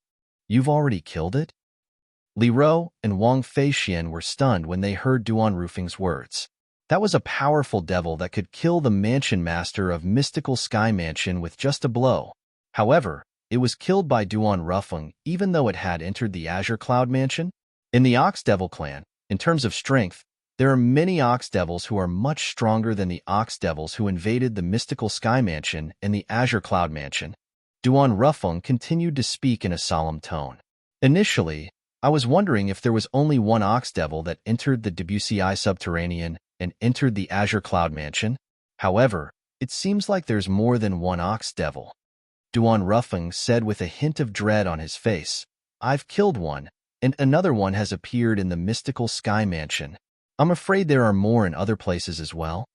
You've already killed it? Li Ro and Wang Fei Xian were stunned when they heard Duan Rufeng's words. That was a powerful devil that could kill the mansion master of Mystical Sky Mansion with just a blow. However, it was killed by Duan Rufeng even though it had entered the Azure Cloud Mansion. In the Ox Devil clan, in terms of strength, there are many Ox Devils who are much stronger than the Ox Devils who invaded the Mystical Sky Mansion and the Azure Cloud Mansion. Duan Rufeng continued to speak in a solemn tone. Initially, I was wondering if there was only one Ox Devil that entered the Debussy subterranean and entered the Azure Cloud Mansion. However, it seems like there's more than one ox devil. Duan Rufeng said with a hint of dread on his face. I've killed one, and another one has appeared in the mystical Sky Mansion. I'm afraid there are more in other places as well.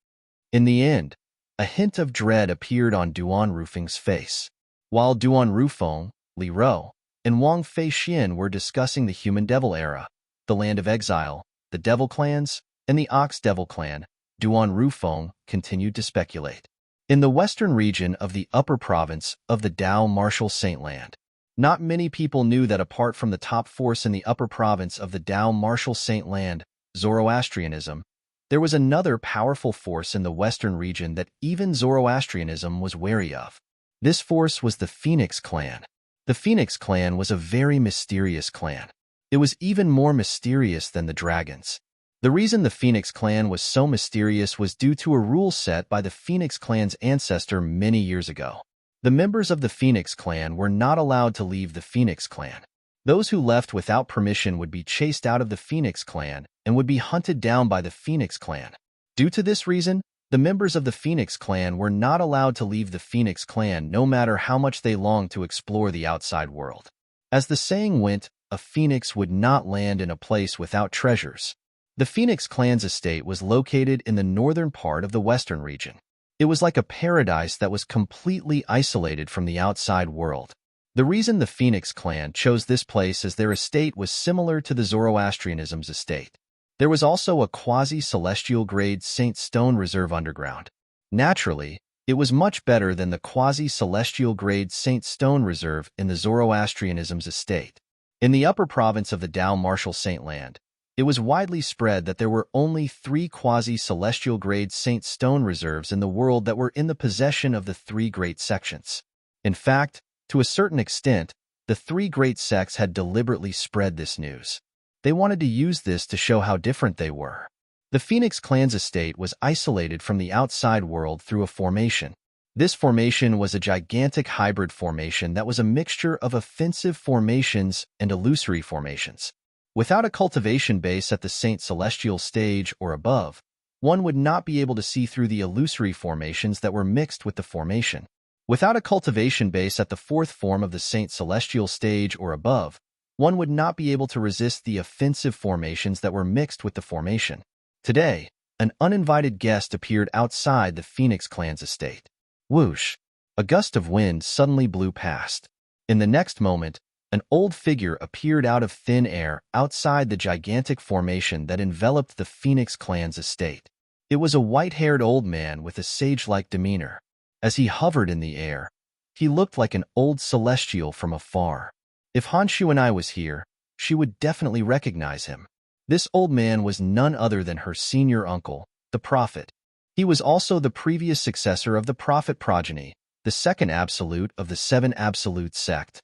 In the end, a hint of dread appeared on Duan Rufeng's face. While Duan Rufeng, Li Ro, and Wang Feixian were discussing the human devil era, the land of exile, the devil clans, and the ox devil clan, Duan Rufeng continued to speculate. In the western region of the upper province of the Dao Martial Saint Land, not many people knew that apart from the top force in the upper province of the Dao Martial Saint Land, Zoroastrianism, there was another powerful force in the western region that even Zoroastrianism was wary of. This force was the Phoenix clan. The Phoenix clan was a very mysterious clan. It was even more mysterious than the dragons. The reason the Phoenix clan was so mysterious was due to a rule set by the Phoenix clan's ancestor many years ago. The members of the Phoenix clan were not allowed to leave the Phoenix clan. Those who left without permission would be chased out of the Phoenix clan and would be hunted down by the Phoenix clan. Due to this reason, the members of the Phoenix clan were not allowed to leave the Phoenix clan no matter how much they longed to explore the outside world. As the saying went, a phoenix would not land in a place without treasures. The Phoenix clan's estate was located in the northern part of the western region. It was like a paradise that was completely isolated from the outside world. The reason the Phoenix clan chose this place as their estate was similar to the Zoroastrianism's estate. There was also a quasi-celestial grade Saint Stone Reserve underground. Naturally, it was much better than the quasi-celestial grade Saint Stone Reserve in the Zoroastrianism's estate. In the upper province of the Dao Martial Saint Land, it was widely spread that there were only 3 quasi-celestial grade Saint Stone Reserves in the world that were in the possession of the 3 great sections. In fact, to a certain extent, the 3 great sects had deliberately spread this news. They wanted to use this to show how different they were. The Phoenix clan's estate was isolated from the outside world through a formation. This formation was a gigantic hybrid formation that was a mixture of offensive formations and illusory formations. Without a cultivation base at the Saint Celestial stage or above, one would not be able to see through the illusory formations that were mixed with the formation. Without a cultivation base at the 4th form of the Saint Celestial stage or above, one would not be able to resist the offensive formations that were mixed with the formation. Today, an uninvited guest appeared outside the Phoenix clan's estate. Whoosh! A gust of wind suddenly blew past. In the next moment, an old figure appeared out of thin air outside the gigantic formation that enveloped the Phoenix clan's estate. It was a white-haired old man with a sage-like demeanor. As he hovered in the air, he looked like an old celestial from afar. If Han Shu and I was here, she would definitely recognize him. This old man was none other than her senior uncle, the Prophet. He was also the previous successor of the Prophet progeny, the second absolute of the 7 absolute sect.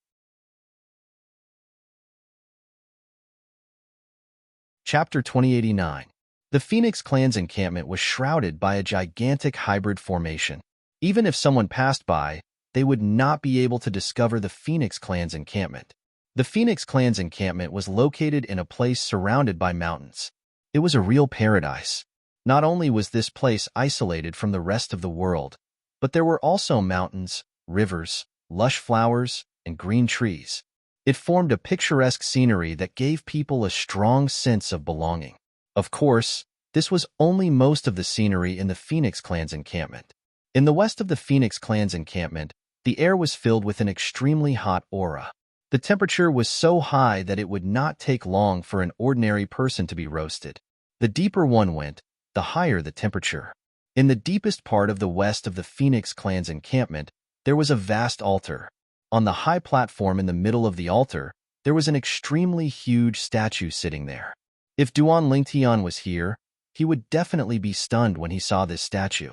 Chapter 2089. The Phoenix clan's encampment was shrouded by a gigantic hybrid formation. Even if someone passed by, they would not be able to discover the Phoenix clan's encampment. The Phoenix clan's encampment was located in a place surrounded by mountains. It was a real paradise. Not only was this place isolated from the rest of the world, but there were also mountains, rivers, lush flowers, and green trees. It formed a picturesque scenery that gave people a strong sense of belonging. Of course, this was only most of the scenery in the Phoenix clan's encampment. In the west of the Phoenix clan's encampment, the air was filled with an extremely hot aura. The temperature was so high that it would not take long for an ordinary person to be roasted. The deeper one went, the higher the temperature. In the deepest part of the west of the Phoenix clan's encampment, there was a vast altar. On the high platform in the middle of the altar, there was an extremely huge statue sitting there. If Duan Lingtian was here, he would definitely be stunned when he saw this statue.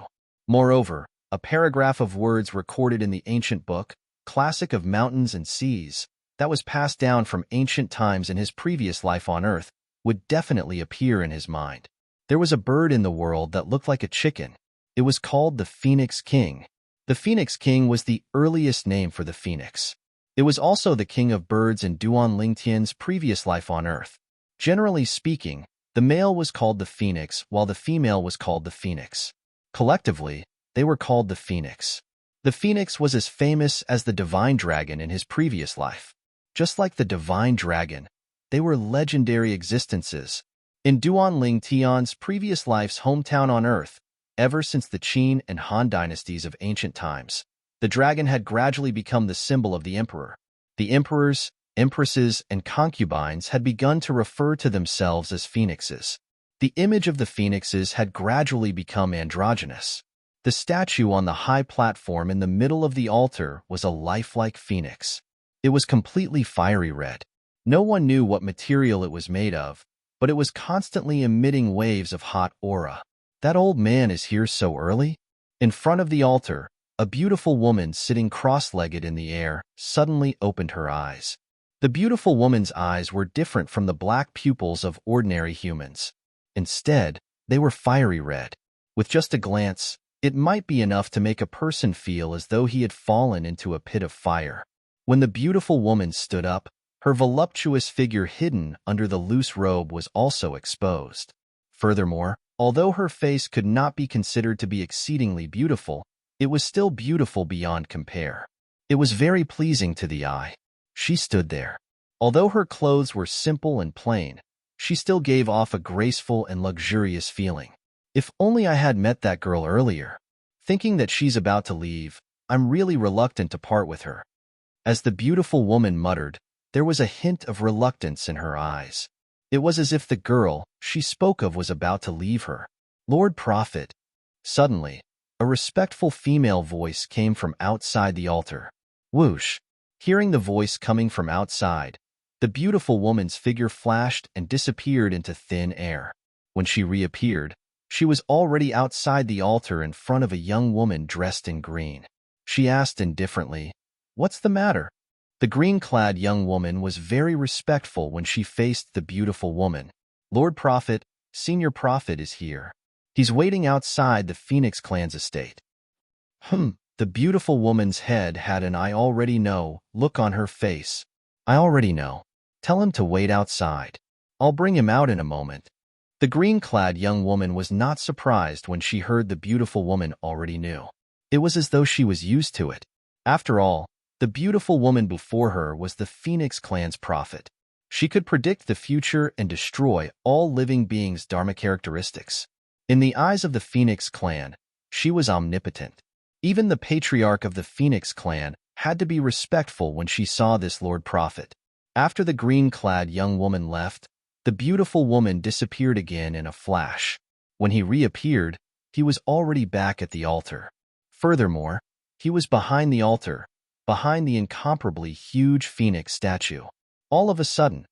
Moreover, a paragraph of words recorded in the ancient book, Classic of Mountains and Seas, that was passed down from ancient times in his previous life on Earth, would definitely appear in his mind. There was a bird in the world that looked like a chicken. It was called the Phoenix King. The Phoenix King was the earliest name for the phoenix. It was also the king of birds in Duan Lingtian's previous life on Earth. Generally speaking, The male was called the phoenix, while the female was called the phoenix. Collectively, they were called the phoenix. The phoenix was as famous as the divine dragon in his previous life. Just like the divine dragon, they were legendary existences. In Duanling Tian's previous life's hometown on Earth, ever since the Qin and Han dynasties of ancient times, the dragon had gradually become the symbol of the emperor. The emperors, empresses, and concubines had begun to refer to themselves as phoenixes. The image of the phoenixes had gradually become androgynous. The statue on the high platform in the middle of the altar was a lifelike phoenix. It was completely fiery red. No one knew what material it was made of, but it was constantly emitting waves of hot aura. That old man is here so early? In front of the altar, a beautiful woman sitting cross-legged in the air suddenly opened her eyes. The beautiful woman's eyes were different from the black pupils of ordinary humans. Instead, they were fiery red. With just a glance, it might be enough to make a person feel as though he had fallen into a pit of fire. When the beautiful woman stood up, her voluptuous figure hidden under the loose robe was also exposed. Furthermore, although her face could not be considered to be exceedingly beautiful, it was still beautiful beyond compare. It was very pleasing to the eye. She stood there. Although her clothes were simple and plain, she still gave off a graceful and luxurious feeling. If only I had met that girl earlier. Thinking that she's about to leave, I'm really reluctant to part with her. As the beautiful woman muttered, there was a hint of reluctance in her eyes. It was as if the girl she spoke of was about to leave her. Lord Prophet. Suddenly, a respectful female voice came from outside the altar. Whoosh! Hearing the voice coming from outside, the beautiful woman's figure flashed and disappeared into thin air. When she reappeared, she was already outside the altar in front of a young woman dressed in green. She asked indifferently, "What's the matter?" The green-clad young woman was very respectful when she faced the beautiful woman. Lord Prophet, Senior Prophet is here. He's waiting outside the Phoenix clan's estate. The beautiful woman's head had an "I already know" look on her face. "I already know. Tell him to wait outside. I'll bring him out in a moment." The green-clad young woman was not surprised when she heard the beautiful woman already knew. It was as though she was used to it. After all, the beautiful woman before her was the Phoenix clan's prophet. She could predict the future and destroy all living beings' dharma characteristics. In the eyes of the Phoenix clan, she was omnipotent. Even the patriarch of the Phoenix clan had to be respectful when she saw this Lord Prophet. After the green-clad young woman left, the beautiful woman disappeared again in a flash. When he reappeared, he was already back at the altar. Furthermore, he was behind the altar, behind the incomparably huge phoenix statue. All of a sudden,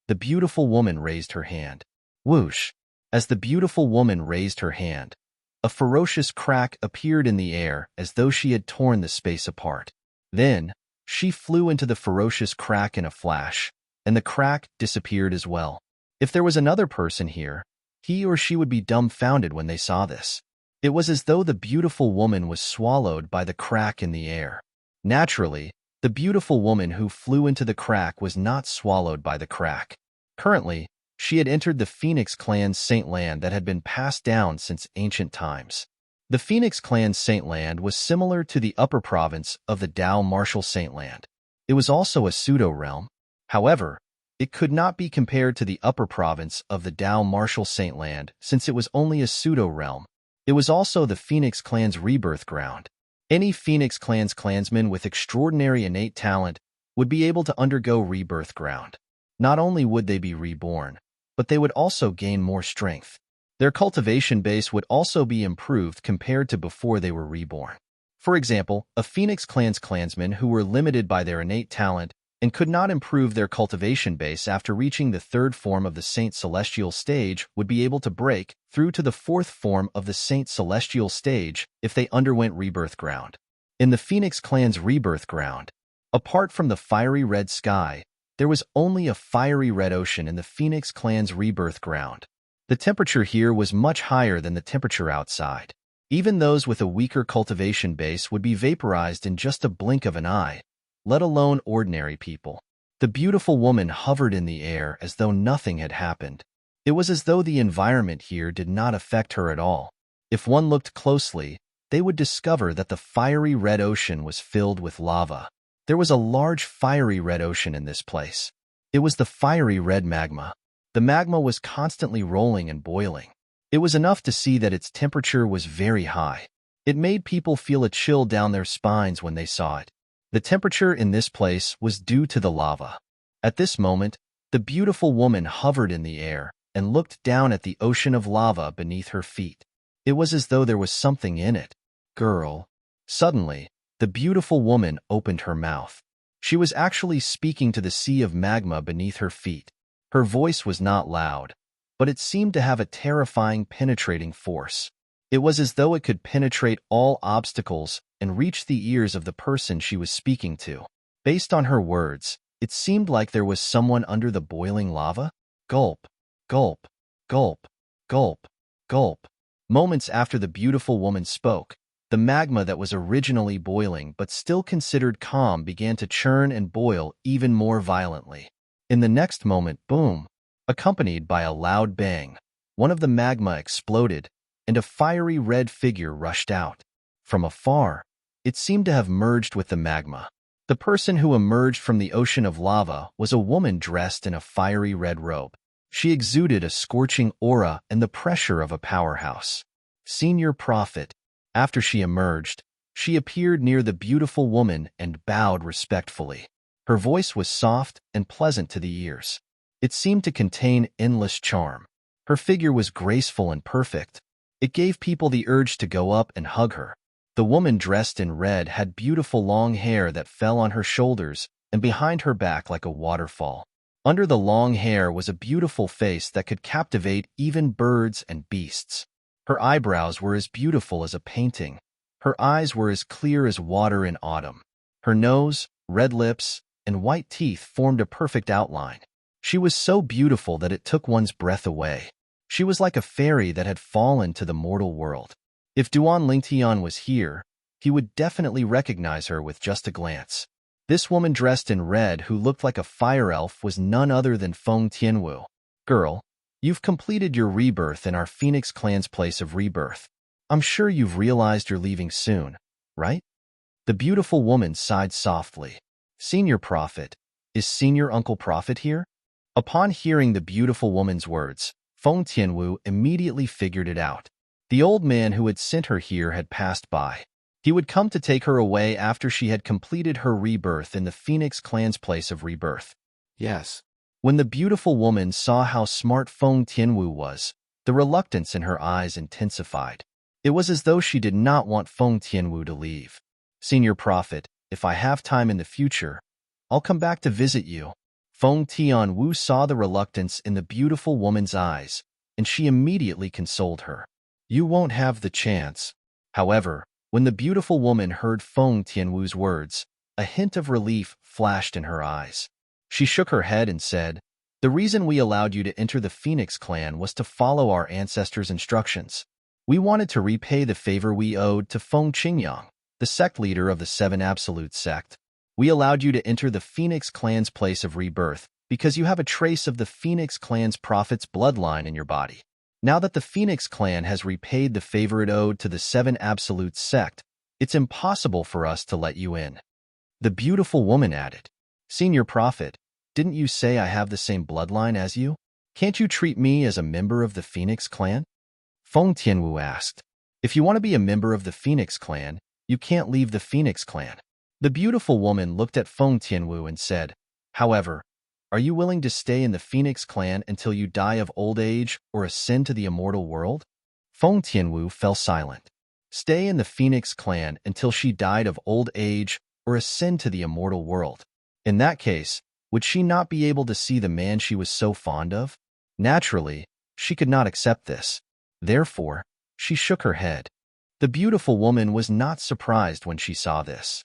the beautiful woman raised her hand. Whoosh! As the beautiful woman raised her hand, a ferocious crack appeared in the air as though she had torn the space apart. Then, she flew into the ferocious crack in a flash, and the crack disappeared as well. If there was another person here, he or she would be dumbfounded when they saw this. It was as though the beautiful woman was swallowed by the crack in the air. Naturally, the beautiful woman who flew into the crack was not swallowed by the crack. Currently, she had entered the Phoenix clan's Saint Land that had been passed down since ancient times. The Phoenix clan's Saint Land was similar to the upper province of the Dao martial Saint Land. It was also a pseudo-realm. However, it could not be compared to the upper province of the Dao martial Saint Land since it was only a pseudo-realm. It was also the Phoenix clan's rebirth ground. Any Phoenix clan's clansman with extraordinary innate talent would be able to undergo rebirth ground. Not only would they be reborn, but they would also gain more strength. Their cultivation base would also be improved compared to before they were reborn. For example, a Phoenix clan's clansmen who were limited by their innate talent and could not improve their cultivation base after reaching the third form of the Saint Celestial stage would be able to break through to the fourth form of the Saint Celestial stage if they underwent rebirth ground. In the Phoenix clan's rebirth ground, apart from the fiery red sky, there was only a fiery red ocean in the Phoenix clan's rebirth ground. The temperature here was much higher than the temperature outside. Even those with a weaker cultivation base would be vaporized in just a blink of an eye, let alone ordinary people. The beautiful woman hovered in the air as though nothing had happened. It was as though the environment here did not affect her at all. If one looked closely, they would discover that the fiery red ocean was filled with lava. There was a large fiery red ocean in this place. It was the fiery red magma. The magma was constantly rolling and boiling. It was enough to see that its temperature was very high. It made people feel a chill down their spines when they saw it. The temperature in this place was due to the lava. At this moment, the beautiful woman hovered in the air and looked down at the ocean of lava beneath her feet. It was as though there was something in it. Girl. Suddenly, the beautiful woman opened her mouth. She was actually speaking to the sea of magma beneath her feet. Her voice was not loud, but it seemed to have a terrifying, penetrating force. It was as though it could penetrate all obstacles and reach the ears of the person she was speaking to. Based on her words, it seemed like there was someone under the boiling lava. Gulp, gulp, gulp, gulp, gulp. Moments after the beautiful woman spoke, the magma that was originally boiling but still considered calm began to churn and boil even more violently. In the next moment, boom, accompanied by a loud bang, one of the magma exploded, and a fiery red figure rushed out. From afar, it seemed to have merged with the magma. The person who emerged from the ocean of lava was a woman dressed in a fiery red robe. She exuded a scorching aura and the pressure of a powerhouse. Senior Prophet. After she emerged, she appeared near the beautiful woman and bowed respectfully. Her voice was soft and pleasant to the ears. It seemed to contain endless charm. Her figure was graceful and perfect. It gave people the urge to go up and hug her. The woman dressed in red had beautiful long hair that fell on her shoulders and behind her back like a waterfall. Under the long hair was a beautiful face that could captivate even birds and beasts. Her eyebrows were as beautiful as a painting. Her eyes were as clear as water in autumn. Her nose, red lips, and white teeth formed a perfect outline. She was so beautiful that it took one's breath away. She was like a fairy that had fallen to the mortal world. If Duan Lingtian was here, he would definitely recognize her with just a glance. This woman dressed in red who looked like a fire elf was none other than Feng Tianwu. Girl, you've completed your rebirth in our Phoenix clan's place of rebirth. I'm sure you've realized you're leaving soon, right? The beautiful woman sighed softly. Senior Prophet, is Senior Uncle Prophet here? Upon hearing the beautiful woman's words, Feng Tianwu immediately figured it out. The old man who had sent her here had passed by. He would come to take her away after she had completed her rebirth in the Phoenix clan's place of rebirth. Yes. When the beautiful woman saw how smart Feng Tianwu was, the reluctance in her eyes intensified. It was as though she did not want Feng Tianwu to leave. Senior Prophet, if I have time in the future, I'll come back to visit you. Feng Tianwu saw the reluctance in the beautiful woman's eyes, and she immediately consoled her. You won't have the chance. However, when the beautiful woman heard Feng Tianwu's words, a hint of relief flashed in her eyes. She shook her head and said, The reason we allowed you to enter the Phoenix clan was to follow our ancestors' instructions. We wanted to repay the favor we owed to Feng Qingyang, the sect leader of the Seven Absolute sect. We allowed you to enter the Phoenix clan's place of rebirth because you have a trace of the Phoenix clan's prophet's bloodline in your body. Now that the Phoenix clan has repaid the favor it owed to the Seven Absolute sect, it's impossible for us to let you in. The beautiful woman added, Senior Prophet, didn't you say I have the same bloodline as you? Can't you treat me as a member of the Phoenix clan? Feng Tianwu asked. If you want to be a member of the Phoenix clan, you can't leave the Phoenix clan. The beautiful woman looked at Feng Tianwu and said, However, are you willing to stay in the Phoenix clan until you die of old age or ascend to the immortal world? Feng Tianwu fell silent. Stay in the Phoenix clan until she died of old age or ascend to the immortal world. In that case, would she not be able to see the man she was so fond of? Naturally, she could not accept this. Therefore, she shook her head. The beautiful woman was not surprised when she saw this.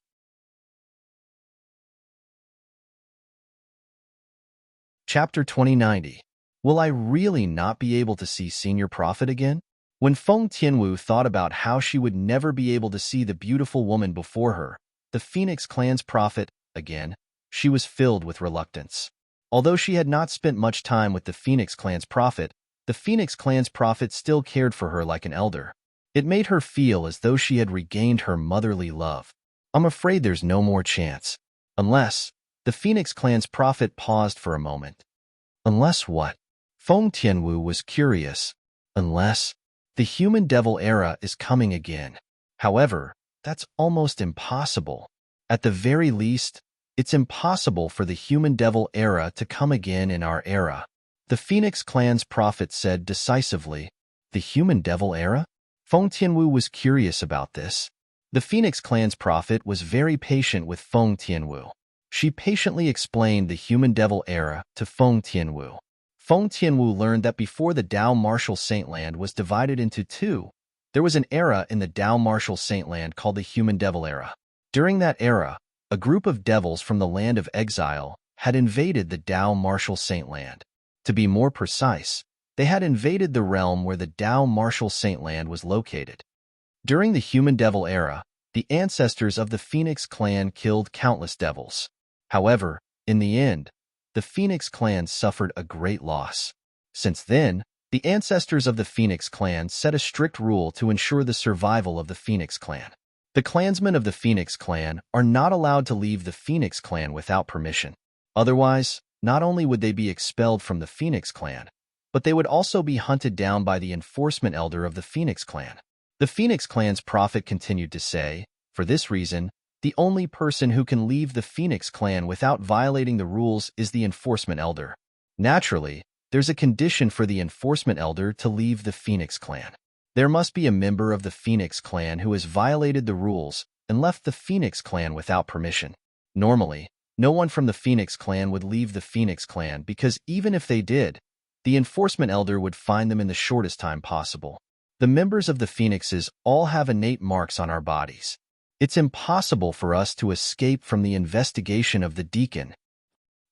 Chapter 2090. Will I really not be able to see Senior Prophet again? When Feng Tianwu thought about how she would never be able to see the beautiful woman before her, the Phoenix clan's prophet, again, she was filled with reluctance. Although she had not spent much time with the Phoenix clan's prophet, the Phoenix clan's prophet still cared for her like an elder. It made her feel as though she had regained her motherly love. I'm afraid there's no more chance. Unless, the Phoenix clan's prophet paused for a moment. Unless what? Feng Tianwu was curious. Unless, the human devil era is coming again. However, that's almost impossible. At the very least, it's impossible for the human devil era to come again in our era. The Phoenix clan's prophet said decisively. The human devil era? Feng Tianwu was curious about this. The Phoenix clan's prophet was very patient with Feng Tianwu. She patiently explained the human devil era to Feng Tianwu. Feng Tianwu learned that before the Dao Martial Saintland was divided into two, there was an era in the Dao Martial Saintland called the human devil era. During that era, a group of devils from the land of exile had invaded the Dao Martial Saintland. To be more precise, they had invaded the realm where the Dao Martial Saintland was located. During the human devil era, the ancestors of the Phoenix clan killed countless devils. However, in the end, the Phoenix clan suffered a great loss. Since then, the ancestors of the Phoenix clan set a strict rule to ensure the survival of the Phoenix clan. The clansmen of the Phoenix clan are not allowed to leave the Phoenix clan without permission. Otherwise, not only would they be expelled from the Phoenix clan, but they would also be hunted down by the enforcement elder of the Phoenix clan. The Phoenix clan's prophet continued to say, for this reason, the only person who can leave the Phoenix clan without violating the rules is the enforcement elder. Naturally, there's a condition for the enforcement elder to leave the Phoenix clan. There must be a member of the Phoenix clan who has violated the rules and left the Phoenix clan without permission. Normally, no one from the Phoenix clan would leave the Phoenix clan because even if they did, the enforcement elder would find them in the shortest time possible. The members of the Phoenixes all have innate marks on our bodies. It's impossible for us to escape from the investigation of the deacon.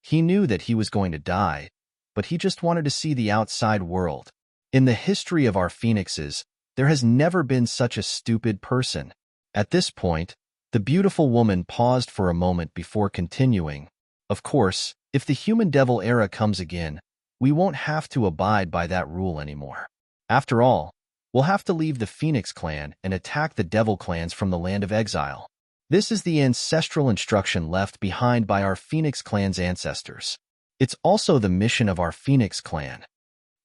He knew that he was going to die, but he just wanted to see the outside world. In the history of our Phoenixes, there has never been such a stupid person. At this point, the beautiful woman paused for a moment before continuing. Of course, if the human devil era comes again, we won't have to abide by that rule anymore. After all, we'll have to leave the Phoenix clan and attack the devil clans from the land of exile. This is the ancestral instruction left behind by our Phoenix clan's ancestors. It's also the mission of our Phoenix clan.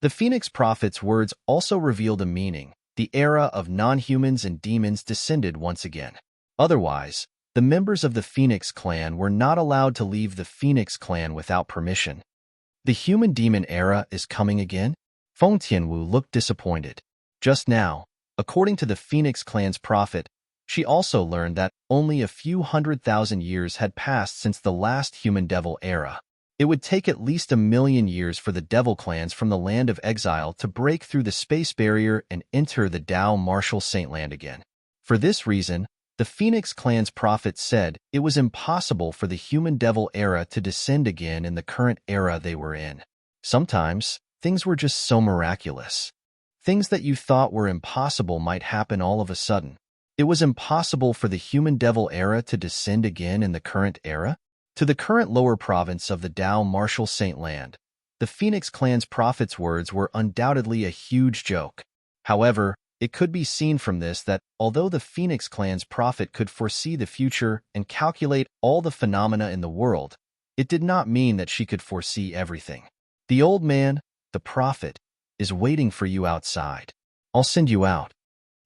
The Phoenix prophet's words also revealed a meaning. The era of non-humans and demons descended once again. Otherwise, the members of the Phoenix clan were not allowed to leave the Phoenix clan without permission. The human-demon era is coming again? Feng Tianwu looked disappointed. Just now, according to the Phoenix clan's prophet, she also learned that only a few 100,000 years had passed since the last human-devil era. It would take at least 1,000,000 years for the devil clans from the land of exile to break through the space barrier and enter the Dao Martial Saintland again. For this reason, the Phoenix clan's prophet said it was impossible for the human-devil era to descend again in the current era they were in. Sometimes, things were just so miraculous. Things that you thought were impossible might happen all of a sudden. It was impossible for the human-devil era to descend again in the current era? To the current lower province of the Dao Martial Saintland, the Phoenix clan's prophet's words were undoubtedly a huge joke. However, it could be seen from this that although the Phoenix clan's prophet could foresee the future and calculate all the phenomena in the world, it did not mean that she could foresee everything. The old man, the prophet, is waiting for you outside. I'll send you out.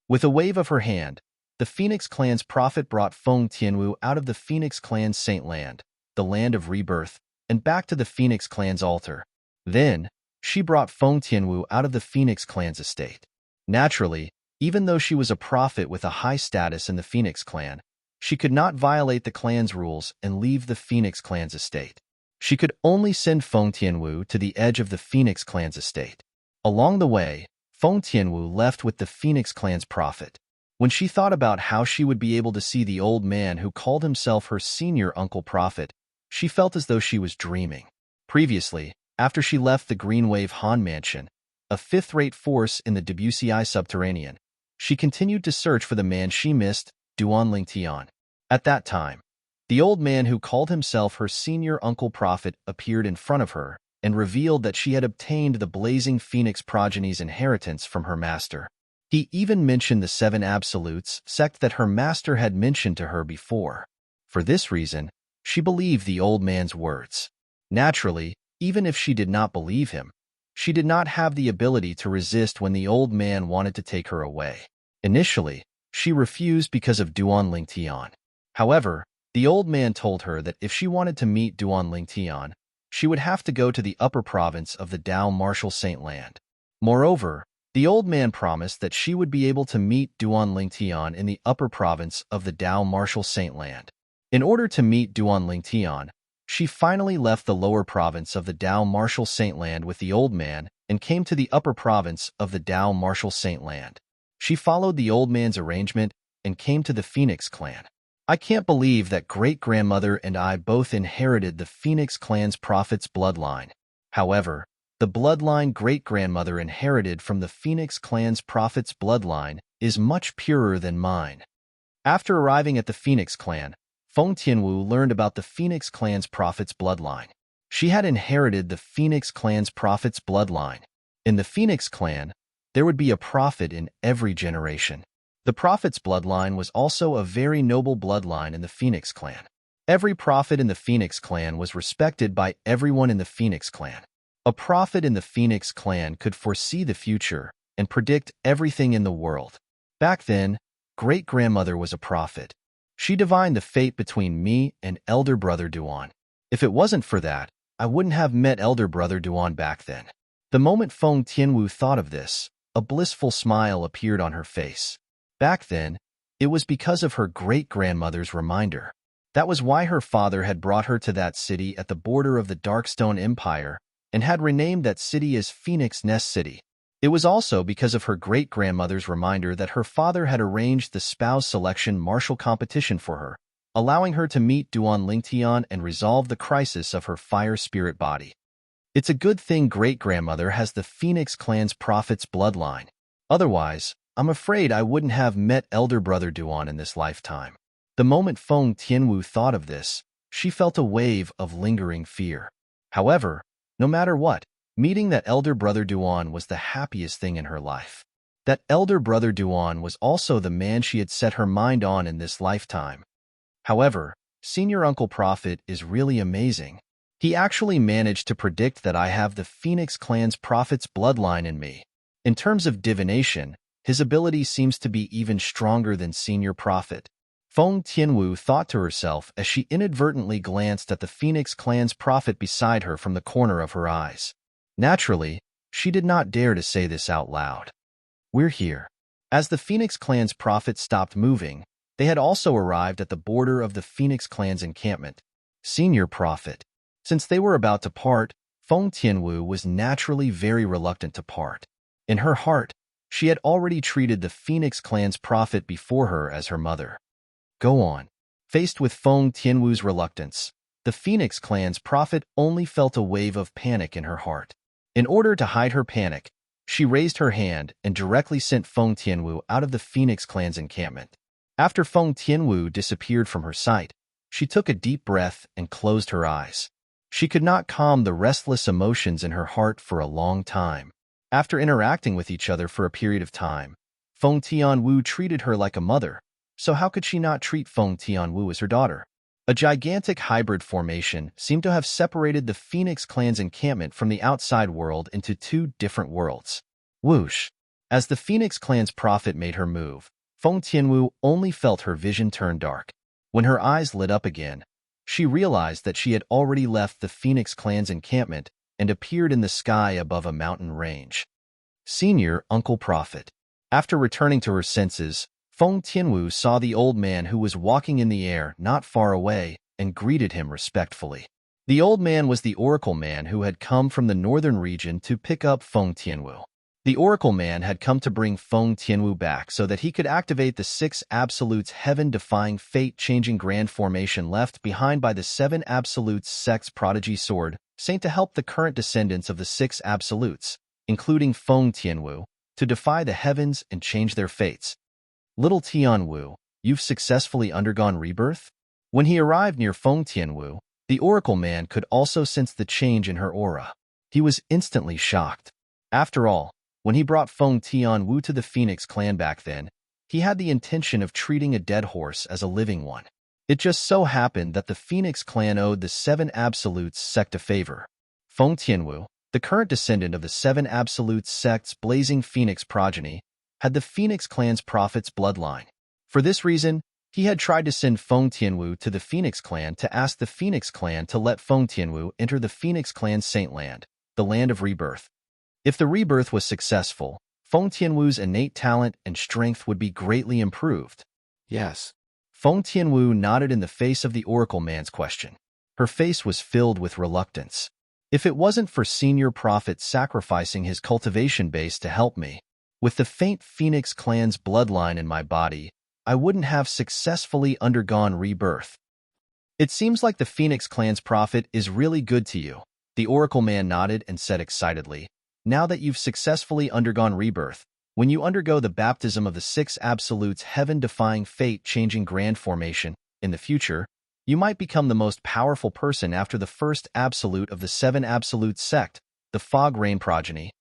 With a wave of her hand, the Phoenix clan's prophet brought Feng Tianwu out of the Phoenix clan's Saintland, the land of rebirth, and back to the Phoenix clan's altar. Then, she brought Feng Tianwu out of the Phoenix clan's estate. Naturally, even though she was a prophet with a high status in the Phoenix clan, she could not violate the clan's rules and leave the Phoenix clan's estate. She could only send Feng Tianwu to the edge of the Phoenix clan's estate. Along the way, Feng Tianwu left with the Phoenix clan's prophet. When she thought about how she would be able to see the old man who called himself her senior uncle prophet, she felt as though she was dreaming. Previously, after she left the Green Wave Han mansion, a fifth-rate force in the WCI subterranean, she continued to search for the man she missed, Duan Lingtian. At that time, the old man who called himself her senior uncle prophet appeared in front of her, and revealed that she had obtained the blazing phoenix progeny's inheritance from her master. He even mentioned the Seven Absolutes sect that her master had mentioned to her before. For this reason, she believed the old man's words. Naturally, even if she did not believe him, she did not have the ability to resist when the old man wanted to take her away. Initially, she refused because of Duan Lingtian. However, the old man told her that if she wanted to meet Duan Lingtian, she would have to go to the upper province of the Dao Martial Saint Land. Moreover, the old man promised that she would be able to meet Duan Lingtian in the upper province of the Dao Martial Saint Land. In order to meet Duan Lingtian, she finally left the lower province of the Dao Martial Saint Land with the old man and came to the upper province of the Dao Martial Saint Land. She followed the old man's arrangement and came to the Phoenix clan. I can't believe that great-grandmother and I both inherited the Phoenix clan's prophet's bloodline. However, the bloodline great-grandmother inherited from the Phoenix clan's prophet's bloodline is much purer than mine. After arriving at the Phoenix clan, Feng Tianwu learned about the Phoenix clan's prophet's bloodline. She had inherited the Phoenix clan's prophet's bloodline. In the Phoenix clan, there would be a prophet in every generation. The prophet's bloodline was also a very noble bloodline in the Phoenix clan. Every prophet in the Phoenix clan was respected by everyone in the Phoenix clan. A prophet in the Phoenix clan could foresee the future and predict everything in the world. Back then, great-grandmother was a prophet. She divined the fate between me and elder brother Duan. If it wasn't for that, I wouldn't have met elder brother Duan back then. The moment Feng Tianwu thought of this, a blissful smile appeared on her face. Back then, it was because of her great-grandmother's reminder. That was why her father had brought her to that city at the border of the Darkstone Empire and had renamed that city as Phoenix Nest City. It was also because of her great-grandmother's reminder that her father had arranged the spouse selection martial competition for her, allowing her to meet Duan Lingtian and resolve the crisis of her fire spirit body. It's a good thing great-grandmother has the Phoenix clan's prophet's bloodline. Otherwise, I'm afraid I wouldn't have met elder brother Duan in this lifetime. The moment Feng Tianwu thought of this, she felt a wave of lingering fear. However, no matter what, meeting that elder brother Duan was the happiest thing in her life. That elder brother Duan was also the man she had set her mind on in this lifetime. However, Senior Uncle Prophet is really amazing. He actually managed to predict that I have the Phoenix clan's prophet's bloodline in me. In terms of divination, his ability seems to be even stronger than Senior Prophet. Feng Tianwu thought to herself as she inadvertently glanced at the Phoenix clan's prophet beside her from the corner of her eyes. Naturally, she did not dare to say this out loud. We're here. As the Phoenix clan's prophet stopped moving, they had also arrived at the border of the Phoenix clan's encampment. Senior Prophet. Since they were about to part, Feng Tianwu was naturally very reluctant to part. In her heart, she had already treated the Phoenix clan's prophet before her as her mother. Go on. Faced with Feng Tianwu's reluctance, the Phoenix clan's prophet only felt a wave of panic in her heart. In order to hide her panic, she raised her hand and directly sent Feng Tianwu out of the Phoenix clan's encampment. After Feng Tianwu disappeared from her sight, she took a deep breath and closed her eyes. She could not calm the restless emotions in her heart for a long time. After interacting with each other for a period of time, Feng Tianwu treated her like a mother, so how could she not treat Feng Tianwu as her daughter? A gigantic hybrid formation seemed to have separated the Phoenix clan's encampment from the outside world into two different worlds. Whoosh! As the Phoenix clan's prophet made her move, Feng Tianwu only felt her vision turn dark. When her eyes lit up again, she realized that she had already left the Phoenix clan's encampment and appeared in the sky above a mountain range. Senior Uncle Prophet. After returning to her senses, Feng Tianwu saw the old man who was walking in the air not far away and greeted him respectfully. The old man was the Oracle man who had come from the northern region to pick up Feng Tianwu. The Oracle man had come to bring Feng Tianwu back so that he could activate the 6 Absolutes heaven-defying fate-changing grand formation left behind by the 7 Absolutes sect's prodigy sword, sent to help the current descendants of the 6 Absolutes, including Feng Tianwu, to defy the heavens and change their fates. Little Tianwu, you've successfully undergone rebirth? When he arrived near Feng Tianwu, the Oracle man could also sense the change in her aura. He was instantly shocked. After all, when he brought Feng Tianwu to the Phoenix clan back then, he had the intention of treating a dead horse as a living one. It just so happened that the Phoenix clan owed the Seven Absolutes sect a favor. Feng Tianwu, the current descendant of the Seven Absolutes sect's blazing Phoenix progeny, had the Phoenix clan's prophet's bloodline. For this reason, he had tried to send Feng Tianwu to the Phoenix clan to ask the Phoenix clan to let Feng Tianwu enter the Phoenix clan's Saint Land, the Land of Rebirth. If the rebirth was successful, Feng Tianwu's innate talent and strength would be greatly improved. Yes. Feng Tianwu nodded in the face of the Oracle man's question. Her face was filled with reluctance. If it wasn't for Senior Prophet sacrificing his cultivation base to help me, with the faint Phoenix clan's bloodline in my body, I wouldn't have successfully undergone rebirth. It seems like the Phoenix clan's prophet is really good to you. The Oracle man nodded and said excitedly, now that you've successfully undergone rebirth, when you undergo the baptism of the Six Absolutes heaven-defying fate-changing grand formation, in the future, you might become the most powerful person after the first absolute of the Seven Absolutes sect, the Fog Rain progeny.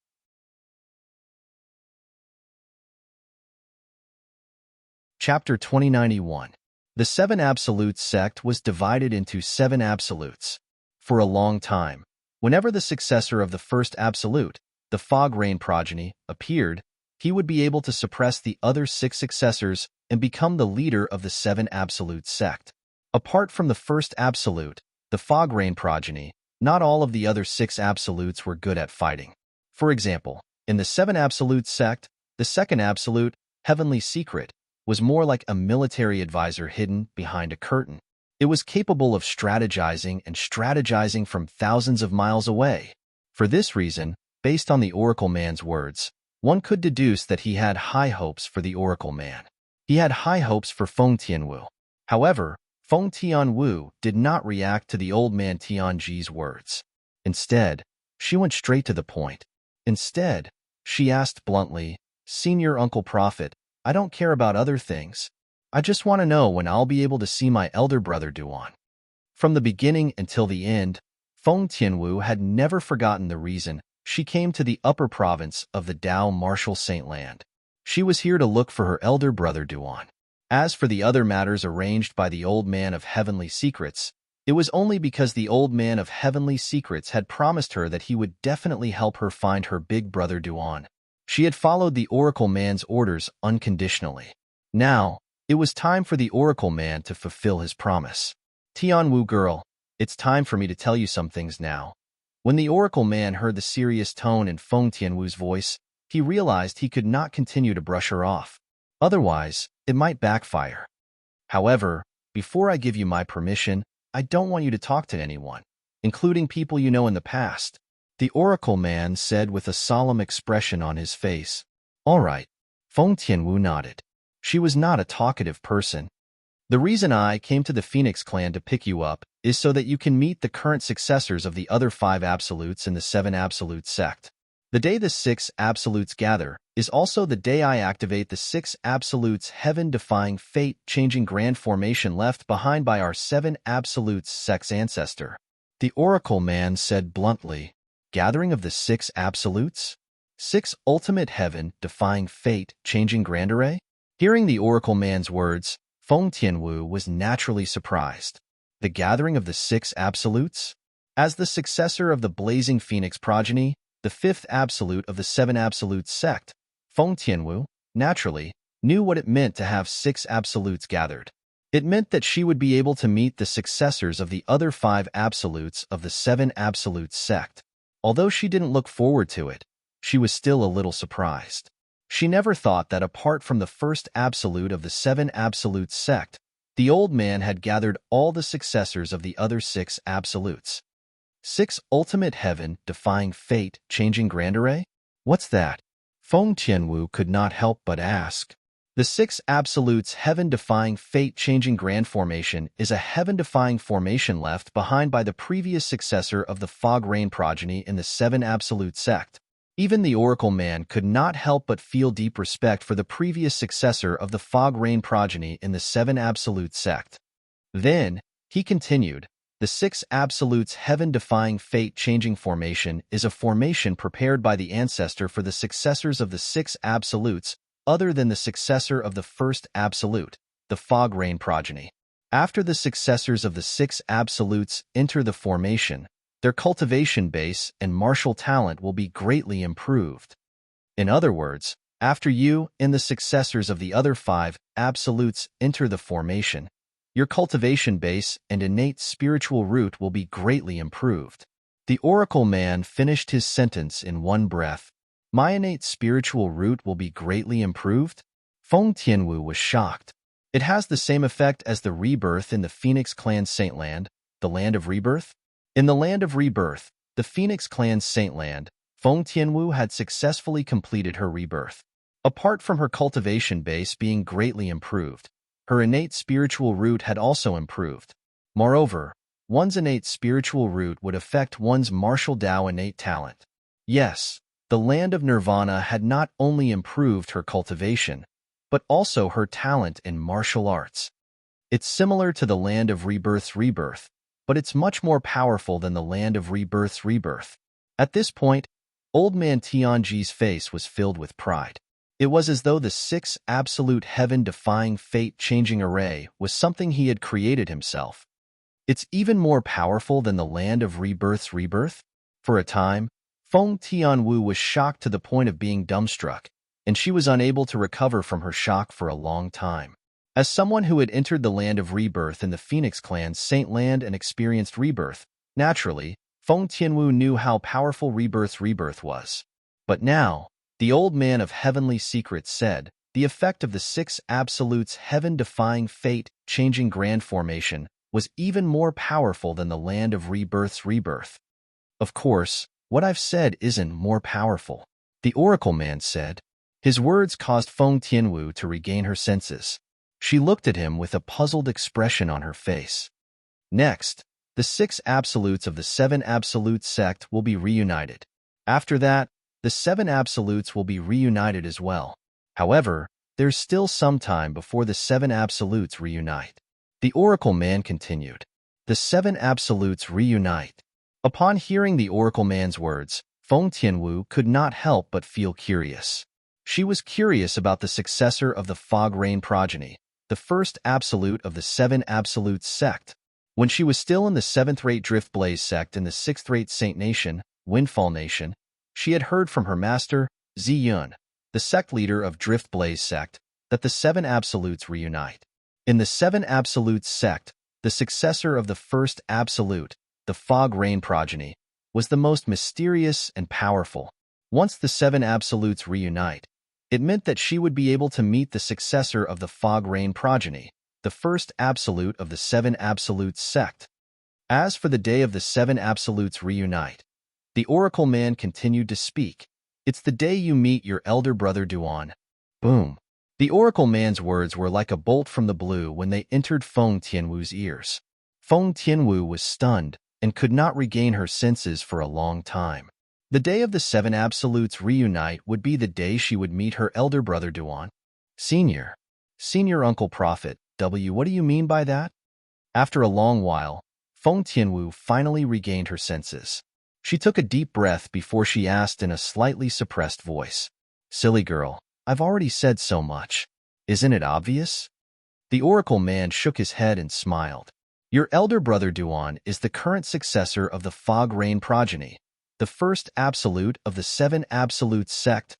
Chapter 2091. The Seven Absolutes sect was divided into seven absolutes. For a long time, whenever the successor of the first absolute, the Fog Rain progeny, appeared, he would be able to suppress the other six successors and become the leader of the Seven Absolutes sect. Apart from the first absolute, the Fog Rain progeny, not all of the other six absolutes were good at fighting. For example, in the Seven Absolutes sect, the second absolute, Heavenly Secret, was more like a military advisor hidden behind a curtain. It was capable of strategizing from thousands of miles away. For this reason, based on the Oracle man's words, one could deduce that he had high hopes for the Oracle man. He had high hopes for Feng Tianwu. However, Feng Tianwu did not react to the old man Tianji's words. Instead, she went straight to the point. Instead, she asked bluntly, Senior Uncle Prophet, I don't care about other things. I just want to know when I'll be able to see my elder brother Duan. From the beginning until the end, Feng Tianwu had never forgotten the reason she came to the upper province of the Dao Martial Saint Land. She was here to look for her elder brother Duan. As for the other matters arranged by the old man of Heavenly Secrets, it was only because the old man of Heavenly Secrets had promised her that he would definitely help her find her big brother Duan. She had followed the Oracle man's orders unconditionally. Now, it was time for the Oracle man to fulfill his promise. Tianwu girl, it's time for me to tell you some things now. When the Oracle man heard the serious tone in Feng Tianwu's voice, he realized he could not continue to brush her off. Otherwise, it might backfire. However, before I give you my permission, I don't want you to talk to anyone, including people you know in the past. The Oracle man said with a solemn expression on his face. All right. Feng Tianwu nodded. She was not a talkative person. The reason I came to the Phoenix clan to pick you up is so that you can meet the current successors of the other five absolutes in the Seven Absolutes sect. The day the six absolutes gather is also the day I activate the six absolutes heaven-defying fate-changing grand formation left behind by our seven absolutes sect's ancestor. The Oracle man said bluntly, Gathering of the six absolutes? Six ultimate heaven-defying fate-changing grand array? Hearing the Oracle man's words, Feng Tianwu was naturally surprised. The gathering of the six absolutes? As the successor of the blazing Phoenix progeny, the fifth absolute of the Seven Absolutes sect, Feng Tianwu, naturally, knew what it meant to have six absolutes gathered. It meant that she would be able to meet the successors of the other five absolutes of the Seven Absolutes sect. Although she didn't look forward to it, she was still a little surprised. She never thought that apart from the first absolute of the Seven Absolutes sect, the old man had gathered all the successors of the other six absolutes. Six ultimate heaven-defying fate-changing grand array? What's that? Feng Tianwu could not help but ask. The six absolutes heaven-defying fate-changing grand formation is a heaven-defying formation left behind by the previous successor of the Fog Rain progeny in the Seven Absolute sect. Even the Oracle man could not help but feel deep respect for the previous successor of the Fog Rain progeny in the Seven Absolute sect. Then, he continued, The Six Absolutes heaven-defying fate-changing formation is a formation prepared by the ancestor for the successors of the Six Absolutes, other than the successor of the first Absolute, the Fog Rain progeny. After the successors of the Six Absolutes enter the formation, their cultivation base and martial talent will be greatly improved. In other words, after you and the successors of the other five Absolutes enter the formation, your cultivation base and innate spiritual root will be greatly improved. The Oracle Man finished his sentence in one breath. My innate spiritual root will be greatly improved? Feng Tianwu was shocked. It has the same effect as the rebirth in the Phoenix Clan Saintland, the Land of Rebirth. In the Land of Rebirth, the Phoenix Clan Saintland, Feng Tianwu had successfully completed her rebirth. Apart from her cultivation base being greatly improved, her innate spiritual root had also improved. Moreover, one's innate spiritual root would affect one's martial Tao innate talent. Yes, the Land of Nirvana had not only improved her cultivation, but also her talent in martial arts. It's similar to the Land of Rebirth's rebirth, but it's much more powerful than the Land of Rebirth's rebirth. At this point, Old Man Tianji's face was filled with pride. It was as though the Six Absolute heaven-defying fate-changing array was something he had created himself. It's even more powerful than the Land of Rebirth's rebirth? For a time, Feng Tianwu was shocked to the point of being dumbstruck, and she was unable to recover from her shock for a long time. As someone who had entered the Land of Rebirth in the Phoenix Clan's Saint Land and experienced rebirth, naturally, Feng Tianwu knew how powerful Rebirth's rebirth was. But now, the Old Man of Heavenly Secrets said, the effect of the Six Absolutes heaven-defying fate-changing grand formation was even more powerful than the Land of Rebirth's rebirth. Of course, what I've said isn't more powerful, the Oracle Man said. His words caused Feng Tianwu to regain her senses. She looked at him with a puzzled expression on her face. Next, the Six Absolutes of the Seven Absolute sect will be reunited. After that, the Seven Absolutes will be reunited as well. However, there's still some time before the Seven Absolutes reunite. The Oracle Man continued. The Seven Absolutes reunite. Upon hearing the Oracle Man's words, Feng Tianwu could not help but feel curious. She was curious about the successor of the Fog Rain progeny, the first Absolute of the Seven Absolutes sect. When she was still in the seventh-rate Drift Blaze sect in the sixth-rate Saint Nation, Windfall Nation, she had heard from her master, Zi Yun, the sect leader of Drift Blaze sect, that the Seven Absolutes reunite. In the Seven Absolutes sect, the successor of the first Absolute, the Fog Rain progeny, was the most mysterious and powerful. Once the Seven Absolutes reunite, it meant that she would be able to meet the successor of the Fog Rain progeny, the first Absolute of the Seven Absolutes sect. As for the day of the Seven Absolutes reunite, the Oracle Man continued to speak. It's the day you meet your elder brother Duan. Boom. The Oracle Man's words were like a bolt from the blue when they entered Feng Tianwu's ears. Feng Tianwu was stunned and could not regain her senses for a long time. The day of the Seven Absolutes reunite would be the day she would meet her elder brother Duan. Senior Uncle Prophet, what do you mean by that? After a long while, Feng Tianwu finally regained her senses. She took a deep breath before she asked in a slightly suppressed voice, Silly girl, I've already said so much. Isn't it obvious? The Oracle Man shook his head and smiled. Your elder brother Duan is the current successor of the Fog Rain progeny, the first Absolute of the Seven Absolute sect.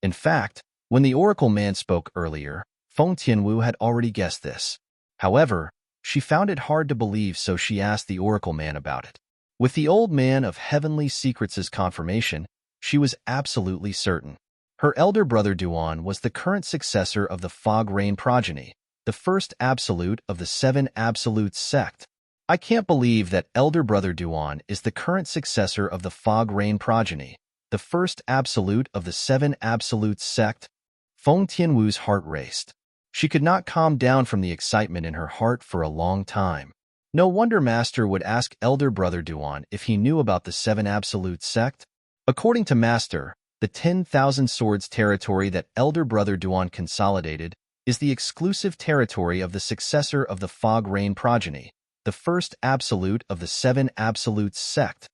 In fact, when the Oracle Man spoke earlier, Feng Tianwu had already guessed this. However, she found it hard to believe, so she asked the Oracle Man about it. With the Old Man of Heavenly Secrets' confirmation, she was absolutely certain. Her elder brother Duan was the current successor of the Fog Rain progeny, the first Absolute of the Seven Absolute sect. I can't believe that elder brother Duan is the current successor of the Fog Rain progeny, the first Absolute of the Seven Absolute sect. Feng Tianwu's heart raced. She could not calm down from the excitement in her heart for a long time. No wonder Master would ask elder brother Duan if he knew about the Seven Absolute sect. According to Master, the 10,000 Swords territory that elder brother Duan consolidated is the exclusive territory of the successor of the Fog Rain progeny, the first absolute of the seven absolutes sect.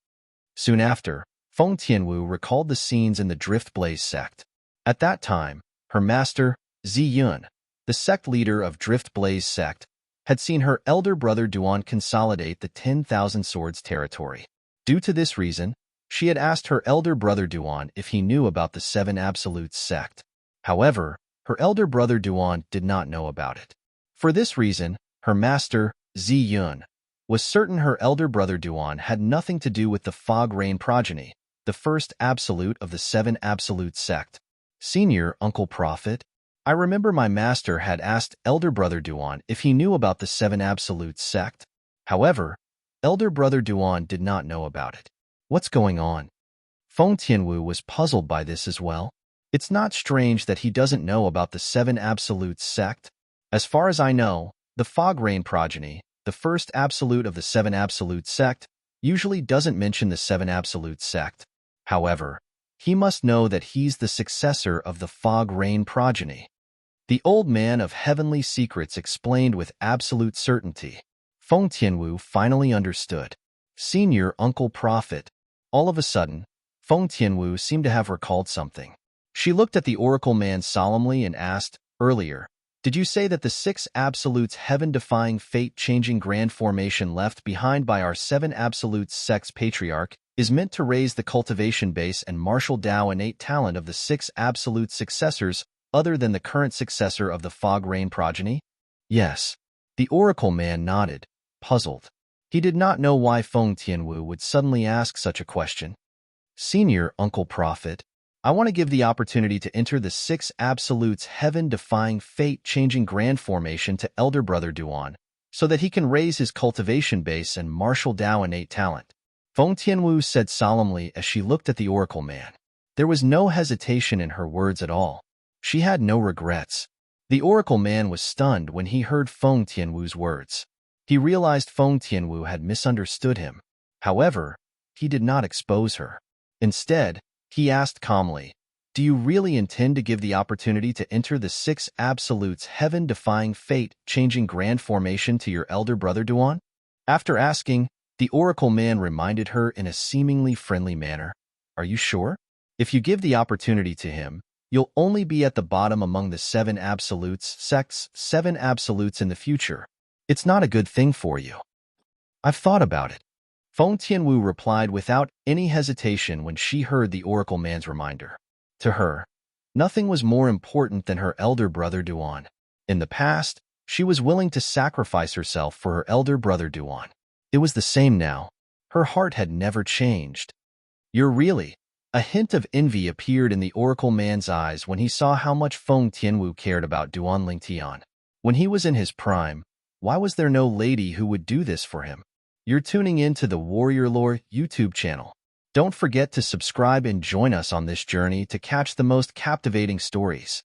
Soon after, Feng Tianwu recalled the scenes in the Drift Blaze sect. At that time, her master, Zi Yun, the sect leader of Drift Blaze sect, had seen her elder brother Duan consolidate the 10,000 Swords territory. Due to this reason, she had asked her elder brother Duan if he knew about the Seven Absolutes sect. However, her elder brother Duan did not know about it. For this reason, her master, Zi Yun, was certain her elder brother Duan had nothing to do with the Fog Rain progeny, the first absolute of the Seven Absolute sect. Senior Uncle Prophet, I remember my master had asked elder brother Duan if he knew about the Seven Absolute sect. However, elder brother Duan did not know about it. What's going on? Feng Tianwu was puzzled by this as well. It's not strange that he doesn't know about the Seven Absolutes sect. As far as I know, the Fog Rain progeny, the first absolute of the Seven Absolute sect, usually doesn't mention the Seven Absolute sect. However, he must know that he's the successor of the Fog Rain progeny. The old man of heavenly secrets explained with absolute certainty. Feng Tianwu finally understood. Senior Uncle Prophet. All of a sudden, Feng Tianwu seemed to have recalled something. She looked at the oracle man solemnly and asked, earlier, did you say that the six absolutes heaven-defying fate-changing grand formation left behind by our seven absolutes sect's patriarch is meant to raise the cultivation base and martial Tao innate talent of the six absolute successors other than the current successor of the Fog Rain progeny? Yes. The oracle man nodded, puzzled. He did not know why Feng Tianwu would suddenly ask such a question. Senior Uncle Prophet, I want to give the opportunity to enter the six absolutes heaven-defying fate-changing grand formation to elder brother Duan, so that he can raise his cultivation base and martial Tao innate talent. Feng Tianwu said solemnly as she looked at the oracle man. There was no hesitation in her words at all. She had no regrets. The oracle man was stunned when he heard Feng Tianwu's words. He realized Feng Tianwu had misunderstood him. However, he did not expose her. Instead, he asked calmly, do you really intend to give the opportunity to enter the six absolutes heaven-defying fate-changing grand formation to your elder brother Duan? After asking, the oracle man reminded her in a seemingly friendly manner, are you sure? If you give the opportunity to him, you'll only be at the bottom among the seven absolutes sect's seven absolutes in the future. It's not a good thing for you. I've thought about it. Feng Tianwu replied without any hesitation when she heard the oracle man's reminder. To her, nothing was more important than her elder brother Duan. In the past, she was willing to sacrifice herself for her elder brother Duan. It was the same now. Her heart had never changed. You're really... A hint of envy appeared in the oracle man's eyes when he saw how much Feng Tianwu cared about Duan Lingtian. When he was in his prime, why was there no lady who would do this for him? You're tuning in to the Warrior Lore YouTube channel. Don't forget to subscribe and join us on this journey to catch the most captivating stories.